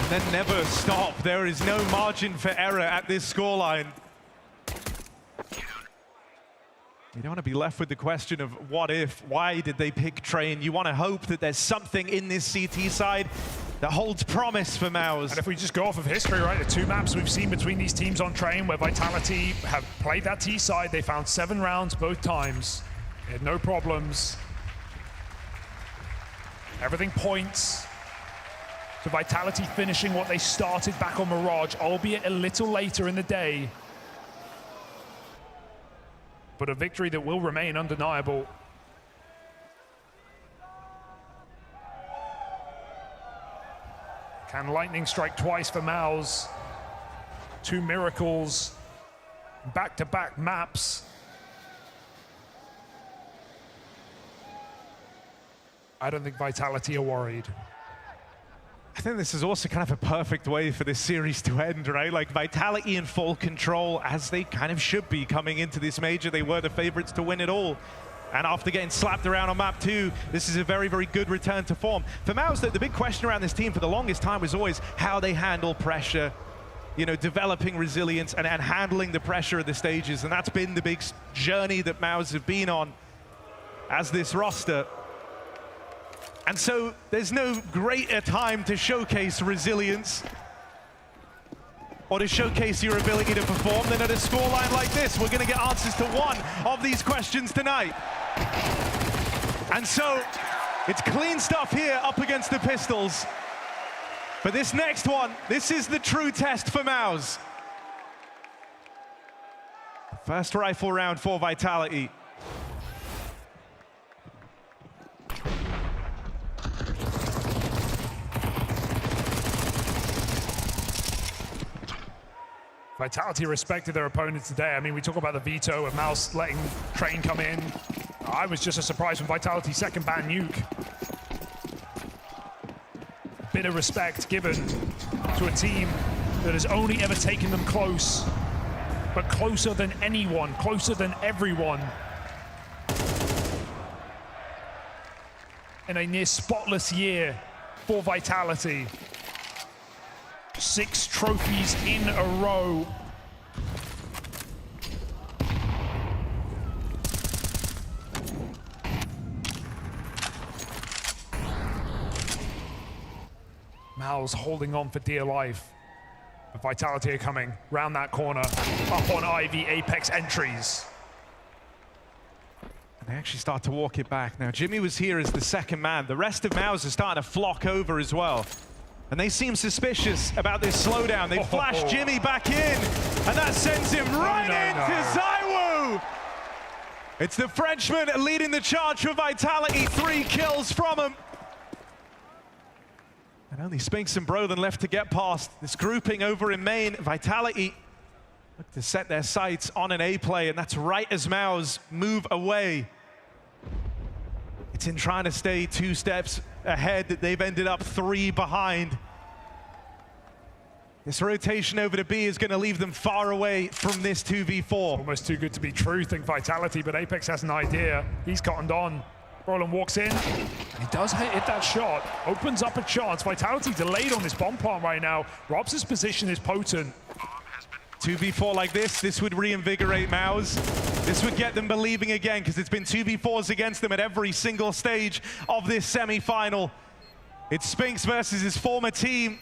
then never stop. There is no margin for error at this scoreline. You don't want to be left with the question of what if, why did they pick Train? You want to hope that there's something in this CT side that holds promise for MOUZ. And if we just go off of history, right, the 2 maps we've seen between these teams on Train where Vitality have played that T side, they found 7 rounds both times. They had no problems. Everything points to Vitality finishing what they started back on Mirage, albeit a little later in the day. But a victory that will remain undeniable. Can lightning strike twice for MOUZ? 2 miracles, back-to-back maps. I don't think Vitality are worried. I think this is also kind of a perfect way for this series to end, right? Like Vitality in full control, as they kind of should be coming into this major. They were the favorites to win it all. And after getting slapped around on map 2, this is a very, very good return to form. For MOUZ, the big question around this team for the longest time was always how they handle pressure, you know, developing resilience and handling the pressure of the stages. And that's been the big journey that MOUZ have been on. as this roster. And so there's no greater time to showcase resilience or to showcase your ability to perform than at a scoreline like this. We're going to get answers to one of these questions tonight. And so it's clean stuff here up against the Pistols. But this next one, this is the true test for MOUZ. First rifle round for Vitality. Vitality respected their opponents today. I mean, we talk about the veto of MOUZ letting Train come in. I was just as surprised when Vitality's second ban nuke. A bit of respect given to a team that has only ever taken them close, but closer than anyone, closer than everyone. In a near spotless year for Vitality. 6 trophies in a row. MOUZ holding on for dear life. But Vitality are coming round that corner, up on Ivy Apex entries. And they actually start to walk it back. Now, Jimmy was here as the second man. The rest of MOUZ are starting to flock over as well. And they seem suspicious about this slowdown. They flash Jimmy back in, and that sends him right into ZywOo! It's the Frenchman leading the charge for Vitality, 3 kills from him. And only Spinks and Broden left to get past this grouping over in main. Vitality look to set their sights on an A play, and that's right as MOUZ move away. It's in trying to stay 2 steps ahead that they've ended up 3 behind. This rotation over to B is going to leave them far away from this 2v4. Almost too good to be true, think Vitality, but Apex has an idea. He's cottoned on. Roland walks in. He does hit that shot. Opens up a chance. Vitality delayed on this bomb plant right now. Robs' position is potent. 2v4 like this would reinvigorate MOUZ. This would get them believing again, because it's been 2v4s against them at every single stage of this semi-final. It's Spinks versus his former team.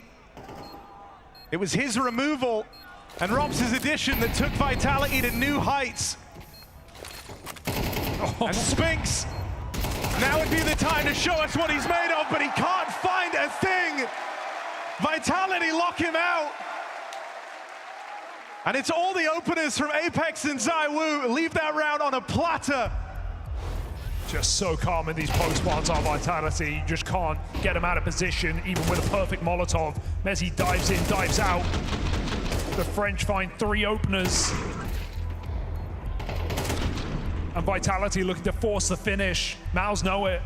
It was his removal and Robs' addition that took Vitality to new heights. And Spinks, now would be the time to show us what he's made of, but he can't find a thing. Vitality lock him out. And it's all the openers from Apex and ZywOo. Leave that round on a platter. Just so calm in these post-plants are Vitality. You just can't get them out of position, even with a perfect Molotov. Messi dives in, dives out. The French find 3 openers. And Vitality looking to force the finish. MOUZ know it.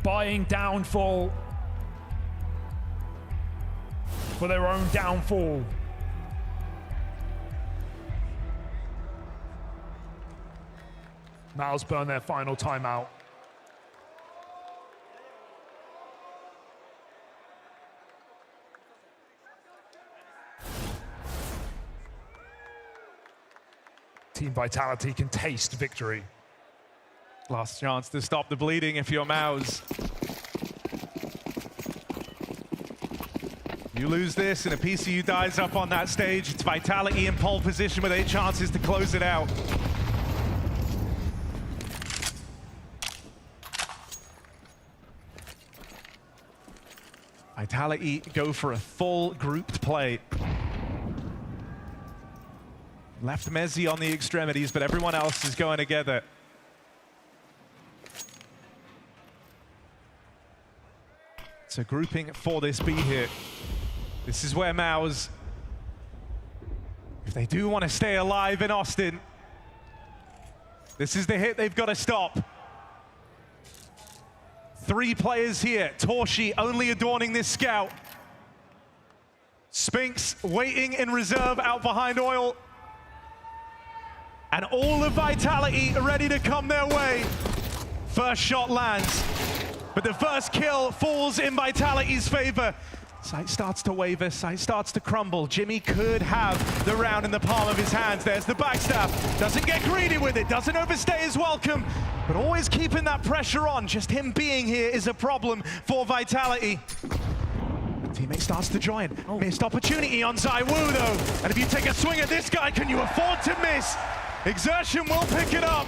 Buying downfall for their own downfall. MOUZ burn their final timeout. Team Vitality can taste victory. Last chance to stop the bleeding if you're MOUZ. You lose this and a PCU dies up on that stage. It's Vitality in pole position with 8 chances to close it out. Vitality go for a full grouped play. Left Messi on the extremities, but everyone else is going together. So grouping for this B here. This is where MOUZ, if they do want to stay alive in Austin, this is the hit they've got to stop. 3 players here. Torshi only adorning this scout. Spinks waiting in reserve out behind Oil. And all of Vitality are ready to come their way. First shot lands, but the first kill falls in Vitality's favor. Sight starts to waver, sight starts to crumble. Jimmy could have the round in the palm of his hands. There's the backstab. Doesn't get greedy with it, doesn't overstay his welcome, but always keeping that pressure on. Just him being here is a problem for Vitality. Teammate starts to join. Missed opportunity on ZywOo though. And if you take a swing at this guy, can you afford to miss? Exertion will pick it up.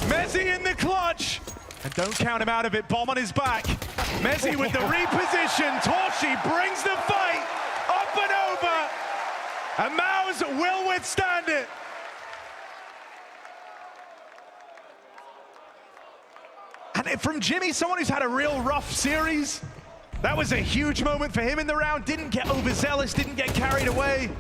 MOUZ in the clutch. And don't count him out of it, bomb on his back. MOUZ with the reposition. Torshi brings the fight up and over. And MOUZ will withstand it. And from Jimmy, someone who's had a real rough series. That was a huge moment for him in the round. Didn't get overzealous, didn't get carried away.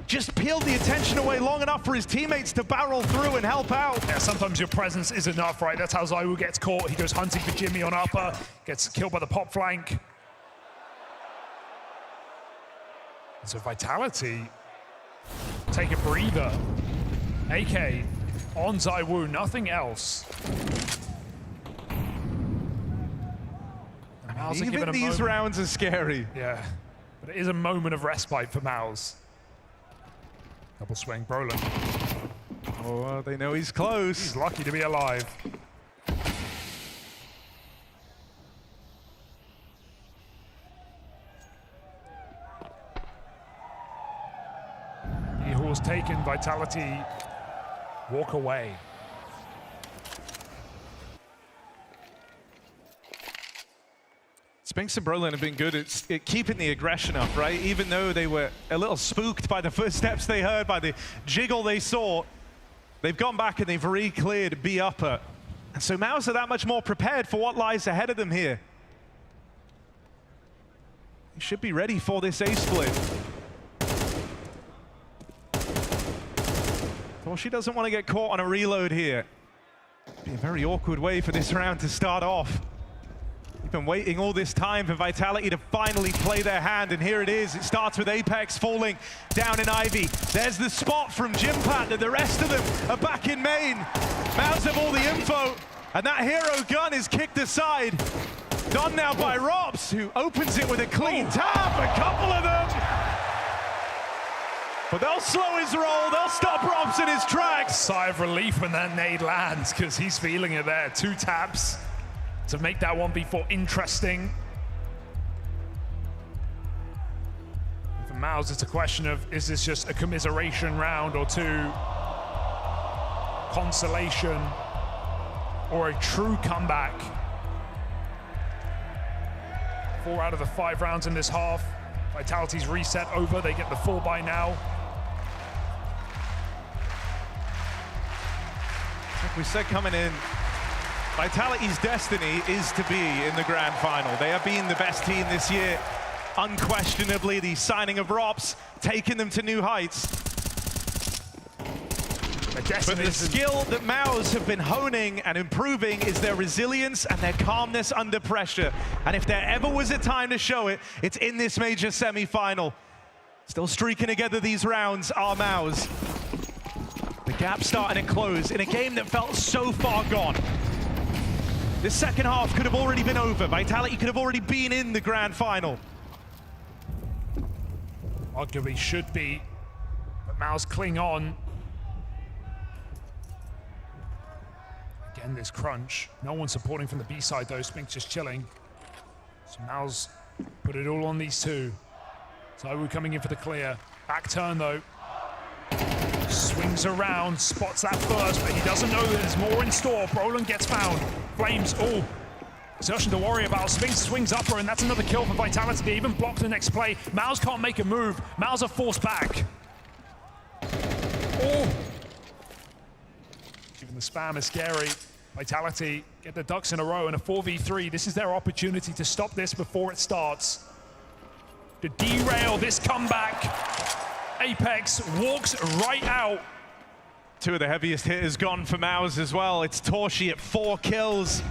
Just peeled the attention away long enough for his teammates to barrel through and help out. Yeah, sometimes your presence is enough, right? That's how ZywOo gets caught. He goes hunting for Jimmy on upper, gets killed by the pop flank. So Vitality take a breather. AK on ZywOo, nothing else. Even these rounds are scary. Yeah, but it is a moment of respite for MOUZ. Double swing, Brolin. Oh, they know he's close. He's lucky to be alive. The horse taken, Vitality walk away. Spinks and Brolin have been good at keeping the aggression up, right? Even though they were a little spooked by the first steps they heard, by the jiggle they saw, they've gone back and they've re-cleared B upper. And so MOUZ are that much more prepared for what lies ahead of them here. They should be ready for this A split. Well, she doesn't want to get caught on a reload here. It'd be a very awkward way for this round to start off. Been waiting all this time for Vitality to finally play their hand, and here it is. It starts with Apex falling down in Ivy. There's the spot from Jimpat that the rest of them are back in main. MOUZ have all the info, and that hero gun is kicked aside. Done now by Rops, who opens it with a clean tap, a couple of them. But they'll slow his roll, they'll stop Rops in his tracks. Sigh of relief when that nade lands, because he's feeling it there. 2 taps to make that 1v4 interesting. For MOUZ, it's a question of, is this just a commiseration round or 2? Consolation or a true comeback? 4 out of the 5 rounds in this half. Vitality's reset over, they get the 4 by now. Like we said coming in, Vitality's destiny is to be in the grand final. They have been the best team this year. Unquestionably, the signing of Rops taking them to new heights. But the skill that MOUZ have been honing and improving is their resilience and their calmness under pressure. And if there ever was a time to show it, it's in this major semi-final. Still streaking together these rounds are MOUZ. The gap starting to close in a game that felt so far gone. This second half could have already been over. Vitality could have already been in the grand final. Arguably should be, but MOUZ cling on. Again, this crunch. No one supporting from the B side though. Spinks just chilling. So MOUZ put it all on these 2. ZywOo coming in for the clear. Back turn though. Swings around, spots that first, but he doesn't know that there's more in store. Brolin gets found. Flames, exertion to worry about. Spinks swings upper, and that's another kill for Vitality. They even block the next play. MOUZ can't make a move. MOUZ are forced back. Even the spam is scary. Vitality get the ducks in a row in a 4v3. This is their opportunity to stop this before it starts. To derail this comeback. Apex walks right out. 2 of the heaviest hitters gone for MOUZ as well. It's Torshi at 4 kills.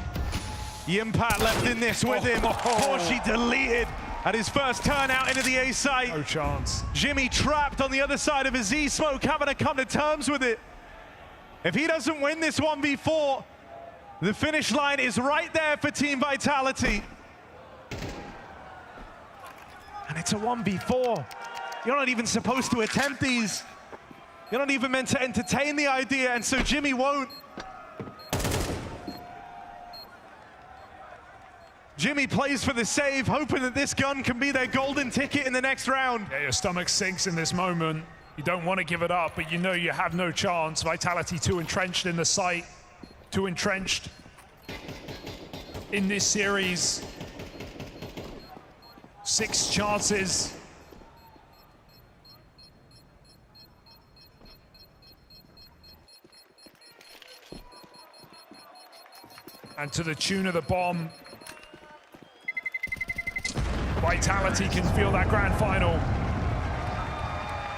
Yimpat left in this with him. Torshi deleted at his first turn out into the A site. No chance. Jimmy trapped on the other side of a Z smoke, having to come to terms with it. If he doesn't win this 1v4, the finish line is right there for Team Vitality. And it's a 1v4. You're not even supposed to attempt these. You're not even meant to entertain the idea, and so Jimmy won't. Jimmy plays for the save, hoping that this gun can be their golden ticket in the next round. Yeah, your stomach sinks in this moment. You don't want to give it up, but you know you have no chance. Vitality too entrenched in the site, too entrenched in this series. 6 chances. And to the tune of the bomb, Vitality can feel that grand final.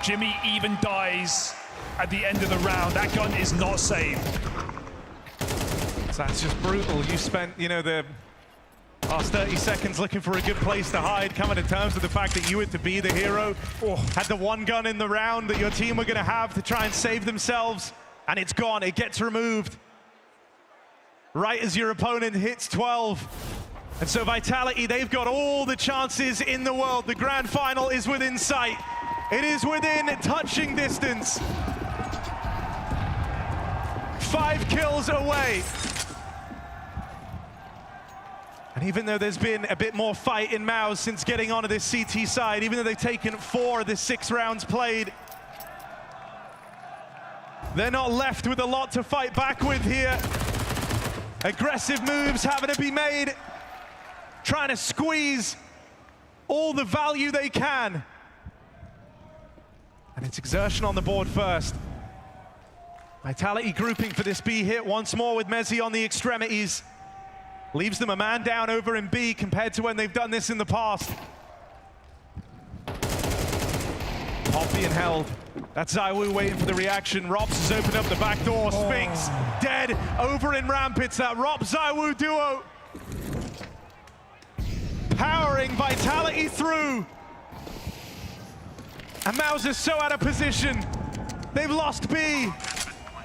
Jimmy even dies at the end of the round. That gun is not saved. So that's just brutal. You spent, you know, the last 30 seconds looking for a good place to hide, coming to terms with the fact that you were to be the hero. Had the one gun in the round that your team were going to have to try and save themselves, and it's gone. It gets removed right as your opponent hits 12. And so Vitality, they've got all the chances in the world. The grand final is within sight. It is within touching distance. 5 kills away. And even though there's been a bit more fight in MOUZ since getting onto this CT side, even though they've taken 4 of the 6 rounds played, they're not left with a lot to fight back with here. Aggressive moves having to be made, trying to squeeze all the value they can. And it's exertion on the board first. Vitality grouping for this B hit once more with Mezi on the extremities. Leaves them a man down over in B compared to when they've done this in the past. Pop being held. That's ZywOo waiting for the reaction. Robs has opened up the back door. Spinks dead over in ramp. It's that Rob-ZywOo duo powering Vitality through. And MOUZ is so out of position. They've lost B.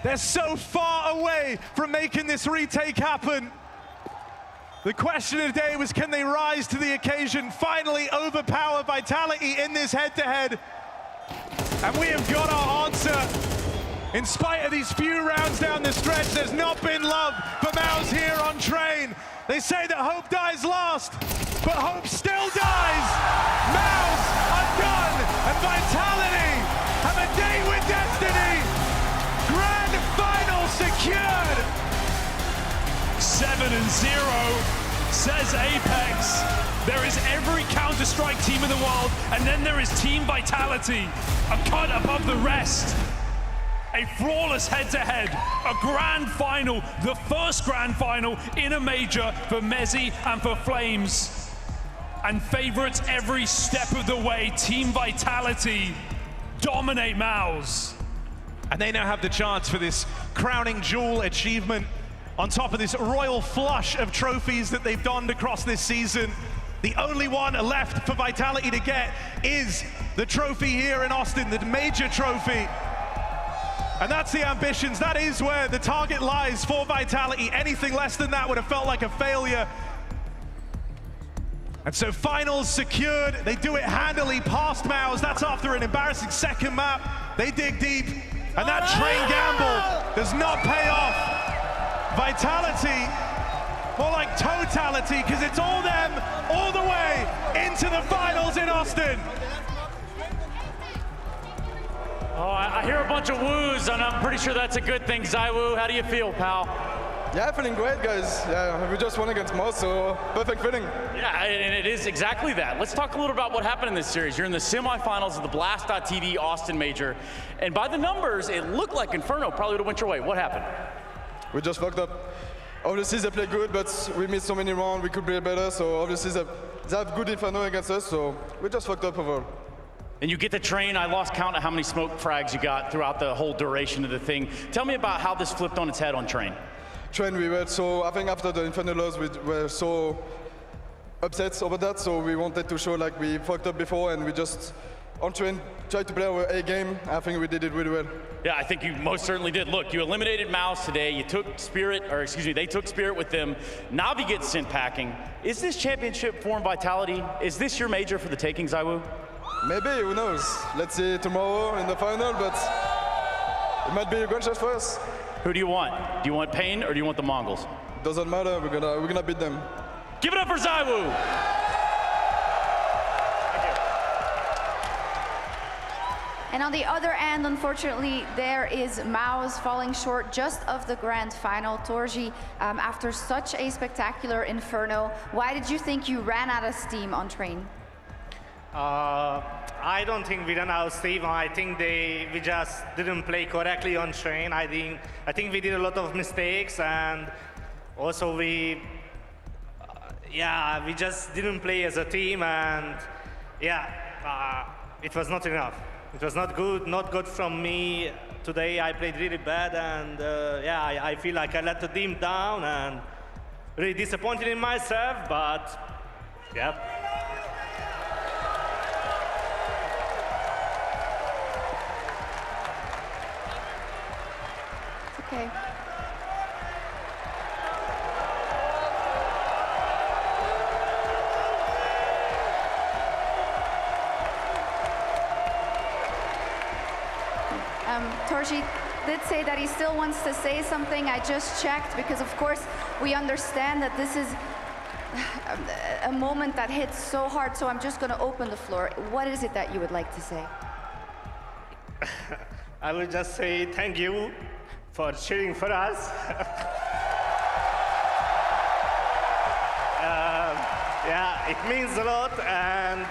They're so far away from making this retake happen. The question of the day was, can they rise to the occasion, finally overpower Vitality in this head-to-head? And we have got our answer. In spite of these few rounds down the stretch, there's not been love for MOUZ here on Train. They say that hope dies last, but hope still dies. MOUZ are done, and Vitality have a day with destiny. Grand final secured. 7-0, says Apex. There is every Counter-Strike team in the world, and then there is Team Vitality, a cut above the rest. A flawless head-to-head, a grand final, the first grand final in a major for Mezi and for Flames. And favorites every step of the way, Team Vitality dominate MOUZ. And they now have the chance for this crowning jewel achievement on top of this royal flush of trophies that they've donned across this season. The only one left for Vitality to get is the trophy here in Austin, the major trophy. And that's the ambitions. That is where the target lies for Vitality. Anything less than that would have felt like a failure. And so finals secured. They do it handily past MOUZ. That's after an embarrassing second map. They dig deep. And that Train gamble does not pay off. Vitality, more like totality, because it's all them, all the way into the finals in Austin. Oh, I hear a bunch of woos, and I'm pretty sure that's a good thing. ZywOo, how do you feel, pal? Yeah, feeling great, guys. Yeah, we just won against MOUZ, so perfect feeling. Yeah, and it is exactly that. Let's talk a little about what happened in this series. You're in the semifinals of the Blast.TV Austin Major, and by the numbers, it looked like Inferno probably would have went your way. What happened? We just fucked up. Obviously, they play good, but we missed so many rounds. We could play better, so obviously they have good Inferno against us, so we just fucked up overall. And you get the Train. I lost count of how many smoke frags you got throughout the whole duration of the thing. Tell me about how this flipped on its head on Train. Train, we were so, I think after the Inferno loss, we were so upset over that, so we wanted to show like we fucked up before, and we just on train, tried to play our A game. I think we did it really well. Yeah, I think you most certainly did. Look, you eliminated MOUZ today. You took Spirit, or excuse me, they took Spirit with them. Navi gets sent packing. Is this championship form Vitality? Is this your major for the taking, ZywOo? Maybe, who knows? Let's see tomorrow in the final, but it might be a good shot for us. Who do you want? Do you want Pain or do you want the Mongols? Doesn't matter. We're gonna beat them. Give it up for ZywOo! And on the other end, unfortunately, there is MOUZ falling short just of the grand final. Torji, after such a spectacular Inferno, why did you think you ran out of steam on train? I don't think we ran out of steam. I think we just didn't play correctly on train. I think we did a lot of mistakes, and also we just didn't play as a team, and it was not enough. It was not good from me. Today I played really bad, and I feel like I let the team down, and really disappointed in myself, but yeah. Okay. Torji did say that he still wants to say something. I just checked because, of course, we understand that this is a moment that hits so hard, so I'm just going to open the floor. What is it that you would like to say? I will just say thank you for cheering for us. It means a lot, and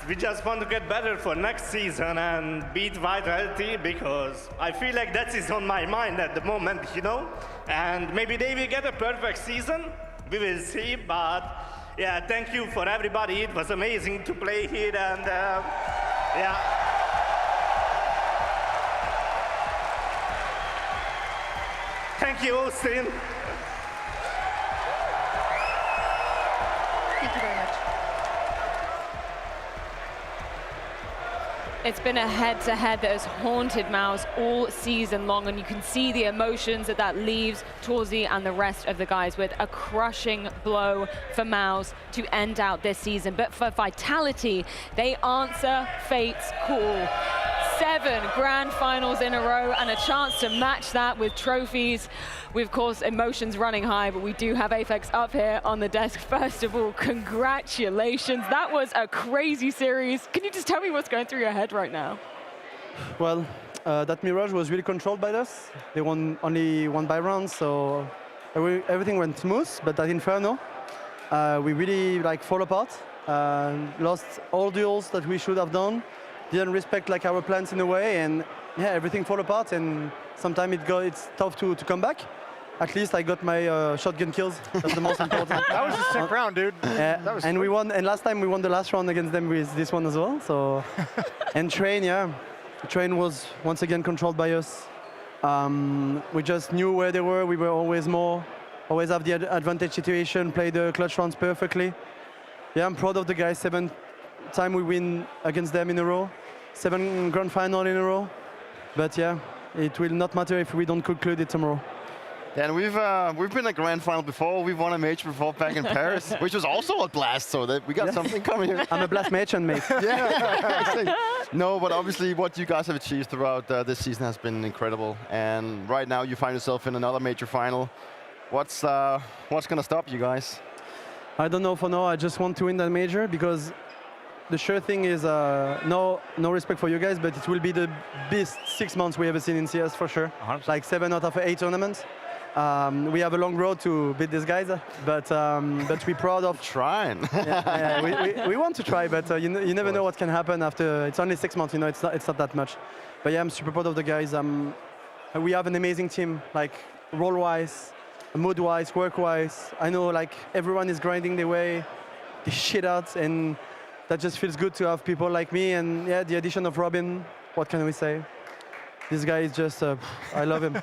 we just want to get better for next season and beat Vitality, because I feel like that is on my mind at the moment, you know? And maybe they will get a perfect season, we will see, but thank you for everybody. It was amazing to play here, and thank you, Austin. Thank you very much. It's been a head-to-head that has haunted MOUZ all season long, and you can see the emotions that leaves Torzi and the rest of the guys with. A crushing blow for MOUZ to end out this season. But for Vitality, they answer fate's call. 7 grand finals in a row and a chance to match that with trophies. We, of course, emotions running high, but we do have Apex up here on the desk. First of all, congratulations. That was a crazy series. Can you just tell me what's going through your head right now? Well, that Mirage was really controlled by us. They only won by rounds, so everything went smooth. But that Inferno, we really fall apart. Lost all duels that we should have done. Didn't respect our plans in a way, and everything fall apart. And sometimes it's tough to come back. At least I got my shotgun kills. That's the most important. That was a sick round, dude. And we won. And last time we won the last round against them with this one as well. So, and Train was once again controlled by us. We just knew where they were. We were always have the advantage situation. Play the clutch rounds perfectly. Yeah, I'm proud of the guys. 7 time we win against them in a row. 7 grand final in a row. But it will not matter if we don't conclude it tomorrow. And we've been a grand final before. We've won a major before back in Paris, which was also a blast. So that we got something coming here. I'm a blast merchant, mate. No, but obviously what you guys have achieved throughout this season has been incredible. And right now you find yourself in another major final. What's gonna stop you guys? I don't know for now. I just want to win that major, because the sure thing is no respect for you guys, but it will be the best 6 months we ever seen in CS for sure. 100%. Like 7 out of 8 tournaments. We have a long road to beat these guys, but we're proud of trying. We want to try, but you never know what can happen after. It's only 6 months, it's not that much. But I'm super proud of the guys. We have an amazing team, role-wise, mood-wise, work-wise. I know everyone is grinding their way, the shit out, and that just feels good to have people like me, and the addition of Robin. What can we say? This guy is just, I love him.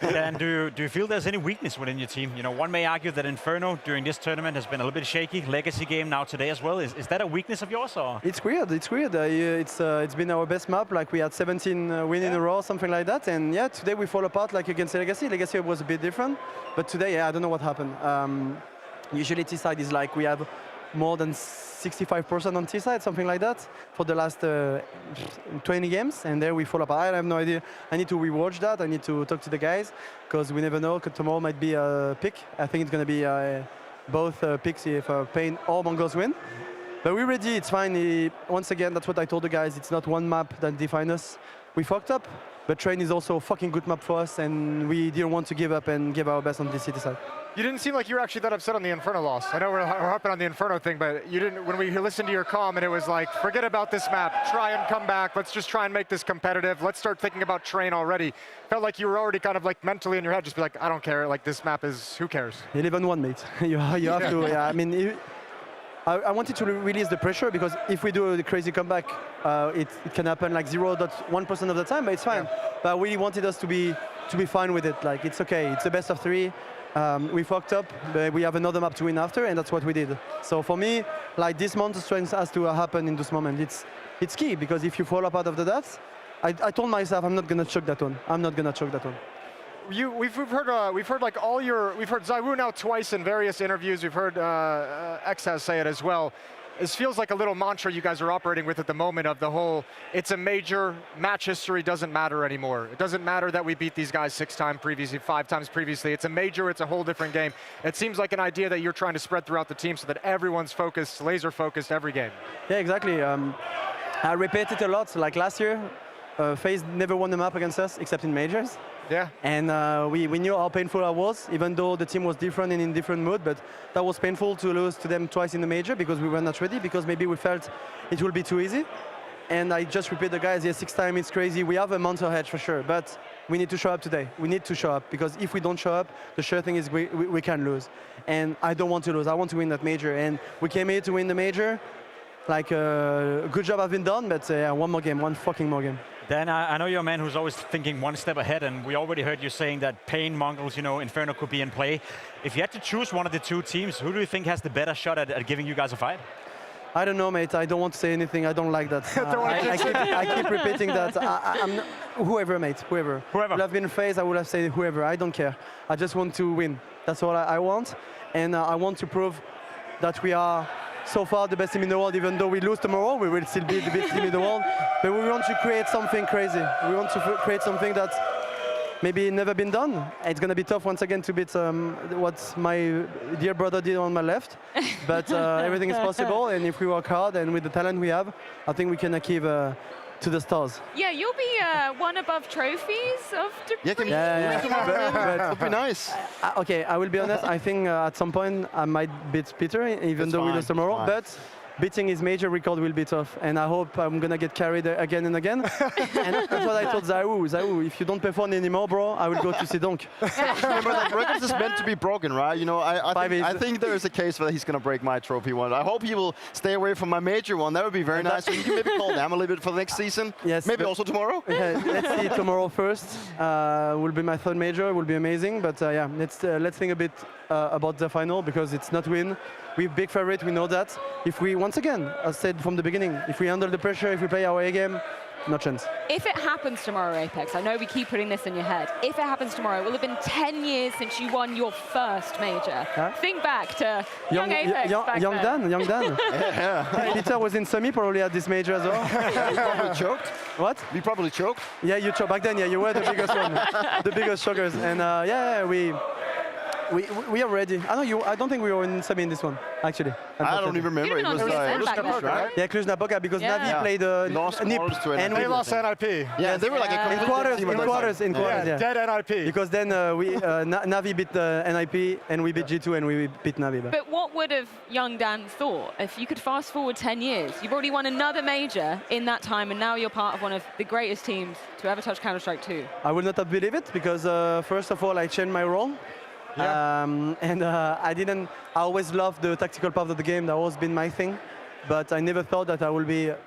And do you feel there's any weakness within your team? You know, one may argue that Inferno during this tournament has been a little bit shaky. Legacy game now today as well. Is that a weakness of yours, or? It's weird. It's weird. It's been our best map. Like we had 17 wins in a row, something like that. And yeah, today we fall apart like against Legacy. Legacy was a bit different, but today, yeah, I don't know what happened. Usually T-side is like we have more than 65% on T-side, something like that, for the last 20 games, and there we fall apart. I have no idea. I need to rewatch that. I need to talk to the guys, because we never know. Tomorrow might be a pick. I think it's going to be both picks if Pain or MongolZ win. But we're ready. It's fine. Once again, that's what I told the guys. It's not one map that defines us. We fucked up, but Train is also a fucking good map for us, and we didn't want to give up and give our best on the city side. You didn't seem like you were actually that upset on the Inferno loss. I know we're harping on the Inferno thing, but you didn't. When we listened to your comment, it was like, forget about this map. Try and come back. Let's just try and make this competitive. Let's start thinking about Train already. Felt like you were already kind of like mentally in your head, just be like, I don't care. Like this map is, who cares? 11-1, mate. you have to. Yeah, I mean. I wanted to release the pressure, because if we do the crazy comeback, it can happen like 0.1% of the time, but it's fine. Yeah. But we wanted us to be fine with it. Like, it's okay. It's a best of 3. We fucked up, but we have another map to win after, and that's what we did. So for me, like, this mountain strength has to happen in this moment. It's key, because if you fall apart after that, I told myself I'm not gonna choke that one. I'm not gonna choke that one. We've heard like all your, we've heard ZywOo now twice in various interviews. We've heard Xaz say it as well. It feels like a little mantra you guys are operating with at the moment of the whole, it's a major, match history doesn't matter anymore. It doesn't matter that we beat these guys 6 times previously, 5 times previously. It's a major, it's a whole different game. It seems like an idea that you're trying to spread throughout the team so that everyone's focused, laser focused every game. Yeah, exactly. I repeat it a lot. Like last year, FaZe never won the map against us except in majors. Yeah. And we knew how painful I was, even though the team was different and in different mood, but that was painful to lose to them twice in the major, because we were not ready, because maybe we felt it will be too easy. And I just repeat the guys, yeah, 6 times, it's crazy. We have a month ahead for sure, but we need to show up today. We need to show up, because if we don't show up, the sure thing is we can lose. And I don't want to lose. I want to win that major. And we came here to win the major. Like, good job has been done, but one more game, one fucking more game. Dan, I know you're a man who's always thinking one step ahead, and we already heard you saying that Pain, MongolZ, you know, Inferno could be in play. If you had to choose one of the 2 teams, who do you think has the better shot at giving you guys a fight? I don't know, mate. I don't want to say anything. I don't like that. I keep repeating that. I'm whoever, mate. Whoever. Would have been FaZe, I would have said whoever. I don't care. I just want to win. That's all I want. And I want to prove that we are so far the best team in the world. Even though we lose tomorrow, we will still be the best team in the world. But we want to create something crazy. We want to create something that's maybe never been done. It's going to be tough once again to beat what my dear brother did on my left. But everything is possible, and if we work hard and with the talent we have, I think we can achieve to the stars. Yeah, you'll be one above trophies of debris. That would be nice. Okay, I will be honest. I think at some point I might beat Peter, even though we lose tomorrow. But beating his major record will be tough, and I hope I'm gonna get carried again and again. And that's what I told ZywOo. ZywOo, if you don't perform anymore, bro, I will go to Sidonk. Remember, that record is meant to be broken, right? You know, I think there is a case that he's going to break my trophy one. I hope he will stay away from my major one. That would be very nice. So you can maybe call them a little bit for the next season. Yes. Maybe also tomorrow. Let's see tomorrow first. Will be my 3rd major. It will be amazing. But yeah, let's think a bit about the final, because it's not win. We're big favorite. We know that. If we, once again, as said from the beginning, if we handle the pressure, if we play our A game, no chance. If it happens tomorrow, Apex, I know we keep putting this in your head. If it happens tomorrow, it will have been 10 years since you won your first major. Huh? Think back to young Apex back then. Young Dan. Yeah. Peter was in semi probably at this major as well. You probably choked. What? You probably choked. Yeah, you choked. Back then, yeah, you were the biggest one. The biggest chokers. And yeah, we are ready. I don't think we were in semi in this one, actually. I don't even remember. It was Cluj-Napoca, right? Yeah, Cluj-Napoca, because Navi played NIP. And we lost NIP. Yeah, they were like a in quarters, yeah. Dead NIP. Because then Navi beat NIP, and we beat G2, and we beat Navi. But what would have young Dan thought if you could fast forward 10 years? You've already won another major in that time, and now you're part of one of the greatest teams to ever touch Counter-Strike 2. I would not have believed it, because first of all, I changed my role. Yeah. I always loved the tactical part of the game. That always been my thing. But I never thought that I would be a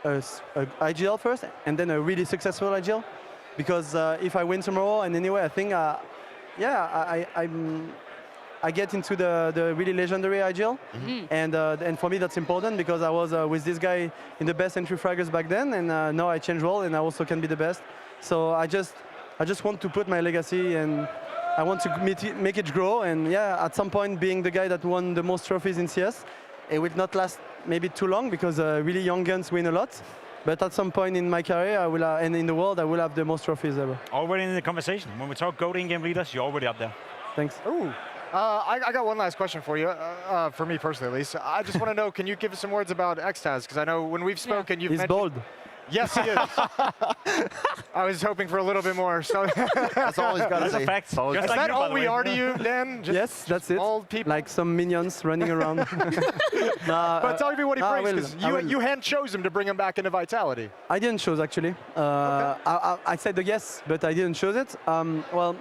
IGL first, and then a really successful IGL. because if I win tomorrow, and anyway, I think, I get into the really legendary IGL, and for me that's important because I was with this guy in the best entry fraggers back then, and now I change role and I also can be the best. So I just want to put my legacy, and I want to make it grow, and yeah, at some point being the guy that won the most trophies in CS, it will not last maybe too long because really young guns win a lot. But at some point in my career, I will, and in the world, I will have the most trophies ever. Already in the conversation. When we talk GOAT in-game leaders, you're already up there. Thanks. Ooh. I got one last question for you, for me personally at least. I just want to know, can you give us some words about Xtaz? Because I know when we've spoken, you've mentioned... He's bold. Yes, he is. I was hoping for a little bit more. So that's all he's got to say. That's a fact. Is that all we are to you, Dan? Yes, that's it. Old people? Like some minions running around. But tell me what he brings, because you hand chose him to bring him back into Vitality. I didn't choose, actually. I said the yes, but I didn't choose it. Well,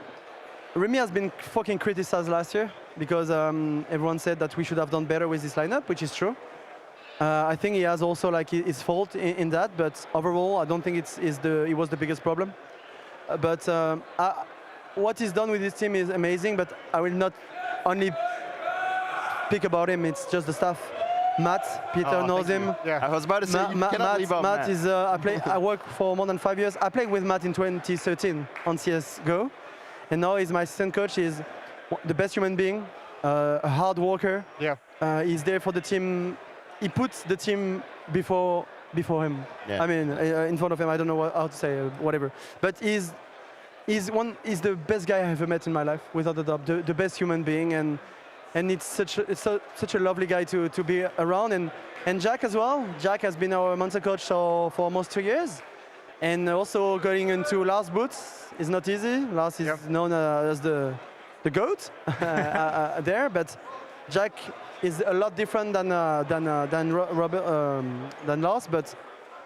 Remy has been fucking criticized last year because everyone said that we should have done better with this lineup, which is true. I think he has also like his fault in that, but overall, I don't think it was the biggest problem. But what he's done with his team is amazing, but I will not only speak about him, it's just the staff. Matt, Peter knows him. Yeah. I was about to say, you cannot leave out Matt is, I worked for more than 5 years. I played with Matt in 2013 on CSGO, and now he's my assistant coach. He's the best human being, a hard worker. Yeah. He's there for the team. He puts the team before him. Yeah. I mean, in front of him. I don't know how to say, whatever. But he's the best guy I ever met in my life, without a doubt. The best human being, and it's such a lovely guy to be around. And Jack as well. Jack has been our mentor coach for almost 2 years, and also going into Lars' boots is not easy. Lars is known as the GOAT there, but Jack is a lot different than Lars, but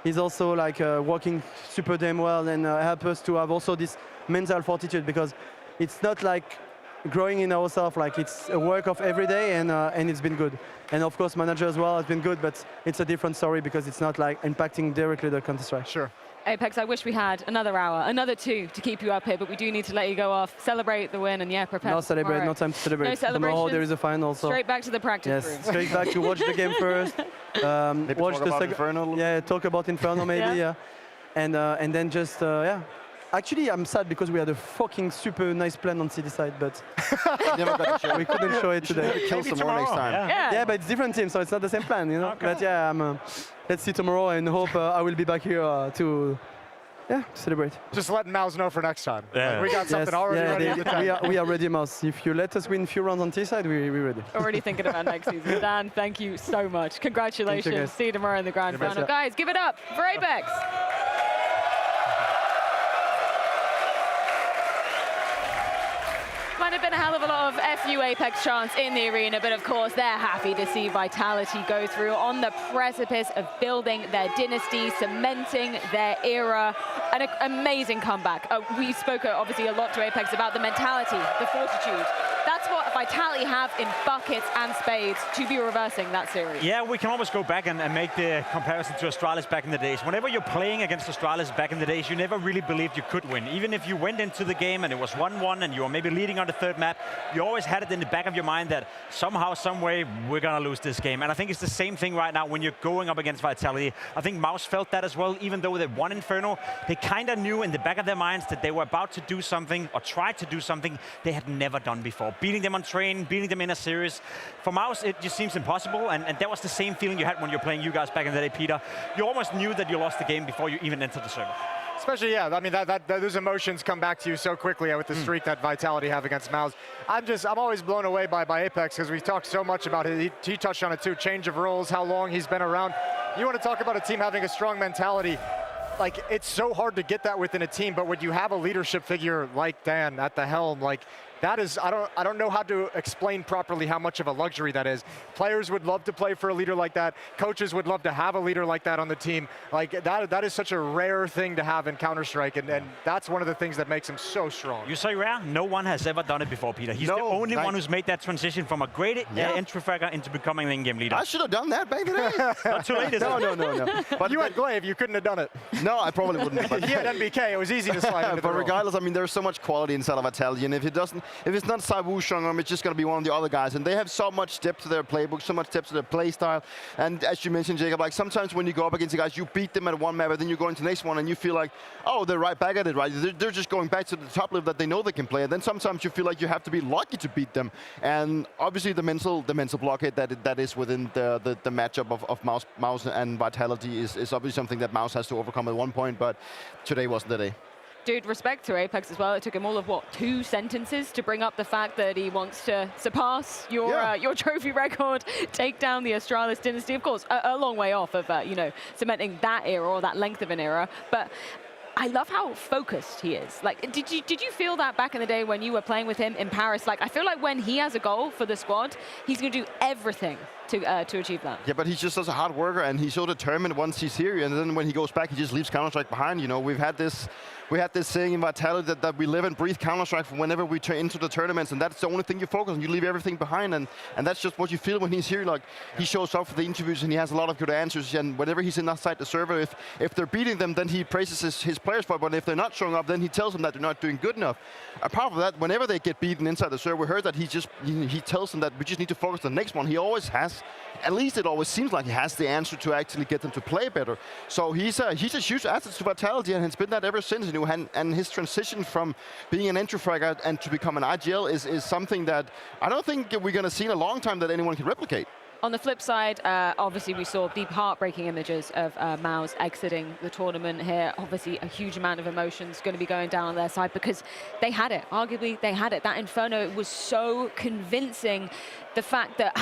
he's also like working super damn well and help us to have also this mental fortitude, because it's not like growing in ourselves, like it's a work of every day, and it's been good. And of course, manager as well has been good, but it's a different story because it's not like impacting directly the Counter-Strike. Sure. Apex, I wish we had another hour, another 2 to keep you up here, but we do need to let you go off, celebrate the win, and yeah, prepare. No celebrate, no time to celebrate. No celebration. Tomorrow there is a final. So straight back to the practice room. Yes, straight back to watch the game first. Watch the Inferno. Yeah, talk about Inferno maybe. Yeah. And then just yeah. Actually, I'm sad because we had a fucking super nice plan on CD side, but we couldn't show it today. Kill some more next time. Yeah, but it's different team, so it's not the same plan, you know. Okay. But yeah, let's see tomorrow, and hope I will be back here to celebrate. Just letting MOUZ know for next time. Yeah. Like, we got something already ready. We are ready, MOUZ. If you let us win a few rounds on T side, we're ready. Already thinking about next season. Dan, thank you so much. Congratulations. See you tomorrow in the grand final. Guys, give it up for Apex. Might have been a hell of a lot of FU Apex chants in the arena, but of course they're happy to see Vitality go through on the precipice of building their dynasty, cementing their era. An amazing comeback. We spoke obviously a lot to Apex about the mentality, the fortitude. That's what Vitality have in buckets and spades to be reversing that series. Yeah, we can almost go back and make the comparison to Astralis back in the days. Whenever you're playing against Astralis back in the days, you never really believed you could win. Even if you went into the game and it was 1-1 and you were maybe leading on the third map, you always had it in the back of your mind that somehow, some way, we're gonna lose this game. And I think it's the same thing right now when you're going up against Vitality. I think MOUZ felt that as well. Even though they won Inferno, they kind of knew in the back of their minds that they were about to do something, or try to do something they had never done before. Beating them on train, beating them in a series. For MOUZ, it just seems impossible, and that was the same feeling you had when you were playing you guys back in the day, Peter. You almost knew that you lost the game before you even entered the server. Especially, yeah, I mean, those emotions come back to you so quickly with the streak that Vitality have against MOUZ. I'm always blown away by Apex, because we talked so much about it. He touched on it too, change of roles, how long he's been around. You want to talk about a team having a strong mentality. Like, it's so hard to get that within a team, but when you have a leadership figure like Dan at the helm, like, that is, I don't know how to explain properly how much of a luxury that is. Players would love to play for a leader like that. Coaches would love to have a leader like that on the team. Like that is such a rare thing to have in Counter-Strike, and that's one of the things that makes him so strong. You say rare? No one has ever done it before, Peter. He's the only one who's made that transition from a great entry fragger into becoming an in-game leader. I should have done that back then. Not too late, is it? No. But you had Glaive, you couldn't have done it. No, I probably wouldn't. But he had NBK, it was easy to slide into but the role. regardless, I mean, there's so much quality inside of Vitality, and if it's not ZywOo strong, it's just going to be one of the other guys, and they have so much depth to their playbook, so much depth to their play style, and as you mentioned, Jacob, like sometimes when you go up against the guys, you beat them at one map, and then you go into the next one, and you feel like, oh, they're right back at it, right? They're just going back to the top level that they know they can play, and then sometimes you feel like you have to be lucky to beat them, and obviously the mental blockade that is within the matchup of MOUZ and Vitality is obviously something that MOUZ has to overcome at one point, but today wasn't the day. Dude, respect to Apex as well. It took him all of, what, 2 sentences to bring up the fact that he wants to surpass your trophy record, take down the Astralis dynasty. Of course, a long way off of, cementing that era or that length of an era. But I love how focused he is. Like, did you feel that back in the day when you were playing with him in Paris? Like, I feel like when he has a goal for the squad, he's going to do everything to achieve that. Yeah, but he's just such a hard worker, and he's so determined once he's here, and then when he goes back, he just leaves Counter-Strike behind. You know, we had this saying in Vitality that we live and breathe Counter-Strike whenever we turn into the tournaments, and that's the only thing you focus on. You leave everything behind, and that's just what you feel when he's here. Like, he shows up for the interviews, and he has a lot of good answers, and whenever he's inside the server, if they're beating them, then he praises his players for it, but if they're not showing up, then he tells them that they're not doing good enough. Apart from that, whenever they get beaten inside the server, we heard that he tells them that we just need to focus on the next one. He always has, at least it always seems like he has the answer to actually get them to play better. So he's a huge asset to Vitality, and has been that ever since. You know, and his transition from being an entry fragger and to become an IGL is something that I don't think we're going to see in a long time that anyone can replicate. On the flip side, obviously we saw the heartbreaking images of MOUZ exiting the tournament here. Obviously a huge amount of emotions going to be going down on their side because they had it. Arguably they had it. That Inferno was so convincing. The fact that,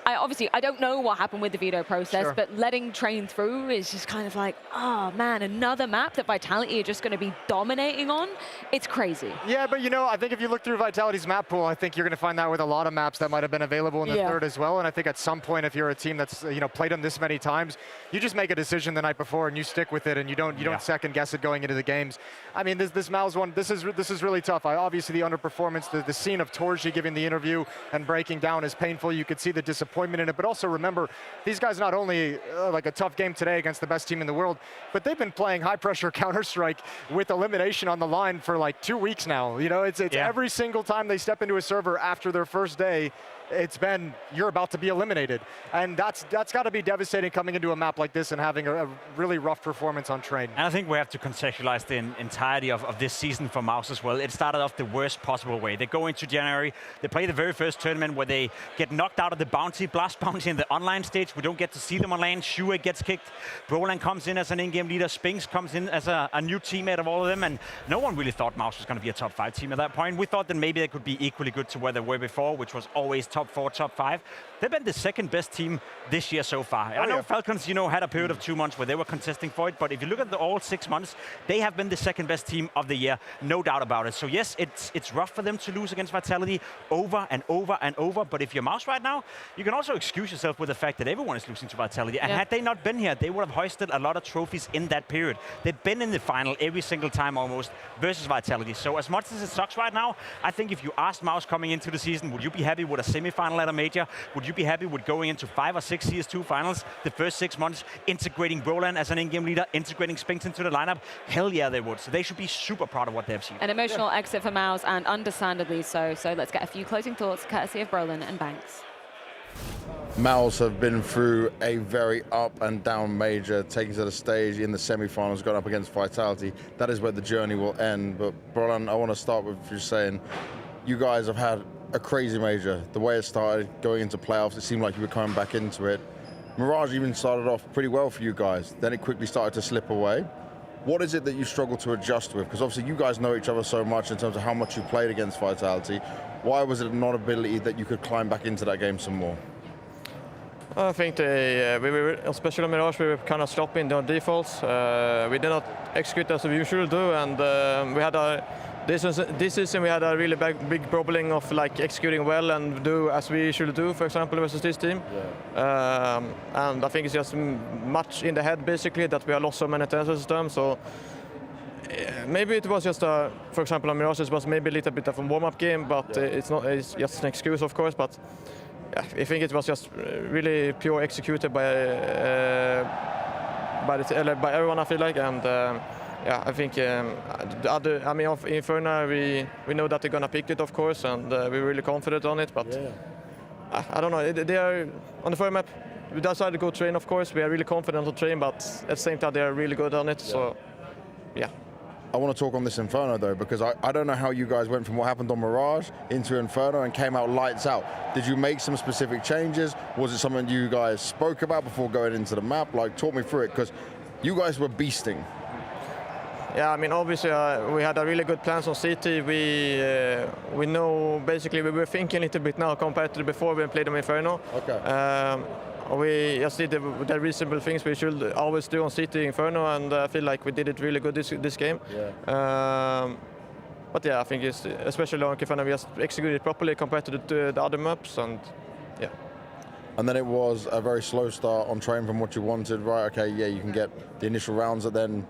I don't know what happened with the veto process, but letting Train through is just kind of like, oh man, another map that Vitality are just going to be dominating on. It's crazy. Yeah, but you know, I think if you look through Vitality's map pool, I think you're going to find that with a lot of maps that might have been available in the third as well. And I think at some point, if you're a team that's played them this many times, you just make a decision the night before and you stick with it, and you don't second guess it going into the games. I mean, this MOUZ one, this is really tough. Obviously the underperformance, the scene of Torji giving the interview and breaking down is painful. You could see the disappointment in it, but also remember, these guys not only like a tough game today against the best team in the world, but they've been playing high-pressure Counter-Strike with elimination on the line for like 2 weeks now. You know, it's every single time they step into a server after their first day, it's been, you're about to be eliminated. And that's got to be devastating coming into a map like this and having a really rough performance on Train. And I think we have to contextualize the entirety of this season for MOUZ as well. It started off the worst possible way. They go into January, they play the very first tournament where they get knocked out of the Blast Bounty in the online stage. We don't get to see them on lane. Shue gets kicked. Brolan comes in as an in-game leader. Spinks comes in as a new teammate of all of them. And no one really thought MOUZ was going to be a top 5 team at that point. We thought that maybe they could be equally good to where they were before, which was always top 4, top 5. They've been the second best team this year so far. I know Falcons, had a period of 2 months where they were contesting for it, but if you look at all 6 months, they have been the second best team of the year, no doubt about it. So yes, it's rough for them to lose against Vitality over and over and over, but if you're MOUZ right now, you can also excuse yourself with the fact that everyone is losing to Vitality. And had they not been here, they would have hoisted a lot of trophies in that period. They've been in the final every single time almost versus Vitality. So as much as it sucks right now, I think if you asked MOUZ coming into the season, would you be happy with a semi-final at a major? Would you be happy with going into 5 or 6 CS2 finals the first 6 months, integrating Brolan as an in-game leader, integrating Spinks into the lineup? Hell yeah, they would. So they should be super proud of what they've seen. An emotional exit for MOUZ, and understandably so. So let's get a few closing thoughts, courtesy of Brolan and Banks. MOUZ have been through a very up and down major, taking to the stage in the semi-finals, going up against Vitality. That is where the journey will end. But Brolan, I want to start with you saying, you guys have had a crazy major. The way it started, going into playoffs, it seemed like you were coming back into it. Mirage even started off pretty well for you guys. Then it quickly started to slip away. What is it that you struggle to adjust with? Because obviously you guys know each other so much in terms of how much you played against Vitality. Why was it not ability that you could climb back into that game some more? I think we were, especially on Mirage, we were kind of sloppy in their defaults. We did not execute as we usually do, and we had a this season we had a really big problem of like executing well and do as we should do, for example, versus this team. Yeah. And I think it's just much in the head basically that we have lost so many turns to them. So maybe it was just for example, on MOUZ it was maybe a little bit of a warm-up game, but it's not. It's just an excuse, of course. But yeah, I think it was just really pure executed by everyone, I feel like, and yeah, I think the other. I mean, of Inferno, we know that they're gonna pick it, of course, and we're really confident on it. But I don't know. They are on the first map. We decided to go train, of course. We are really confident on train, but at the same time, they are really good on it. So yeah. I want to talk on this Inferno though, because I don't know how you guys went from what happened on Mirage into Inferno and came out lights out. Did you make some specific changes? Was it something you guys spoke about before going into the map? Like, talk me through it, because you guys were beasting. Yeah, I mean, obviously we had a really good plans on CT. We know basically we were thinking a little bit now compared to before we played on Inferno. Okay. We just did the reasonable things we should always do on CT Inferno, and I feel like we did it really good this game. Yeah. But yeah, I think it's especially on Inferno we just executed properly compared to the other maps, and yeah. And then it was a very slow start on train from what you wanted, right? Okay, yeah, you can get the initial rounds, and then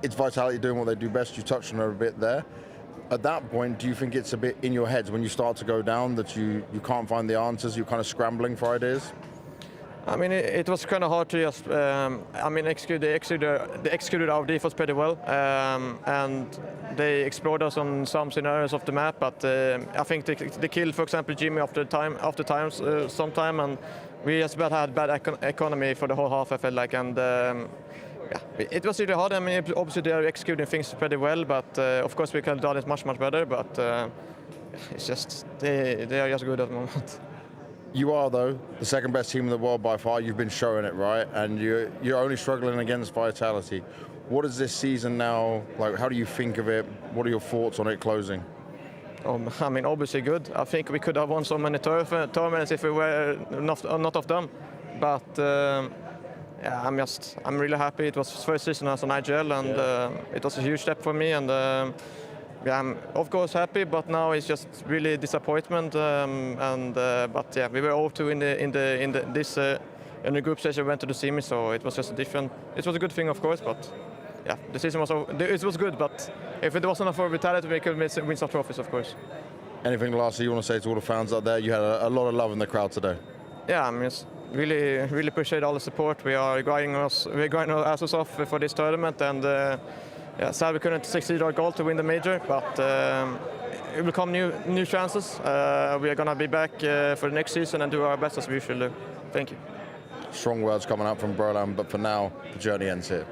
it's Vitality doing what they do best. You touched on it a bit there. At that point, do you think it's a bit in your heads when you start to go down that you can't find the answers, you're kind of scrambling for ideas? I mean, it was kind of hard to just. I mean, they executed our defense pretty well, and they explored us on some scenarios of the map. But I think they killed, for example, Jimmy after times sometime, and we just had bad economy for the whole half. I felt like, and yeah, it was really hard. I mean, obviously they are executing things pretty well, but of course we could have done it much better. But it's just they are just good at the moment. You are, though, the second best team in the world by far. You've been showing it, right? And you're only struggling against Vitality. What is this season now like? How do you think of it? What are your thoughts on it closing? I mean, obviously good. I think we could have won so many tournaments if we were not of them. But yeah, I'm really happy. It was first season as an IGL, and it was a huge step for me. And yeah, I'm of course happy, but now it's just really disappointment. But yeah, we were 0-2 in the group stage. We went to the semi, so it was just a different. It was a good thing, of course, but yeah, the season was good. But if it wasn't for Vitality, we could win some trophies, of course. Anything lastly you want to say to all the fans out there? You had a lot of love in the crowd today. Yeah, I mean, really appreciate all the support. We are grinding our asses off for this tournament, and. Yeah, sad we couldn't succeed our goal to win the major, but it will come new chances. We are going to be back for the next season and do our best as we usually do. Thank you. Strong words coming out from Broland, but for now, the journey ends here.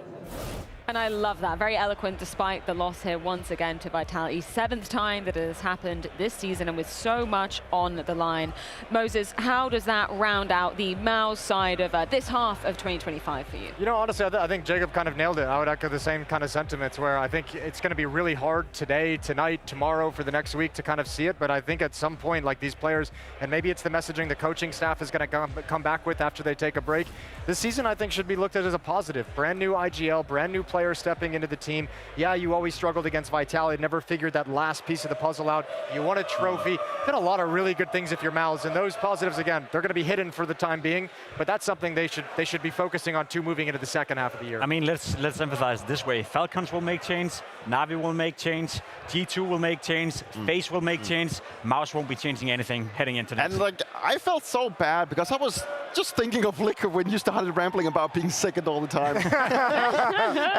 And I love that. Very eloquent despite the loss here once again to Vitality. 7th time that it has happened this season, and with so much on the line. Moses, how does that round out the MOUZ side of this half of 2025 for you? You know, honestly, I think Jacob kind of nailed it. I would echo the same kind of sentiments where I think it's going to be really hard today, tonight, tomorrow, for the next week to kind of see it. But I think at some point, like these players, and maybe it's the messaging the coaching staff is going to come back with after they take a break. This season, I think, should be looked at as a positive. Brand new IGL, brand new player stepping into the team. Yeah, you always struggled against Vitality, never figured that last piece of the puzzle out. You won a trophy. Did a lot of really good things if you're MOUZ, and those positives, again, they're going to be hidden for the time being, but that's something they should be focusing on too moving into the second half of the year. I mean, let's emphasize this way. Falcons will make change, Na'Vi will make change, G2 will make change, FaZe will make change, MOUZ won't be changing anything heading into next. And like, I felt so bad because I was just thinking of Liquor when you started rambling about being second all the time.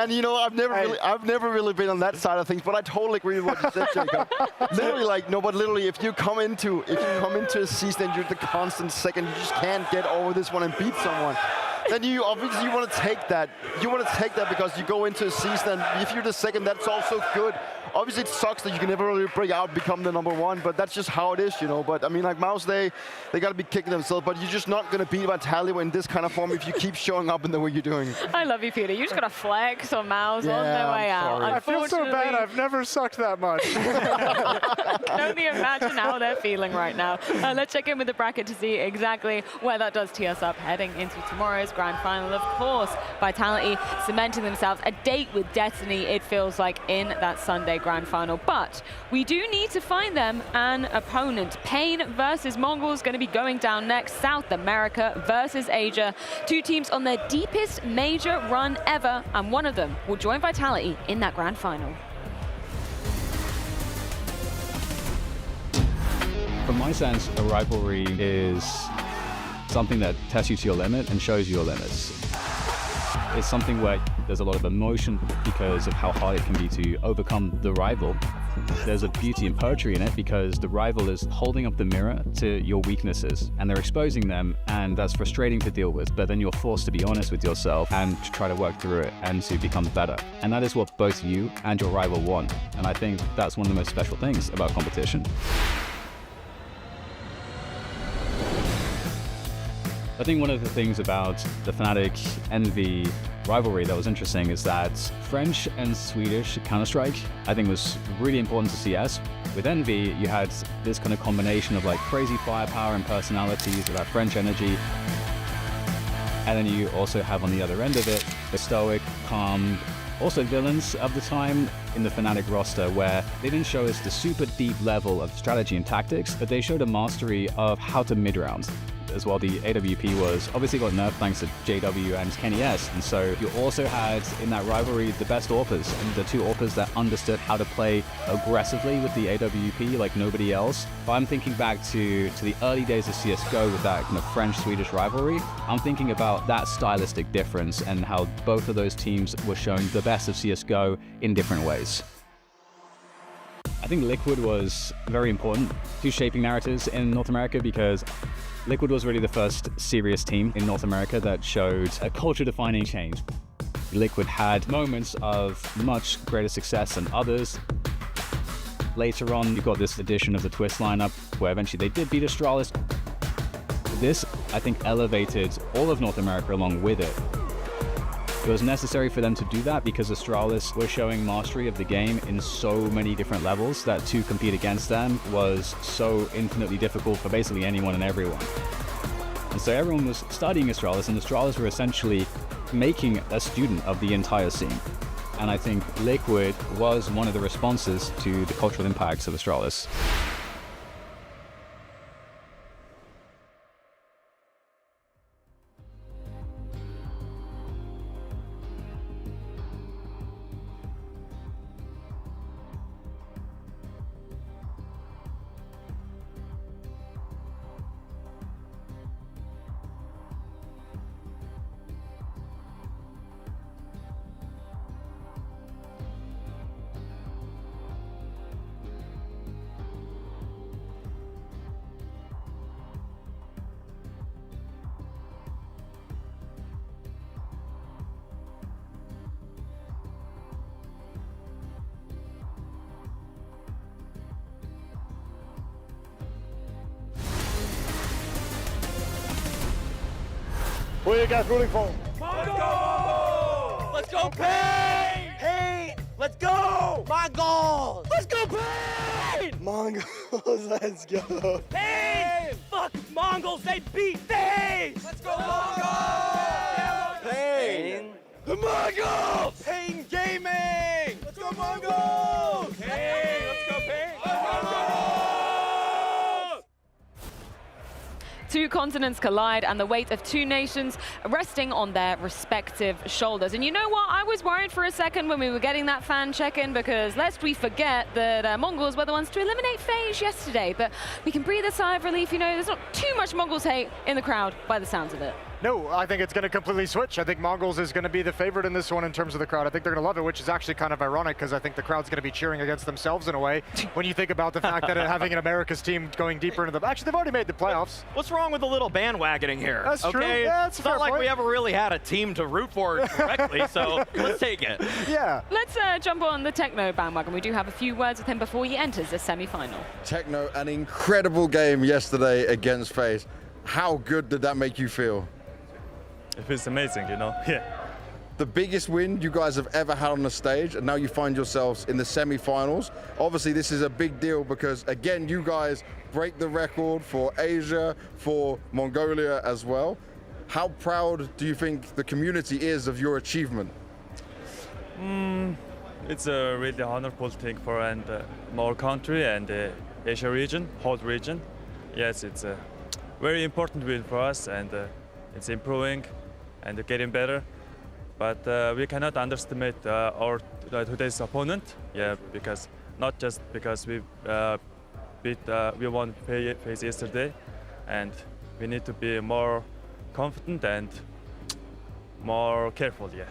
And you know, I've never really been on that side of things, but I totally agree with what you said, Jacob. Literally, like, no, but literally, if you come into a season and you're the constant second, you just can't get over this one and beat someone. Then you obviously want to take that. You want to take that because you go into a season, and if you're the second, that's also good. Obviously, it sucks that you can never really break out, become the #1, but that's just how it is, you know. But I mean, like MOUZ, they got to be kicking themselves, but you're just not going to beat Vitality in this kind of form if you keep showing up in the way you're doing. I love you, Peter. You just got to flex on MOUZ on their way out. I feel so bad. I've never sucked that much. I can only imagine how they're feeling right now. Let's check in with the bracket to see exactly where that does tee us up heading into tomorrow's grand final. Of course, Vitality cementing themselves a date with Destiny, it feels like, in that Sunday grand final. But we do need to find them an opponent. Pain versus Mongols going to be going down next. South America versus Asia. Two teams on their deepest major run ever, and one of them will join Vitality in that grand final. From my sense, a rivalry is something that tests you to your limit and shows you your limits. It's something where there's a lot of emotion because of how hard it can be to overcome the rival. There's a beauty and poetry in it because the rival is holding up the mirror to your weaknesses and they're exposing them, and that's frustrating to deal with, but then you're forced to be honest with yourself and to try to work through it and to become better. And that is what both you and your rival want. And I think that's one of the most special things about competition. I think one of the things about the Fnatic Envy rivalry that was interesting is that French and Swedish Counter-Strike, I think, was really important to CS. With Envy, you had this kind of combination of like crazy firepower and personalities with that French energy. And then you also have on the other end of it, the stoic, calm, also villains of the time in the Fnatic roster, where they didn't show us the super deep level of strategy and tactics, but they showed a mastery of how to mid-round. As well, the AWP was obviously got nerfed thanks to JW and Kenny S, and so you also had in that rivalry the best AWPers, and the two AWPers that understood how to play aggressively with the AWP like nobody else. But I'm thinking back to the early days of CSGO with that kind of French-Swedish rivalry. I'm thinking about that stylistic difference and how both of those teams were showing the best of CSGO in different ways. I think Liquid was very important to shaping narratives in North America because Liquid was really the first serious team in North America that showed a culture-defining change. Liquid had moments of much greater success than others. Later on, you got this addition of the Twist lineup, where eventually they did beat Astralis. This, I think, elevated all of North America along with it. It was necessary for them to do that because Astralis were showing mastery of the game in so many different levels that to compete against them was so infinitely difficult for basically anyone and everyone. And so everyone was studying Astralis, and Astralis were essentially making a student of the entire scene. And I think Liquid was one of the responses to the cultural impacts of Astralis. Who are you guys rooting for? Mongols! Let's go, Pain! Pain! Let's go! Mongols! Let's go, Pain! Mongols, let's go. Pain! Fuck Mongols, they beat FaZe! Let's go, Mongols! Pain! The Mongols! Pain Gaming! Let's go, Mongols! Pain! Let's go, Pain! Two continents collide and the weight of two nations resting on their respective shoulders. And you know what? I was worried for a second when we were getting that fan check-in because lest we forget that Mongols were the ones to eliminate FaZe yesterday. But we can breathe a sigh of relief. You know, there's not too much Mongols hate in the crowd by the sounds of it. No, I think it's going to completely switch. I think Mongols is going to be the favorite in this one in terms of the crowd. I think they're going to love it, which is actually kind of ironic because I think the crowd's going to be cheering against themselves in a way when you think about the fact that having an America's team going deeper into the... Actually, they've already made the playoffs. What's wrong with a little bandwagoning here? That's true. Okay? Yeah, that's a it's not fair like point. we ever really had a team to root for correctly, so let's take it. Yeah. Let's jump on the Techno bandwagon. We do have a few words with him before he enters the semi-final. Techno, an incredible game yesterday against FaZe. How good did that make you feel? It feels amazing, you know? Yeah. The biggest win you guys have ever had on the stage, and now you find yourselves in the semi-finals. Obviously, this is a big deal because, again, you guys break the record for Asia, for Mongolia as well. How proud do you think the community is of your achievement? it's a really wonderful thing for our country and the Asia region, whole region. Yes, it's a very important win for us, and it's improving and getting better. But we cannot underestimate our today's opponent. Yeah, because not just because we won FaZe yesterday, and we need to be more confident and more careful, yeah.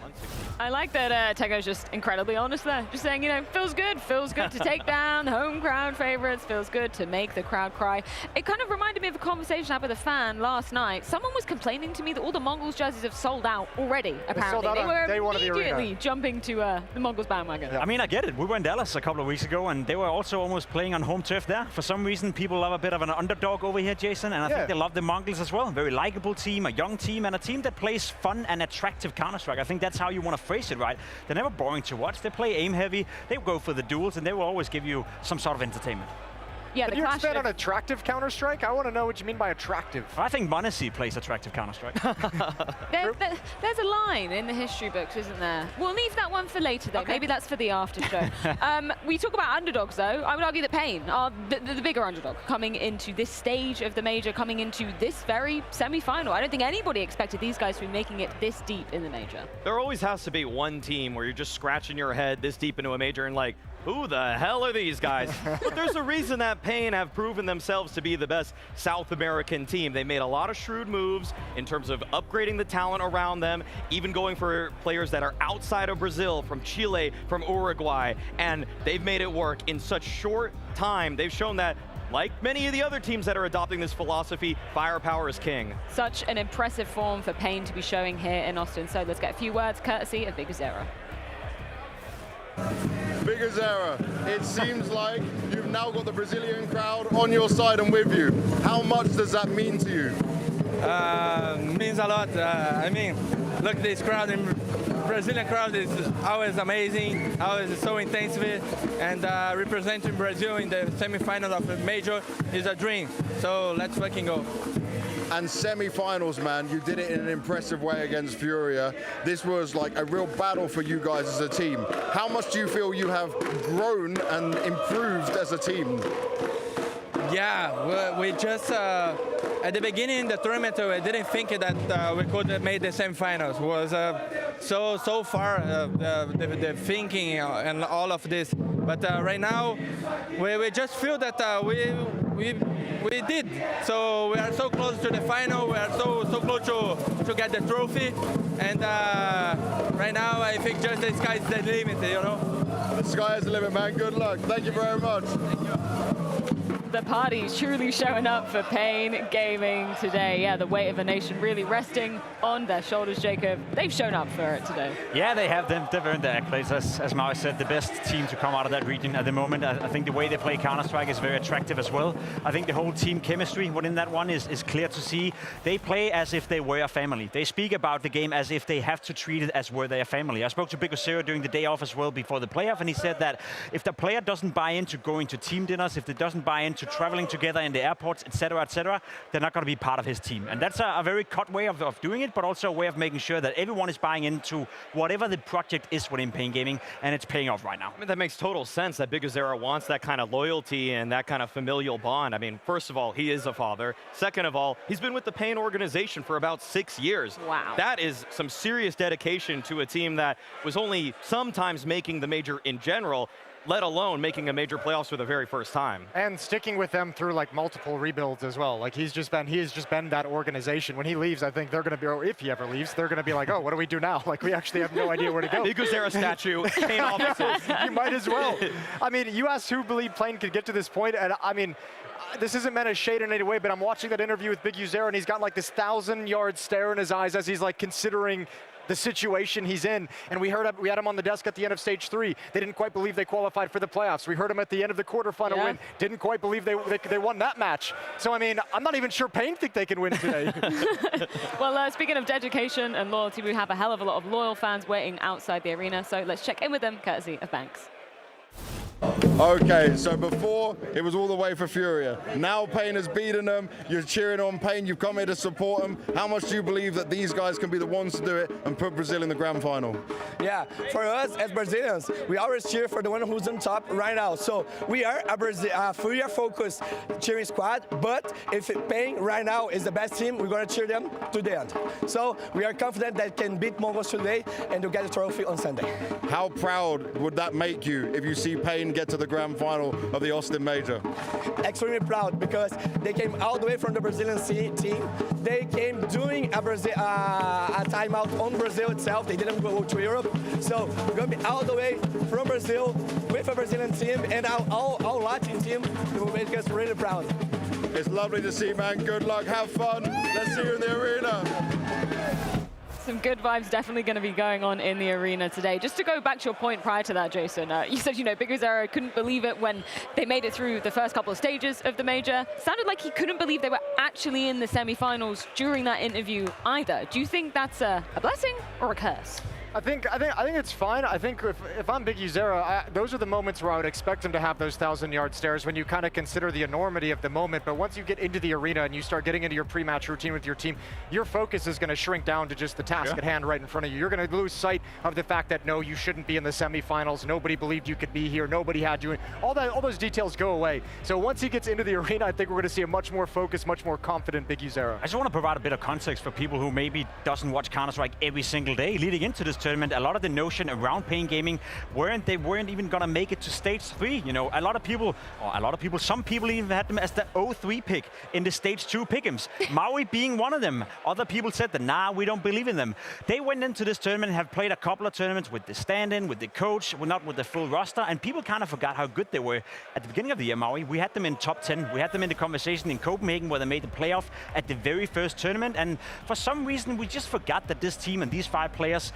I like that Tego's just incredibly honest there. Just saying, you know, feels good to take down home crowd favorites, feels good to make the crowd cry. It kind of reminded me of a conversation I had with a fan last night. Someone was complaining to me that all the Mongols jerseys have sold out already, apparently. They were immediately jumping to the Mongols bandwagon. Yeah. I mean, I get it. We were in Dallas a couple of weeks ago, and they were also almost playing on home turf there. For some reason, people love a bit of an underdog over here, Jason, and I think they love the Mongols as well. Very likable team, a young team, and a team that plays fun and attractive Counter-Strike. I think that's how you want to phrase it, right? They're never boring to watch. They play aim heavy. They go for the duels, and they will always give you some sort of entertainment. Yeah, Can you expand on attractive Counter-Strike? I want to know what you mean by attractive. I think MongolZ plays attractive Counter-Strike. There's a line in the history books, isn't there? We'll leave that one for later, though. Okay. Maybe that's for the after show. We talk about underdogs, though. I would argue that Pain are the bigger underdog coming into this stage of the major, coming into this very semi-final. I don't think anybody expected these guys to be making it this deep in the major. There always has to be one team where you're just scratching your head this deep into a major and like, who the hell are these guys? But there's a reason that Pain have proven themselves to be the best South American team. They made a lot of shrewd moves in terms of upgrading the talent around them, even going for players that are outside of Brazil, from Chile, from Uruguay, and they've made it work in such short time. They've shown that, like many of the other teams that are adopting this philosophy, firepower is king. Such an impressive form for Pain to be showing here in Austin. So let's get a few words courtesy of BigZero. BigZero, it seems like you've now got the Brazilian crowd on your side and with you. How much does that mean to you? Means a lot. I mean, look, this crowd, in Brazilian crowd is always amazing, always so intensive, and representing Brazil in the semi-final of the major is a dream. So let's fucking go. And semi-finals, man, you did it in an impressive way against Furia. This was like a real battle for you guys as a team. How much do you feel you have grown and improved as a team? Yeah, we just, at the beginning of the tournament, I didn't think that we could make the semifinals. It was so far, the thinking and all of this. But right now, we just feel that we did. So we are so close to the final. We are so close to get the trophy. And right now, I think just the sky is the limit, you know? The sky is the limit, man. Good luck. Thank you very much. Thank you. The party's truly showing up for Pain Gaming today. Yeah, the weight of a nation really resting on their shoulders, Jacob. They've shown up for it today. Yeah, they have. They've earned their accolades. As MOUZ said, the best team to come out of that region at the moment. I think the way they play Counter-Strike is very attractive as well. I think the whole team chemistry within that one is clear to see. They play as if they were a family. They speak about the game as if they have to treat it as were they a family. I spoke to BigZero during the day off as well before the playoff, and he said that if the player doesn't buy into going to team dinners, if they doesn't buy into traveling together in the airports, etc., they're not going to be part of his team. And that's a very cut way of doing it, but also a way of making sure that everyone is buying into whatever the project is within Pain Gaming, and it's paying off right now. I mean, that makes total sense that BigZero wants that kind of loyalty and that kind of familial bond. I mean, first of all, he is a father. Second of all, he's been with the Pain organization for about 6 years. Wow. That is some serious dedication to a team that was only sometimes making the major in general, let alone making a major playoffs for the very first time. And sticking with them through like multiple rebuilds as well. Like he has just been that organization. When he leaves, I think they're going to be, or if he ever leaves, they're going to be like, oh, what do we do now? Like we actually have no idea where to go. BigZero statue, Pain offices. You might as well. I mean, you asked who believed Pain could get to this point, and I mean, this isn't meant as shade in any way, but I'm watching that interview with BigZero, and he's got like this 1,000-yard stare in his eyes as he's like considering the situation he's in. And we had him on the desk at the end of stage 3. They didn't quite believe they qualified for the playoffs. We heard him at the end of the quarterfinal win. Didn't quite believe they won that match. So I mean, I'm not even sure Pain think they can win today. Well, speaking of dedication and loyalty, we have a hell of a lot of loyal fans waiting outside the arena. So let's check in with them, courtesy of Banks. Okay, so before it was all the way for Furia. Now Pain has beaten them. You're cheering on Pain. You've come here to support them. How much do you believe that these guys can be the ones to do it and put Brazil in the grand final? Yeah, for us as Brazilians, we always cheer for the one who's on top right now. So we are a Furia-focused cheering squad, but if Pain right now is the best team, we're going to cheer them to the end. So we are confident that can beat MongolZ today and to get the trophy on Sunday. How proud would that make you if you see Pain get to the grand final of the Austin Major? Extremely proud because they came all the way from the Brazilian team. They came doing a timeout on Brazil itself. They didn't go to Europe. So we're going to be all the way from Brazil with a Brazilian team and all Latin team. It will make us really proud. It's lovely to see, man. Good luck. Have fun. Let's see you in the arena. Some good vibes definitely going to be going on in the arena today. Just to go back to your point prior to that, Jason, you said, Big Zero couldn't believe it when they made it through the first couple of stages of the major. Sounded like he couldn't believe they were actually in the semifinals during that interview either. Do you think that's a blessing or a curse? I think it's fine. I think if I'm Biggie Zero, those are the moments where I would expect him to have those 1,000-yard stares when you kind of consider the enormity of the moment. But once you get into the arena and you start getting into your pre-match routine with your team, your focus is going to shrink down to just the task at hand right in front of you. You're going to lose sight of the fact that, no, you shouldn't be in the semifinals. Nobody believed you could be here. Nobody had you. All those details go away. So once he gets into the arena, I think we're going to see a much more focused, much more confident Biggie Zero. I just want to provide a bit of context for people who maybe doesn't watch Counter-Strike every single day. Leading into this tournament, a lot of the notion around Pain Gaming weren't even gonna make it to stage 3. Some people even had them as the 0-3 pick in the stage 2 pick'ems. Maui being one of them. Other people said that, nah, we don't believe in them. They went into this tournament and have played a couple of tournaments with the stand-in, with the coach, not with the full roster, and people kind of forgot how good they were at the beginning of the year, Maui. We had them in top 10. We had them in the conversation in Copenhagen where they made the playoff at the very first tournament, and for some reason we just forgot that this team and these 5 players,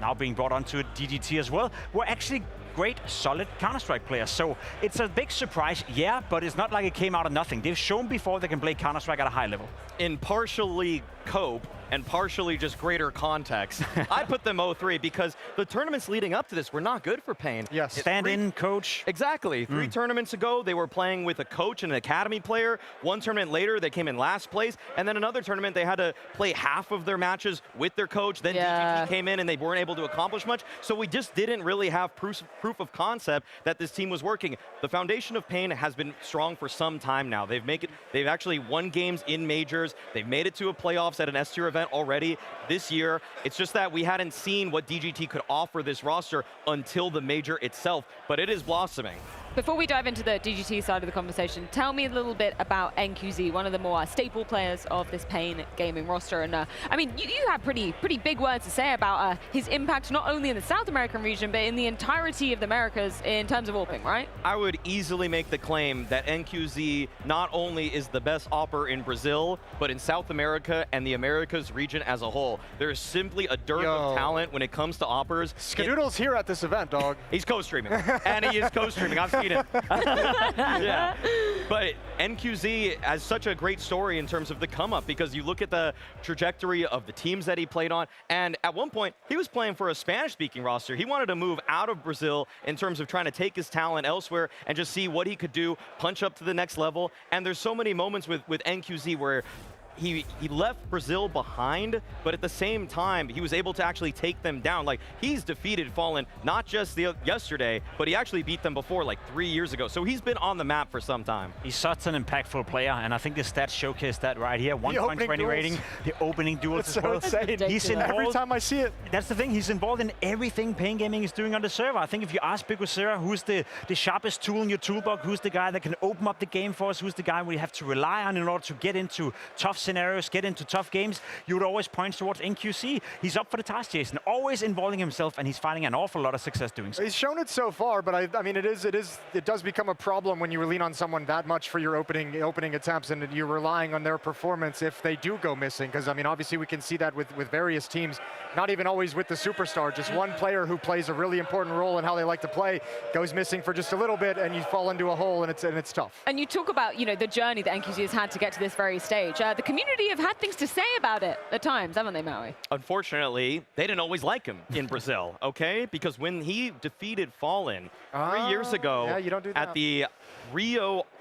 now being brought onto DGT as well, were actually great, solid Counter-Strike players. So it's a big surprise, yeah, but it's not like it came out of nothing. They've shown before they can play Counter-Strike at a high level. In partially cope and partially just greater context, I put them 0-3 because the tournaments leading up to this were not good for Pain. Yes. Stand-in, coach. Exactly. 3 tournaments ago, they were playing with a coach and an academy player. 1 tournament later, they came in last place. And then another tournament, they had to play half of their matches with their coach. Then DGT came in and they weren't able to accomplish much. So we just didn't really have proof of concept that this team was working. The foundation of Pain has been strong for some time now. They've actually won games in majors. They've made it to a playoffs at an S-tier event already this year. It's just that we hadn't seen what DGT could offer this roster until the major itself, but it is blossoming. Before we dive into the DGT side of the conversation, tell me a little bit about MongolZ, one of the more staple players of this Pain Gaming roster. And I mean, you have pretty big words to say about his impact, not only in the South American region, but in the entirety of the Americas in terms of AWPing, right? I would easily make the claim that MongolZ not only is the best AWPer in Brazil, but in South America and the Americas region as a whole. There is simply a dearth of talent when it comes to AWPers. Skadoodle's here at this event, dog. He's co-streaming, and he is co-streaming. I've seen it. Yeah, but MongolZ has such a great story in terms of the come up because you look at the trajectory of the teams that he played on, and at one point he was playing for a Spanish-speaking roster. He wanted to move out of Brazil in terms of trying to take his talent elsewhere and just see what he could do, punch up to the next level. And there's so many moments with MongolZ where he left Brazil behind, but at the same time, he was able to actually take them down. Like, he's defeated Fallen not just yesterday, but he actually beat them before, like 3 years ago. So he's been on the map for some time. He's such an impactful player, and I think the stats showcase that right here. 1.20 rating, the opening duels as well. Insane. He's involved. Every time I see it. That's the thing, he's involved in everything Pain Gaming is doing on the server. I think if you ask Big Ozera who's the sharpest tool in your toolbox, who's the guy that can open up the game for us, who's the guy we have to rely on in order to get into tough scenarios, get into tough games, you would always point towards MongolZ. He's up for the task, Jason, always involving himself, and he's finding an awful lot of success doing so. He's shown it so far, but I mean, it does become a problem when you lean on someone that much for your opening attempts, and you're relying on their performance if they do go missing. Because I mean, obviously we can see that with various teams, not even always with the superstar. Just one player who plays a really important role in how they like to play goes missing for just a little bit, and you fall into a hole, and it's tough. And you talk about the journey that MongolZ has had to get to this very stage. The community community have had things to say about it at times, haven't they, Maui? Unfortunately, they didn't always like him in Brazil, okay? Because when he defeated Fallen 3 years ago at the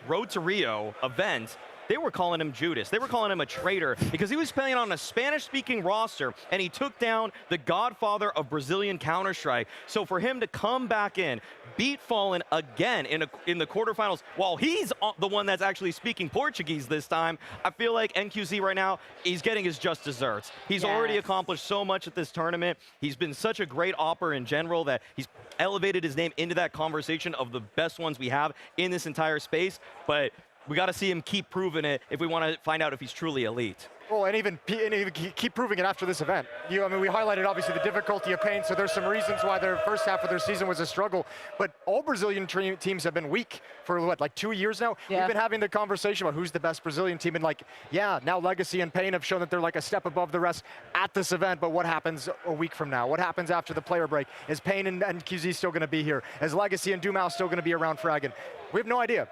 Road to Rio event, they were calling him Judas. They were calling him a traitor because he was playing on a Spanish-speaking roster and he took down the godfather of Brazilian Counter-Strike. So for him to come back in, beat Fallen again in the quarterfinals, while he's the one that's actually speaking Portuguese this time, I feel like NQZ right now, he's getting his just desserts. He's already accomplished so much at this tournament. He's been such a great opper in general that he's elevated his name into that conversation of the best ones we have in this entire space. But we got to see him keep proving it if we want to find out if he's truly elite. Well, and even keep proving it after this event. I mean, we highlighted obviously the difficulty of Pain, so there's some reasons why their first half of their season was a struggle. But all Brazilian teams have been weak for what, like 2 years now? Yeah. We've been having the conversation about who's the best Brazilian team, and like, yeah, now Legacy and Pain have shown that they're like a step above the rest at this event. But what happens a week from now? What happens after the player break? Is Pain and QZ still going to be here? Is Legacy and MOUZ still going to be around fragging? We have no idea.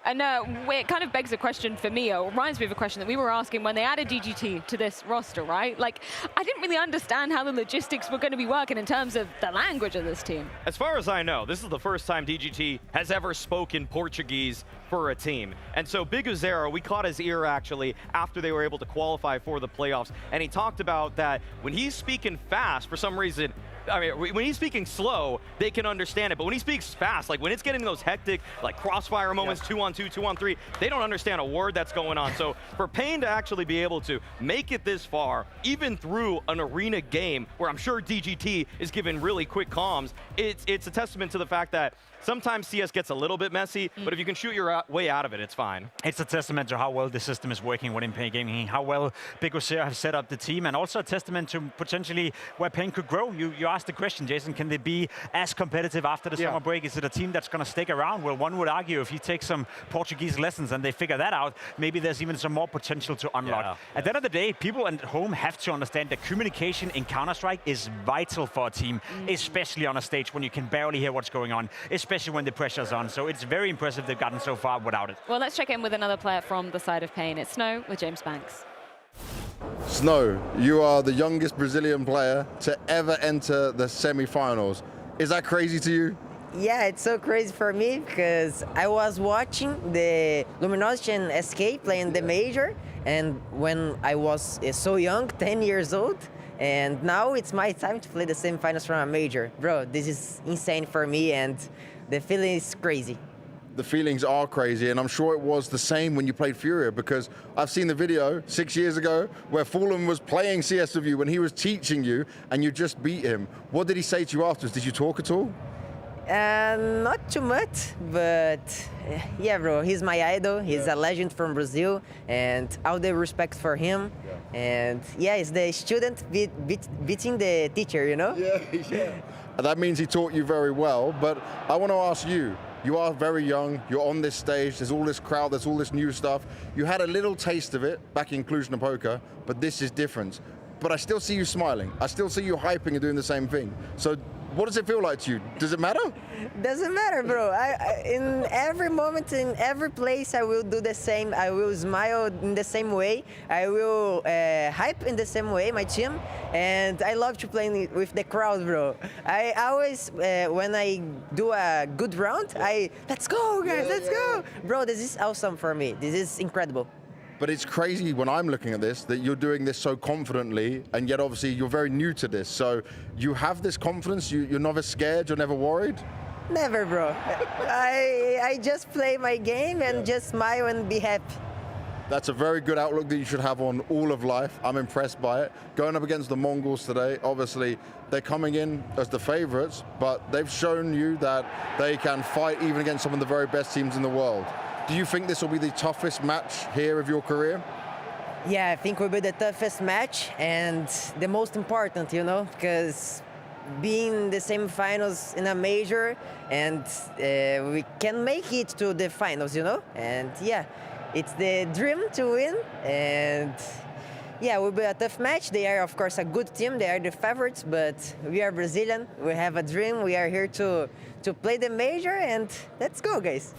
And it kind of begs a question for me, or reminds me of a question that we were asking when they added DGT to this roster, right? Like, I didn't really understand how the logistics were going to be working in terms of the language of this team. As far as I know, this is the first time DGT has ever spoken Portuguese for a team. And so Big Uzero, we caught his ear actually after they were able to qualify for the playoffs. And he talked about that when he's speaking fast, for some reason, I mean, when he's speaking slow, they can understand it. But when he speaks fast, like when it's getting those hectic, like crossfire moments, 2-on-2, 2-on-3, they don't understand a word that's going on. So for Pain to actually be able to make it this far, even through an arena game where I'm sure DGT is giving really quick comms, it's a testament to the fact that sometimes CS gets a little bit messy, but if you can shoot your way out of it, it's fine. It's a testament to how well the system is working within Pain Gaming, how well Big Uzero have set up the team, and also a testament to potentially where Pain could grow. You asked the question, Jason, can they be as competitive after the summer break? Is it a team that's going to stick around? Well, one would argue if you take some Portuguese lessons and they figure that out, maybe there's even some more potential to unlock. At the end of the day, people at home have to understand that communication in Counter-Strike is vital for a team, especially on a stage when you can barely hear what's going on, especially when the pressure's on. So it's very impressive they've gotten so far without it. Well, let's check in with another player from the side of Pain. It's Snow with James Banks. Snow, you are the youngest Brazilian player to ever enter the semi-finals. Is that crazy to you? Yeah, it's so crazy for me because I was watching the Luminosity and SK playing the major, and when I was so young, 10 years old, and now it's my time to play the semifinals from a major. Bro, this is insane for me, and the feeling is crazy. The feelings are crazy, and I'm sure it was the same when you played Furia, because I've seen the video 6 years ago where Fallen was playing CS with you when he was teaching you, and you just beat him. What did he say to you afterwards? Did you talk at all? Not too much, but yeah, bro, he's my idol. He's a legend from Brazil, and all the respect for him. And yeah, it's the student beating the teacher, you know? Yeah. That means he taught you very well, but I want to ask you, you are very young, you're on this stage, there's all this crowd, there's all this new stuff. You had a little taste of it back in Cluj-Napoca, but this is different. But I still see you smiling. I still see you hyping and doing the same thing. So what does it feel like to you? Does it matter? Doesn't matter, bro. In every moment, in every place, I will do the same. I will smile in the same way. I will hype in the same way, my team. And I love to play with the crowd, bro. I always, when I do a good round, let's go, guys, let's go. Bro, this is awesome for me. This is incredible. But it's crazy when I'm looking at this that you're doing this so confidently, and yet obviously you're very new to this. So you have this confidence, you're never scared, you're never worried? Never, bro. I just play my game and just smile and be happy. That's a very good outlook that you should have on all of life. I'm impressed by it. Going up against the Mongols today, obviously they're coming in as the favorites, but they've shown you that they can fight even against some of the very best teams in the world. Do you think this will be the toughest match here of your career? Yeah, I think it will be the toughest match and the most important, you know, because being in the semifinals in a major, and we can make it to the finals, you know, and yeah, it's the dream to win, and yeah, it will be a tough match. They are, of course, a good team. They are the favorites, but we are Brazilian. We have a dream. We are here to to play the major, and let's go, guys.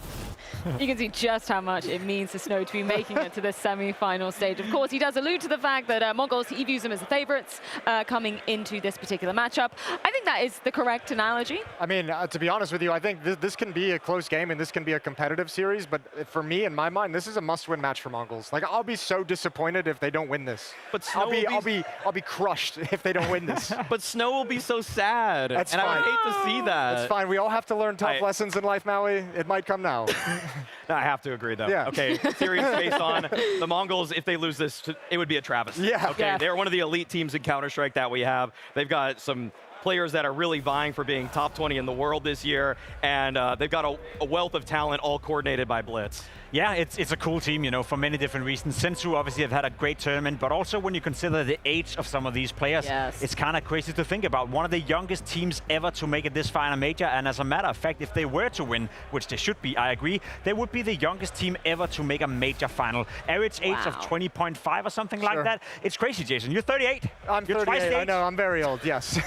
You can see just how much it means to Snow to be making it to the semi-final stage. Of course, he does allude to the fact that Mongols, he views them as the favorites coming into this particular matchup. I think that is the correct analogy. I mean, to be honest with you, I think this can be a close game and this can be a competitive series, but for me, in my mind, this is a must-win match for Mongols. Like, I'll be so disappointed if they don't win this. But Snow I'll be crushed if they don't win this. But Snow will be so sad. That's and fine. I would hate to see that. It's fine. We all have to learn tough lessons in life, Maui. It might come now. I have to agree, though. Yeah. Okay, series based on the Mongols, if they lose this, it would be a travesty. Yeah. Okay, Yeah. they're one of the elite teams in Counter-Strike that we have. They've got some players that are really vying for being top 20 in the world this year, and they've got a wealth of talent all coordinated by Blitz. Yeah, it's a cool team, you know, for many different reasons. Sensu obviously have had a great tournament, but also when you consider the age of some of these players, it's kind of crazy to think about. One of the youngest teams ever to make it this final major, and as a matter of fact, if they were to win, which they should be, I agree, they would be the youngest team ever to make a major final. Average age of 20.5 or something like that. It's crazy, Jason. You're 38. I'm You're 38. twice the I age. know. I'm very old. Yes.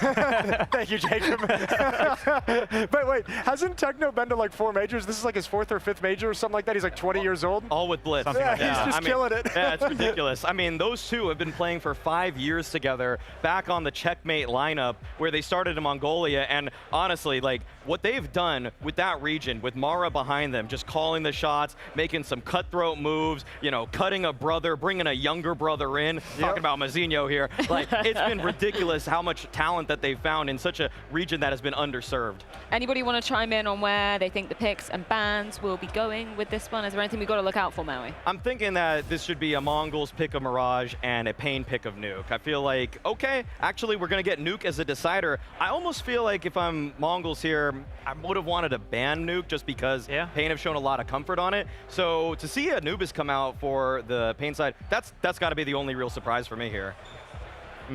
Thank you, Jacob. But wait, hasn't Techno been to like 4 majors? This is like his 4th or 5th major or something like that. He's like 20 years old. All with Blitz. Yeah, he's just killing it. Yeah, it's ridiculous. I mean, those two have been playing for 5 years together, back on the Checkmate lineup where they started in Mongolia. And honestly, like what they've done with that region, with Mara behind them, just calling the shots, making some cutthroat moves, you know, cutting a brother, bringing a younger brother in. Talking about Mazinho here. Like, it's been ridiculous how much talent that they've found in such a region that has been underserved. Anybody want to chime in on where they think the picks and bans will be going with this one? Is there anything we've got to look out for, Maui? I'm thinking that this should be a Mongols pick of Mirage and a Pain pick of Nuke. I feel like, okay, actually we're going to get Nuke as a decider. I almost feel like if I'm Mongols here, I would have wanted to ban Nuke just because Pain have shown a lot of comfort on it. So to see Anubis come out for the Pain side, that's got to be the only real surprise for me here.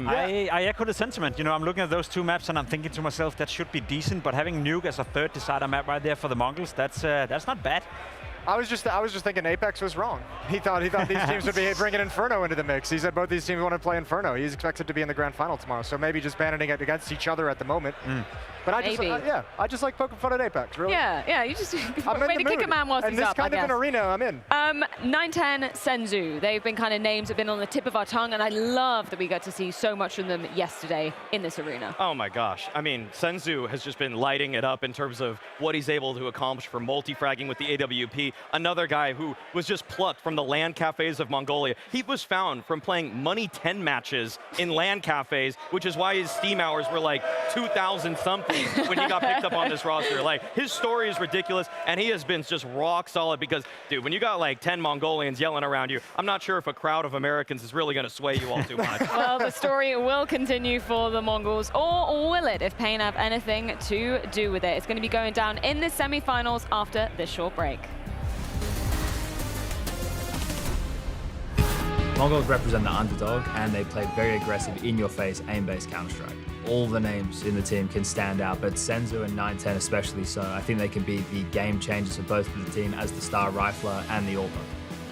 I echo the sentiment. You know, I'm looking at those two maps and I'm thinking to myself that should be decent, but having Nuke as a 3rd decider map right there for the Mongols, that's not bad. I was just thinking Apex was wrong. He thought these teams would be bringing Inferno into the mix. He said both these teams want to play Inferno. He's expected to be in the grand final tomorrow, so maybe just banning it against each other at the moment. But I just like poking fun at Apex, really. Yeah, you just way to kick a man whilst he's up, And this kind of an arena, I'm in. 910 Senzu, they've been kind of names that have been on the tip of our tongue, and I love that we got to see so much from them yesterday in this arena. Oh my gosh. I mean, Senzu has just been lighting it up in terms of what he's able to accomplish for multi-fragging with the AWP. Another guy who was just plucked from the LAN cafes of Mongolia. He was found from playing Money 10 matches in LAN cafes, which is why his Steam hours were like 2,000 something when he got picked up on this roster. Like, his story is ridiculous, and he has been just rock solid because, dude, when you got like 10 Mongolians yelling around you, I'm not sure if a crowd of Americans is really going to sway you all too much. Well, the story will continue for the Mongols, or will it if Pain have anything to do with it? It's going to be going down in the semi-finals after this short break. Mongols represent the underdog, and they play very aggressive, in-your-face, aim-based Counter-Strike. All the names in the team can stand out, but Senzu and 910 especially so. I think they can be the game changers for both of the team as the star rifler and the AWPer.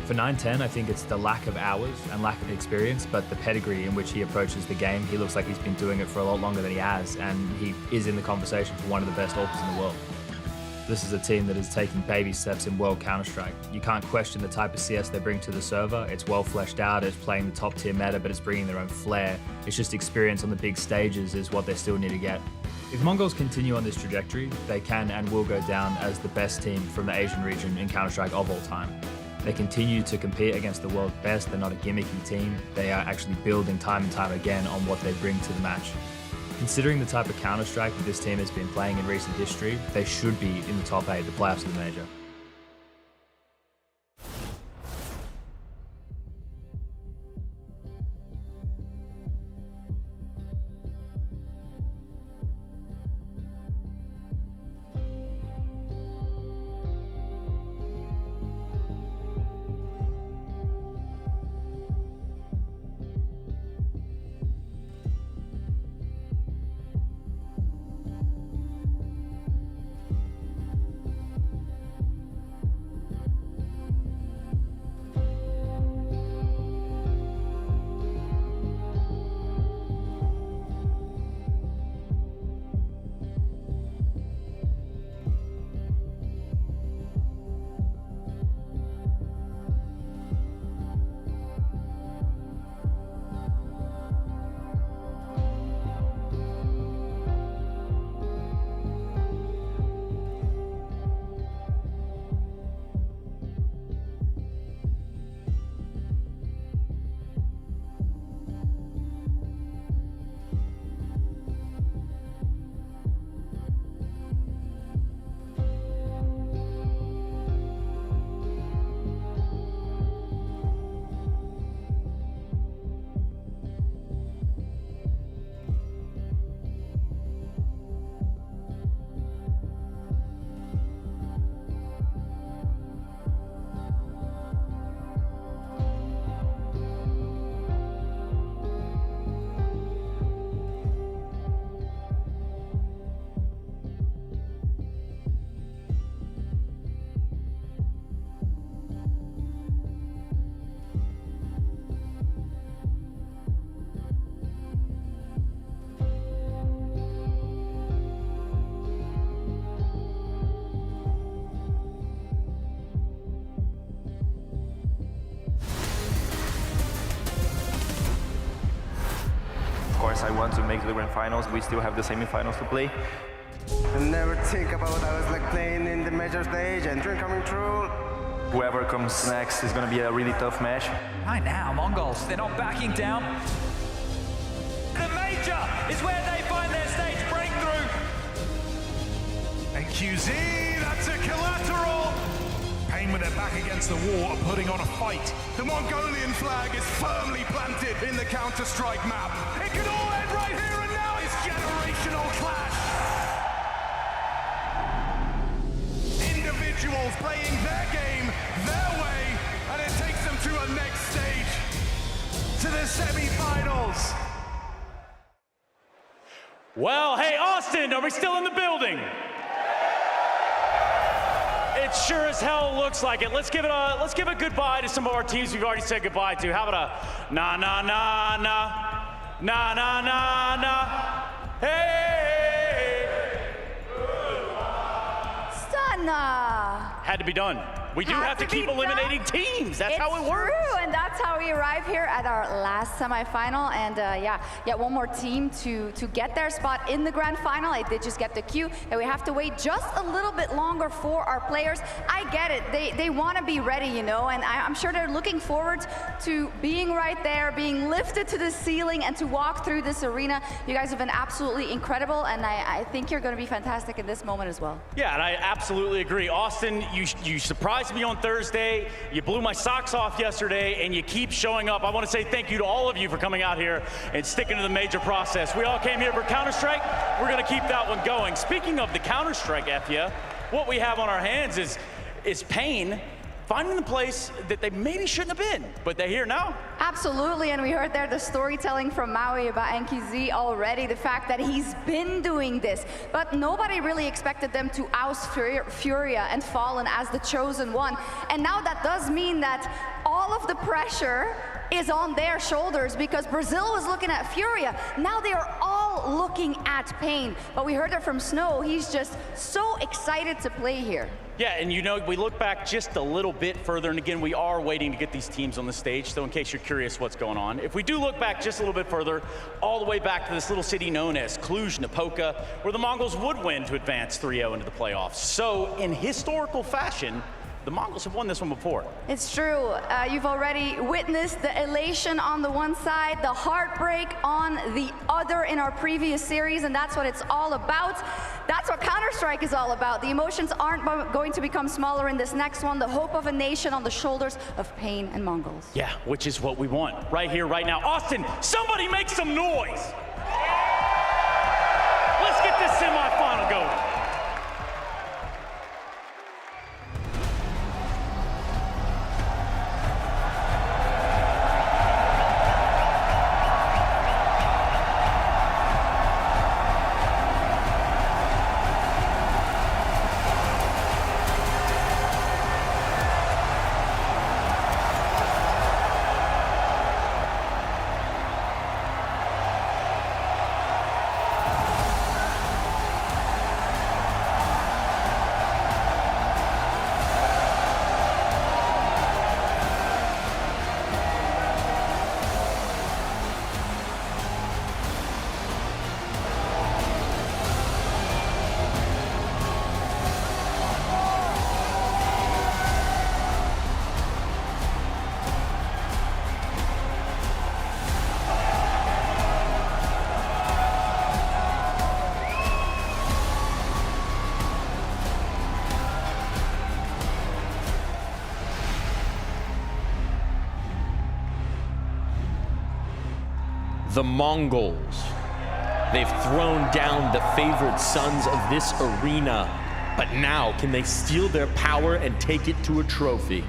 For 910, I think it's the lack of hours and lack of experience, but the pedigree in which he approaches the game. He looks like he's been doing it for a lot longer than he has, and he is in the conversation for one of the best AWPers in the world. This is a team that is taking baby steps in World Counter-Strike. You can't question the type of CS they bring to the server. It's well fleshed out, it's playing the top tier meta, but it's bringing their own flair. It's just experience on the big stages is what they still need to get. If Mongols continue on this trajectory, they can and will go down as the best team from the Asian region in Counter-Strike of all time. They continue to compete against the world's best. They're not a gimmicky team. They are actually building time and time again on what they bring to the match. Considering the type of Counter-Strike that this team has been playing in recent history, they should be in the top 8, the playoffs of the major. course, I want to make the grand finals. We still have the semifinals to play. I never think about I was like playing in the major stage and dream coming true. Whoever comes next is going to be a really tough match. Right now, Mongols, they're not backing down. The major is where they find their stage breakthrough. And QZ, that's a collateral. Pain with their back against the wall are putting on a fight. The Mongolian flag is firmly planted in the Counter-Strike map. It could all end right here and now. It's generational clash. Individuals playing their game, their way, and it takes them to a next stage, to the semi-finals. Well, hey, Austin, are we still in the building? It sure as hell looks like it. Let's give a goodbye to some of our teams we've already said goodbye to. How about a na na na na na na na na? Hey! Stunna! Had to be done. We do have to keep eliminating teams. That's how it works. It's true, and that's how we arrive here at our last semifinal. And yeah, one more team to get their spot in the grand final. I did just get the cue that we have to wait just a little bit longer for our players. I get it. They want to be ready, you know, and I'm sure they're looking forward to being right there, being lifted to the ceiling, and to walk through this arena. You guys have been absolutely incredible, and I think you're going to be fantastic in this moment as well. Yeah, and I absolutely agree. Austin, you surprised me on Thursday, you blew my socks off yesterday, and you keep showing up. I want to say thank you to all of you for coming out here and sticking to the major process. We all came here for Counter-Strike. We're going to keep that one going. Speaking of the Counter-Strike, Efya, what we have on our hands is Pain finding the place that they maybe shouldn't have been, but they're here now. Absolutely, and we heard there the storytelling from Maui about MongolZ already, the fact that he's been doing this, but nobody really expected them to oust Furia and Fallen as the chosen one. And now that does mean that all of the pressure is on their shoulders, because Brazil was looking at Furia. Now they are all looking at Pain. But we heard it from Snow. He's just so excited to play here. Yeah, and you know, we look back just a little bit further, and again, we are waiting to get these teams on the stage, so in case you're curious what's going on, if we do look back just a little bit further, all the way back to this little city known as Cluj-Napoca, where the Mongols would win to advance 3-0 into the playoffs. So, in historical fashion, the Mongols have won this one before. It's true. You've already witnessed the elation on the one side, the heartbreak on the other in our previous series, and that's what it's all about. That's what Counter-Strike is all about. The emotions aren't going to become smaller in this next one. The hope of a nation on the shoulders of Pain and Mongols. Yeah, which is what we want right here, right now. Austin, somebody make some noise. Let's get this semifinal going. The Mongols. They've thrown down the favored sons of this arena, but now can they steal their power and take it to a trophy?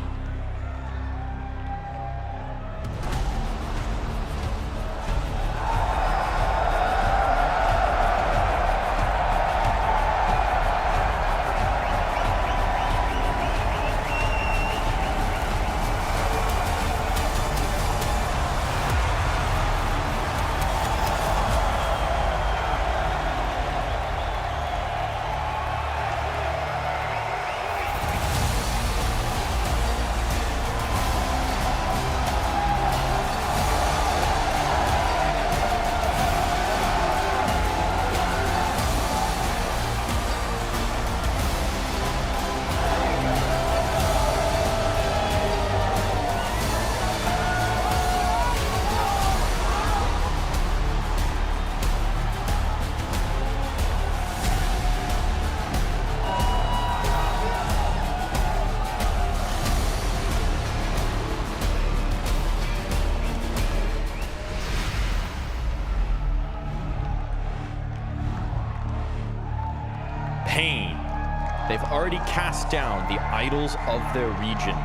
They've already cast down the idols of their region,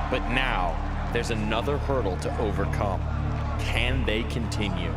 but now there's another hurdle to overcome. Can they continue?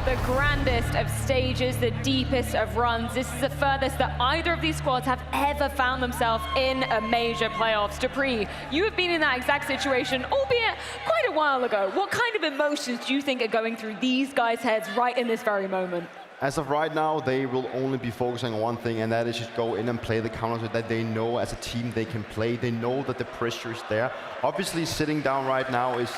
The grandest of stages, the deepest of runs. This is the furthest that either of these squads have ever found themselves in a major playoffs. Dupree, you have been in that exact situation, albeit quite a while ago. What kind of emotions do you think are going through these guys' heads right in this very moment? As of right now, they will only be focusing on one thing, and that is just go in and play the counters that they know as a team they can play. They know that the pressure is there. Obviously, sitting down right now is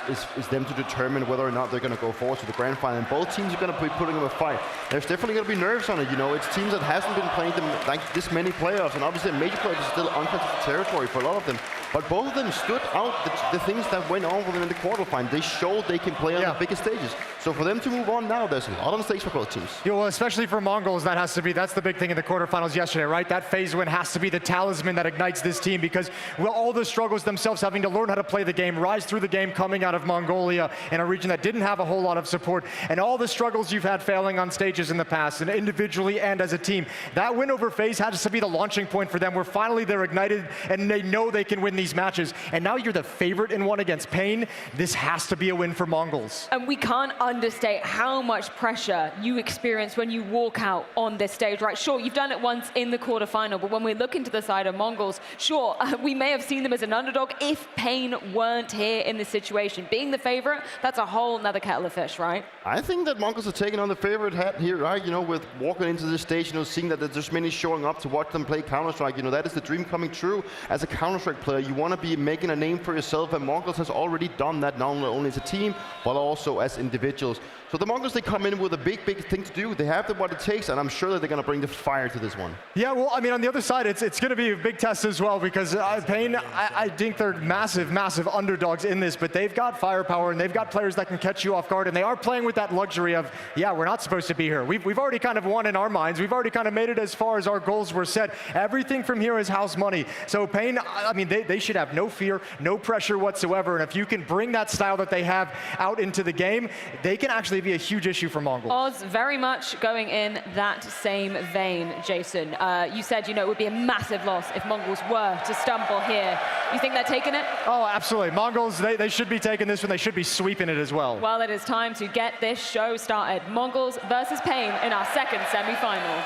them to determine whether or not they're going to go forward to the grand final. And both teams are going to be putting them a fight. There's definitely going to be nerves on it. You know, it's teams that hasn't been playing them like this many playoffs, and obviously major playoffs is still uncontested territory for a lot of them. But both of them stood out the things that went on for them in the quarterfinal. They showed they can play on the biggest stages. So for them to move on now, there's a lot on stage for both teams. Yeah, well, especially for Mongols, that's the big thing in the quarterfinals yesterday, right? That phase win has to be the talisman that ignites this team, because all the struggles themselves, having to learn how to play the game, rise through the game, coming out of Mongolia in a region that didn't have a whole lot of support, and all the struggles you've had failing on stages in the past, and individually and as a team. That win over phase has to be the launching point for them, where finally they're ignited and they know they can win these matches. And now you're the favorite in one against Pain. This has to be a win for Mongols. And we can't understate how much pressure you experience when you walk out on this stage, right? Sure, you've done it once in the quarterfinal, but when we look into the side of Mongols, sure, we may have seen them as an underdog if Pain weren't here in this situation. Being the favorite, that's a whole nother kettle of fish, right? I think that Mongols are taking on the favorite hat here, right? You know, with walking into this stage, you know, seeing that there's many showing up to watch them play Counter-Strike. You know, that is the dream coming true. As a Counter-Strike player, you want to be making a name for yourself, and Mongols has already done that, not only as a team, but also as individuals. So the Mongols, they come in with a big thing to do. They have what it takes, and I'm sure that they're going to bring the fire to this one. Yeah, well, I mean, on the other side, it's going to be a big test as well, because Pain, I think they're massive underdogs in this, but they've got firepower, and they've got players that can catch you off guard, and they are playing with that luxury of, yeah, we're not supposed to be here. We've already kind of won in our minds. We've already kind of made it as far as our goals were set. Everything from here is house money. So Pain, I mean, they should have no fear, no pressure whatsoever, and if you can bring that style that they have out into the game, they can actually be a huge issue for Mongols. Oz very much going in that same vein, Jason. You said, you know, it would be a massive loss if Mongols were to stumble here. You think they're taking it? Oh, absolutely. Mongols, they should be taking this one. They should be sweeping it as well. Well, it is time to get this show started. Mongols versus Pain in our second semi-final.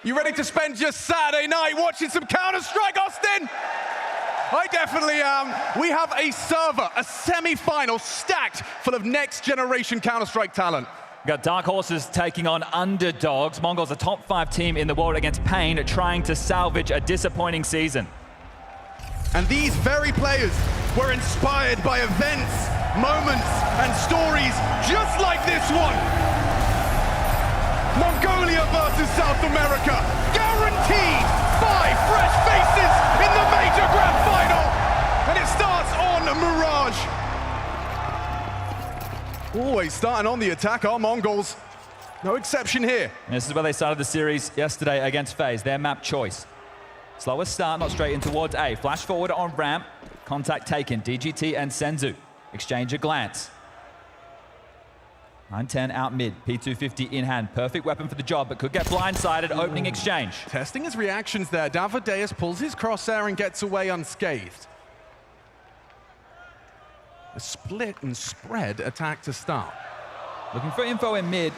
You ready to spend your Saturday night watching some Counter-Strike, Austin? I definitely am. We have a server, a semi-final stacked full of next-generation Counter-Strike talent. We've got Dark Horses taking on underdogs. Mongols, a top 5 team in the world against Pain, trying to salvage a disappointing season. And these very players were inspired by events, moments, and stories just like this one. Mongolia versus South America, guaranteed 5 fresh faces in the major grand final. And it starts on Mirage. Always starting on the attack are Mongols. No exception here. This is where they started the series yesterday against FaZe, their map choice. Slowest start, not straight in towards A. Flash forward on ramp, contact taken, DGT and Senzu. Exchange a glance. 9-10 out mid, P250 in hand. Perfect weapon for the job, but could get blindsided. Opening exchange. Testing his reactions there. Davideus pulls his crosshair and gets away unscathed. A split and spread attack to start. Looking for info in mid.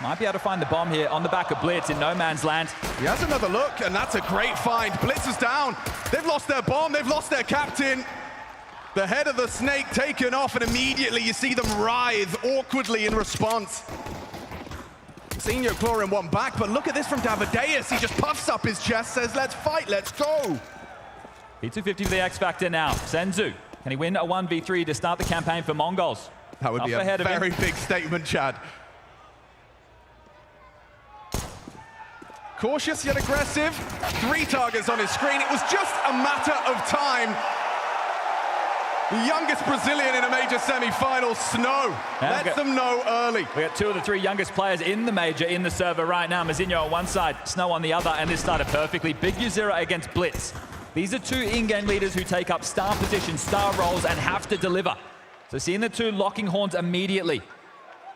Might be able to find the bomb here on the back of Blitz in no man's land. He has another look, and that's a great find. Blitz is down. They've lost their bomb. They've lost their captain. The head of the snake taken off, and immediately you see them writhe awkwardly in response. Senior clawing one back, but look at this from Davideus. He just puffs up his chest, says, let's fight, let's go. P250 for the X Factor now. Senzu, can he win a 1v3 to start the campaign for Mongols? That would be a very big statement, Chad. Cautious yet aggressive. 3 targets on his screen. It was just a matter of time. The youngest Brazilian in a major semi-final, Snow, lets them know early. We got 2 of the 3 youngest players in the major in the server right now. Mazinho on one side, Snow on the other, and this started perfectly. Big U0 against Blitz. These are 2 in-game leaders who take up star positions, star roles, and have to deliver. So seeing the 2 locking horns immediately.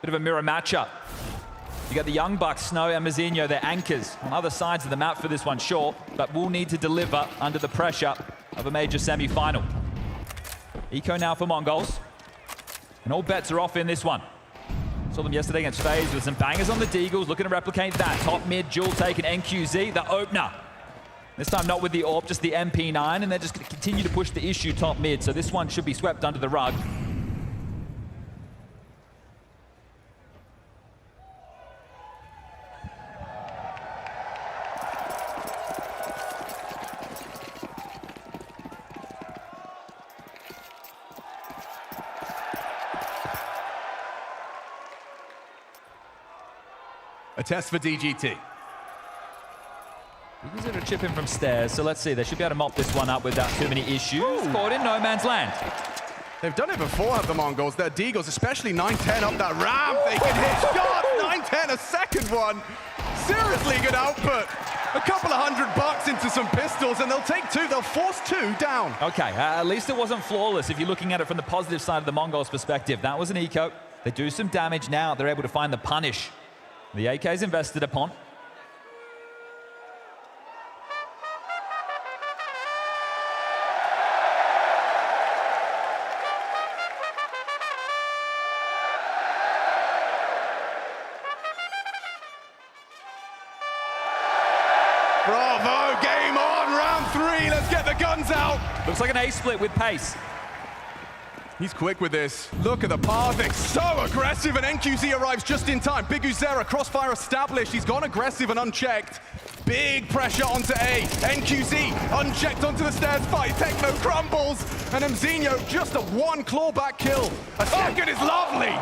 Bit of a mirror matchup. You got the Young Bucks, Snow and Mazinho, their anchors on other sides of the map for this one, sure, but will need to deliver under the pressure of a major semi-final. Eco now for MongolZ. And all bets are off in this one. Saw them yesterday against FaZe with some bangers on the Deagles, looking to replicate that. Top mid, dual taken NQZ, the opener. This time not with the AWP, just the MP9, and they're just going to continue to push the issue top mid, so this one should be swept under the rug. A test for DGT. He's going to chip in from stairs, so let's see. They should be able to mop this one up without too many issues. Caught in no man's land. They've done it before, have the Mongols. Their Deagles, especially 910 up that ramp. They can hit shots. 910, a second one. Seriously good output. A couple of $100 into some pistols, and they'll take two. They'll force two down. Okay, at least it wasn't flawless if you're looking at it from the positive side of the Mongols' perspective. That was an eco. They do some damage now. They're able to find the punish. The AK is invested upon. Bravo, game on, round 3. Let's get the guns out. Looks like an A split with pace. He's quick with this. Look at the pathing, so aggressive, and NQZ arrives just in time. Big Uzera, crossfire established. He's gone aggressive and unchecked. Big pressure onto A. NQZ unchecked onto the stairs fight. Techno crumbles, and Mzinho just a one clawback kill. A second is lovely.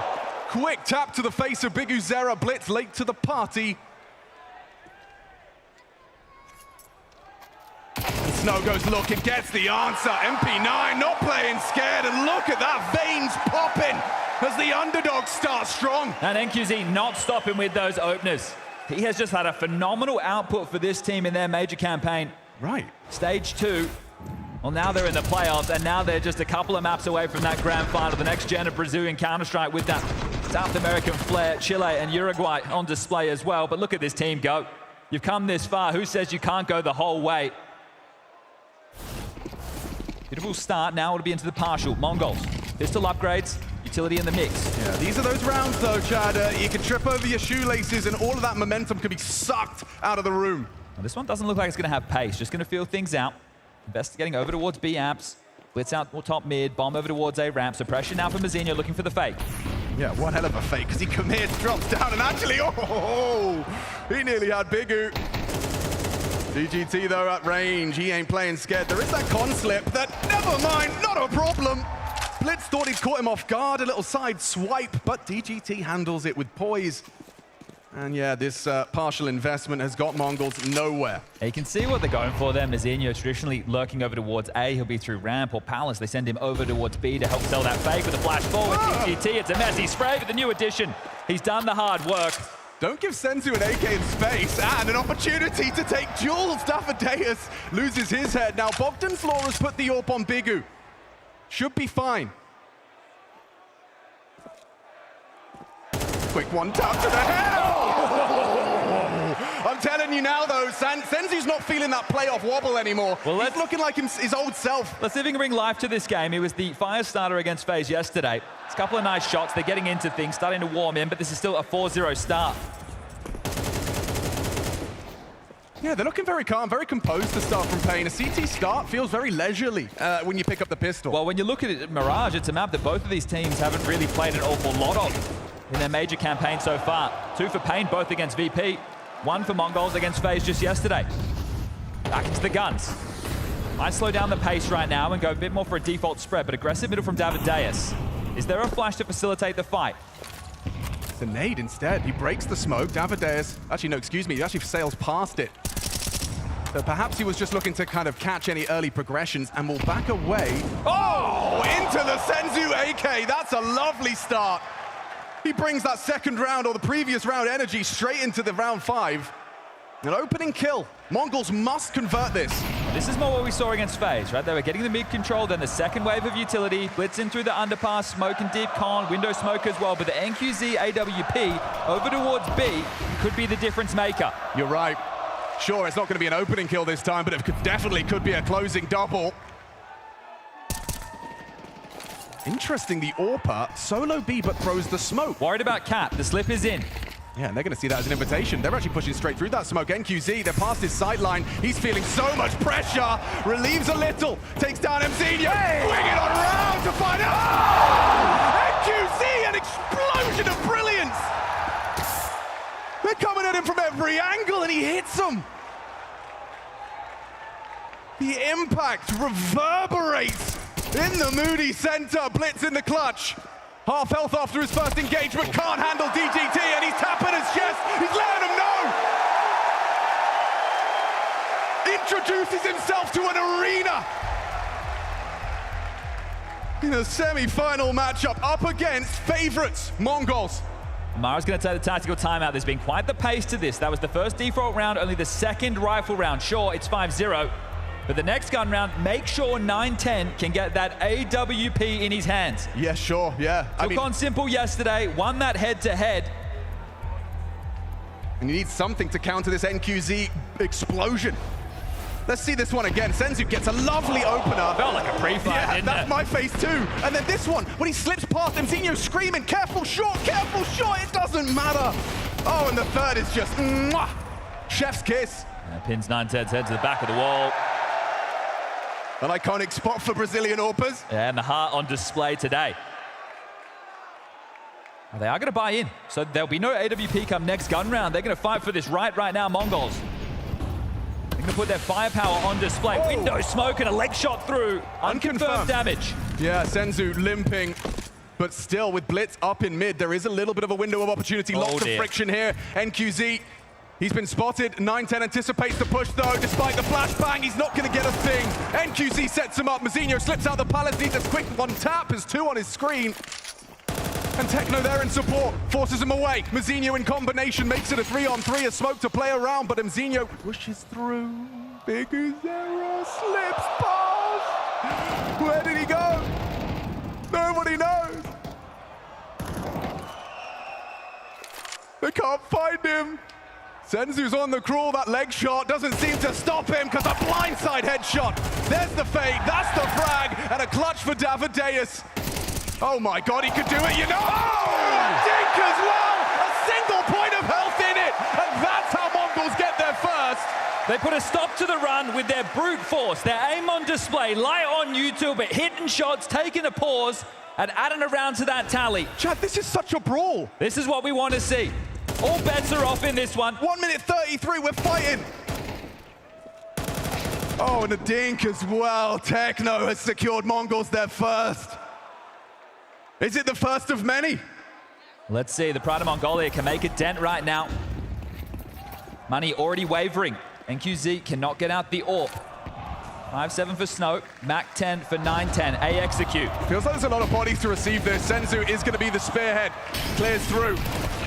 Quick tap to the face of Big Uzera. Blitz late to the party. Snow goes looking, gets the answer. MP9 not playing scared, and look at that, veins popping as the underdog starts strong. And NQZ not stopping with those openers. He has just had a phenomenal output for this team in their major campaign. Right. Stage 2. Well, now they're in the playoffs, and now they're just a couple of maps away from that grand final, the next gen of Brazilian Counter-Strike with that South American flair, Chile and Uruguay on display as well. But look at this team go. You've come this far. Who says you can't go the whole way? Beautiful start. Now it'll be into the partial. MongolZ. Pistol upgrades. Utility in the mix. Yeah, these are those rounds, though, Chad. You can trip over your shoelaces, and all of that momentum can be sucked out of the room. Well, this one doesn't look like it's going to have pace. Just going to feel things out. Investigating over towards B amps. Blitz out top mid. Bomb over towards A ramp. Suppression now for Mazinho looking for the fake. Yeah, one hell of a fake, because he commits, drops down, and actually, he nearly had Bigu. DGT, though, at range. He ain't playing scared. There is that con slip that, never mind, not a problem. Blitz thought he'd caught him off guard, a little side swipe, but DGT handles it with poise. And yeah, this partial investment has got MongolZ nowhere. You can see what they're going for there. Mazinho traditionally lurking over towards A. He'll be through ramp or palace. They send him over towards B to help sell that fake with a flash forward. DGT, it's a messy spray for the new addition. He's done the hard work. Don't give Senzu an AK in space, and an opportunity to take Jules. Davideus loses his head. Now, Bogdan's Law has put the AWP on Bigu. Should be fine. Quick one tap to the head. I'm telling you now, though, Senzu's not feeling that playoff wobble anymore. Well, he's looking like his old self. Let's see if he can bring life to this game. He was the fire starter against FaZe yesterday. It's a couple of nice shots. They're getting into things, starting to warm in, but this is still a 4-0 start. Yeah, they're looking very calm, very composed to start from Pain. A CT start feels very leisurely when you pick up the pistol. Well, when you look at it, Mirage, it's a map that both of these teams haven't really played an awful lot of in their major campaign so far. 2 for Pain, both against VP. 1 for MongolZ against FaZe just yesterday. Back into the guns. Might slow down the pace right now and go a bit more for a default spread, but aggressive middle from Davideus. Is there a flash to facilitate the fight? It's a nade instead. He breaks the smoke. Davideus, actually, no, excuse me, he actually sails past it. So perhaps he was just looking to kind of catch any early progressions and will back away. Oh, into the Senzu AK. That's a lovely start. He brings that second round, or the previous round energy, straight into the round 5. An opening kill. MongolZ must convert this. This is more what we saw against FaZe, right? They were getting the mid control, then the second wave of utility, blitzing through the underpass, smoking deep con, window smoke as well, but the NQZ AWP over towards B could be the difference maker. You're right. Sure, it's not going to be an opening kill this time, but it definitely could be a closing double. Interesting, the AWPer, solo B, but throws the smoke. Worried about Cap, the slip is in. Yeah, and they're going to see that as an invitation. They're actually pushing straight through that smoke. NQZ, they're past his sideline. He's feeling so much pressure. Relieves a little. Takes down MZinho. Swing it on around to find out. NQZ, an explosion of brilliance. They're coming at him from every angle, and he hits them. The impact reverberates in the Moody center. Blitz in the clutch. Half health after his first engagement, can't handle DGT, and he's tapping his chest. He's letting him know. Introduces himself to an arena. In a semi-final matchup up against favorites, Mongols. Mara's going to take the tactical timeout. There's been quite the pace to this. That was the first default round, only the second rifle round. Sure, it's 5-0. But the next gun round, make sure 9-10 can get that AWP in his hands. Yeah, sure, yeah. Took on Simple yesterday, won that head-to-head. And you need something to counter this NQZ explosion. Let's see this one again. Senzu gets a lovely opener. Felt like a pre-fight, yeah, didn't that's it? my face too. And then this one, when he slips past MZinho screaming, careful short, it doesn't matter. Oh, and the third is just, mwah, chef's kiss. Pins 9-10's head to the back of the wall. An iconic spot for Brazilian AWPers. Yeah, and the heart on display today. They are going to buy in, so there'll be no AWP come next gun round. They're going to fight for this right now, Mongols. They're going to put their firepower on display. Oh. Window smoke and a leg shot through. Unconfirmed damage. Yeah, Senzu limping, but still with Blitz up in mid, there is a little bit of a window of opportunity. Lots of friction here. NQZ, he's been spotted. 9-10 anticipates the push though. Despite the flashbang, he's not going to get a thing. NQZ sets him up. MZinho slips out the palace. Needs a quick one tap. Has two on his screen. And Techno there in support. Forces him away. MZinho in combination makes it a 3-on-3. A smoke to play around, but MZinho pushes through. Big Zero slips past. Where did he go? Nobody knows. They can't find him. Senzu's on the crawl, that leg shot doesn't seem to stop him because a blindside headshot. There's the fade, that's the frag, and a clutch for Davideus. Oh my God, he could do it, you know. Oh, Dink as well, a single point of health in it, and that's how Mongols get their first. They put a stop to the run with their brute force, their aim on display, light on YouTube, but hitting shots, taking a pause, and adding around to that tally. Chad, this is such a brawl. This is what we want to see. All bets are off in this one. 1 minute 33, we're fighting. Oh, and a dink as well. Techno has secured Mongols their first. Is it the first of many? Let's see, the Pride of Mongolia can make a dent right now. Money already wavering. NQZ cannot get out the AWP. 5-7 for Snoke, Mac 10 for 9-10. A execute. Feels like there's a lot of bodies to receive this. Senzu is going to be the spearhead. Clears through.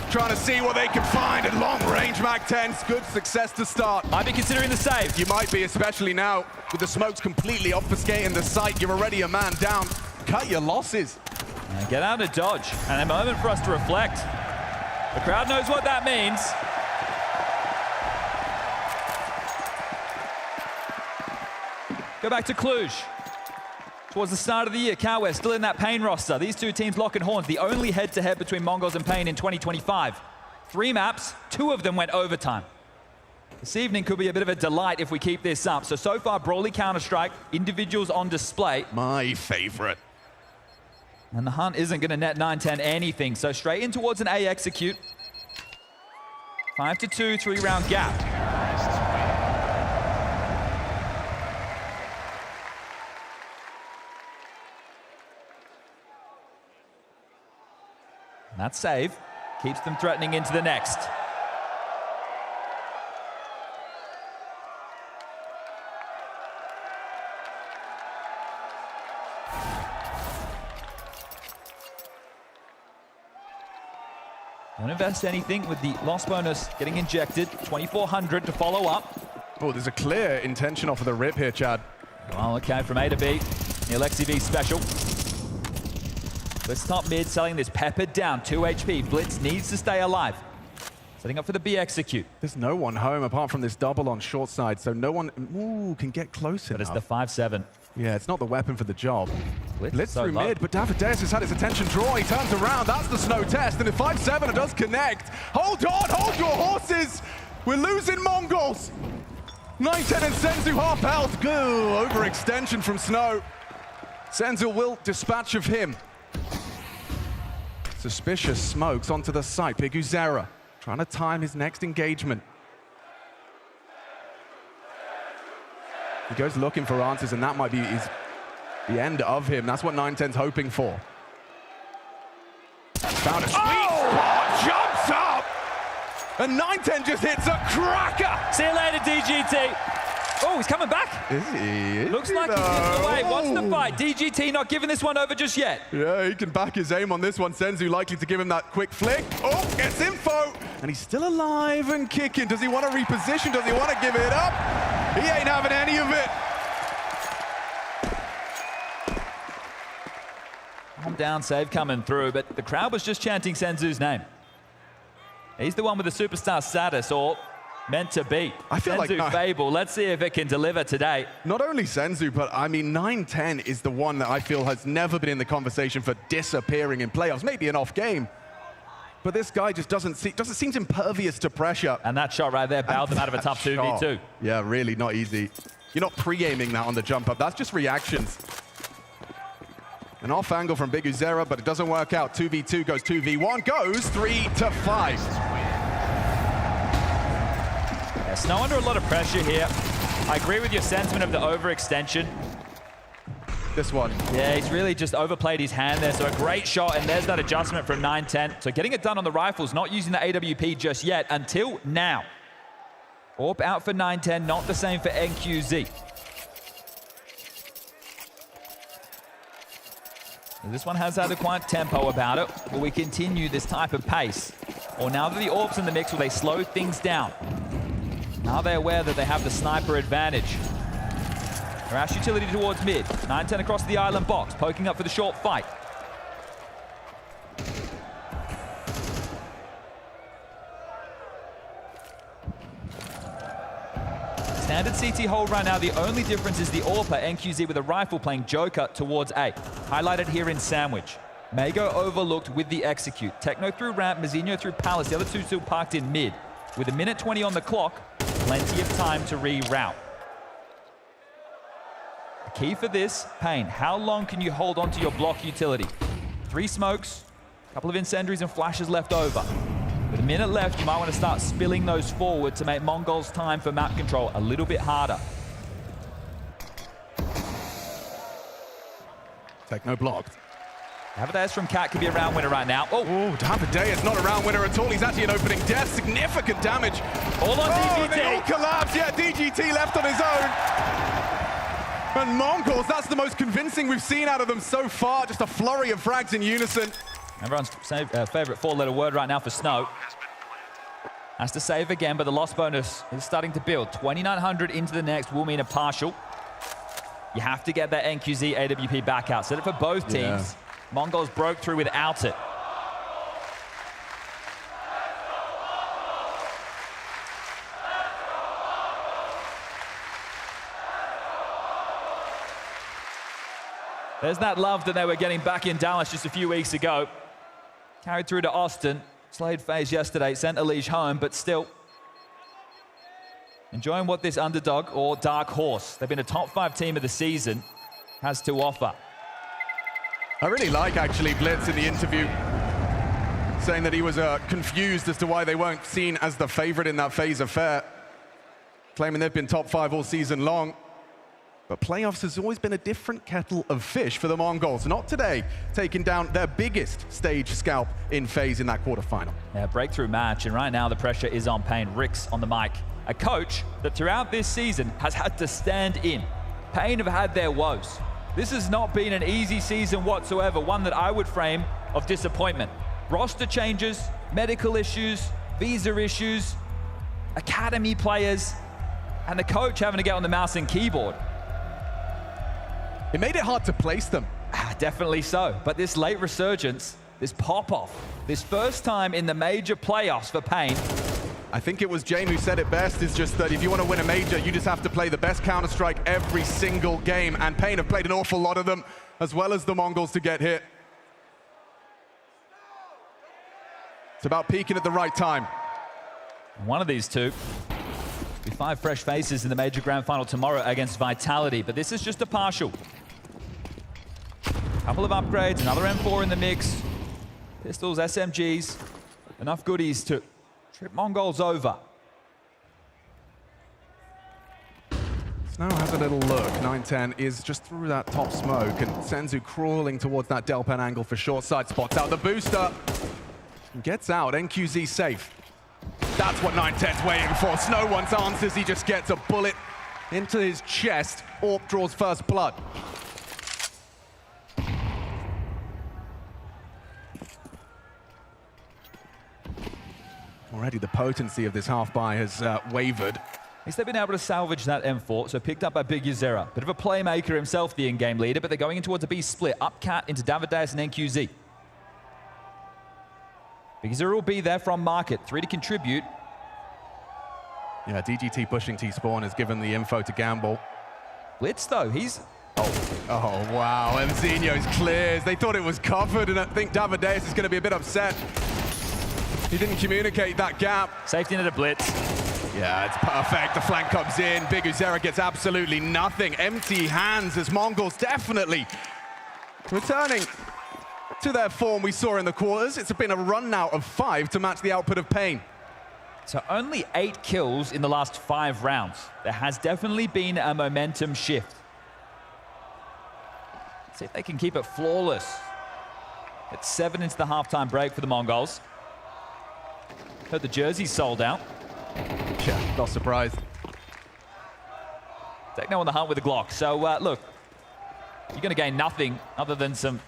Trying to see what they can find at long range. Mac 10's good success to start. Might be considering the save. You might be, especially now with the smokes completely obfuscating the site. You're already a man down. Cut your losses. And get out of dodge. And a moment for us to reflect. The crowd knows what that means. Go back to Cluj. Towards the start of the year, Coware still in that Pain roster. These two teams locking horns, the only head-to-head between Mongols and Pain in 2025. 3 maps, 2 of them went overtime. This evening could be a bit of a delight if we keep this up. So far, Brawly Counter-Strike, individuals on display. My favorite. And the hunt isn't gonna net 9-10 anything, so straight in towards an A execute. 5-2, 3-round gap. That save keeps them threatening into the next. Don't invest anything with the loss bonus getting injected. 2,400 to follow up. Oh, there's a clear intention off of the rip here, Chad. Well, okay, from A to B, the Alexi V special. Let's top mid, selling this peppered down, 2 HP. Blitz needs to stay alive. Setting up for the B execute. There's no one home apart from this double on short side, so no one can get close enough. But it's the 5-7. Yeah, it's not the weapon for the job. Blitz so through low. mid, but Davideus has had his attention draw. He turns around. That's the snow test, and the 5-7 does connect. Hold on, hold your horses. We're losing Mongols. 910 and Senzu half health. Good overextension from Snow. Senzu will dispatch of him. Suspicious smokes onto the site. Big Uzera trying to time his next engagement. He goes looking for answers, and that might be the end of him. That's what 910's hoping for. Found a sweet spot, jumps up! And 910 just hits a cracker! See you later, DGT. Oh, he's coming back. Is he? Looks like he's getting away. What's the fight? DGT not giving this one over just yet. Yeah, he can back his aim on this one. Senzu likely to give him that quick flick. Oh, gets info! And he's still alive and kicking. Does he want to reposition? Does he want to give it up? He ain't having any of it. Calm down, save coming through, but the crowd was just chanting Senzu's name. He's the one with the superstar status, or meant to be. I feel Senzu like Fable. Let's see if it can deliver today. Not only Senzu, but I mean 910 is the one that I feel has never been in the conversation for disappearing in playoffs. Maybe an off game, but this guy just doesn't seem impervious to pressure. And that shot right there bailed them out of a tough 2v2. Yeah, really not easy. You're not pre-aiming that on the jump up. That's just reactions. An off angle from Big Uzera, but it doesn't work out. 2v2 goes 2v1, goes 3-5. Yeah, Snow under a lot of pressure here. I agree with your sentiment of the overextension. This one. Yeah, he's really just overplayed his hand there, so a great shot, and there's that adjustment from 910. So getting it done on the rifles, not using the AWP just yet, until now. AWP out for 910, not the same for NQZ. This one has had a quiet tempo about it. Will we continue this type of pace? Or now that the AWP's in the mix, will they slow things down? Now they're aware that they have the sniper advantage. Rash utility towards mid. 910 across the island box, poking up for the short fight. Standard CT hold right now. The only difference is the AWPer, NQZ with a rifle playing Joker towards A. Highlighted here in Sandwich. Mago overlooked with the execute. Techno through ramp, Mazinho through Palace. The other two still parked in mid. With a minute 20 on the clock, plenty of time to reroute. The key for this, Payne, how long can you hold onto your block utility? 3 smokes, a couple of incendiaries and flashes left over. With a minute left, you might want to start spilling those forward to make Mongol's time for map control a little bit harder. Techno blocked. Davideus from Cat could be a round winner right now. Oh, Davideus not a round winner at all. He's actually an opening death. Significant damage. All on DGT. They all collapse. Yeah, DGT left on his own. And Mongols, that's the most convincing we've seen out of them so far. Just a flurry of frags in unison. Everyone's favorite 4-letter word right now for Snow. Has to save again, but the loss bonus is starting to build. 2,900 into the next will mean a partial. You have to get that NQZ AWP back out. Set it for both teams. Yeah. Mongols broke through without it. There's that love that they were getting back in Dallas just a few weeks ago. Carried through to Austin. Slayed FaZe yesterday, sent Elige home, but still enjoying what this underdog or dark horse, they've been a top 5 team of the season, has to offer. I really like, actually, Blitz in the interview saying that he was confused as to why they weren't seen as the favorite in that FaZe affair, claiming they've been top 5 all season long. But playoffs has always been a different kettle of fish for the Mongols. Not today, taking down their biggest stage scalp in FaZe in that quarterfinal. Yeah, breakthrough match, and right now the pressure is on Payne. Ricks on the mic. A coach that throughout this season has had to stand in. Payne have had their woes. This has not been an easy season whatsoever, one that I would frame of disappointment. Roster changes, medical issues, visa issues, academy players. And the coach having to get on the mouse and keyboard. It made it hard to place them. Definitely so. But this late resurgence, this pop-off, this first time in the major playoffs for Pain. I think it was Jane who said it best, is just that if you want to win a major, you just have to play the best Counter-Strike every single game. And Pain have played an awful lot of them, as well as the Mongols to get hit. It's about peaking at the right time. One of these two. With 5 fresh faces in the major grand final tomorrow against Vitality, but this is just a partial. Couple of upgrades, another M4 in the mix. Pistols, SMGs, enough goodies to trip Mongols over. Snow has a little look. 910 is just through that top smoke, and Senzu crawling towards that Delpen angle for short side, spots out the booster. Gets out, NQZ safe. That's what 910's waiting for. Snow wants answers, he just gets a bullet into his chest. Orp draws first blood. Already the potency of this half-buy has wavered. At least they've been able to salvage that M4, so picked up by Big Uzera. Bit of a playmaker himself, the in-game leader, but they're going in towards a B split. Upcat into Davidas and NQZ. Big Uzera will be there from market. 3 to contribute. Yeah, DGT pushing T-Spawn has given the info to Gamble. Blitz, though, he's... Oh, wow, Mzinho's clears. They thought it was covered, and I think Davidas is going to be a bit upset. He didn't communicate that gap. Safety net a blitz. Yeah, it's perfect. The flank comes in. Big Uzera gets absolutely nothing. Empty hands as Mongols definitely returning to their form we saw in the quarters. It's been a run now of 5 to match the output of Pain. So only 8 kills in the last 5 rounds. There has definitely been a momentum shift. See if they can keep it flawless. It's 7 into the halftime break for the Mongols. Heard the jersey's sold out. Yeah, not surprised. Techno on the hunt with a Glock. So look, you're going to gain nothing other than some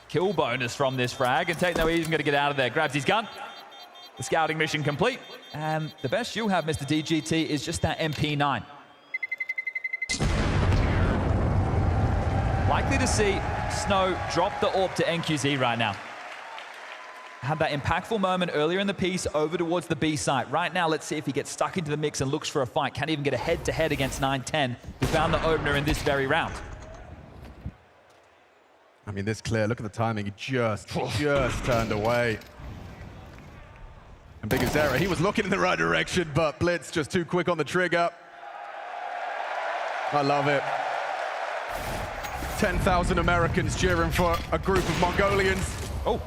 kill bonus from this frag, and Techno even going to get out of there. Grabs his gun. The scouting mission complete. And the best you'll have, Mr. DGT, is just that MP9. Likely to see Snow drop the AWP to NQZ right now. Had that impactful moment earlier in the piece over towards the B site. Right now, let's see if he gets stuck into the mix and looks for a fight. Can't even get a head-to-head against 910, who found the opener in this very round. I mean, this clear, look at the timing. He just turned away. And Big Uzera, he was looking in the right direction, but Blitz just too quick on the trigger. I love it. 10,000 Americans cheering for a group of Mongolians. Oh.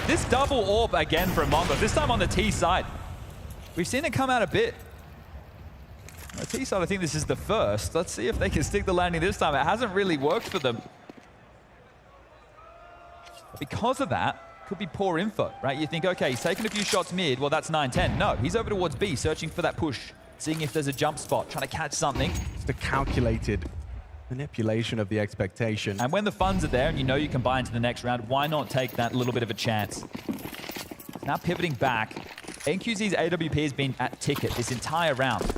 This double AWP again from Mongols, this time on the T side. We've seen it come out a bit. On the T side, I think this is the first. Let's see if they can stick the landing this time. It hasn't really worked for them. Because of that, could be poor info, right? You think, okay, he's taken a few shots mid. Well, that's 910. No, he's over towards B, searching for that push, seeing if there's a jump spot, trying to catch something. It's a calculated manipulation of the expectation. And when the funds are there and you know you can buy into the next round, why not take that little bit of a chance? Now pivoting back, NQZ's AWP has been at ticket this entire round.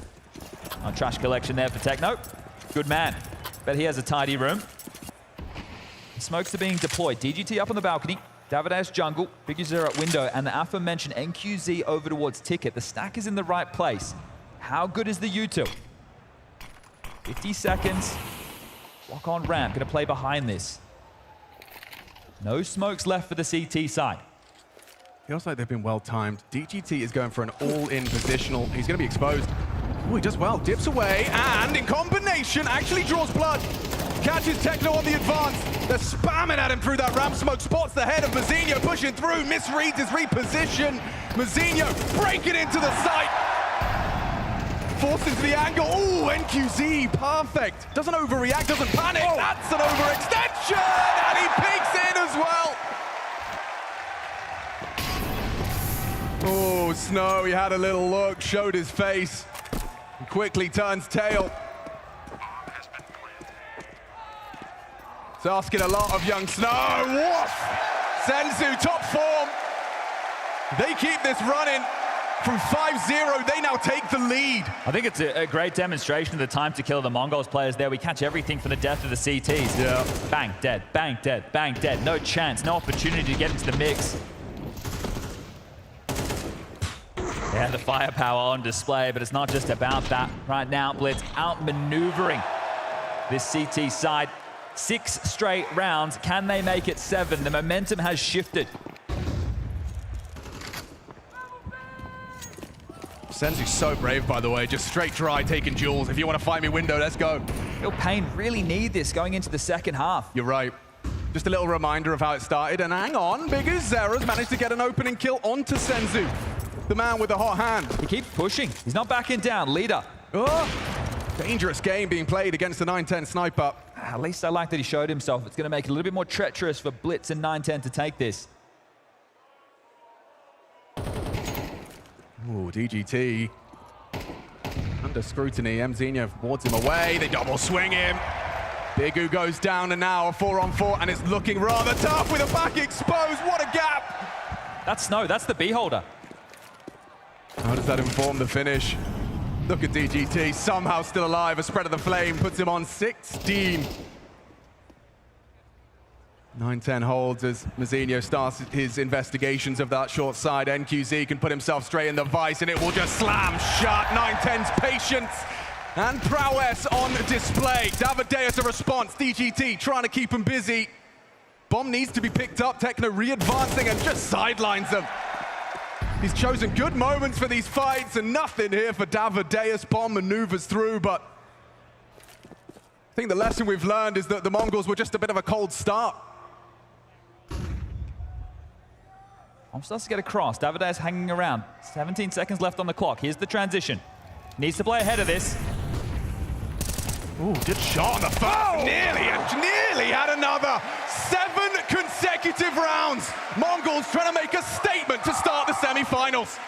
On trash collection there for Techno. Good man. Bet he has a tidy room. Smokes are being deployed. DGT up on the balcony. Davidas jungle. Big Uzera at window. And the aforementioned NQZ over towards ticket. The stack is in the right place. How good is the U2? 50 seconds. Walk on ramp. Gonna play behind this. No smokes left for the CT side. Feels like they've been well timed. DGT is going for an all-in positional. He's going to be exposed. Oh, he does well. Dips away, and in combination, actually draws blood. Catches Techno on the advance. They're spamming at him through that ramp smoke. Spots the head of Mzinho pushing through. Misreads his reposition. Mzinho breaking into the site. Forced into the angle. Ooh, NQZ, perfect. Doesn't overreact, doesn't panic. Oh. That's an overextension, and he peeks in as well. Oh, Snow, he had a little look, showed his face, and quickly turns tail. It's asking a lot of young Snow. Woof! Senzu, top form. They keep this running. From 5-0, they now take the lead. I think it's a great demonstration of the time to kill the Mongols players there. We catch everything from the death of the CTs. Yeah. Bang, dead, bang, dead, bang, dead. No chance, no opportunity to get into the mix. Yeah, the firepower on display, but it's not just about that. Right now, Blitz outmaneuvering this CT side. 6 straight rounds. Can they make it 7? The momentum has shifted. Senzu's so brave, by the way. Just straight try, taking duels. If you want to find me window, let's go. Will Pain really need this going into the second half? You're right. Just a little reminder of how it started. And hang on, Big Zera's managed to get an opening kill onto Senzu. The man with the hot hand. He keeps pushing. He's not backing down. Leader. Oh, dangerous game being played against the 910 sniper. At least I like that he showed himself. It's going to make it a little bit more treacherous for Blitz and 910 to take this. Ooh, DGT. Under scrutiny, MZinho wards him away. They double swing him. Bigu goes down, and now a 4-on-4, and it's looking rather tough with a back exposed. What a gap! That's Snow. That's the Beholder. How does that inform the finish? Look at DGT, somehow still alive. A spread of the flame puts him on 16. 910 holds as MongolZ starts his investigations of that short side. NQZ can put himself straight in the vice, and it will just slam shut. 910's patience and prowess on display. Davideus a response. DGT trying to keep him busy. Bomb needs to be picked up. Techno re-advancing and just sidelines them. He's chosen good moments for these fights, and nothing here for Davideus. Bomb maneuvers through, but I think the lesson we've learned is that the Mongols were just a bit of a cold start. Bomb starts to get across. Davideus hanging around. 17 seconds left on the clock. Here's the transition. Needs to play ahead of this. Ooh, good shot on the first. Oh! Nearly had another. 7 consecutive rounds. Mongols trying to make a statement to start the semi-finals.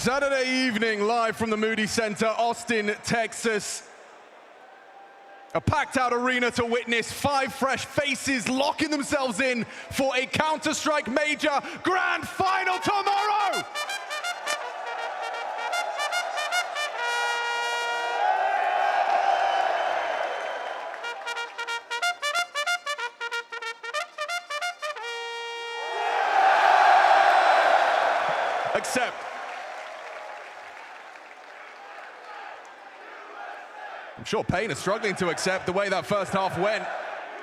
Saturday evening, live from the Moody Center, Austin, Texas. A packed-out arena to witness 5 fresh faces locking themselves in for a Counter-Strike Major Grand Final tomorrow! Accept. I'm sure Payne is struggling to accept the way that first half went.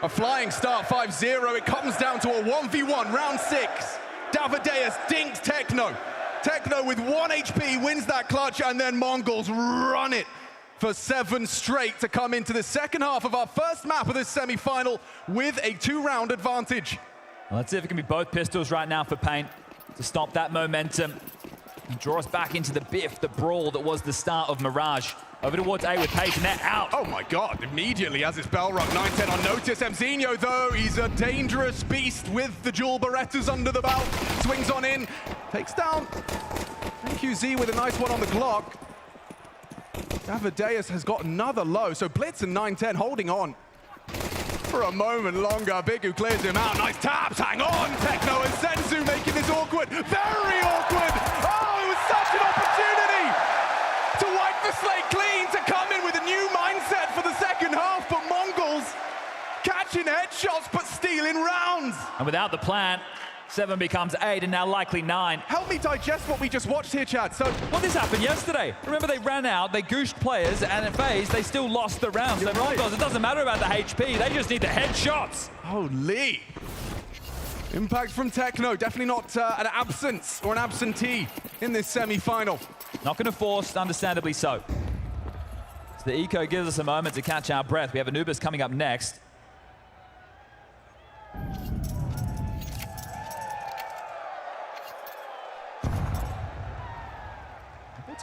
A flying start, 5-0. It comes down to a 1v1, round 6. Davideus dinks Techno. Techno with 1 HP wins that clutch, and then Mongols run it for 7 straight to come into the second half of our first map of this semi-final with a 2-round advantage. Well, let's see if it can be both pistols right now for Payne to stop that momentum and draw us back into the biff, the brawl that was the start of Mirage. Over towards A with Pace, and they're out. Oh my God, immediately as it's Bellrock, 9-10 on notice. MZ though, he's a dangerous beast with the dual Berettas under the belt. Swings on in, takes down QZ with a nice one on the Glock. Davideus has got another low, so Blitz and 9-10 holding on for a moment longer. Bigu clears him out, nice taps, hang on! Techno and Senzu making this awkward, very awkward! Oh, it was such an opportunity to wipe the slate clean, to come in with a new mindset for the second half, but Mongols catching headshots but stealing rounds. And without the plan, 7 becomes 8 and now likely 9. Help me digest what we just watched here, Chad. So, well, this happened yesterday. Remember, they ran out, they gooshed players, and at FaZe, they still lost the round. So Mongols, it doesn't matter about the HP, they just need the headshots. Holy. Impact from Techno, definitely not an absence or an absentee in this semi-final. Not going to force, understandably so. So the eco gives us a moment to catch our breath. We have Anubis coming up next.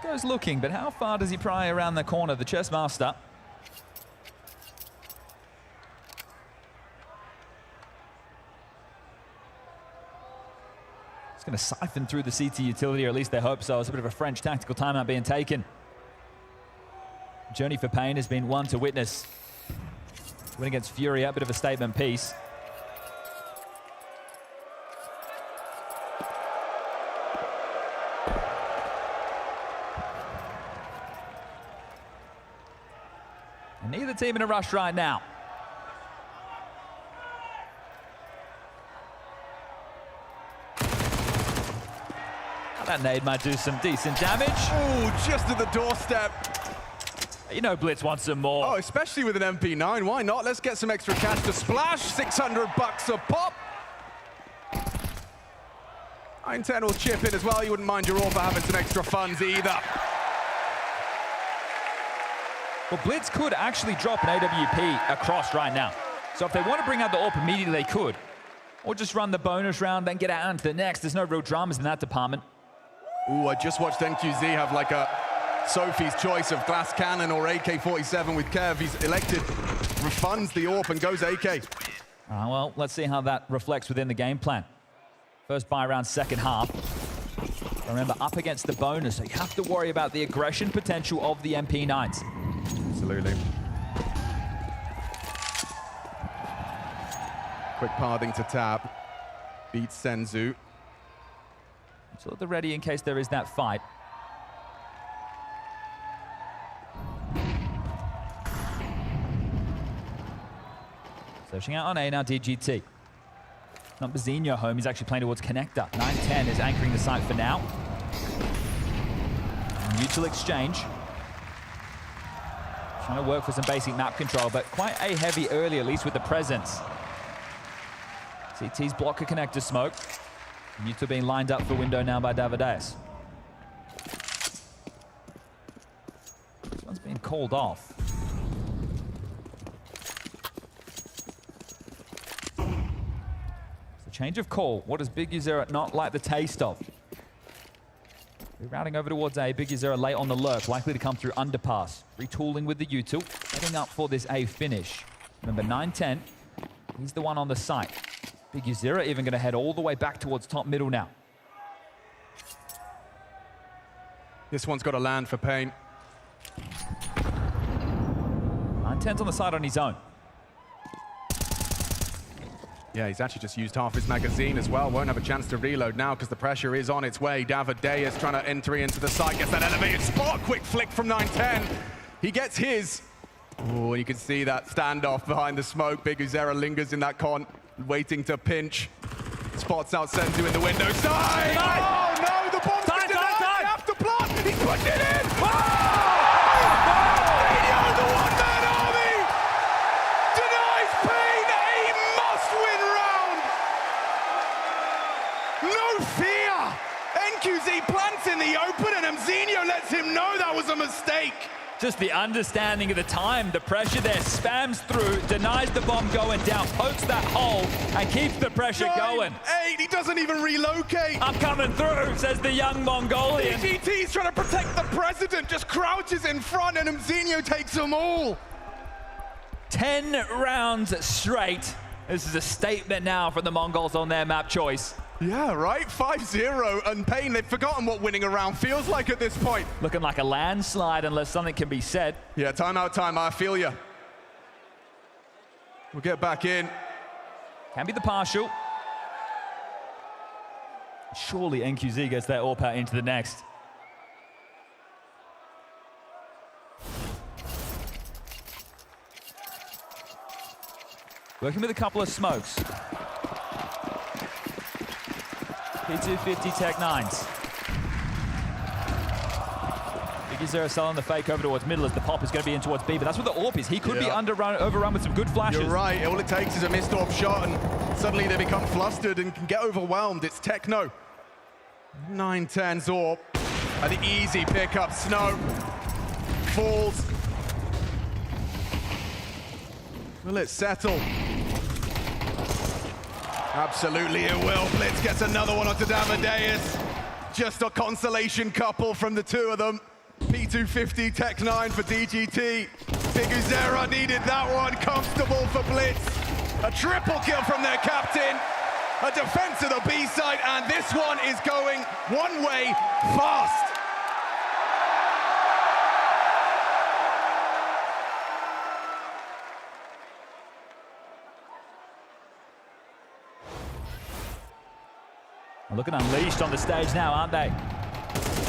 Goes looking, but how far does he pry around the corner? The chess master. It's going to siphon through the CT utility, or at least they hope so. It's a bit of a French tactical timeout being taken. Journey for Payne has been one to witness. Win against Fury, a bit of a statement piece. Neither team in a rush right now. That nade might do some decent damage. Oh, just at the doorstep. You know Blitz wants some more. Oh, especially with an MP9. Why not? Let's get some extra cash to splash. 600 bucks a pop. 9-10 will chip in as well. You wouldn't mind your AWP having some extra funds either. Well, Blitz could actually drop an AWP across right now. So if they want to bring out the AWP immediately, they could. Or just run the bonus round, then get out into the next. There's no real dramas in that department. Ooh, I just watched NQZ have like a Sophie's choice of glass cannon or AK-47 with Kev. He's elected, refunds the AWP and goes AK. Well, let's see how that reflects within the game plan. First buy round, second half. Remember, up against the bonus, so you have to worry about the aggression potential of the MP9s. Absolutely. Quick pathing to tap. Beats Senzu. So at the ready in case there is that fight. Searching out on A now, DGT. Not Bazinho home, he's actually playing towards Connector. 9-10 is anchoring the site for now. Mutual exchange. Trying to work for some basic map control, but quite a heavy early, at least with the presence. CT's blocker connector smoke. Mutual being lined up for window now by Davideus. This one's being called off. It's a change of call. What does Big U0 not like the taste of? Rerouting over towards A. Big U0 late on the lurk, likely to come through underpass. Retooling with the util, heading up for this A finish. Remember, 9-10, he's the one on the site. Big U0 even going to head all the way back towards top middle now. This one's got to land for Pain. 910's on the side on his own. Yeah, he's actually just used half his magazine as well. Won't have a chance to reload now because the pressure is on its way. Davideus trying to enter into the side, gets that elevated spot. Quick flick from 910. He gets his. Oh, you can see that standoff behind the smoke. Big Uzera lingers in that con, waiting to pinch. Spots out Senzu in the window side. Oh no, the bomb's been denied. They have to block. He's pushed it in. Oh! Radio, the one-man army denies Pain a must-win round. No fear. NQZ plants in the open, and Mzinho lets him know that was a mistake. Just the understanding of the time, the pressure there, spams through, denies the bomb going down, pokes that hole, and keeps the pressure going. 8, he doesn't even relocate. I'm coming through, says the young Mongolian. CDT's trying to protect the president, just crouches in front, and Mzinho takes them all. 10 rounds straight. This is a statement now from the Mongols on their map choice. Yeah, right? 5-0, and Pain, they've forgotten what winning a round feels like at this point. Looking like a landslide unless something can be said. Yeah, timeout time, I feel you. We'll get back in. Can be the partial. Surely NQZ gets their AWP out into the next. Working with a couple of smokes. P250 Tech 9s. Big Uzera selling the fake over towards middle as the pop is going to be in towards B, but that's what the AWP is. He could be overrun with some good flashes. You're right. All it takes is a missed AWP shot, and suddenly they become flustered and can get overwhelmed. It's Techno. 9-10's AWP. An easy pickup. Snow falls. Will it settle? Absolutely it will. Blitz gets another one onto Davideus. Just a consolation couple from the two of them. P250 Tech 9 for DGT. Big Uzera needed that one. Comfortable for Blitz. A triple kill from their captain. A defense of the B side, and this one is going one way fast. Looking unleashed on the stage now, aren't they?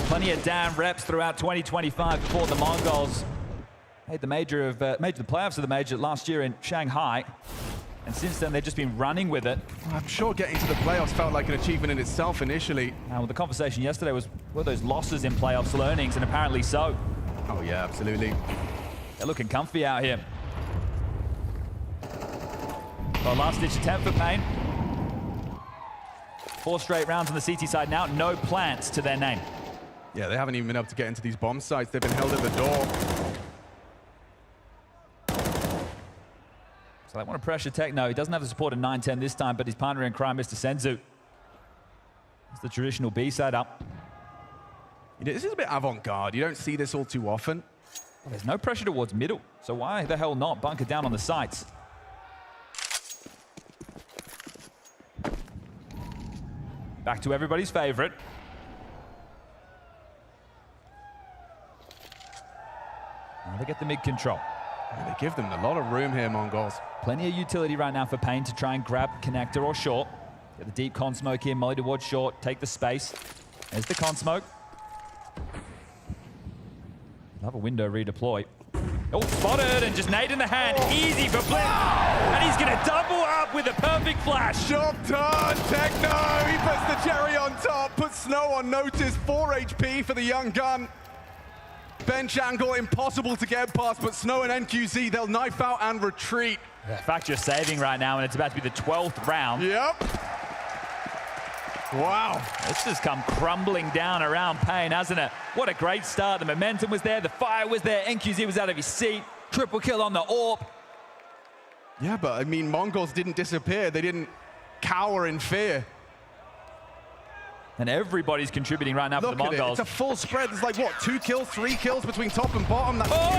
Plenty of damn reps throughout 2025 before the Mongols made the playoffs of the major last year in Shanghai. And since then, they've just been running with it. I'm sure getting to the playoffs felt like an achievement in itself initially. Well, the conversation yesterday was, were those losses in playoffs learnings? And apparently so. Oh yeah, absolutely. They're looking comfy out here. Well, last-ditch attempt for Pain. 4 straight rounds on the CT side now. No plants to their name. Yeah, they haven't even been able to get into these bomb sites. They've been held at the door. So they want to pressure Techno. He doesn't have the support of 910 this time, but his partner in crime, Mr. Senzu. It's the traditional B side up. You know, this is a bit avant-garde. You don't see this all too often. Well, there's no pressure towards middle, so why the hell not bunker down on the sites? Back to everybody's favorite. Now they get the mid control. Yeah, they give them a lot of room here, Mongols. Plenty of utility right now for Pain to try and grab connector or short. Get the deep con smoke here, molly towards short, take the space. There's the con smoke. They'll have a window redeploy. Oh, spotted and just nade in the hand. Easy for Blitz. And he's going to double up with a perfect flash. Job done, Techno. He puts the cherry on top, puts Snow on notice. 4 HP for the young gun. Bench angle, impossible to get past, but Snow and NQZ, they'll knife out and retreat. In fact, you're saving right now, and it's about to be the 12th round. Yep. Wow. This has come crumbling down around Pain, hasn't it? What a great start. The momentum was there, the fire was there, NQZ was out of his seat. Triple kill on the AWP. Yeah, but I mean, Mongols didn't disappear. They didn't cower in fear. And everybody's contributing right now for the Mongols. It's a full spread. There's like, what, 2 kills, 3 kills between top and bottom? That's They lose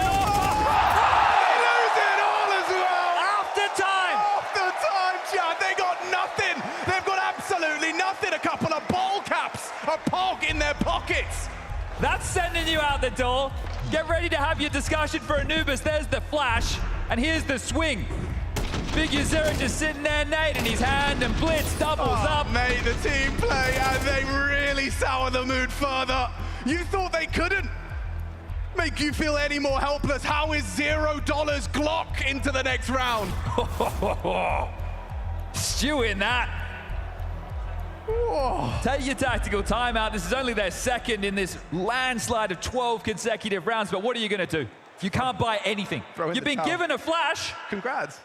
it all as well! After time! After time, Chad. They got nothing. They've got absolutely nothing. A couple of ball caps, a pog in their pockets. That's sending you out the door. Get ready to have your discussion for Anubis. There's the flash, and here's the swing. Big Uzera just sitting there, Nate, in his hand, and Blitz doubles up. Mate, the team play, and they really sour the mood further. You thought they couldn't make you feel any more helpless. How is $0 Glock into the next round? Stew in that. Whoa. Take your tactical timeout. This is only their second in this landslide of 12 consecutive rounds, but what are you going to do? You can't buy anything. You've been given a flash. Congrats.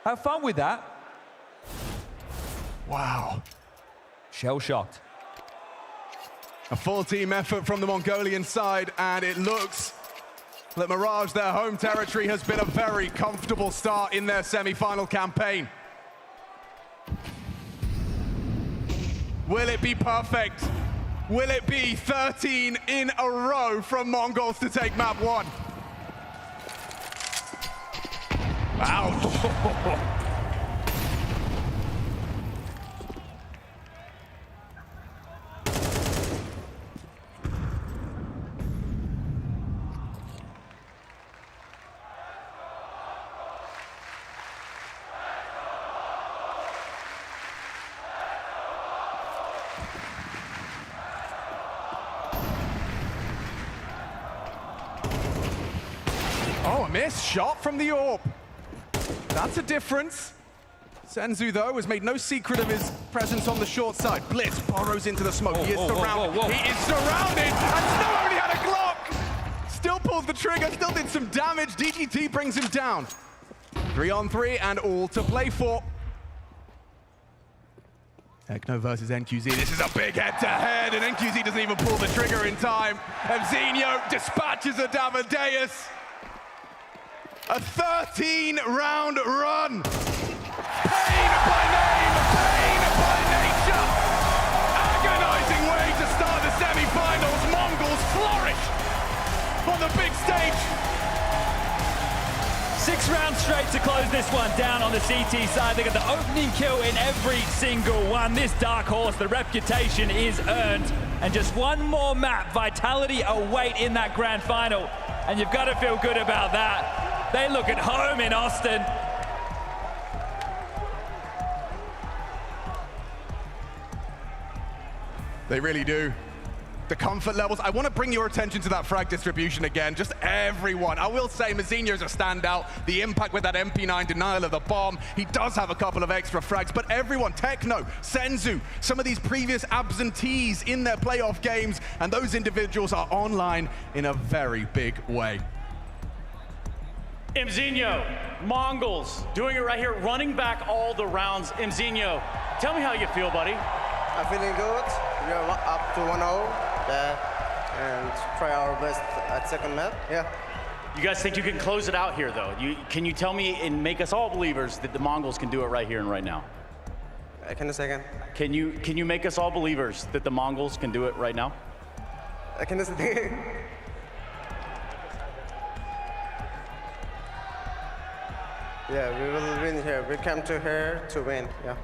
Have fun with that. Wow. Shell-shocked. A full team effort from the Mongolian side, and it looks that Mirage, their home territory, has been a very comfortable start in their semi-final campaign. Will it be perfect? Will it be 13 in a row from Mongols to take map 1? Ouch. Oh, a miss shot from the orb. That's a difference. Senzu, though, has made no secret of his presence on the short side. Blitz burrows into the smoke. He is surrounded. He is surrounded, and Snow only had a Glock. Still pulls the trigger, still did some damage. DGT brings him down. 3-on-3 and all to play for. Techno versus NQZ. This is a big head-to-head, and NQZ doesn't even pull the trigger in time. Evzinho dispatches a Damadeus. A 13-round run. Pain by name, pain by nature. Agonizing way to start the semi-finals. Mongols flourish on the big stage. 6 rounds straight to close this one down on the CT side. They got the opening kill in every single one. This dark horse, the reputation is earned. And just one more map, Vitality await in that grand final. And you've got to feel good about that. They look at home in Austin. They really do. The comfort levels. I want to bring your attention to that frag distribution again. Just everyone. I will say Mazinho's a standout. The impact with that MP9 denial of the bomb. He does have a couple of extra frags, but everyone, Techno, Senzu, some of these previous absentees in their playoff games, and those individuals are online in a very big way. Evzinho, Mongols, doing it right here, running back all the rounds. Evzinho, tell me how you feel, buddy. I'm feeling good. We are up to 1-0. And try our best at second map. Yeah. You guys think you can close it out here, though? Can you tell me and make us all believers that the Mongols can do it right here and right now? Can a second. Can you make us all believers that the Mongols can do it right now? Can a second. Yeah, we will win here. We come to here to win. Yeah.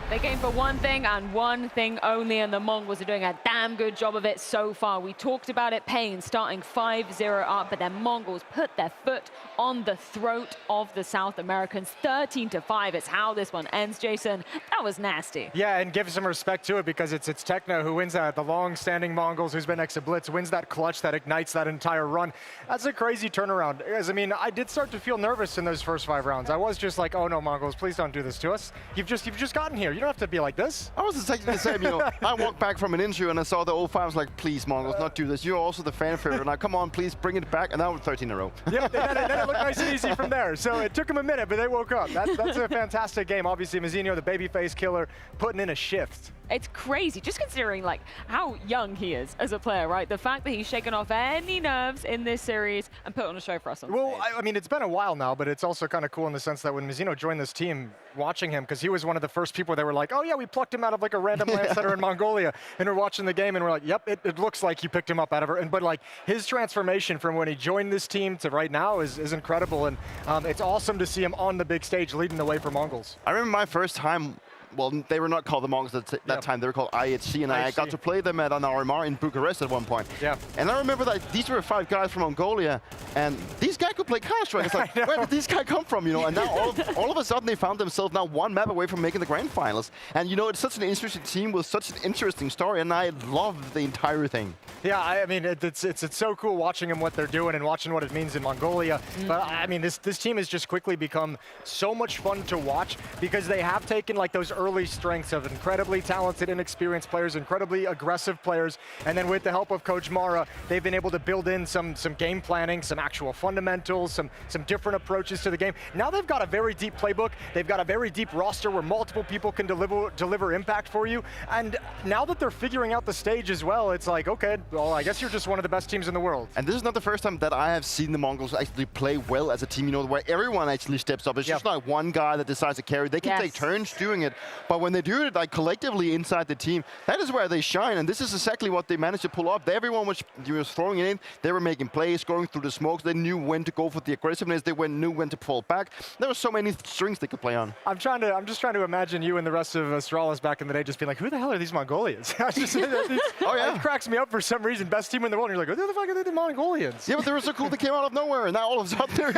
They came for one thing and one thing only, and the Mongols are doing a damn good job of it so far. We talked about it, Pain starting 5-0 up, but then Mongols put their foot on the throat of the South Americans. 13-5 is how this one ends, Jason. That was nasty. Yeah, and give some respect to it because it's Techno who wins that. The long-standing Mongols who's been next to Blitz wins that clutch that ignites that entire run. That's a crazy turnaround. Because, I mean, I did start to feel nervous in those first 5 rounds. I was just like, oh no, Mongols, please don't do this to us. You've just gotten here. You don't have to be like this. I was exactly the same, you know. I walked back from an interview and I saw the old fans like, please, Mongols, not do this. You're also the fan favorite. Now, come on, please bring it back. And now we're 13 in a row. Yeah, then it looked nice and easy from there. So it took them a minute, but they woke up. That's a fantastic game. Obviously, Mazinho, the babyface killer, putting in a shift. It's crazy, just considering like how young he is as a player, right? The fact that he's shaken off any nerves in this series and put on a show for us on Well, stage. I mean, it's been a while now, but it's also kind of cool in the sense that when Mizzino joined this team, watching him, because he was one of the first people that were like, oh yeah, we plucked him out of like a random land center in Mongolia, and we're watching the game and we're like, yep, it looks like you picked him up out of her. But like his transformation from when he joined this team to right now is incredible, and it's awesome to see him on the big stage leading the way for Mongols. I remember my first time. Well, they were not called the Mongols at that time. They were called IHC, and I got to play them at an RMR in Bucharest at one point. Yeah. And I remember that these were 5 guys from Mongolia, and these guys could play Counter-Strike. It's like, where did these guys come from? You know, and now all of a sudden they found themselves now 1 map away from making the grand finals. And you know, it's such an interesting team with such an interesting story, and I love the entire thing. Yeah, I mean, it's so cool watching them what they're doing and watching what it means in Mongolia. But I mean, this team has just quickly become so much fun to watch because they have taken like those early strengths of incredibly talented, inexperienced players, incredibly aggressive players, and then with the help of Coach Mara, they've been able to build in some game planning, some actual fundamentals, some different approaches to the game. Now they've got a very deep playbook. They've got a very deep roster where multiple people can deliver impact for you. And now that they're figuring out the stage as well, it's like, okay, well, I guess you're just one of the best teams in the world. And this is not the first time that I have seen the Mongols actually play well as a team, you know, where everyone actually steps up. It's just not one guy that decides to carry. They can take turns doing it, but when they do it like collectively inside the team, that is where they shine, and this is exactly what they managed to pull off. Everyone was throwing it in, they were making plays, going through the smokes, they knew when to go for the aggressiveness, they knew when to fall back. There were so many strings they could play on. I'm just trying to imagine you and the rest of Astralis back in the day just being like, who the hell are these Mongolians? It cracks me up for some reason. Best team in the world, and you're like, who the fuck are they, the Mongolians? Yeah, but they were so cool, they came out of nowhere, and now all of a sudden they're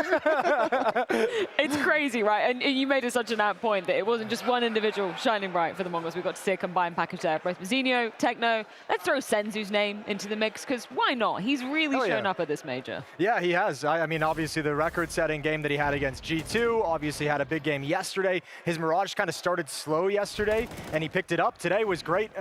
It's crazy, right? And you made it such an apt point that it wasn't just one individual shining bright for the Mongols. We've got to see a combined package there. Both Mizzino, Techno. Let's throw Senzu's name into the mix, because why not? He's really shown up at this major. Yeah, he has. I mean, obviously the record-setting game that he had against G2, obviously had a big game yesterday. His Mirage kind of started slow yesterday, and he picked it up. Today was great,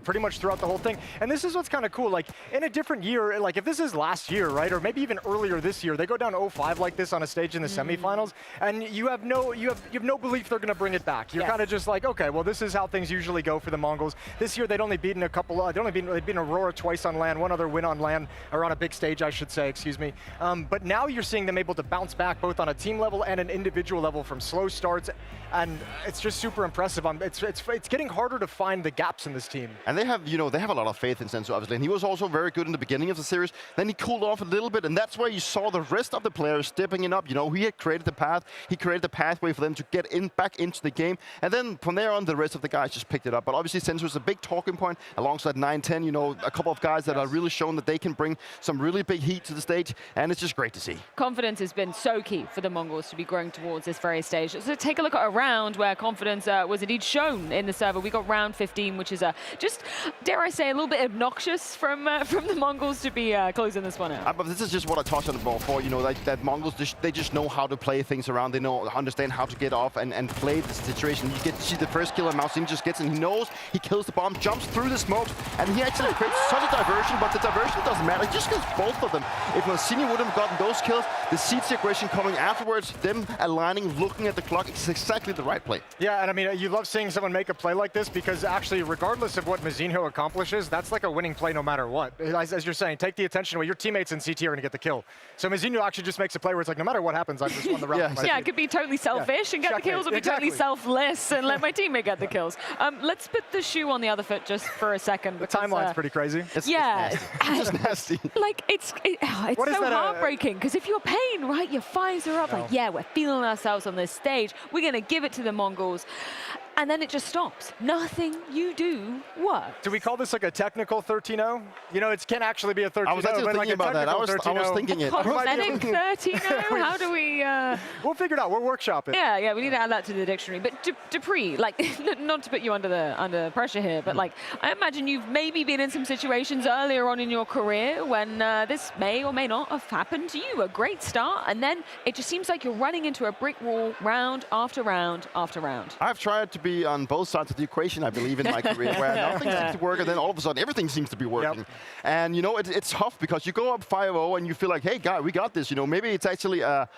pretty much throughout the whole thing. And this is what's kind of cool. Like, in a different year, like if this is last year, right, or maybe even earlier this year, they go down 0-5 like this on a stage in the semifinals, and you have no belief they're going to bring it back. You're kind of just like, okay, well, this is how things usually go for the Mongols. This year, they'd only beaten a couple. They'd beaten Aurora twice on LAN, one other win on LAN, or on a big stage, I should say. Excuse me. But now you're seeing them able to bounce back both on a team level and an individual level from slow starts, and it's just super impressive. It's getting harder to find the gaps in this team. And they have, you know, they have a lot of faith in Senzu, obviously. And he was also very good in the beginning of the series. Then he cooled off a little bit, and that's where you saw the rest of the players stepping it up. You know, he had created the path. He created the pathway for them to get back into the game. And then from there on, the rest of the guys just picked it up. But obviously, Senzu is a big talking point alongside 9-10. You know, a couple of guys that are really shown that they can bring some really big heat to the stage, and it's just great to see. Confidence has been so key for the Mongols to be growing towards this very stage. So take a look at a round where confidence was indeed shown in the server. We got round 15, which is just, dare I say, a little bit obnoxious from the Mongols to be closing this one out. But this is just what I touched on before. You know, that Mongols, they just know how to play things around. They understand how to get off and play the situation. You get to see the first kill, and MOUZ just gets, and he knows he kills the bomb, jumps through the smokes, and he actually creates such a diversion, but the diversion doesn't matter. He just kills both of them. If Monsini would have gotten those kills, the CT aggression coming afterwards, them aligning, looking at the clock, it's exactly the right play. Yeah, and I mean, you love seeing someone make a play like this because actually, regardless of what Mizzino accomplishes, that's like a winning play no matter what. As you're saying, take the attention away. Your teammates in CT are going to get the kill. So Mizzino actually just makes a play where it's like, no matter what happens, I just won the round. Yeah, it could be totally selfish and get the kills, or be totally selfless and let my teammate get the kills. Let's put the shoe on the other foot just for a second. The timeline's pretty crazy. It's just nasty. Like, it's so heartbreaking, because if you're Pain, right, your fires are up, like, yeah, we're feeling ourselves on this stage. We're going to give it to the Mongols. And then it just stops. Nothing you do works. Do we call this like a technical 13-0? You know, it can actually be a 13-0. I was actually thinking about that. I was thinking it. Cosmetic 13-0? How do we... We'll figure it out. We'll workshop it. Yeah, we need to add that to the dictionary. But Dupree, like, not to put you under pressure here, but like, I imagine you've maybe been in some situations earlier on in your career when this may or may not have happened to you. A great start, and then it just seems like you're running into a brick wall round after round after round. I've tried to be be on both sides of the equation, I believe, in my career, where nothing seems to work, and then all of a sudden everything seems to be working. And you know, it's tough because you go up 5-0 and you feel like, hey, God, we got this. You know, maybe it's actually a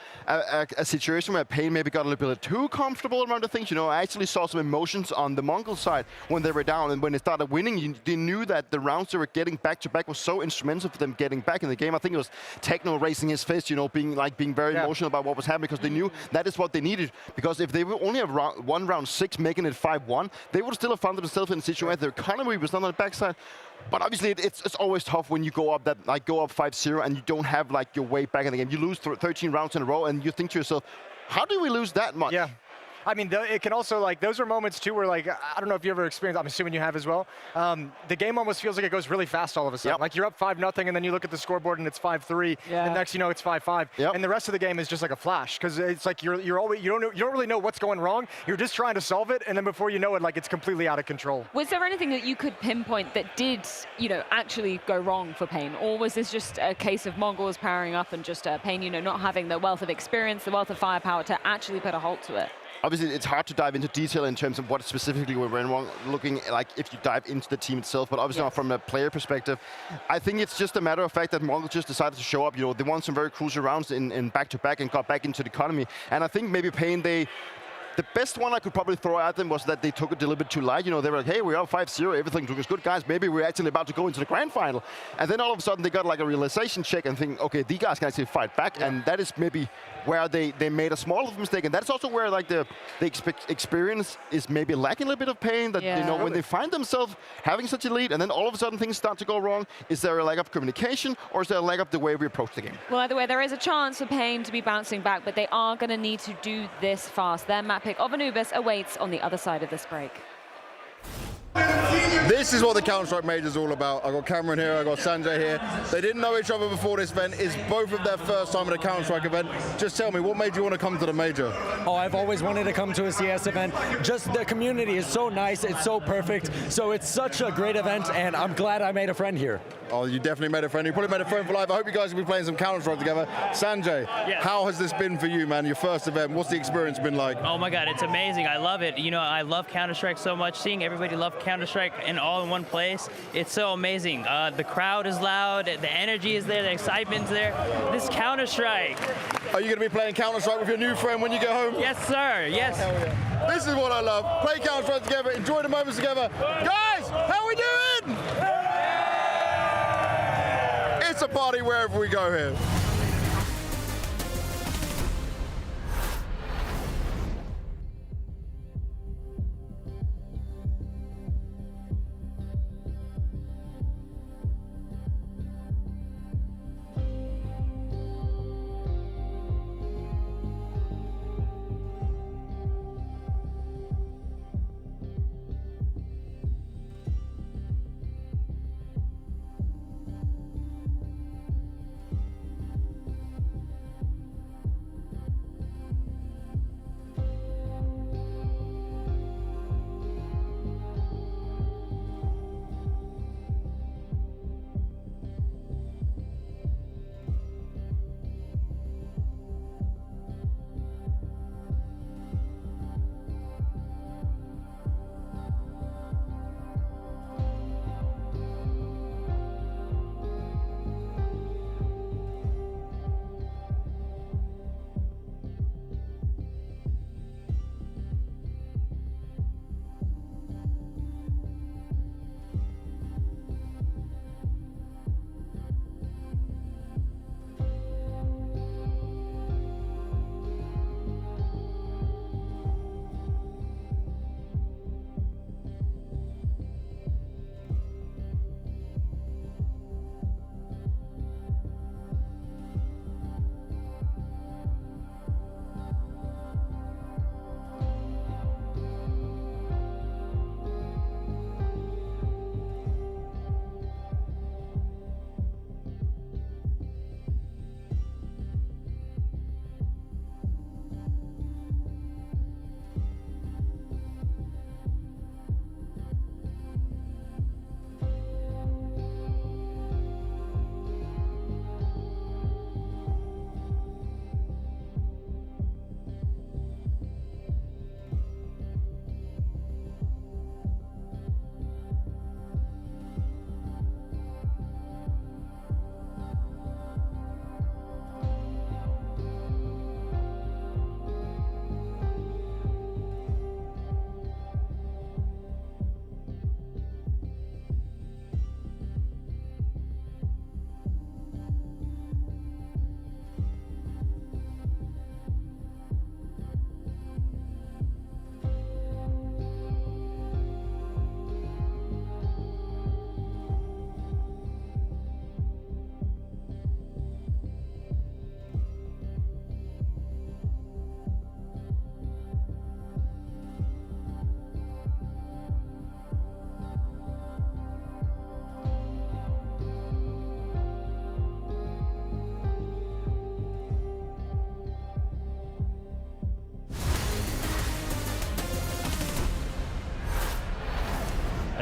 situation where Pain maybe got a little bit too comfortable around the things. You know, I actually saw some emotions on the Mongol side when they were down, and when they started winning, they knew that the rounds they were getting back to back was so instrumental for them getting back in the game. I think it was Techno raising his fist, you know, being very emotional about what was happening, because they knew that is what they needed. Because if they would only have won round 6, making it 5-1, they would still have found themselves in a situation where their economy was not on the backside. But obviously, it's always tough when you go up 5-0 and you don't have like your way back in the game. You lose 13 rounds in a row, and you think to yourself, how do we lose that much? Yeah. I mean, it can also, like, those are moments, too, where, like, I don't know if you ever experienced, I'm assuming you have as well, the game almost feels like it goes really fast all of a sudden. Like, you're up 5-0, and then you look at the scoreboard, and it's 5-3, and next you know it's 5-5. And the rest of the game is just like a flash, because it's like you don't really know what's going wrong. You're just trying to solve it, and then before you know it, like, it's completely out of control. Was there anything that you could pinpoint that did, you know, actually go wrong for Pain? Or was this just a case of Mongols powering up and just Pain, you know, not having the wealth of experience, the wealth of firepower to actually put a halt to it? Obviously, it's hard to dive into detail in terms of what specifically went wrong, looking like if you dive into the team itself, but obviously not from a player perspective. I think it's just a matter of fact that Mongol just decided to show up. You know, they won some very crucial rounds in back-to-back and got back into the economy. And I think maybe Pain, the best one I could probably throw at them was that they took it a little bit too light. You know, they were like, hey, we're up 5-0, everything looks good, guys. Maybe we're actually about to go into the grand final. And then all of a sudden they got like a realization check and think, okay, these guys can actually fight back. And that is maybe where they made a small mistake. And that's also where like the experience is maybe lacking a little bit of Pain. That, you know, when they find themselves having such a lead and then all of a sudden things start to go wrong, is there a lack of communication or is there a lack of the way we approach the game? Well, either way, there is a chance for Pain to be bouncing back, but they are going to need to do this fast. Their map pick of Anubis awaits on the other side of this break. This is what the Counter-Strike Major is all about. I got Cameron here, I got Sanjay here. They didn't know each other before this event. It's both of their first time at a Counter-Strike event. Just tell me, what made you want to come to the Major? Oh, I've always wanted to come to a CS event. Just the community is so nice, it's so perfect. So it's such a great event, and I'm glad I made a friend here. Oh, you definitely made a friend. You probably made a friend for life. I hope you guys will be playing some Counter-Strike together. Sanjay, how has this been for you, man? Your first event, what's the experience been like? Oh my God, it's amazing. I love it. You know, I love Counter-Strike so much. Seeing everybody love Counter-Strike and all in one place, it's so amazing. The crowd is loud, the energy is there, the excitement's there. This Counter-Strike. Are you going to be playing Counter-Strike with your new friend when you get home? Yes, sir. Yes. This is what I love. Play Counter-Strike together, enjoy the moments together. Guys, how are we doing? It's a party wherever we go here.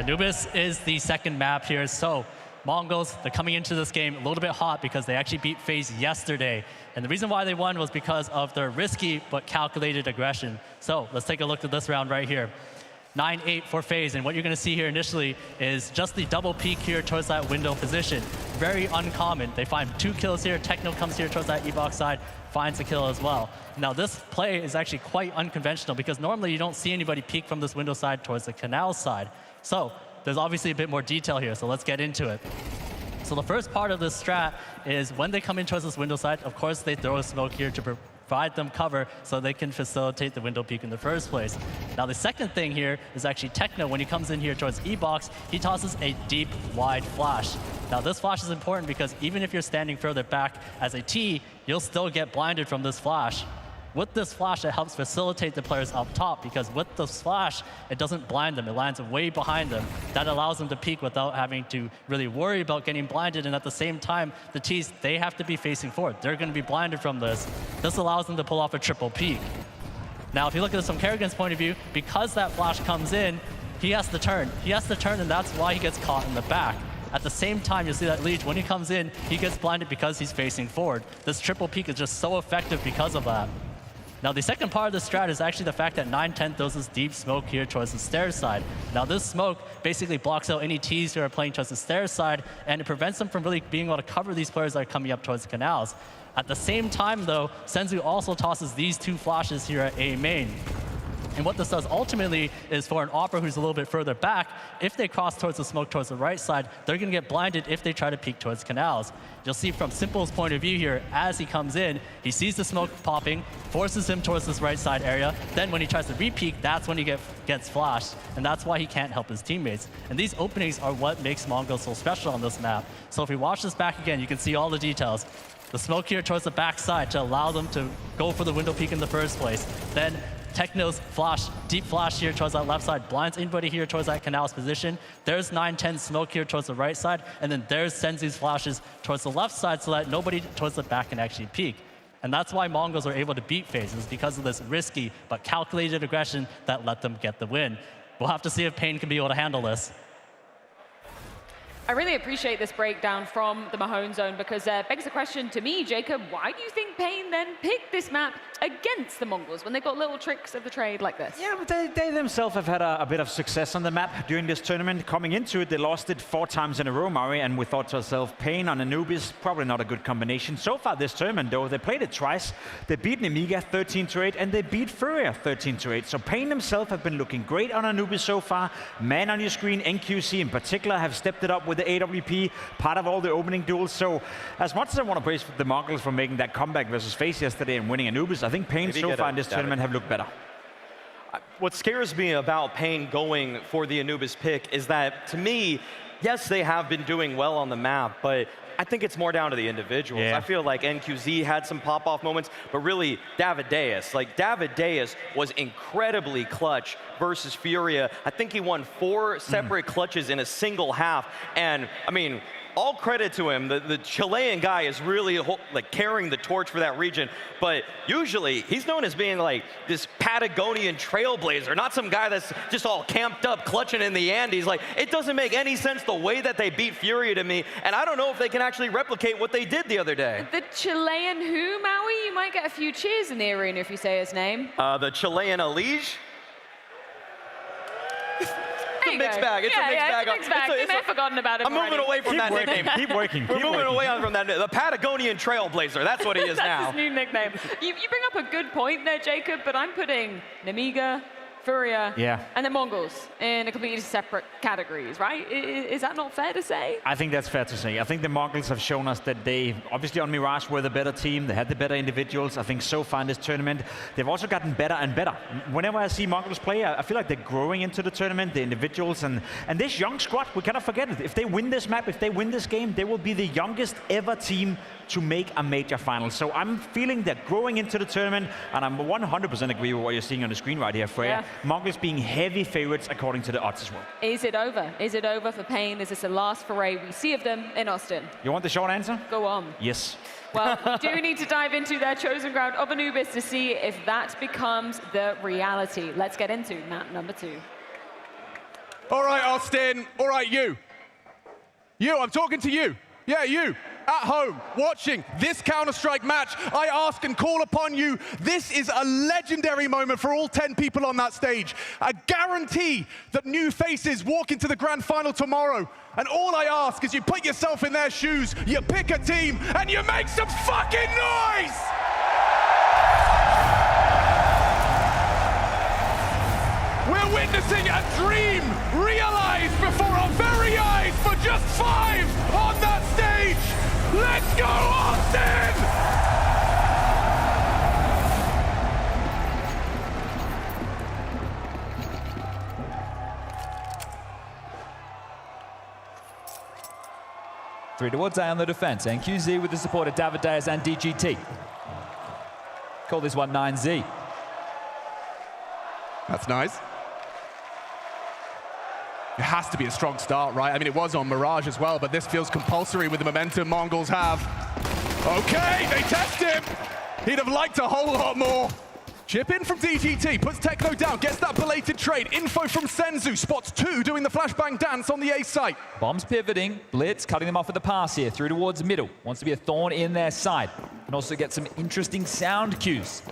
Anubis is the second map here. So Mongols, they're coming into this game a little bit hot because they actually beat FaZe yesterday. And the reason why they won was because of their risky but calculated aggression. So let's take a look at this round right here. 9-8 for FaZe, and what you're going to see here initially is just the double peek here towards that window position. Very uncommon. They find 2 kills here. Techno comes here towards that E-box side, finds a kill as well. Now this play is actually quite unconventional because normally you don't see anybody peek from this window side towards the canal side. So there's obviously a bit more detail here, so let's get into it. So the first part of this strat is when they come in towards this window side, of course they throw a smoke here to provide them cover so they can facilitate the window peek in the first place. Now the second thing here is actually Techno. When he comes in here towards E-box, he tosses a deep, wide flash. Now this flash is important because even if you're standing further back as a T, you'll still get blinded from this flash. With this flash, it helps facilitate the players up top because with this flash, it doesn't blind them. It lands way behind them. That allows them to peek without having to really worry about getting blinded. And at the same time, the Ts, they have to be facing forward. They're going to be blinded from this. This allows them to pull off a triple peek. Now, if you look at this from Kerrigan's point of view, because that flash comes in, he has to turn. He has to turn, and that's why he gets caught in the back. At the same time, you'll see that Liege, when he comes in, he gets blinded because he's facing forward. This triple peek is just so effective because of that. Now, the second part of the strat is actually the fact that 9-10 throws this deep smoke here towards the stairs side. Now, this smoke basically blocks out any Ts who are playing towards the stairs side, and it prevents them from really being able to cover these players that are coming up towards the canals. At the same time, though, Senzu also tosses these 2 flashes here at A main. And what this does ultimately is for an Opera who's a little bit further back, if they cross towards the smoke towards the right side, they're going to get blinded if they try to peek towards canals. You'll see from Simple's point of view here, as he comes in, he sees the smoke popping, forces him towards this right side area. Then when he tries to re-peek, that's when he gets flashed. And that's why he can't help his teammates. And these openings are what makes Mongo so special on this map. So if we watch this back again, you can see all the details. The smoke here towards the back side to allow them to go for the window peek in the first place. Then Techno's flash, deep flash here towards that left side, blinds anybody here towards that canal's position. There's 9-10 smoke here towards the right side, and then there's Senzu's flashes towards the left side so that nobody towards the back can actually peek. And that's why Mongols are able to beat FaZe, is because of this risky but calculated aggression that let them get the win. We'll have to see if Pain can be able to handle this. I really appreciate this breakdown from the Mahone zone because it begs the question to me, Jacob, why do you think Pain then picked this map against the Mongols when they've got little tricks of the trade like this? Yeah, but they themselves have had a bit of success on the map during this tournament. Coming into it, they lost it 4 times in a row, Mari, and we thought to ourselves, Pain on Anubis, probably not a good combination. So far this tournament, though, they played it twice. They beat Nemiga 13-8, and they beat Furia 13-8. So Pain themselves have been looking great on Anubis so far. Man on your screen, NQC in particular, have stepped it up with the AWP, part of all the opening duels. So as much as I want to praise the Mongols for making that comeback versus FaZe yesterday and winning Anubis, I think Pain so far in this tournament have looked better. What scares me about Pain going for the Anubis pick is that, to me, yes, they have been doing well on the map, but I think it's more down to the individuals. Yeah. I feel like NQZ had some pop-off moments, but really Davideus. Like, Davideus was incredibly clutch versus Furia. I think he won 4 separate clutches in a single half, and, I mean, all credit to him. The Chilean guy is really like carrying the torch for that region, but usually he's known as being like this Patagonian trailblazer, not some guy that's just all camped up clutching in the Andes. Like, it doesn't make any sense the way that they beat Furia to me, and I don't know if they can actually replicate what they did the other day. The Chilean who, Maui? You might get a few cheers in the arena if you say his name. The Chilean Elige? It's a mixed bag. It's a mixed bag. It's a mixed bag. You may have forgotten about him I'm moving away from that nickname. Keep working. We're moving away from that. The Patagonian Trailblazer. That's what he is now. That's his new nickname. You bring up a good point there, Jacob, but I'm putting Nemiga, Furia, and the Mongols in a completely separate categories, right? Is that not fair to say? I think that's fair to say. I think the Mongols have shown us that they, obviously on Mirage, were the better team. They had the better individuals. I think so far in this tournament, they've also gotten better and better. Whenever I see Mongols play, I feel like they're growing into the tournament, the individuals, and this young squad, we cannot forget it. If they win this map, if they win this game, they will be the youngest ever team to make a major final. So I'm feeling they're growing into the tournament, and I'm 100% agree with what you're seeing on the screen right here, Freya. Mongols being heavy favorites according to the odds as well. Is it over? Is it over for Pain? Is this the last foray we see of them in Austin? You want the short answer? Go on. Yes. Well, we do need to dive into their chosen ground of Anubis to see if that becomes the reality. Let's get into map number 2. All right, Austin. All right, you. You, I'm talking to you. Yeah, you. At home, watching this Counter-Strike match, I ask and call upon you. This is a legendary moment for all 10 people on that stage. I guarantee that new faces walk into the grand final tomorrow. And all I ask is you put yourself in their shoes, you pick a team, and you make some fucking noise! We're witnessing a dream realized before our very eyes for just 5 on that stage. Let's go, Austin! Three towards A on the defense. NQZ with the support of Davideus and DGT. Call this one 9Z. That's nice. It has to be a strong start, right? I mean, it was on Mirage as well, but this feels compulsory with the momentum Mongols have. Okay, they test him. He'd have liked a whole lot more. Chip in from DGT, puts Techno down, gets that belated trade. Info from Senzu, spots 2 doing the flashbang dance on the A site. Bombs pivoting, Blitz cutting them off with the pass here, through towards middle. Wants to be a thorn in their side. And also get some interesting sound cues.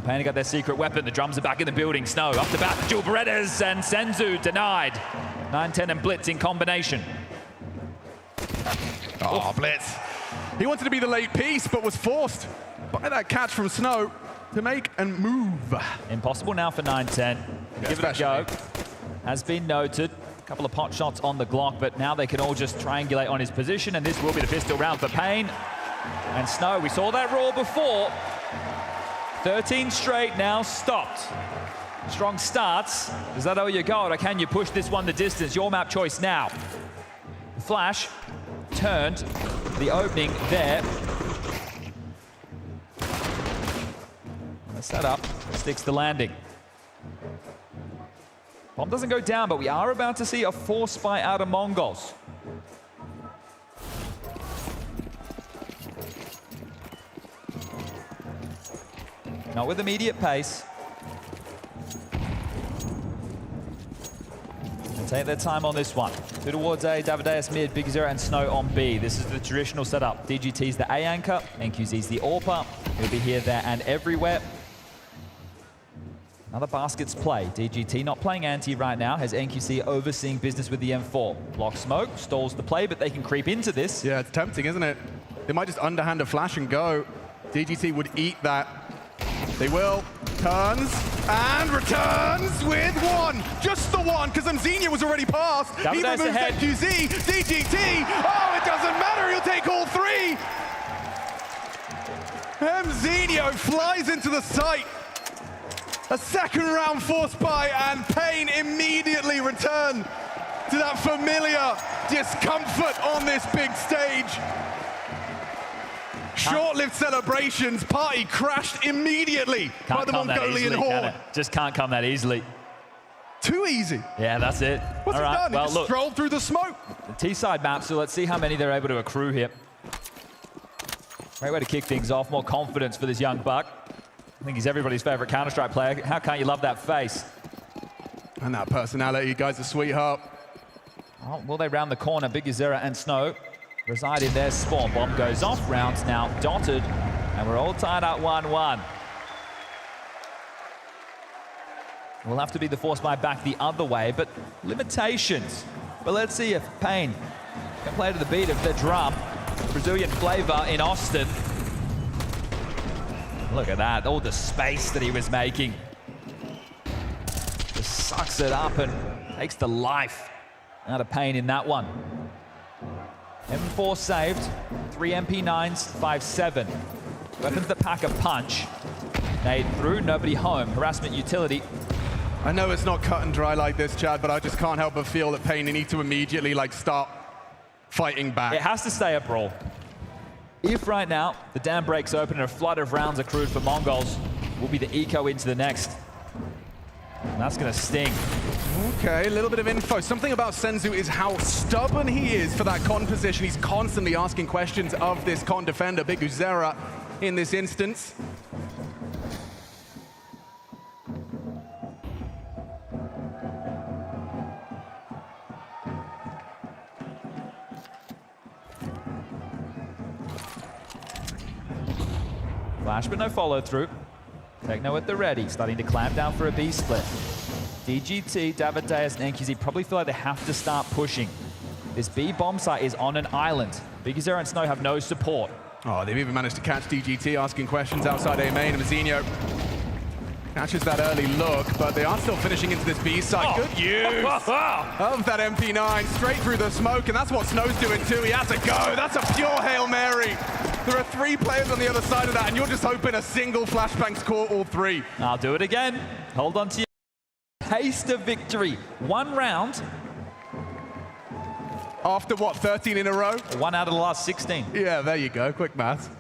Pain got their secret weapon. The drums are back in the building. Snow up the bat. Dual Berettas and Senzu denied. 9-10 and Blitz in combination. Oh, Blitz. He wanted to be the late piece, but was forced by that catch from Snow to make and move. Impossible now for 9-10. Yeah, give it a go. Has been noted. A couple of pot shots on the Glock, but now they can all just triangulate on his position, and this will be the pistol round for Pain. And Snow, we saw that roar before. 13 straight now stopped. Strong starts. Is that all you got, or can you push this one the distance? Your map choice now. Flash turned. The opening there. And the setup sticks the landing. Bomb doesn't go down, but we are about to see a force buy out of Mongols. Not with immediate pace. And take their time on this one. 2 towards A, Davideus mid, Big Zero and Snow on B. This is the traditional setup. DGT's the A anchor, NQZ's the AWPer. He'll be here, there and everywhere. Another baskets play. DGT not playing anti right now, has NQC overseeing business with the M4. Block smoke, stalls the play, but they can creep into this. Yeah, it's tempting, isn't it? They might just underhand a flash and go. DGT would eat that. They will. Turns and returns with 1. Just the 1, because Mzenia was already passed. He removes NQZ. DGT. Oh, it doesn't matter. He'll take all 3. Mzenia flies into the site. A second round force buy, and Pain immediately returned to that familiar discomfort on this big stage. Short-lived celebrations, party crashed immediately by the Mongolian Horde. Just can't come that easily. Too easy. Yeah, that's it. What's he done? He just strolled through the smoke. The T-side map, so let's see how many they're able to accrue here. Great way to kick things off, more confidence for this young buck. I think he's everybody's favorite Counter-Strike player. How can't you love that face? And that personality, guy's a sweetheart. Oh, will they round the corner? Big Zera and Snow reside in their spawn. Bomb goes off, rounds now dotted, and we're all tied up 1-1. We'll have to be the force buy back the other way, but limitations. But let's see if Pain can play to the beat of the drum. Brazilian flavor in Austin. Look at that, all the space that he was making. Just sucks it up and takes the life out of Pain in that one. M4 saved, 3 MP9s, 5-7. Weapons that pack a punch. Nade through, nobody home. Harassment utility. I know it's not cut and dry like this, Chad, but I just can't help but feel that Pain need to immediately start fighting back. It has to stay a brawl. If right now the dam breaks open and a flood of rounds accrued for Mongols, will be the eco into the next. And that's going to sting. Okay, a little bit of info. Something about Senzu is how stubborn he is for that con position. He's constantly asking questions of this con defender, Big Uzera, in this instance. Flash, but no follow through. Techno at the ready, starting to clamp down for a B split. DGT, Davideus, and NQZ probably feel like they have to start pushing. This B bomb site is on an island. BigZero and Snow have no support. Oh, they've even managed to catch DGT asking questions outside A main. Mazinho catches that early look, but they are still finishing into this B site. Good use of that MP9 straight through the smoke, and that's what Snow's doing too. He has to go. That's a pure Hail Mary. There are 3 players on the other side of that, and you're just hoping a single flashbang score all 3. I'll do it again. Hold on to your taste of victory. 1 round. After what, 13 in a row? 1 out of the last 16. Yeah, there you go. Quick math.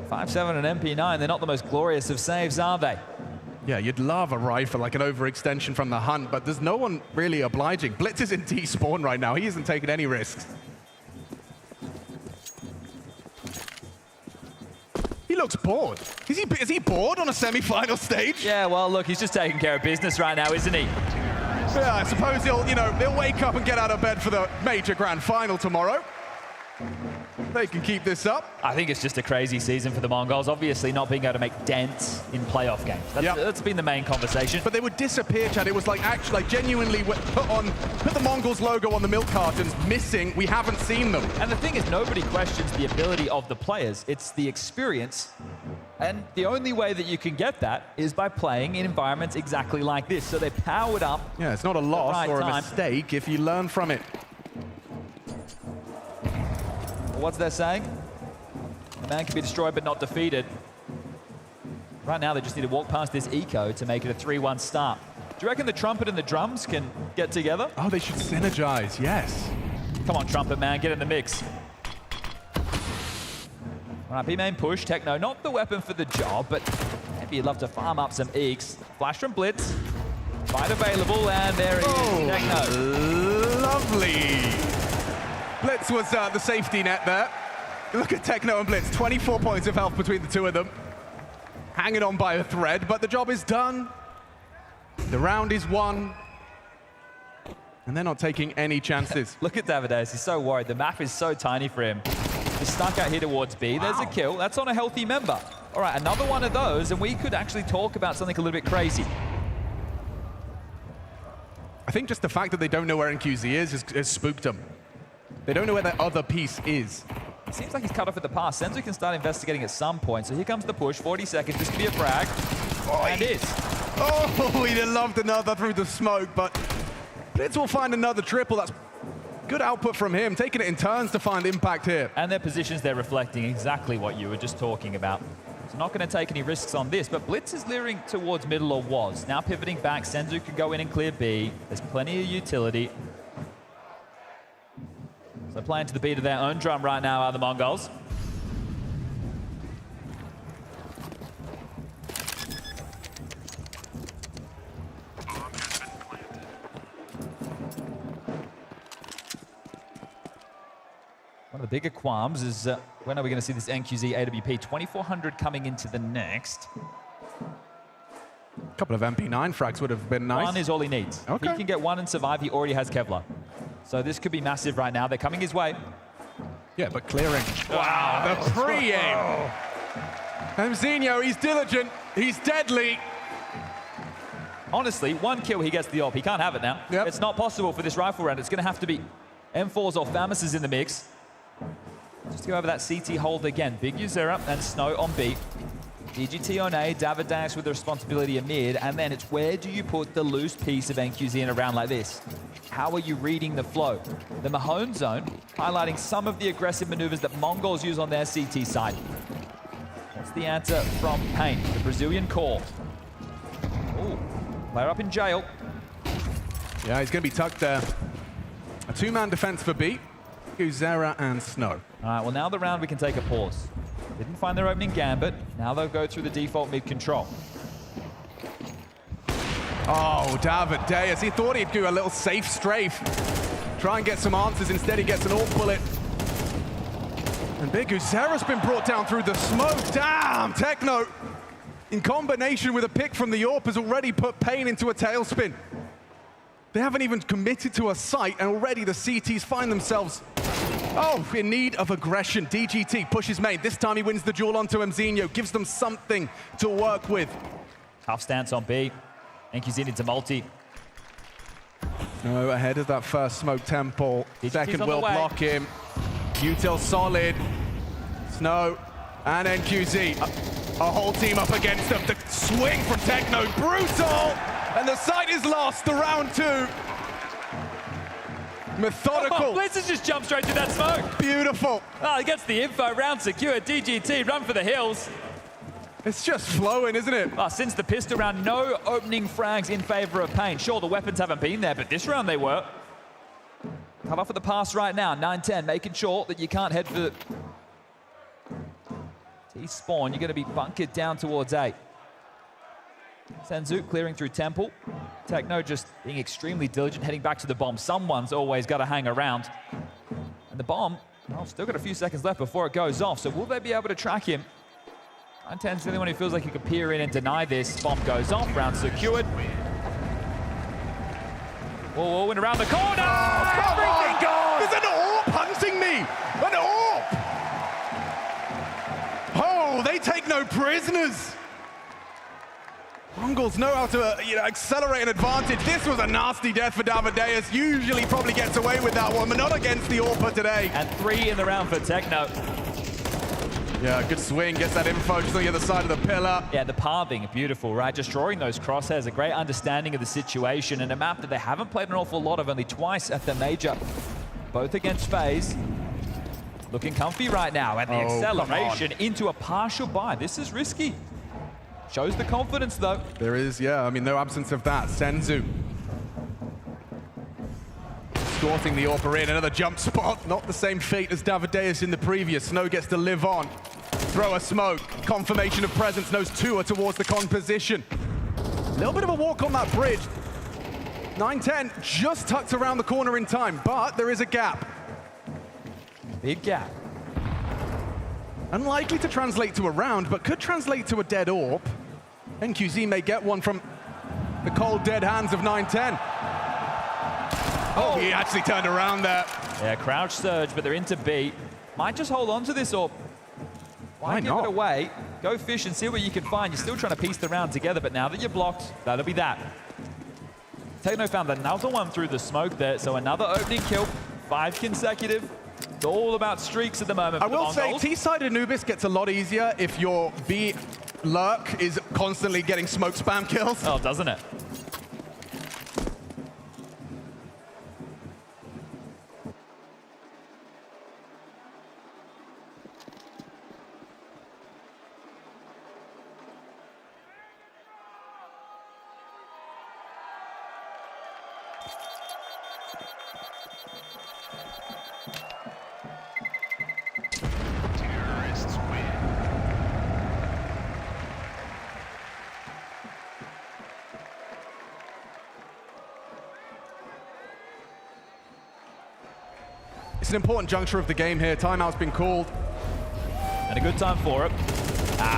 5-7 and MP9, they're not the most glorious of saves, are they? Yeah, you'd love a rifle, like an overextension from the hunt, but there's no one really obliging. Blitz is in T spawn right now. He isn't taking any risks. He looks bored. Is he bored on a semi-final stage? Yeah, well, look, he's just taking care of business right now, isn't he? Yeah, I suppose he'll wake up and get out of bed for the major grand final tomorrow. They can keep this up. I think it's just a crazy season for the Mongols. Obviously not being able to make dents in playoff games. That's been the main conversation. But they would disappear, Chad. It was like actually genuinely put the Mongols logo on the milk cartons, missing. We haven't seen them. And the thing is, nobody questions the ability of the players. It's the experience. And the only way that you can get that is by playing in environments exactly like this. So they're powered up. Yeah, it's not a loss or a mistake if you learn from it. What's that saying? A man can be destroyed but not defeated. Right now, they just need to walk past this eco to make it a 3-1 start. Do you reckon the trumpet and the drums can get together? Oh, they should synergize, yes. Come on, trumpet man, get in the mix. All right, B-main push, Techno, not the weapon for the job, but maybe you'd love to farm up some eeks. Flash from Blitz, fight available, and there he is, Techno. Lovely. Blitz was the safety net there. Look at Techno and Blitz, 24 points of health between the 2 of them. Hanging on by a thread, but the job is done. The round is won. And they're not taking any chances. Look at Davideus, he's so worried. The map is so tiny for him. He's stuck out here towards B. There's a kill. That's on a healthy member. All right, another one of those, and we could actually talk about something a little bit crazy. I think just the fact that they don't know where NQZ is has spooked them. They don't know where that other piece is. It seems like he's cut off at the pass. Senzu can start investigating at some point. So here comes the push, 40 seconds. This could be a frag. And it is. Oh, he'd have loved another through the smoke, but Blitz will find another triple. That's good output from him, taking it in turns to find impact here. And their positions, they're reflecting exactly what you were just talking about. So not going to take any risks on this, but Blitz is leering towards middle, or was. Now pivoting back, Senzu can go in and clear B. There's plenty of utility. So playing to the beat of their own drum right now are the Mongols. One of the bigger qualms is when are we going to see this NQZ AWP? 2,400 coming into the next. A couple of MP9 frags would have been nice. One is all he needs. Okay. If he can get one and survive, he already has Kevlar. So this could be massive right now. They're coming his way. Yeah, but clearing. Wow, the pre-aim. And Zinho, he's diligent, he's deadly. Honestly, 1 kill, he gets the op. He can't have it now. Yep. It's not possible for this rifle round. It's going to have to be M4s or Famuses in the mix. Just to go over that CT hold again. Big Uzera and Snow on B. DGT on A, Davideus with the responsibility of mid, and then it's where do you put the loose piece of NQZ in a round like this? How are you reading the flow? The Mahone zone, highlighting some of the aggressive maneuvers that Mongols use on their CT side. That's the answer from Paint, the Brazilian call. Ooh, player up in jail. Yeah, he's going to be tucked there. A 2-man defense for B, Uzera and Snow. All right, well now the round we can take a pause. Didn't find their opening gambit. Now they'll go through the default mid control. Oh, Davideus, he thought he'd do a little safe strafe. Try and get some answers. Instead, he gets an AWP bullet. And Big Uzera's been brought down through the smoke. Damn, Techno, in combination with a pick from the AWP, has already put Pain into a tailspin. They haven't even committed to a site, and already the CTs find themselves Oh, in need of aggression. DGT pushes main. This time he wins the duel onto MZ, gives them something to work with. Tough stance on B. NQZ needs a multi. No, ahead of that first smoke temple. Second will block him. Util solid. Snow and NQZ. A whole team up against them. The swing from Techno, brutal! And the site is lost, the round 2. Methodical. Oh, Blitz has just jumped straight to that smoke. Beautiful. Oh, he gets the info, round secure. DGT, run for the hills. It's just flowing, isn't it? Oh, since the pistol round, no opening frags in favor of Pain. Sure, the weapons haven't been there, but this round they were. Cut off at the pass right now, 9-10, making sure that you can't head for the T-spawn. You're going to be bunkered down towards A. Senzu clearing through Temple. Techno just being extremely diligent, heading back to the bomb. Someone's always got to hang around. And the bomb, well, still got a few seconds left before it goes off, so will they be able to track him? 9-10's the only one who feels like he could peer in and deny this. Bomb goes off, round secured. Oh, and around the corner! Oh, come Everything on. gone! There's an AWP hunting me! An AWP! Oh, they take no prisoners! Mongols know how to accelerate an advantage. This was a nasty death for Davideus. Usually probably gets away with that one, but not against the AWPer today. And 3 in the round for Techno. Yeah, good swing, gets that info just on the other side of the pillar. Yeah, the pathing, beautiful, right? Just drawing those crosshairs, a great understanding of the situation, and a map that they haven't played an awful lot of, only twice at the major. Both against FaZe. Looking comfy right now, and the acceleration into a partial buy. This is risky. Shows the confidence, though. There is, yeah, I mean, no absence of that. Senzu. Escorting the AWPer in, another jump spot. Not the same fate as Davideus in the previous. Snow gets to live on. Throw a smoke. Confirmation of presence. Knows 2 are towards the con position. A little bit of a walk on that bridge. 9-10 just tucked around the corner in time, but there is a gap. Big gap. Unlikely to translate to a round, but could translate to a dead AWP. NQZ may get one from the cold, dead hands of 9-10. Oh, he actually turned around there. Yeah, crouch surge, but they're into B. Might just hold on to this AWP. Why give not? it away? Go fish and see what you can find. You're still trying to piece the round together, but now that you're blocked, that'll be that. Techno found another one through the smoke there, so another opening kill. 5 consecutive. It's all about streaks at the moment. I will say, T-side Anubis gets a lot easier if your B lurk is constantly getting smoke spam kills. Oh, doesn't it? It's an important juncture of the game here. Timeout's been called. And a good time for it.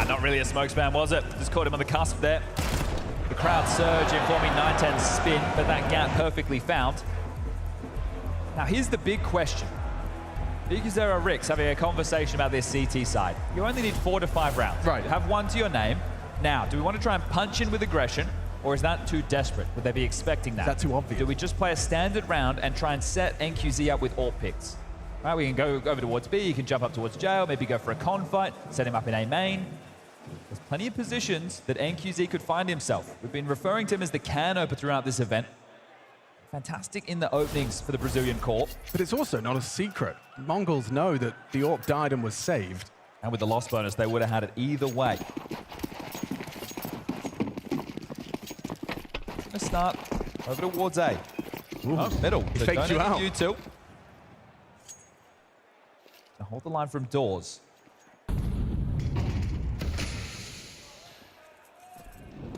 Not really a smoke spam, was it? Just caught him on the cusp there. The crowd surge, informing 9-10's spin, but that gap perfectly found. Now here's the big question. Because there are Ricks having a conversation about this CT side. You only need 4 to 5 rounds. Right. You have 1 to your name. Now, do we want to try and punch in with aggression, or is that too desperate? Would they be expecting that? Is that too obvious? Do we just play a standard round and try and set NQZ up with all picks? Right, we can go over towards B, you can jump up towards jail, maybe go for a con fight, set him up in A main. There's plenty of positions that NQZ could find himself. We've been referring to him as the can opener throughout this event. Fantastic in the openings for the Brazilian core. But it's also not a secret. Mongols know that the AWP died and was saved. And with the loss bonus, they would have had it either way. Gonna start over towards A. Oh, middle. He faked you out. U2. Now hold the line from doors.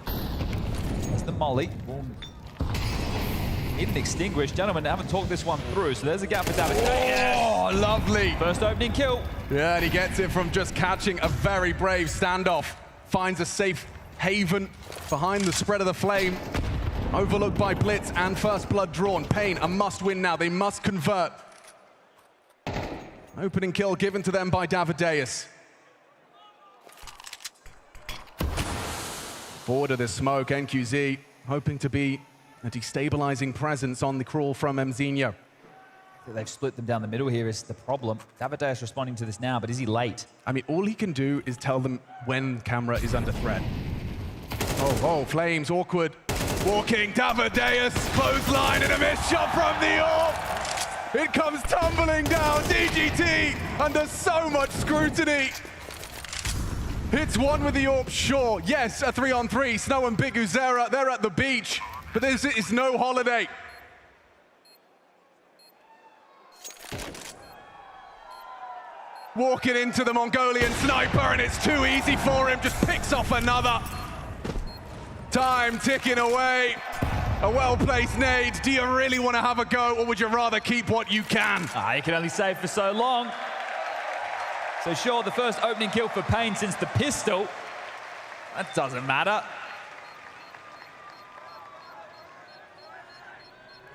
There's the molly. Need an extinguish. Gentlemen, haven't talked this one through, so there's a gap for David. Oh, lovely. First opening kill. Yeah, and he gets it from just catching a very brave standoff. Finds a safe haven behind the spread of the flame. Overlooked by Blitz and first blood drawn. Pain, a must win now. They must convert. Opening kill given to them by Davideus. Forward of the smoke, NQZ hoping to be a destabilizing presence on the crawl from Mzinho. They've split them down the middle here is the problem. Davideus responding to this now, but is he late? I mean, all he can do is tell them when camera is under threat. Oh, Flames, awkward. Walking, Davideus, clothesline and a missed shot from the orb. It comes tumbling down, DGT under so much scrutiny. Hits one with the orb, sure. Yes, a 3-on-3. Snow and Big Uzera, they're at the beach. But this is no holiday. Walking into the Mongolian sniper, and it's too easy for him. Just picks off another. Time ticking away. A well-placed nade. Do you really want to have a go, or would you rather keep what you can? You can only save for so long. So sure, the first opening kill for Pain since the pistol. That doesn't matter.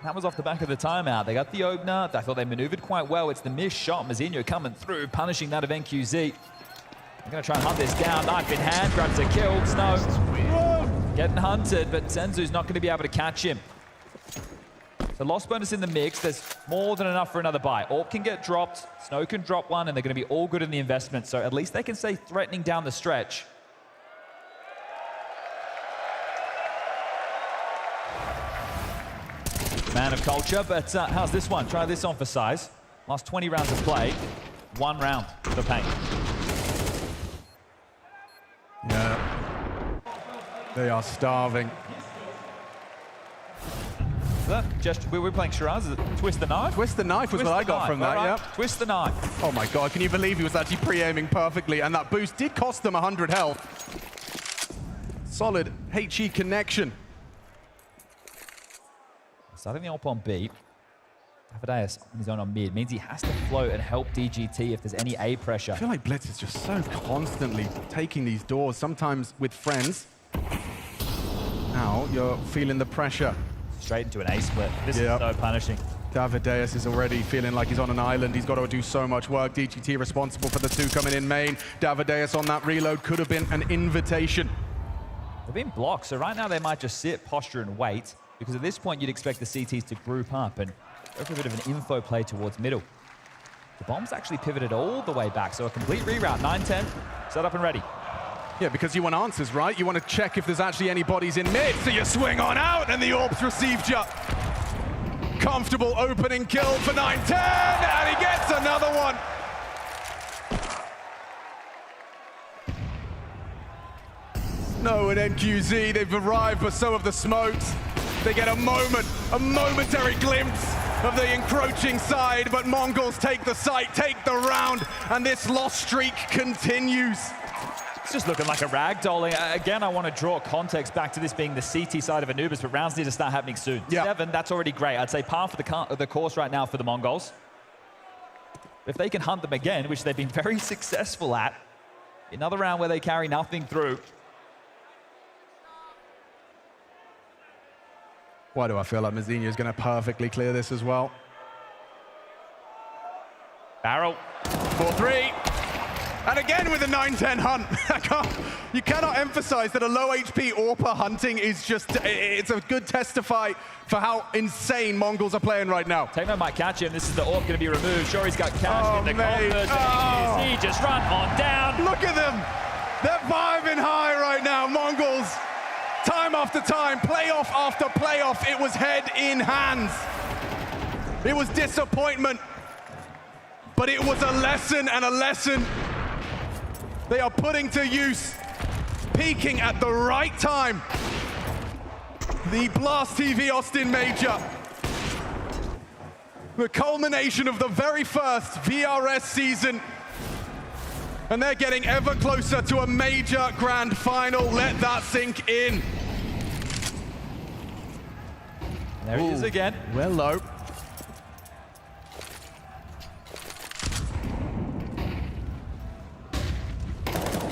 That was off the back of the timeout. They got the opener. I thought they maneuvered quite well. It's the missed shot. MZ coming through, punishing that of NQZ. They're going to try and hunt this down. Knife in hand, grabs a kill. Snow getting hunted, but Senzu's not going to be able to catch him. So loss bonus in the mix. There's more than enough for another buy. Orb can get dropped. Snow can drop one, and they're going to be all good in the investment. So at least they can stay threatening down the stretch. Man of culture, but how's this one? Try this on for size. Last 20 rounds of play, 1 round for Pain. Yeah. They are starving. We were playing Shiraz. Twist the knife? Twist the knife was what I got from that, yeah. Twist the knife. Oh my God, can you believe he was actually pre-aiming perfectly? And that boost did cost them 100 health. Solid HE connection. Starting the ult on B. Davideus on his own on mid means he has to float and help DGT if there's any A pressure. I feel like Blitz is just so constantly taking these doors, sometimes with friends. Now you're feeling the pressure. Straight into an A split. This is so punishing. Davideus is already feeling like he's on an island. He's got to do so much work. DGT responsible for the 2 coming in main. Davideus on that reload could have been an invitation. They've been blocked, so right now they might just sit, posture, and wait. Because at this point, you'd expect the CTs to group up and go for a bit of an info play towards middle. The bomb's actually pivoted all the way back, so a complete reroute. 9-10, set up and ready. Yeah, because you want answers, right? You want to check if there's actually any bodies in mid, so you swing on out, and the orb's received you. Comfortable opening kill for 9-10, and he gets another one. Snow and NQZ, they've arrived, but so have the smokes. They get a momentary glimpse of the encroaching side, but Mongols take the site, take the round, and this loss streak continues. It's just looking like a ragdolling. Again, I want to draw context back to this being the CT side of Anubis, but rounds need to start happening soon. 7, that's already great. I'd say par for the course right now for the Mongols. If they can hunt them again, which they've been very successful at, another round where they carry nothing through. Why do I feel like Mzinho is going to perfectly clear this as well? Barrel. 4-3. And again with a 9-10 hunt. You cannot emphasize that a low HP AWPer hunting is just, it's a good testify for how insane Mongols are playing right now. Techno might catch him. This is the AWP going to be removed. Sure, he's got cash in the corner. He just run on down. Look at them. They're vibing high right now, Mongols. Time after time, playoff after playoff, it was head in hands. It was disappointment, but it was a lesson and a lesson they are putting to use, peaking at the right time. The Blast TV Austin Major, the culmination of the very first VRS season, and they're getting ever closer to a major grand final. Let that sink in. There he is again. Well low.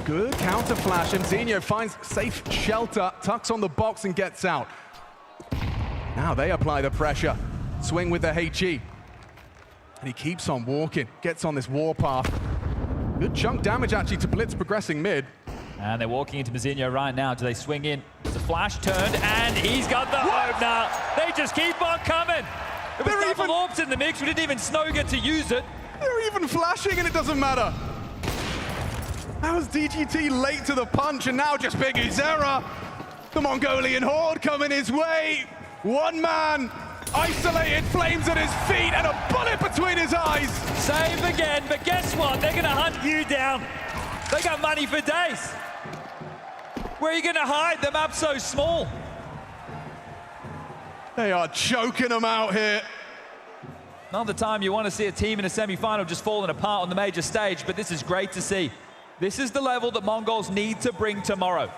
Good counter flash. Mzinho finds safe shelter, tucks on the box and gets out. Now they apply the pressure. Swing with the HE. And he keeps on walking, gets on this warpath. Good chunk damage actually to Blitz progressing mid. And they're walking into MouZ right now. Do they swing in? There's a flash turned, and he's got the opener. They just keep on coming. There was double orbs in the mix. We didn't even Snow get to use it. They're even flashing, and it doesn't matter. MOUZ.CDT late to the punch, and now just Big Uzera. The Mongolian horde coming his way. One man, isolated, flames at his feet, and a bullet between his eyes. Save again, but guess what? They're going to hunt you down. They got money for days. Where are you going to hide? The map's so small. They are choking them out here. Not the time you want to see a team in a semi-final just falling apart on the major stage, but this is great to see. This is the level that Mongols need to bring tomorrow.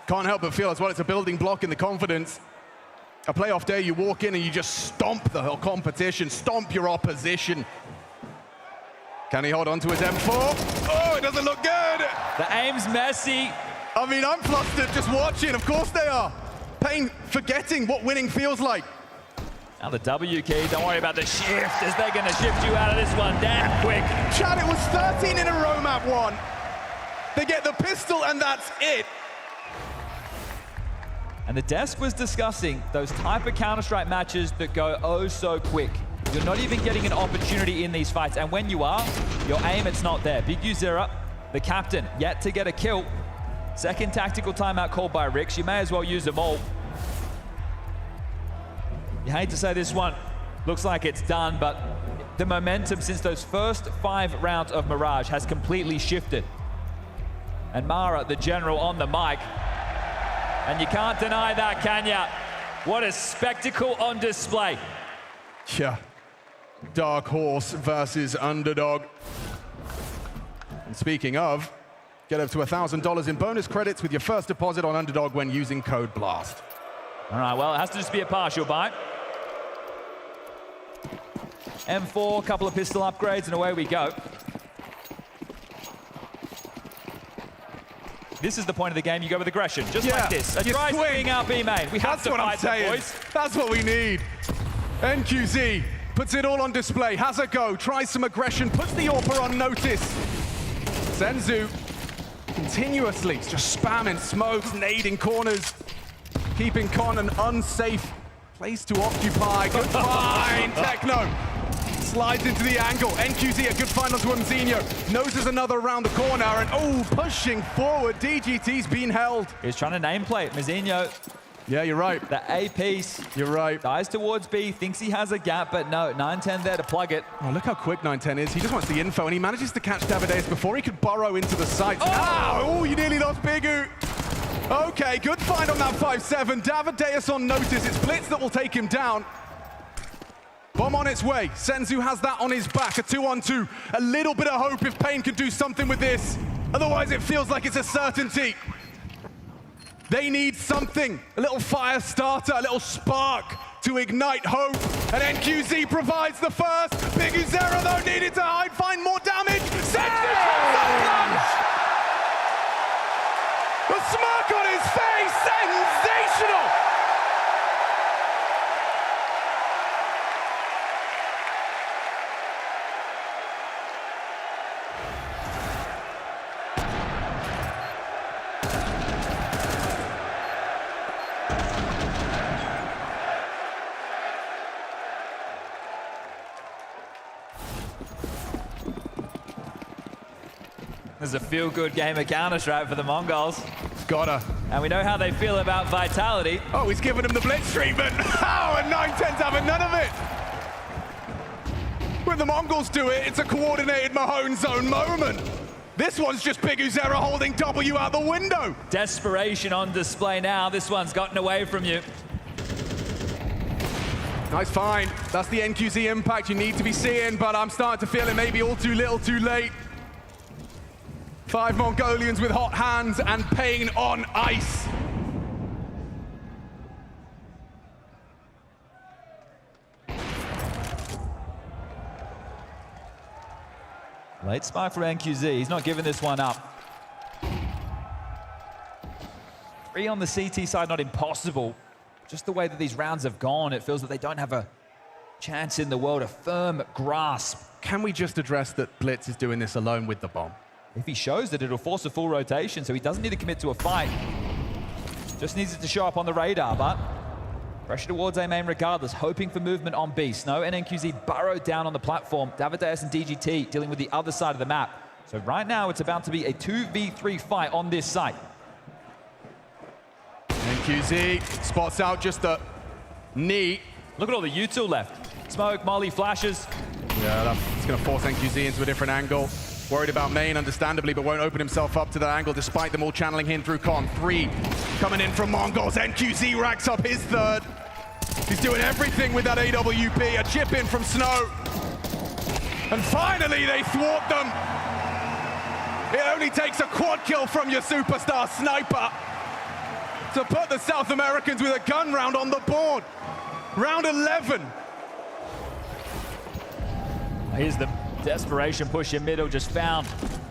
Can't help but feel as well it's a building block in the confidence. A playoff day, you walk in and you just stomp the whole competition, stomp your opposition. Can he hold on to his M4? Oh, it doesn't look good. The aim's messy. I mean, I'm flustered just watching. Of course they are. Pain forgetting what winning feels like. Now the W key, don't worry about the shift, as they're going to shift you out of this one damn quick. Chad, it was 13 in a row, map 1. They get the pistol, and that's it. And the desk was discussing those type of Counter-Strike matches that go oh so quick. You're not even getting an opportunity in these fights, and when you are, your aim, it's not there. Big Uzera, the captain, yet to get a kill. Second tactical timeout called by Rix. You may as well use them all. You hate to say this one looks like it's done, but the momentum since those first 5 rounds of Mirage has completely shifted. And Mara, the general, on the mic. And you can't deny that, can ya? What a spectacle on display. Yeah. Dark Horse versus Underdog. And speaking of, get up to $1,000 in bonus credits with your first deposit on Underdog when using code BLAST. All right, well, it has to just be a partial buy. M4, couple of pistol upgrades, and away we go. This is the point of the game. You go with aggression, just like this. A dry swing out B main. We have to fight them, boys. That's what we need. NQZ puts it all on display, has a go, tries some aggression, puts the AWPer on notice. Senzu continuously just spamming smokes, nading corners, keeping Con an unsafe place to occupy. Good find, Techno. Slides into the angle. NQZ, a good find onto MouZ. Noses another around the corner, and oh, pushing forward. DGT's been held. He's trying to nameplate. MouZ. Yeah, you're right. The A piece. You're right. Dies towards B, thinks he has a gap, but no, 910 there to plug it. Oh, look how quick 910 is. He just wants the info, and he manages to catch Davideus before he could burrow into the site. Oh, you nearly lost Bigu. Okay, good find on that 5-7. Davideus on notice. It's Blitz that will take him down. Bomb on its way. Senzu has that on his back. A 2-on-2. A little bit of hope if Pain can do something with this. Otherwise, it feels like it's a certainty. They need something. A little fire starter, a little spark to ignite hope. And NQZ provides the first. Big Uzera, though, needed to hide, find more damage. Senzu comes up clutch. A smirk on his face. Sensational. This is a feel-good game of Counter-Strike for the Mongols. Gotta. And we know how they feel about Vitality. Oh, he's giving him the blitz treatment. Oh, and 910's having none of it. When the Mongols do it, it's a coordinated Mahone zone moment. This one's just Big Uzera holding W out the window. Desperation on display now. This one's gotten away from you. Nice find. That's the NQZ impact you need to be seeing, but I'm starting to feel it may be all too little too late. 5 Mongolians with hot hands and Pain on ice. Late spark for NQZ. He's not giving this one up. 3 on the CT side, not impossible. Just the way that these rounds have gone, it feels that they don't have a chance in the world, a firm grasp. Can we just address that Blitz is doing this alone with the bomb? If he shows that, it'll force a full rotation, so he doesn't need to commit to a fight. Just needs it to show up on the radar, but pressure towards A main regardless, hoping for movement on B. Snow and NQZ burrowed down on the platform. Davideus and DGT dealing with the other side of the map. So right now, it's about to be a 2v3 fight on this site. NQZ spots out just the knee. Look at all the util left. Smoke, molly, flashes. Yeah, it's going to force NQZ into a different angle. Worried about main, understandably, but won't open himself up to that angle despite them all channeling him through Con. 3 coming in from MongolZ. NQZ racks up his third. He's doing everything with that AWP. A chip in from Snow. And finally, they thwart them. It only takes a quad kill from your superstar sniper to put the South Americans with a gun round on the board. Round 11. Here's the desperation push in middle, just found.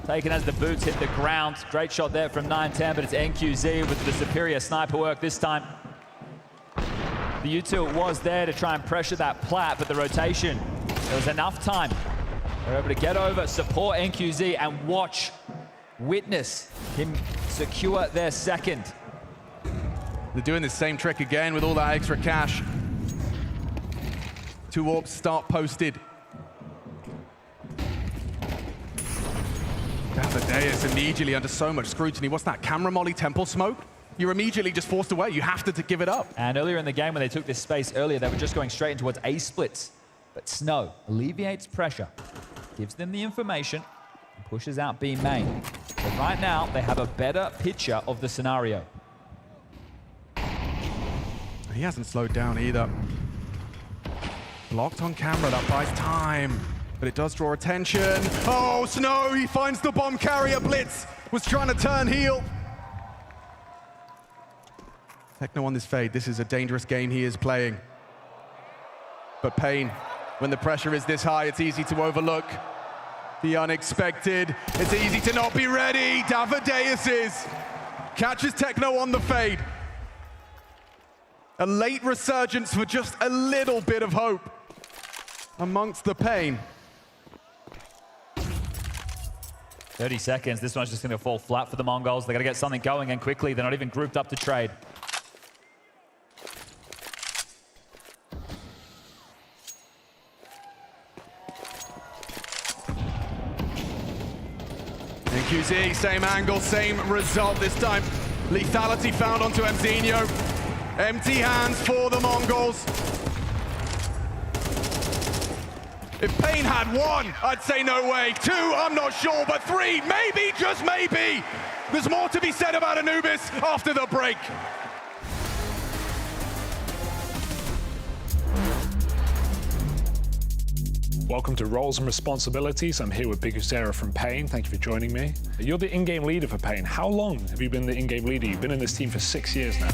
Taken as the boots hit the ground. Great shot there from 910, but it's NQZ with the superior sniper work this time. The util was there to try and pressure that plat, but the rotation, there was enough time. They're able to get over, support NQZ, and watch, witness him secure their second. They're doing the same trick again with all that extra cash. 2 orbs start posted. Davideus immediately under so much scrutiny. What's that, camera molly temple smoke? You're immediately just forced away. You have to give it up. And earlier in the game when they took this space earlier, they were just going straight in towards A splits. But Snow alleviates pressure, gives them the information, and pushes out B main. But right now, they have a better picture of the scenario. He hasn't slowed down either. Blocked on camera, that buys time. But it does draw attention. Oh, Snow, he finds the bomb carrier. Blitz was trying to turn heel. Techno on this fade. This is a dangerous game he is playing. But Pain, when the pressure is this high, it's easy to overlook the unexpected. It's easy to not be ready. Davideus catches Techno on the fade. A late resurgence for just a little bit of hope amongst the Pain. 30 seconds. This one's just going to fall flat for the Mongols. They got to get something going and quickly. They're not even grouped up to trade. NQZ, same angle, same result this time. Lethality found onto Mzinho. Empty hands for the Mongols. If Pain had 1, I'd say no way. 2, I'm not sure, but 3, maybe, just maybe. There's more to be said about Anubis after the break. Welcome to Roles and Responsibilities. I'm here with Big Sarah from Pain. Thank you for joining me. You're the in-game leader for Pain. How long have you been the in-game leader? You've been in this team for 6 years now.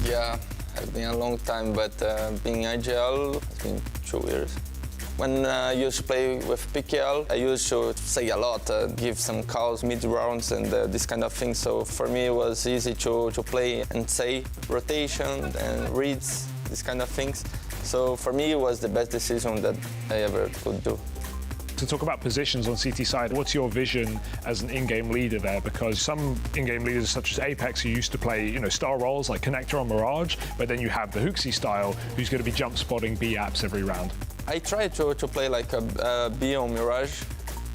Yeah, it's been a long time, but being IGL has been 2 years. When I used to play with PKL, I used to say a lot, give some calls mid-rounds and this kind of thing. So for me, it was easy to play and say rotation and reads, this kind of things. So for me, it was the best decision that I ever could do. To talk about positions on CT side, what's your vision as an in-game leader there? Because some in-game leaders, such as Apex, who used to play, star roles like Connector on Mirage, but then you have the Hooksy style, who's going to be jump spotting B apps every round. I tried to play like a B on Mirage,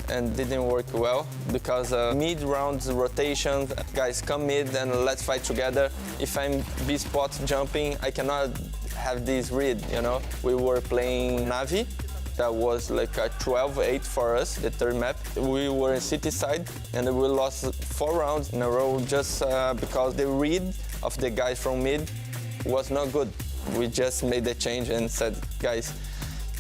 and didn't work well because mid-rounds rotation, guys come mid and let's fight together. If I'm B spot jumping, I cannot have this read. We were playing Navi. That was like a 12-8 for us, the third map. We were in city side and we lost 4 rounds in a row just because the read of the guys from mid was not good. We just made the change and said, guys,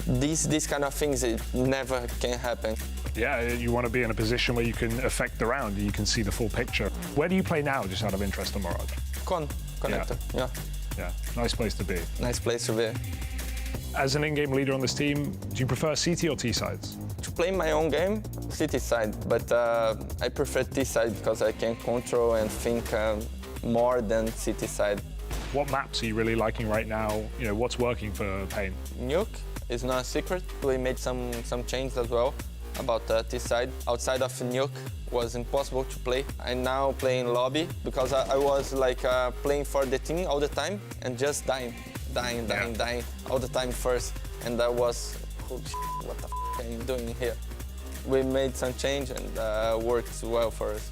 these kind of things, it never can happen. Yeah, you want to be in a position where you can affect the round, you can see the full picture. Where do you play now, just out of interest on Mirage? Connector, yeah. Yeah, nice place to be. Nice place to be. As an in-game leader on this team, do you prefer CT or T sides? To play my own game, CT side, but I prefer T side because I can control and think more than CT side. What maps are you really liking right now? You know, what's working for Pain? Nuke is not a secret. We made some changes as well about this side. Outside of Nuke was impossible to play. I'm now playing lobby because I was like playing for the team all the time and just dying all the time first. And I was, holy shit, what the f are you doing here? We made some change and worked well for us.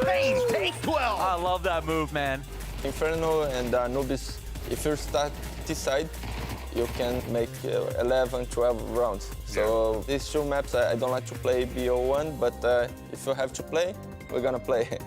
Pain, take 12! I love that move, man. Inferno and Nubis, if you start this side, you can make 11, 12 rounds. So these two maps, I don't like to play BO1, but if you have to play, we're gonna play.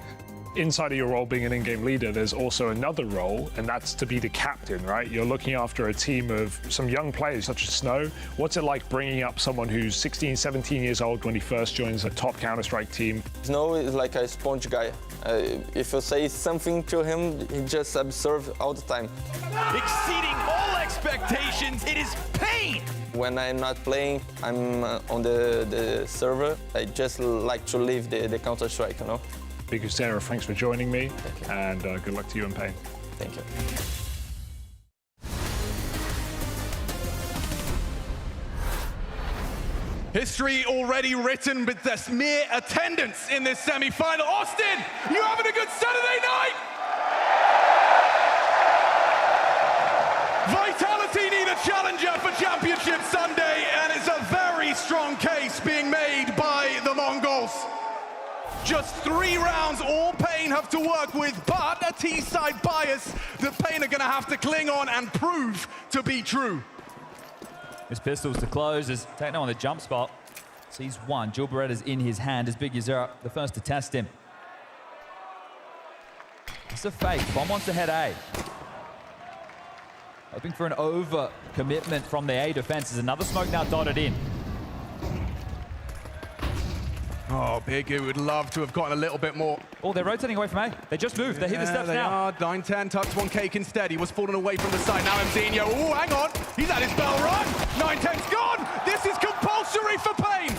Inside of your role being an in-game leader, there's also another role, and that's to be the captain, right? You're looking after a team of some young players such as Snow. What's it like bringing up someone who's 16, 17 years old when he first joins a top Counter-Strike team? Snow is like a sponge guy. If you say something to him, he just absorbs all the time. Exceeding all expectations, it is Pain! When I'm not playing, I'm on the server. I just like to leave the Counter-Strike, you know? Big Sarah, thanks for joining me, and good luck to you and Pain. Thank you. History already written with this mere attendance in this semi-final. Austin, you having a good Saturday night? Vitality need a challenger for Championship Sunday, and it's a very strong case being made by the Mongols. Just 3 rounds, all Pain have to work with, but a T-side bias that Pain are gonna have to cling on and prove to be true. His pistols to close as Techno on the jump spot. Sees one. Jewel Beretta's in his hand as Big Yuzera, the first to test him. It's a fake. Bomb wants to head A. Hoping for an over commitment from the A defense. There's another smoke now dotted in. Oh, Big would love to have gotten a little bit more. Oh, they're rotating away from A. They just moved. They hit the steps now. 9-10 tucks one cake instead. He was falling away from the side. Now Mzinho. Oh, hang on. He's had his bell run. 9-10's gone. This is compulsory for Pain.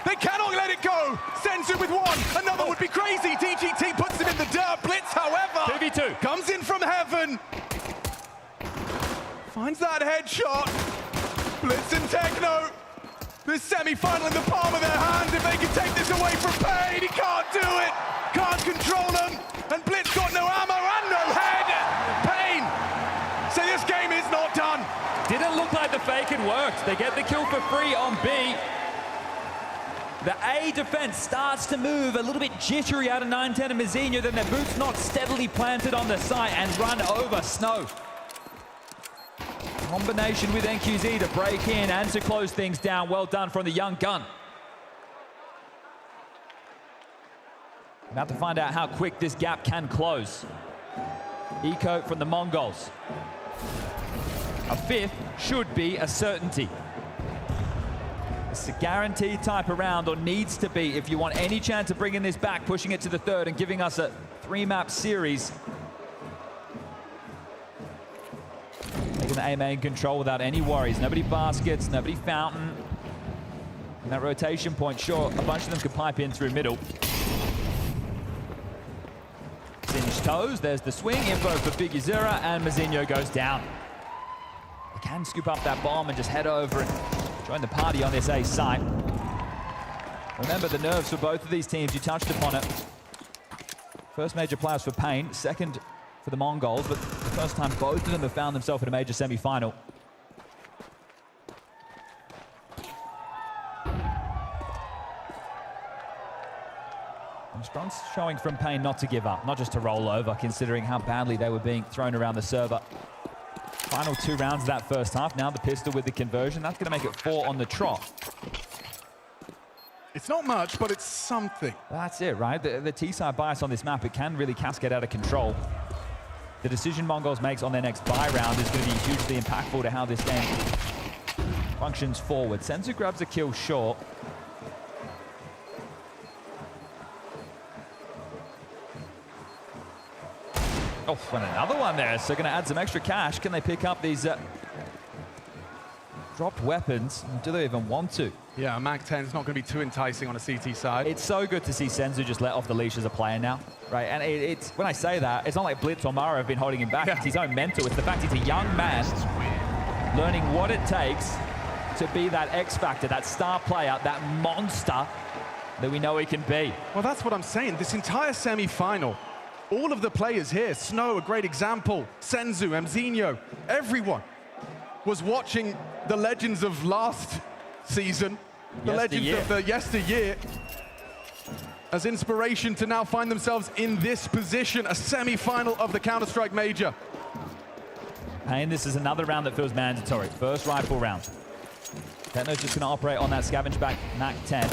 They cannot let it go. Senzu with one. Another would be crazy. DGT puts him in the dirt. Blitz, however, 2v2. Comes in from heaven. Finds that headshot. Blitz and Techno. This semi-final in the palm of their hands. If they can take this away from Pain, he can't do it. Can't control them. And Blitz got no ammo and no head. Pain. So this game is not done. Didn't look like the fake had worked. They get the kill for free on B. The A defense starts to move a little bit jittery out of 9-10 and Mzinho, then their boots not steadily planted on the site and run over Snow. Combination with NQZ to break in and to close things down. Well done from the young gun. About to find out how quick this gap can close. Eco from the Mongols. A 5th should be a certainty. It's a guaranteed type of round, or needs to be, if you want any chance of bringing this back, pushing it to the 3rd and giving us a 3-map series. Taking the A main control without any worries. Nobody baskets, nobody fountain. And that rotation point, sure, a bunch of them could pipe in through middle. Singed toes, there's the swing, info for Big Yuzera, and Mzinho goes down. They can scoop up that bomb and just head over and join the party on this A site. Remember the nerves for both of these teams, you touched upon it. First major playoffs for Pain, second for the Mongols, but the first time both of them have found themselves in a major semi-final. And strong showing from Pain not to give up, not just to roll over, considering how badly they were being thrown around the server. Final 2 rounds of that first half. Now the pistol with the conversion. That's going to make it 4 on the trot. It's not much, but it's something. That's it, right? The T-side bias on this map, it can really cascade out of control. The decision Mongols makes on their next buy round is going to be hugely impactful to how this game functions forward. Senzu grabs a kill short. Oh, and another one there. So going to add some extra cash. Can they pick up these dropped weapons. Do they even want to? Yeah, Mac 10 is not going to be too enticing on a CT side. It's so good to see Senzu just let off the leash as a player now, right? And it's when I say that, it's not like Blitz or Mara have been holding him back. Yeah. It's his own mental. It's the fact he's a young man learning what it takes to be that X factor, that star player, that monster that we know he can be. Well, that's what I'm saying. This entire semi-final, all of the players here, Snow, a great example, Senzu, Mzinho, everyone was watching the legends of last season, the legends of the yesteryear, as inspiration to now find themselves in this position, a semi-final of the Counter-Strike Major. And this is another round that feels mandatory. First rifle round. Techno's just going to operate on that scavenge back Mac 10.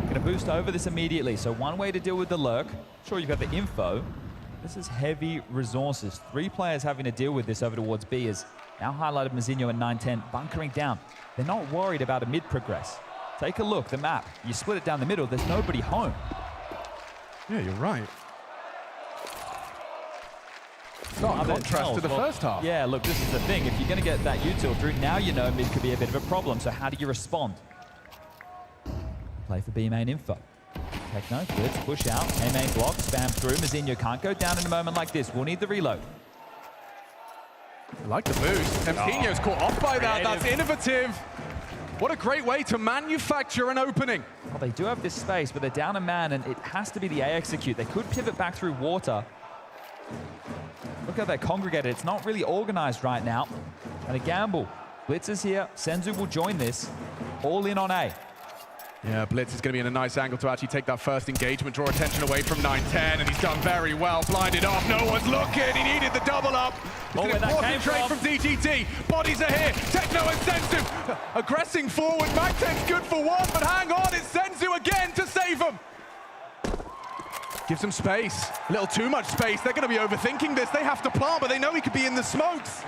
Going to boost over this immediately. So one way to deal with the lurk. Sure, you've got the info. This is heavy resources. 3 players having to deal with this over towards B is now highlighted Mzinho and 910 bunkering down. They're not worried about a mid progress. Take a look, the map. You split it down the middle, there's nobody home. Yeah, you're right. Not in contrast to the first half. Yeah, look, this is the thing. If you're going to get that util through, now you know mid could be a bit of a problem. So how do you respond? Play for B main info. Techno, blitz, push out. A main block, spam through. Mzinho can't go down in a moment like this. We'll need the reload. I like the boost. Mzinho's caught off by that. That's innovative. What a great way to manufacture an opening. Well, they do have this space, but they're down a man, and it has to be the A execute. They could pivot back through water. Look how they're congregated. It's not really organized right now. And a gamble. Blitz is here. Senzu will join this. All in on A. Yeah, Blitz is going to be in a nice angle to actually take that first engagement, draw attention away from 910, and he's done very well. Blinded off, no one's looking. He needed the double up. It's an important trade from DGT. Bodies are here. Techno and Senzu aggressing forward. Mac 10's good for one, but hang on, it's Senzu again to save him. Gives him space. A little too much space. They're going to be overthinking this. They have to plant, but they know he could be in the smokes.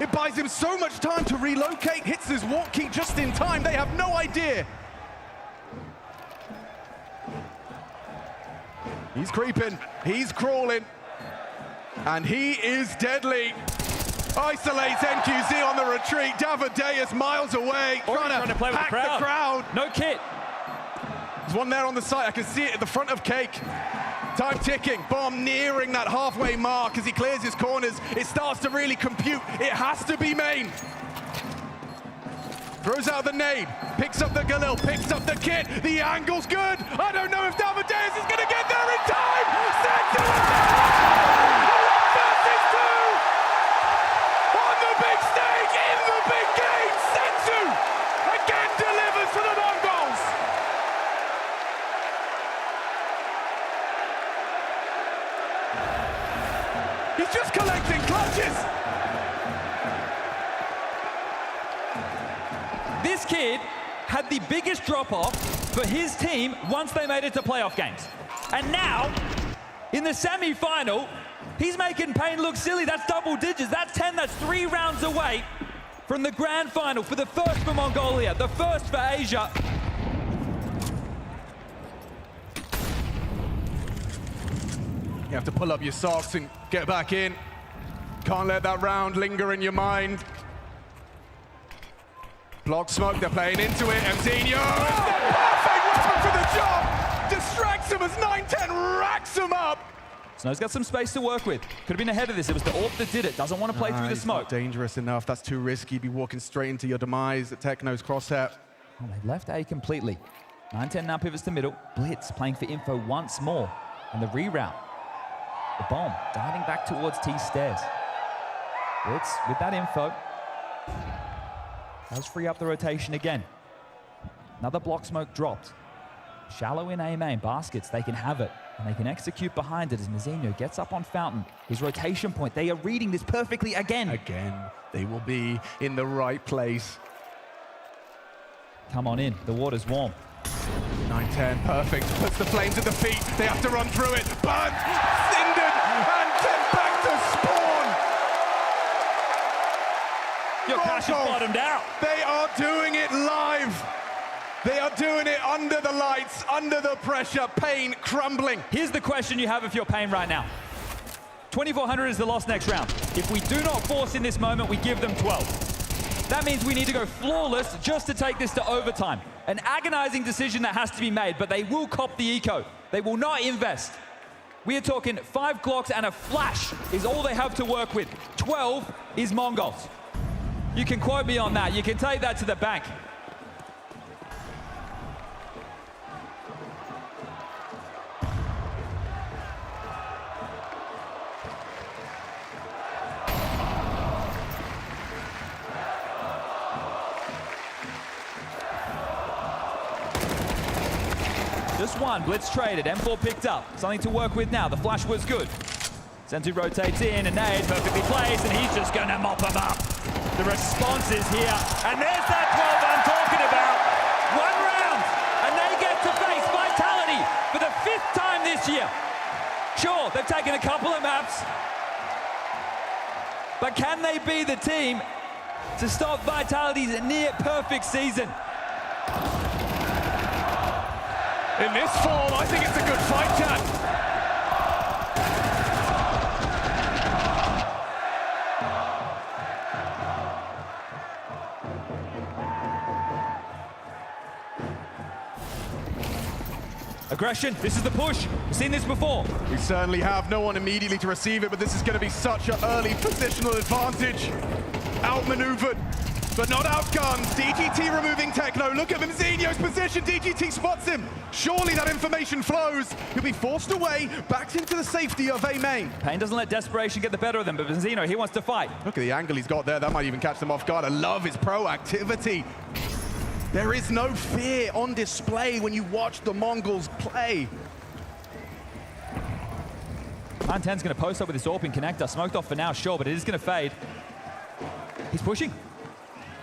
It buys him so much time to relocate. Hits his walk key just in time. They have no idea. He's creeping. He's crawling. And he is deadly. Isolates NQZ on the retreat. Davadeus miles away. Trying to play with the crowd. No kit. There's one there on the side. I can see it at the front of Cake. Time ticking. Bomb nearing that halfway mark as he clears his corners. It starts to really compute. It has to be main. Throws out the nade. Picks up the Galil. Picks up the kit. The angle's good. I don't know if Davadeus is going to get there in time. Senzu versus 2 on the big stage in the big game. Senzu again delivers for the Mongols. He's just collecting clutches. This kid had the biggest drop-off for his team once they made it to playoff games. And now, in the semi-final, he's making Pain look silly. That's double digits. That's 10. That's 3 rounds away from the grand final for the first for Mongolia, the first for Asia. You have to pull up your socks and get back in. Can't let that round linger in your mind. Block smoke, they're playing into it. Mzinho, perfect weapon for the job. Distracts him as 910 racks him up. Snow's got some space to work with. Could have been ahead of this. It was the AWP that did it. Doesn't want to play through the smoke. Not dangerous enough. That's too risky. Be walking straight into your demise at Techno's crosshair. Oh, they left A completely. 910 now pivots to middle. Blitz playing for info once more. And the reroute. The bomb darting back towards T stairs. Blitz with that info. Does free up the rotation again. Another block smoke dropped. Shallow in A main. Baskets, they can have it. And they can execute behind it as Mzinho gets up on Fountain. His rotation point, they are reading this perfectly again. Again, they will be in the right place. Come on in, the water's warm. 910, perfect. Puts the flames at the feet. They have to run through it. Burnt, cindered, and sent back to spawn. Your cash is bottomed out. They are doing it live. They are doing it under the lights, under the pressure, Pain crumbling. Here's the question you have if you're Pain right now. 2,400 is the loss next round. If we do not force in this moment, we give them 12. That means we need to go flawless just to take this to overtime. An agonizing decision that has to be made, but they will cop the eco. They will not invest. We are talking 5 clocks and a flash is all they have to work with. 12 is Mongols. You can quote me on that. You can take that to the bank. Just one, Blitz traded, M4 picked up. Something to work with now, the flash was good. Senzu rotates in, and nade perfectly placed, and he's just gonna mop him up. The response is here, and there's that 12 I'm talking about. 1 round, and they get to face Vitality for the 5th time this year. Sure, they've taken a couple of maps, but can they be the team to stop Vitality's near perfect season? In this form, I think it's a good fight, Chad. Aggression, this is the push. We've seen this before. We certainly have no one immediately to receive it, but this is going to be such an early positional advantage. Outmaneuvered, but not outgunned. DGT removing Techno. Look at MongolZ's position. DGT spots him. Surely that information flows. He'll be forced away, backed into the safety of A main. Pain doesn't let desperation get the better of them, but MongolZ, he wants to fight. Look at the angle he's got there. That might even catch them off guard. I love his proactivity. There is no fear on display when you watch the Mongols play. 910's going to post up with his AWP connector. Smoked off for now, sure, but it is going to fade. He's pushing.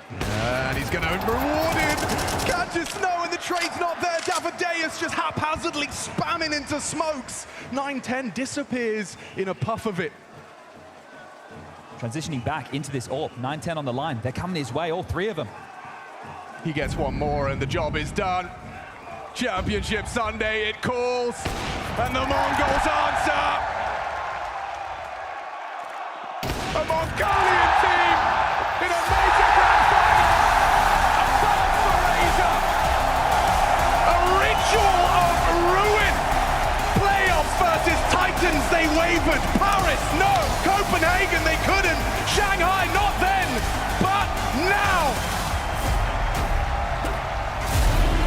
And he's going to reward him. Catches Snow, and the trade's not there. Davideus just haphazardly spamming into smokes. 910 disappears in a puff of it. Transitioning back into this AWP. 910 on the line. They're coming his way, all 3 of them. He gets one more, and the job is done. Championship Sunday, it calls. And the Mongols answer. A Mongolian team in a major grand final. A first for Asia. A ritual of ruin. Playoffs versus Titans, they wavered. Paris, no. Copenhagen, they couldn't. Shanghai, not then. But now.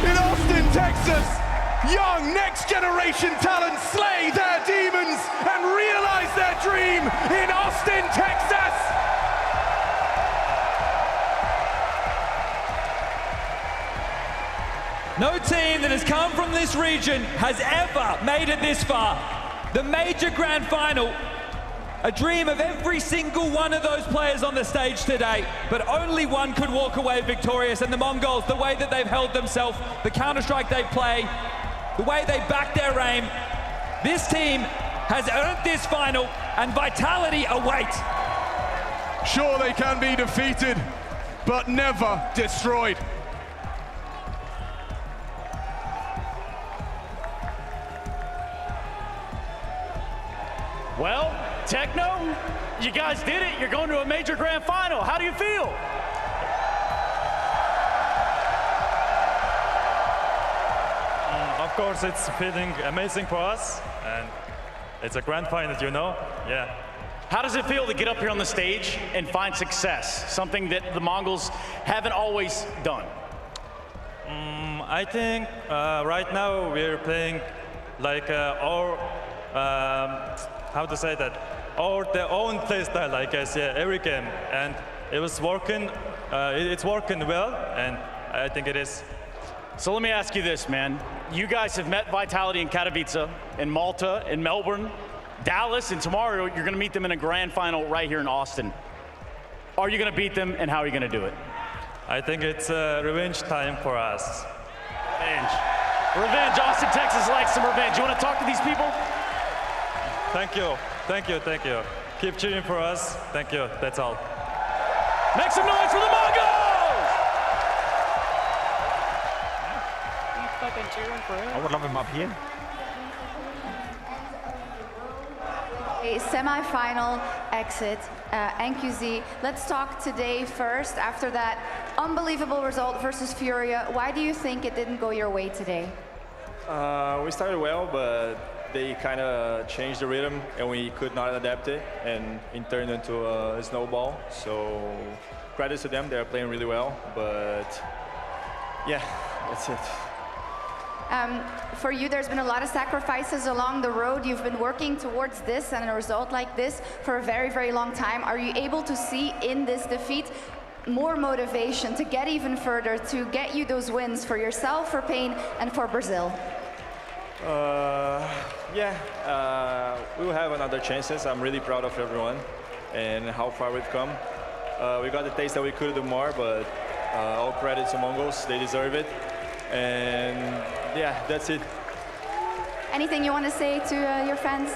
In Austin, Texas, young next-generation talent slay their demons and realize their dream in Austin, Texas. No team that has come from this region has ever made it this far. The major grand final, a dream of every single one of those players on the stage today, but only one could walk away victorious, and the Mongols, the way that they've held themselves, the Counter-Strike they play, the way they back their aim, this team has earned this final, and Vitality await. Sure, they can be defeated, but never destroyed. Well, Techno, you guys did it. You're going to a major grand final. How do you feel? Of course, it's feeling amazing for us, and it's a grand final, you know? Yeah. How does it feel to get up here on the stage and find success, something that the Mongols haven't always done? I think right now we're playing like our, how to say that, their own play style, I guess, yeah, every game, and it was working, it's working well, and I think it is. So let me ask you this, man. You guys have met Vitality in Katowice, in Malta, in Melbourne, Dallas, and tomorrow you're going to meet them in a grand final right here in Austin. Are you going to beat them, and how are you going to do it? I think it's revenge time for us. Revenge. Revenge. Austin, Texas likes some revenge. You want to talk to these people? Thank you. Thank you. Thank you. Keep cheering for us. Thank you. That's all. Make some noise for the Mongols! You fucking cheering for him? I would love him up here. A semi-final exit, MongolZ. Let's talk today first. After that unbelievable result versus Furia, why do you think it didn't go your way today? We started well, but they kind of changed the rhythm, and we could not adapt it, and it turned into a snowball. So credit to them, they're playing really well, but yeah, that's it. For you, there's been a lot of sacrifices along the road. You've been working towards this and a result like this for a very, very long time. Are you able to see in this defeat more motivation to get even further, to get you those wins for yourself, for Pain, and for Brazil? Yeah, we will have another chances. I'm really proud of everyone and how far we've come. We got the taste that we could do more, but all credit to Mongols, they deserve it. And yeah, that's it. Anything you want to say to your fans?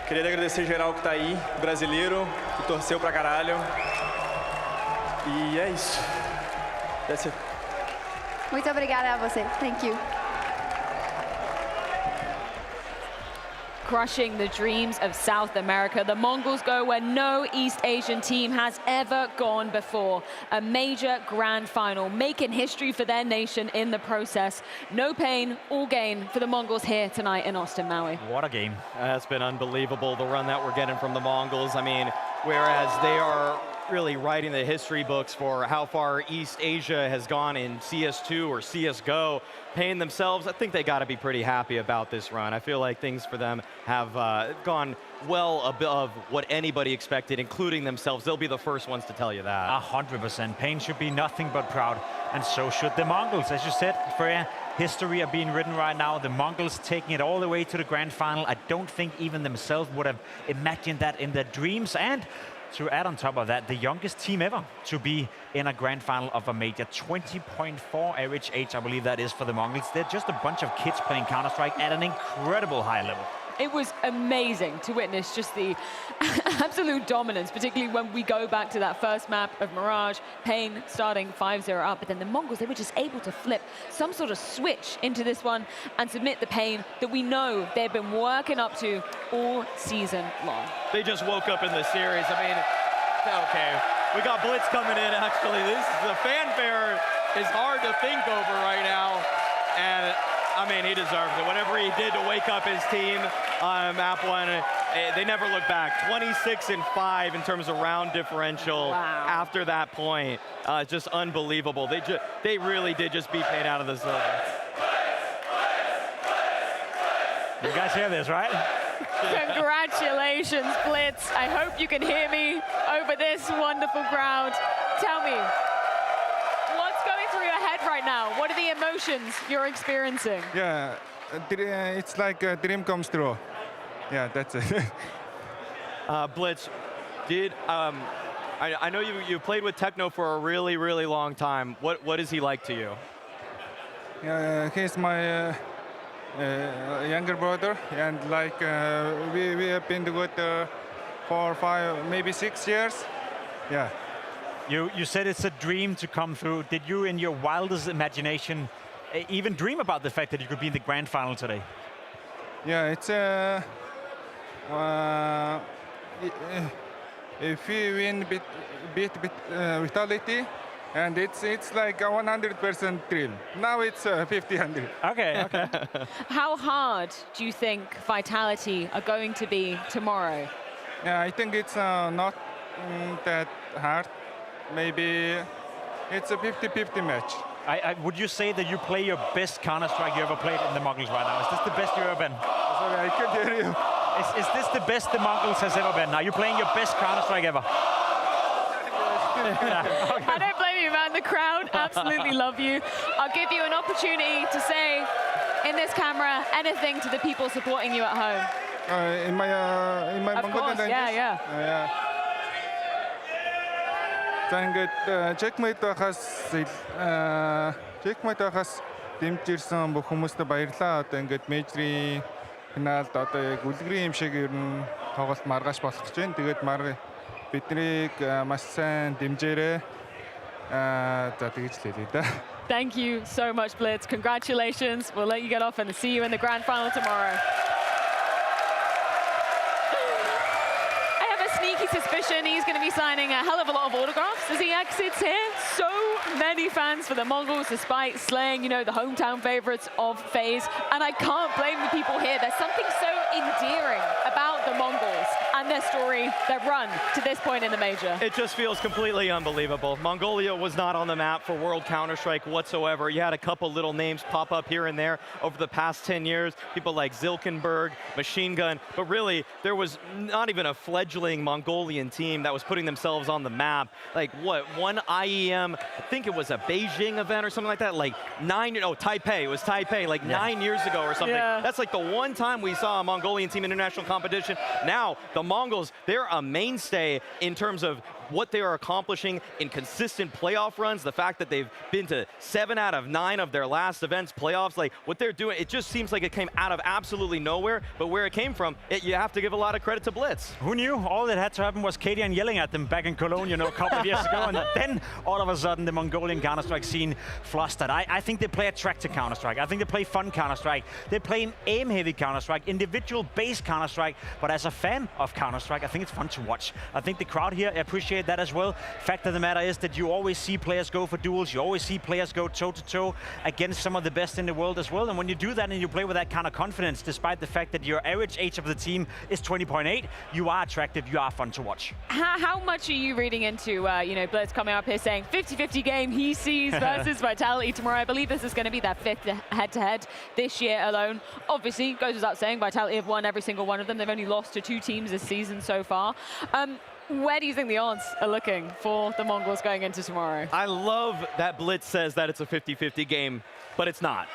Queria agradecer geral que tá aí, brasileiro, que torceu pra caralho. E é isso. That's it. Muito obrigada a você. Thank you. Crushing the dreams of South America. The Mongols go where no East Asian team has ever gone before. A major grand final, making history for their nation in the process. No pain, all gain for the Mongols here tonight in Austin, Maui. What a game. That's been unbelievable, the run that we're getting from the Mongols. I mean, whereas they are really writing the history books for how far East Asia has gone in CS2 or CSGO, Pain themselves, I think they got to be pretty happy about this run. I feel like things for them have gone well above what anybody expected, including themselves. They'll be the first ones to tell you that. 100%. Pain should be nothing but proud, and so should the Mongols. As you said, Freya, history are being written right now. The Mongols taking it all the way to the grand final. I don't think even themselves would have imagined that in their dreams. And to add on top of that, the youngest team ever to be in a grand final of a major. 20.4 average age, I believe that is for the Mongols. They're just a bunch of kids playing Counter-Strike at an incredible high level. It was amazing to witness just the absolute dominance, particularly when we go back to that first map of Mirage, Pain starting 5-0 up, but then the Mongols, they were just able to flip some sort of switch into this one and submit the Pain that we know they've been working up to all season long. They just woke up in the series. I mean, okay, we got Blitz coming in, actually. The fanfare is hard to think over right now, and I mean, he deserves it. Whatever he did to wake up his team on map one, they never look back. 26-5 in terms of round differential after that point. Just unbelievable. They really did just beat Pain out of the zone. You guys hear this, right? Congratulations, Blitz. I hope you can hear me over this wonderful crowd. Tell me, what's going through your head right now? What are the emotions you're experiencing? Yeah, it's like a dream comes true. Yeah, that's it. Blitz, I know you played with Techno for a really, really long time. What is he like to you? He's my younger brother, and like we have been together for 5, maybe 6 years. Yeah. You said it's a dream to come through. Did you, in your wildest imagination, even dream about the fact that you could be in the grand final today? Yeah, it's if we win beat Vitality, and it's like a 100% thrill. Now it's 50-100. Okay. How hard do you think Vitality are going to be tomorrow? Yeah, I think it's not that hard. Maybe it's a 50-50 match. Would you say that you play your best Counter-Strike you ever played in the Mongols right now? Is this the best you've ever been? Sorry, I can't hear you. Is this the best the Mongols has ever been? Are you playing your best Counter-Strike ever? I don't blame you, man. The crowd absolutely love you. I'll give you an opportunity to say in this camera anything to the people supporting you at home. In my of Mongolian course, language? yeah. За ингээд checkmate байхаас дэмжирсэн бүх хүмүүстээ баярлалаа. Одоо ингээд мейжрийн финалд одоо яг үлгэрийн юм шиг ер нь тоглолт маргааш болох гэж байна. Тэгээд биднийг маш сайн дэмжээрэй. За тэгж л хэлээ да. Thank you so much, Blitz. Congratulations. We'll let you get off and see you in the grand final tomorrow. suspicion he's going to be signing a hell of a lot of autographs as he exits here. So many fans for the Mongols, despite slaying, the hometown favorites of FaZe. And I can't blame the people here. There's something so endearing about the Mongols and their story, their run to this point in the major. It just feels completely unbelievable. Mongolia was not on the map for World Counter-Strike whatsoever. You had a couple little names pop up here and there over the past 10 years. People like Zilkenberg, Machine Gun, but really, there was not even a fledgling Mongolian team that was putting themselves on the map. Like what, one IEM, I think it was a Beijing event or something like that, like Taipei, it was Taipei, like 9 years ago or something. Yeah. That's like the one time we saw a Mongolian team in international competition. Now, the Mongols, they're a mainstay in terms of what they are accomplishing in consistent playoff runs, the fact that they've been to 7 out of 9 of their last events playoffs, like what they're doing, it just seems like it came out of absolutely nowhere, but where it came from, you have to give a lot of credit to Blitz. Who knew? All that had to happen was Kadian yelling at them back in Cologne, a couple of years ago, and then all of a sudden the Mongolian Counter-Strike scene flustered. I think they play attractive Counter-Strike. I think they play fun Counter-Strike. They play an aim-heavy Counter-Strike, individual-based Counter-Strike, but as a fan of Counter-Strike, I think it's fun to watch. I think the crowd here appreciate that as well. Fact of the matter is that you always see players go for duels, you always see players go toe-to-toe against some of the best in the world as well, and when you do that and you play with that kind of confidence, despite the fact that your average age of the team is 20.8, you are attractive, you are fun to watch. How much are you reading into, Blitz coming up here saying 50-50 game he sees versus Vitality tomorrow? I believe this is going to be that 5th head-to-head this year alone. Obviously, goes without saying, Vitality have won every single one of them. They've only lost to 2 teams this season so far. Where do you think the odds are looking for the Mongols going into tomorrow? I love that Blitz says that it's a 50-50 game, but it's not.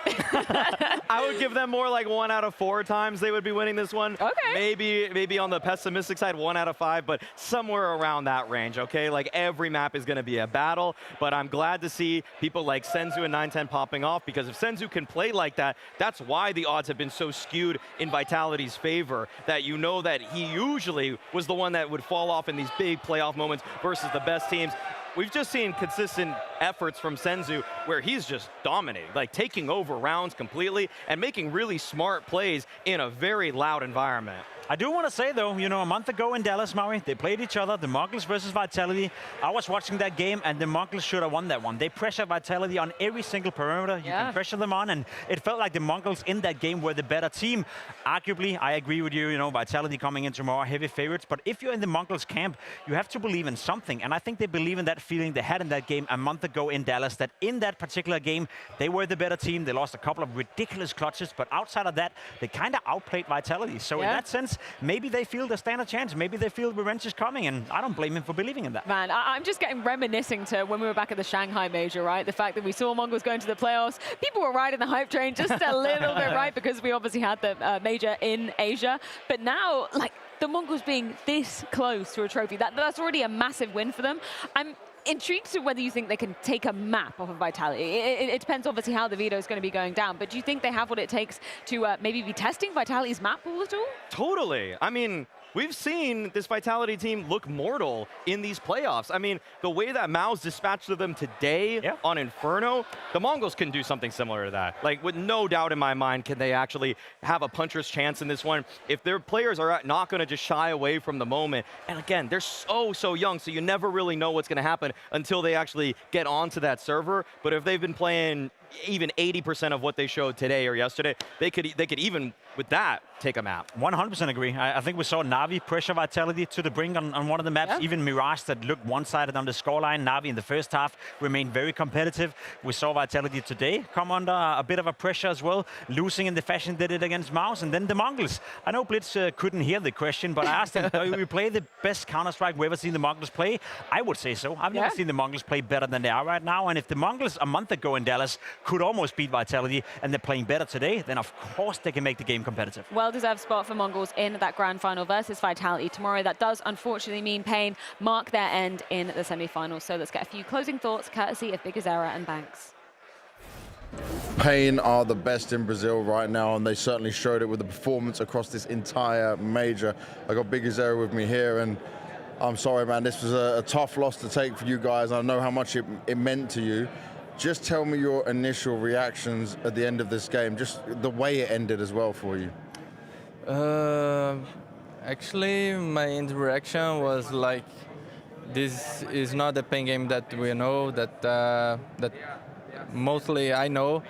I would give them more like 1 out of 4 times they would be winning this one. Okay. Maybe on the pessimistic side, 1 out of 5, but somewhere around that range, okay? Like every map is gonna be a battle, but I'm glad to see people like Senzu and 910 popping off, because if Senzu can play like that, that's why the odds have been so skewed in Vitality's favor, that that he usually was the one that would fall off in these big playoff moments versus the best teams. We've just seen consistent efforts from Senzu where he's just dominating, like taking over rounds completely and making really smart plays in a very loud environment. I do want to say, though, a month ago in Dallas, Maui, they played each other, the Mongols versus Vitality. I was watching that game, and the Mongols should have won that one. They pressured Vitality on every single perimeter. You can pressure them on, and it felt like the Mongols in that game were the better team. Arguably, I agree with you, Vitality coming in tomorrow, heavy favorites. But if you're in the Mongols camp, you have to believe in something. And I think they believe in that feeling they had in that game a month ago in Dallas, that in that particular game, they were the better team. They lost a couple of ridiculous clutches, but outside of that, they kind of outplayed Vitality. So in that sense, maybe they feel they stand a chance. Maybe they feel revenge is coming, and I don't blame him for believing in that. Man, I'm just getting reminiscing to when we were back at the Shanghai major, right? The fact that we saw Mongols going to the playoffs. People were riding the hype train just a little bit, right? Because we obviously had the major in Asia. But now, like, the Mongols being this close to a trophy, that's already a massive win for them. I'm intrigued to whether you think they can take a map off of Vitality. It depends obviously how the veto is going to be going down, but do you think they have what it takes to maybe be testing Vitality's map pool at all? Totally. I mean, we've seen this Vitality team look mortal in these playoffs. I mean, the way that MOUZ dispatched them today on Inferno, the Mongols can do something similar to that. Like, with no doubt in my mind, can they actually have a puncher's chance in this one? If their players are not going to just shy away from the moment, and again, they're so young, so you never really know what's going to happen until they actually get onto that server. But if they've been playing even 80% of what they showed today or yesterday, they could even with that take a map. 100% agree. I think we saw Na'Vi pressure Vitality to the brink on one of the maps. Even Mirage that looked one-sided on the scoreline. Na'Vi in the first half remained very competitive. We saw Vitality today come under a bit of a pressure as well, losing in the fashion they did against MOUZ. And then the Mongols. I know Blitz couldn't hear the question, but I asked him, do we play the best Counter-Strike we've ever seen the Mongols play? I would say so. I've never seen the Mongols play better than they are right now. And if the Mongols a month ago in Dallas could almost beat Vitality and they're playing better today, then of course they can make the game competitive. Well-deserved spot for Mongols in that grand final versus Vitality tomorrow. That does unfortunately mean Pain mark their end in the semi-finals. So let's get a few closing thoughts courtesy of Bigazera and Banks. Pain are the best in Brazil right now, and they certainly showed it with the performance across this entire major. I got Bigazera with me here, and I'm sorry, man, this was a tough loss to take for you guys. I know how much it meant to you. Just tell me your initial reactions at the end of this game, just the way it ended as well for you. Actually, my interaction was like, this is not the Pain game that we know, that mostly I know.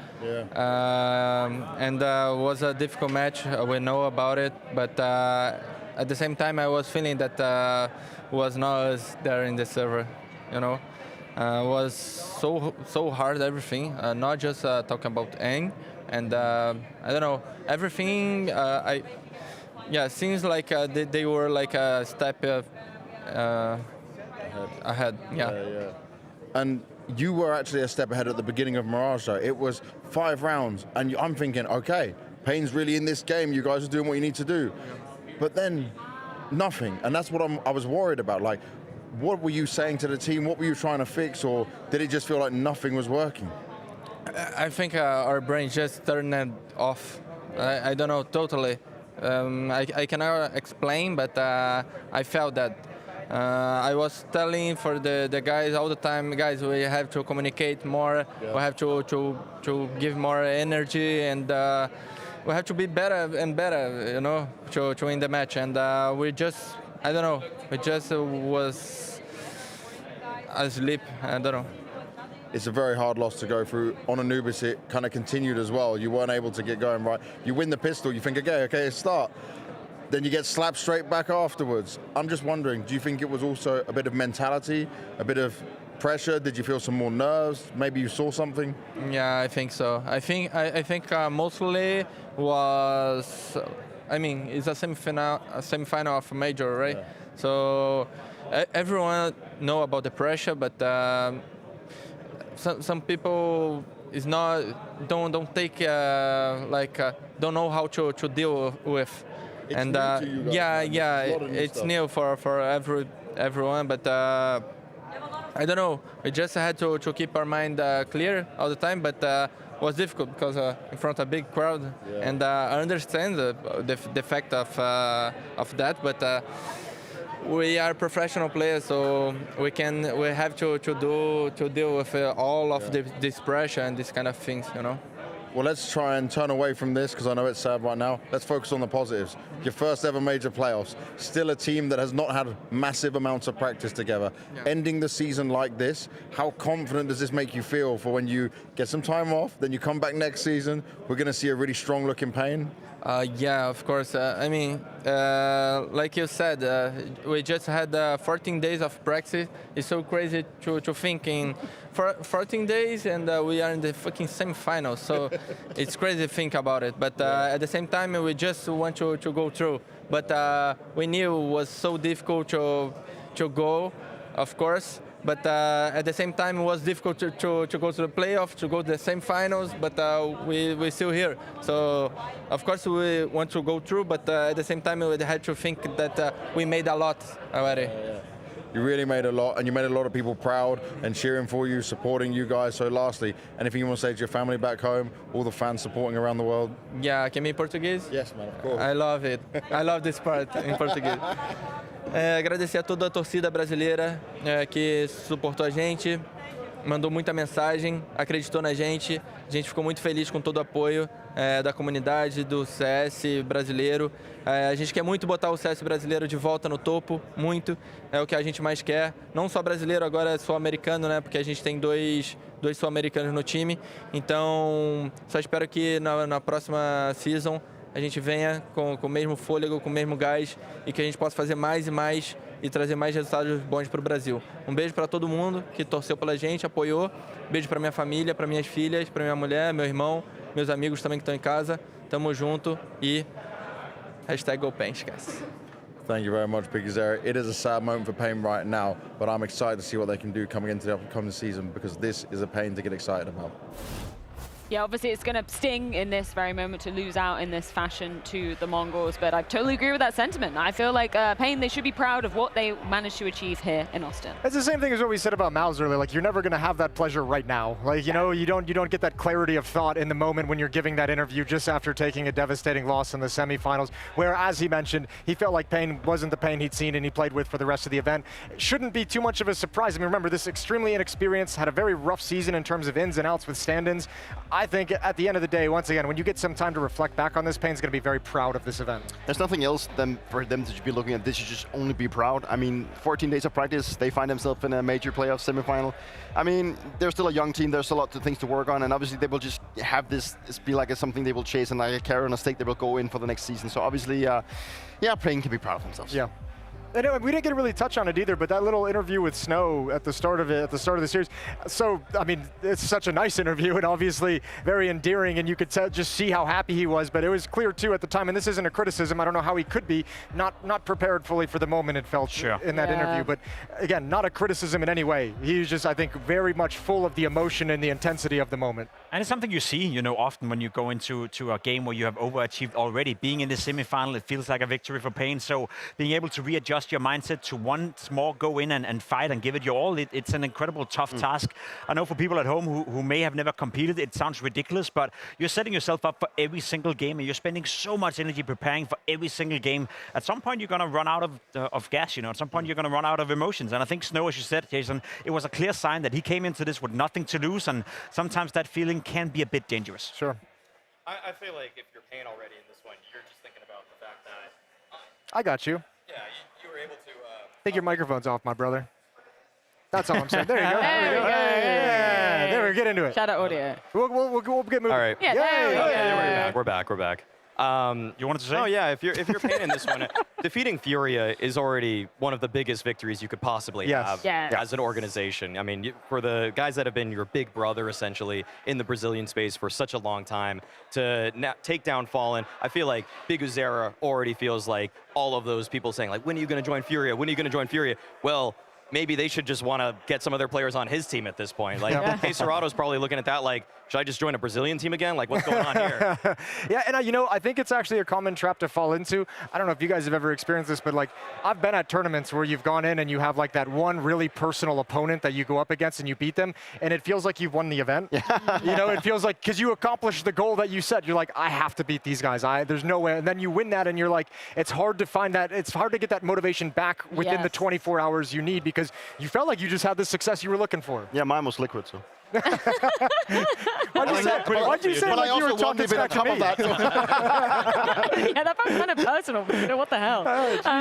And was a difficult match, we know about it, but at the same time I was feeling that was not us there in the server, you know. Was so hard, everything, not just talking about Aang, and I don't know, everything, seems like they were like a step ahead. Yeah. And you were actually a step ahead at the beginning of MOUZ, though. It was 5 rounds, and I'm thinking, okay, Pain's really in this game. You guys are doing what you need to do. But then, nothing. And that's what I was worried about. Like, what were you saying to the team? What were you trying to fix? Or did it just feel like nothing was working? I think our brain just turned it off. I don't know, totally. I cannot explain, but I felt that. I was telling for the guys all the time, guys, we have to communicate more, we have to give more energy, and we have to be better and better, you know, to win the match. And we just, I don't know, we just was asleep, I don't know. It's a very hard loss to go through. On Anubis, it kind of continued as well. You weren't able to get going right. You win the pistol, you think, okay, start. Then you get slapped straight back afterwards. I'm just wondering, do you think it was also a bit of mentality, a bit of pressure? Did you feel some more nerves? Maybe you saw something? Yeah, I think so. I think mostly was, I mean, it's a semifinal of a major, right? Yeah. So everyone know about the pressure, but some people is not don't take don't know how to deal with. It's and new to you guys, it's new for everyone, but I don't know. We just had to keep our mind clear all the time, but it was difficult because in front of a big crowd, and I understand the fact of that, but we are professional players, so we have to deal with all of this pressure and this kind of things, you know. Well, let's try and turn away from this because I know it's sad right now. Let's focus on the positives. Your first ever major playoffs. Still a team that has not had massive amounts of practice together. Yeah. Ending the season like this, how confident does this make you feel for when you get some time off, then you come back next season, we're going to see a really strong looking Pain? Yeah, of course. I mean, like you said, we just had 14 days of practice. It's so crazy to think in 14 days and we are in the fucking semifinals. So it's crazy to think about it. But at the same time, we just want to go through. But we knew it was so difficult to go, of course. But at the same time, it was difficult to go to the playoff, to go to the semifinals, but we're still here. So, of course, we want to go through, but at the same time, we had to think that we made a lot already. You really made a lot, and you made a lot of people proud and cheering for you, supporting you guys. So lastly, anything you want to say to your family back home, all the fans supporting around the world? Yeah, can we Portuguese? Yes, man, of course. I love it. I love this part in Portuguese. Agradecer a toda a torcida brasileira que suportou a gente, mandou muita mensagem, acreditou na gente. A gente ficou muito feliz com todo o apoio da comunidade, do CS brasileiro. A gente quer muito botar o CS brasileiro de volta no topo, muito. É o que a gente mais quer. Não só brasileiro, agora é sul-americano, né? Porque a gente tem dois sul-americanos no time. Então, só espero que na próxima season a gente venha com o mesmo fôlego, com o mesmo gás e que a gente possa fazer mais e mais e trazer mais resultados bons para o Brasil. Um beijo para todo mundo que torceu pela gente, apoiou. Beijo para minha família, para minhas filhas, para minha mulher, meu irmão, meus amigos também que estão em casa. Tamo junto e #GoPain, esquece. Thank you very much, Big Zero. It is a sad moment for Pain right now, but I'm excited to see what they can do coming into the upcoming season because this is a Pain to get excited about. Yeah, obviously it's going to sting in this very moment to lose out in this fashion to the Mongols, but I totally agree with that sentiment. I feel like Pain, they should be proud of what they managed to achieve here in Austin. It's the same thing as what we said about MOUZ earlier. Like, you're never going to have that pleasure right now. Like, you know, you don't get that clarity of thought in the moment when you're giving that interview just after taking a devastating loss in the semifinals, where, as he mentioned, he felt like Pain wasn't the Pain he'd seen and he played with for the rest of the event. It shouldn't be too much of a surprise. I mean, remember, this extremely inexperienced, had a very rough season in terms of ins and outs with stand-ins. I think at the end of the day, once again, when you get some time to reflect back on this, Payne's going to be very proud of this event. There's nothing else for them to be looking at. This should just only be proud. I mean, 14 days of practice, they find themselves in a major playoff semifinal. I mean, they're still a young team. There's a lot of things to work on, and obviously they will just have this be like something they will chase and like a carrot on a stake they will go in for the next season. So obviously, yeah, Payne can be proud of themselves. Yeah. And we didn't get to really touch on it either, but that little interview with Snow at the start of the series. So, I mean, it's such a nice interview and obviously very endearing, and you could just see how happy he was. But it was clear too at the time, and this isn't a criticism. I don't know how he could be not prepared fully for the moment. It felt in that interview, but again, not a criticism in any way. He was just, I think, very much full of the emotion and the intensity of the moment. And it's something you see, you know, often when you go into a game where you have overachieved already. Being in the semifinal, it feels like a victory for Payne. So being able to readjust your mindset to once more go in and fight and give it your all, it's an incredible tough task. I know for people at home who may have never competed, it sounds ridiculous, but you're setting yourself up for every single game and you're spending so much energy preparing for every single game. At some point, you're going to run out of gas, you know. At some point, you're going to run out of emotions. And I think Snow, as you said, Jason, it was a clear sign that he came into this with nothing to lose, and sometimes that feeling can be a bit dangerous. Sure. I feel like if you're Payne already in this one, you're just thinking about the fact that... I got you. Yeah, you were able to... I think your microphone's off, my brother. That's all I'm saying. There you go. There we go. Yeah, there we go. Get into it. Shout out audio. We'll get moving. All right. Yeah, there we go. Okay, we're back. You wanted to say? Oh yeah, if you're Payne in this one, defeating Furia is already one of the biggest victories you could possibly have as an organization. I mean, for the guys that have been your big brother essentially in the Brazilian space for such a long time, to take down Fallen, I feel like Big Uzera already feels like all of those people saying like, when are you going to join Furia? When are you going to join Furia? Well, maybe they should just want to get some of their players on his team at this point. Like, Hey Serrato's probably looking at that like, should I just join a Brazilian team again? Like, what's going on here? Yeah, and you know, I think it's actually a common trap to fall into. I don't know if you guys have ever experienced this, but like, I've been at tournaments where you've gone in and you have like that one really personal opponent that you go up against and you beat them, and it feels like you've won the event. You know, it feels like, because you accomplished the goal that you set. You're like, I have to beat these guys. There's no way. And then you win that, and you're like, it's hard to find that. It's hard to get that motivation back within the 24 hours you need, because you felt like you just had the success you were looking for. Yeah, mine was liquid, so. Why'd you say like you were talking back to me? Yeah, that felt kind of personal, but you know, what the hell?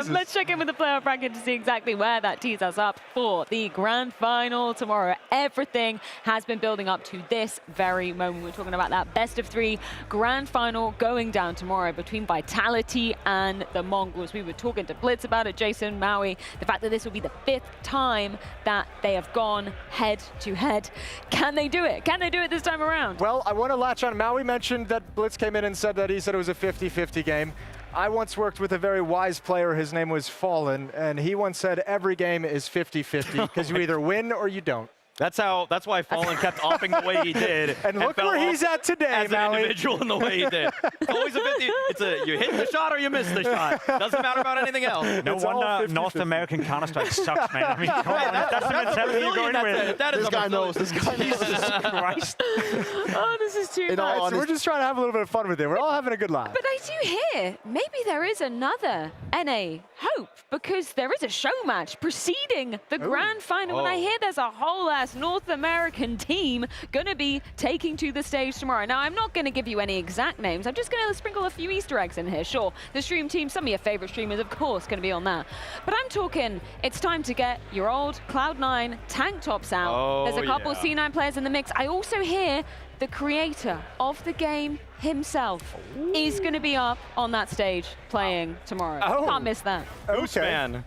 Let's check in with the playoff bracket to see exactly where that tees us up for the grand final tomorrow. Everything has been building up to this very moment. We're talking about that best of 3 grand final going down tomorrow between Vitality and the Mongols. We were talking to Blitz about it, Jason, Maui, the fact that this will be the 5th time that they have gone head to head. Can they do it? Can they do it this time around? Well, I want to latch on. Maui mentioned that Blitz came in and said that he said it was a 50-50 game. I once worked with a very wise player. His name was Fallen, and he once said every game is 50-50 because you either win or you don't. That's why Fallen kept offing the way he did. And look where he's at today, as an individual in the way he did. It's always a 50. It's you hit the shot or you miss the shot. Doesn't matter about anything else. No wonder North American Counter-Strike sucks, man. I mean, come on, that's the mentality you're going with. This guy knows. This guy knows. Jesus Christ. Oh, this is too much. So we're just trying to have a little bit of fun with it. We're all having a good laugh. But I do hear maybe there is another NA hope, because there is a show match preceding the grand final, and I hear there's a whole ass North American team going to be taking to the stage tomorrow. Now, I'm not going to give you any exact names. I'm just going to sprinkle a few Easter eggs in here. Sure, the stream team, some of your favorite streamers, of course, going to be on that. But I'm talking, it's time to get your old Cloud9 tank tops out. There's a couple C9 players in the mix. I also hear the creator of the game himself is going to be up on that stage playing tomorrow. Can't miss that. Gooseman.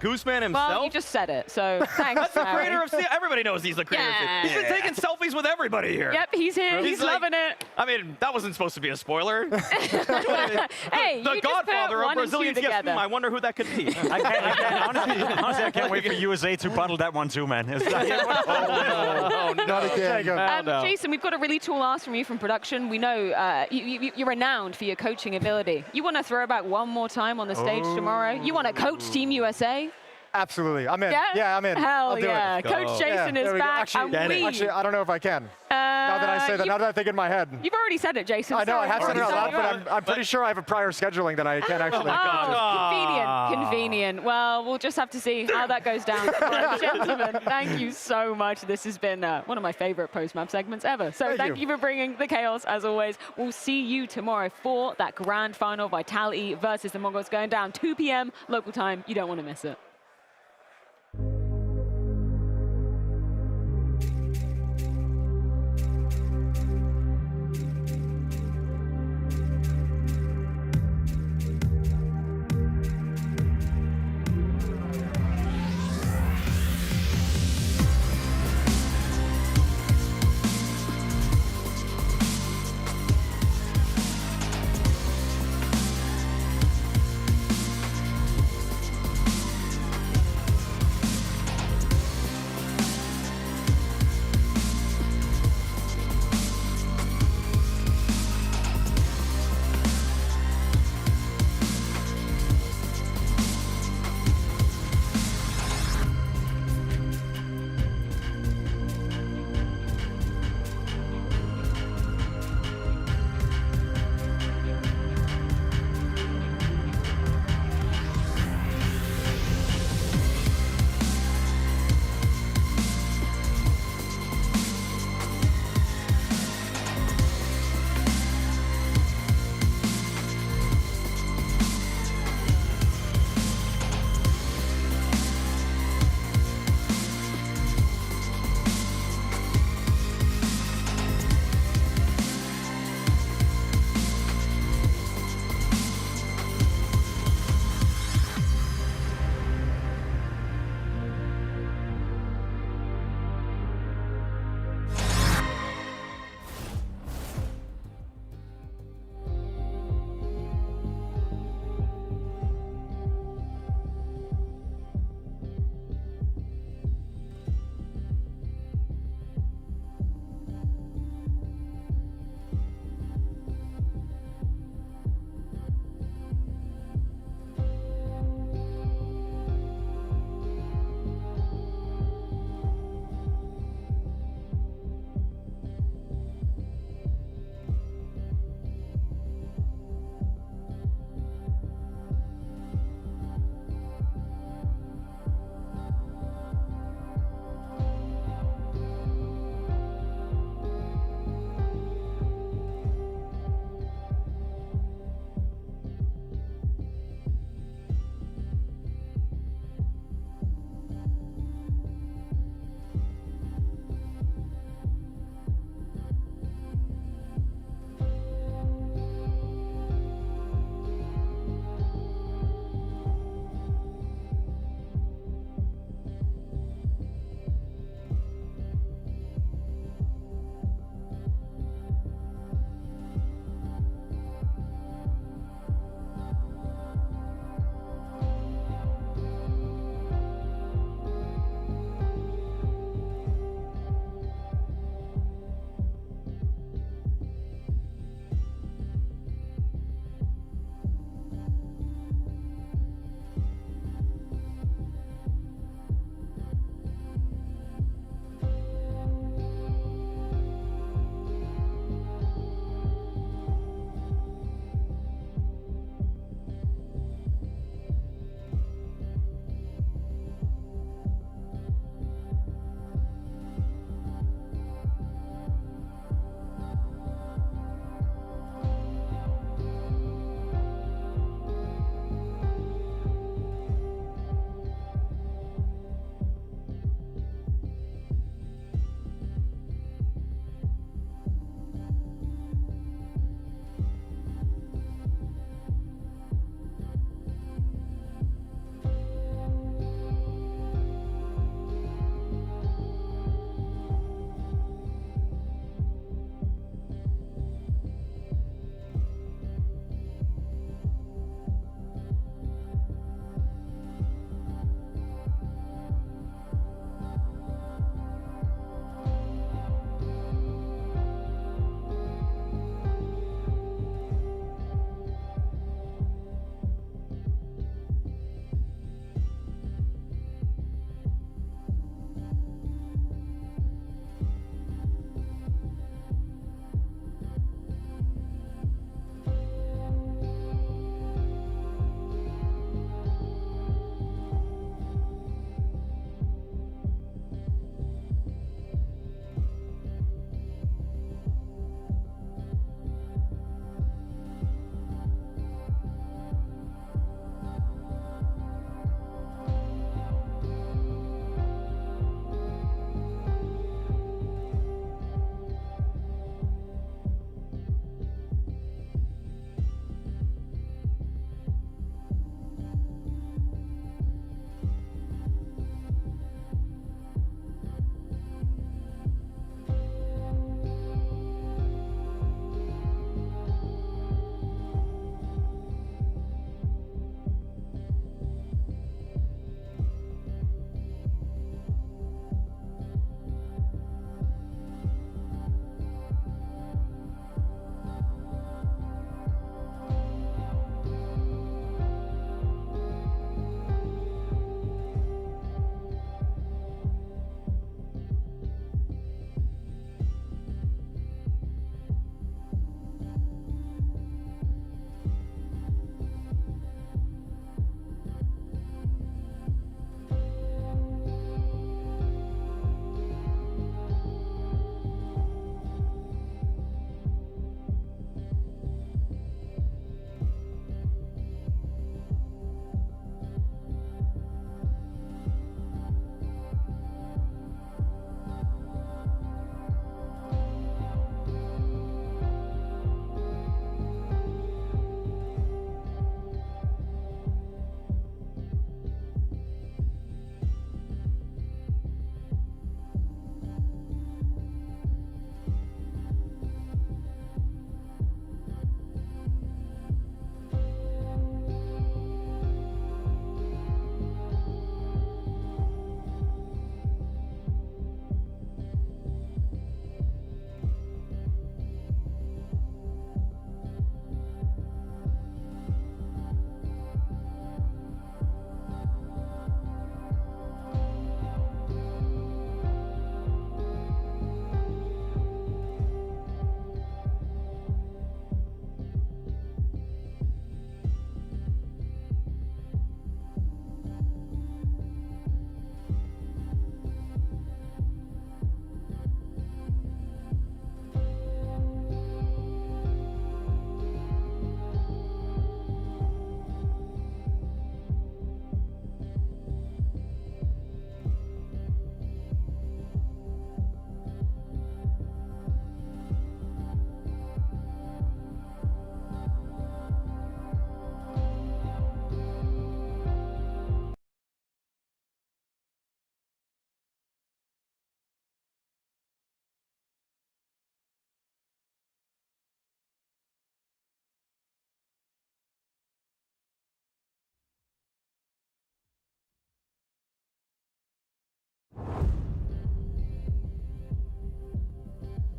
Gooseman himself? Well, you just said it, so thanks. That's the creator of everybody knows he's the creator of He's been taking selfies with everybody here. Yep, he's here. He's like, loving it. I mean, that wasn't supposed to be a spoiler. Hey, the Godfather of Brazilian TSP. I wonder who that could be. Honestly, I can't wait for USA to bottle that one too, man. Not again. Jason, we've got a really tall ask from you from production. We know you're renowned for your coaching ability. You want to throw back one more time on the stage tomorrow? You want to coach Team USA? Absolutely, I'm in. Yeah? I'm in. Hell I'll do yeah. it. Coach Jason is there we go. back. Actually, and we... actually, I don't know if I can. Now that I say that, now that I think in my head. You've already said it, Jason. I know, so I have said it out loud, already but I'm pretty sure I have a prior scheduling that I can't actually. Convenient. Well, we'll just have to see how that goes down. Gentlemen, thank you so much. This has been one of my favorite post-map segments ever. So thank you for bringing the chaos, as always. We'll see you tomorrow for that grand final, Vitality versus the Mongols, going down 2 p.m. local time. You don't want to miss it.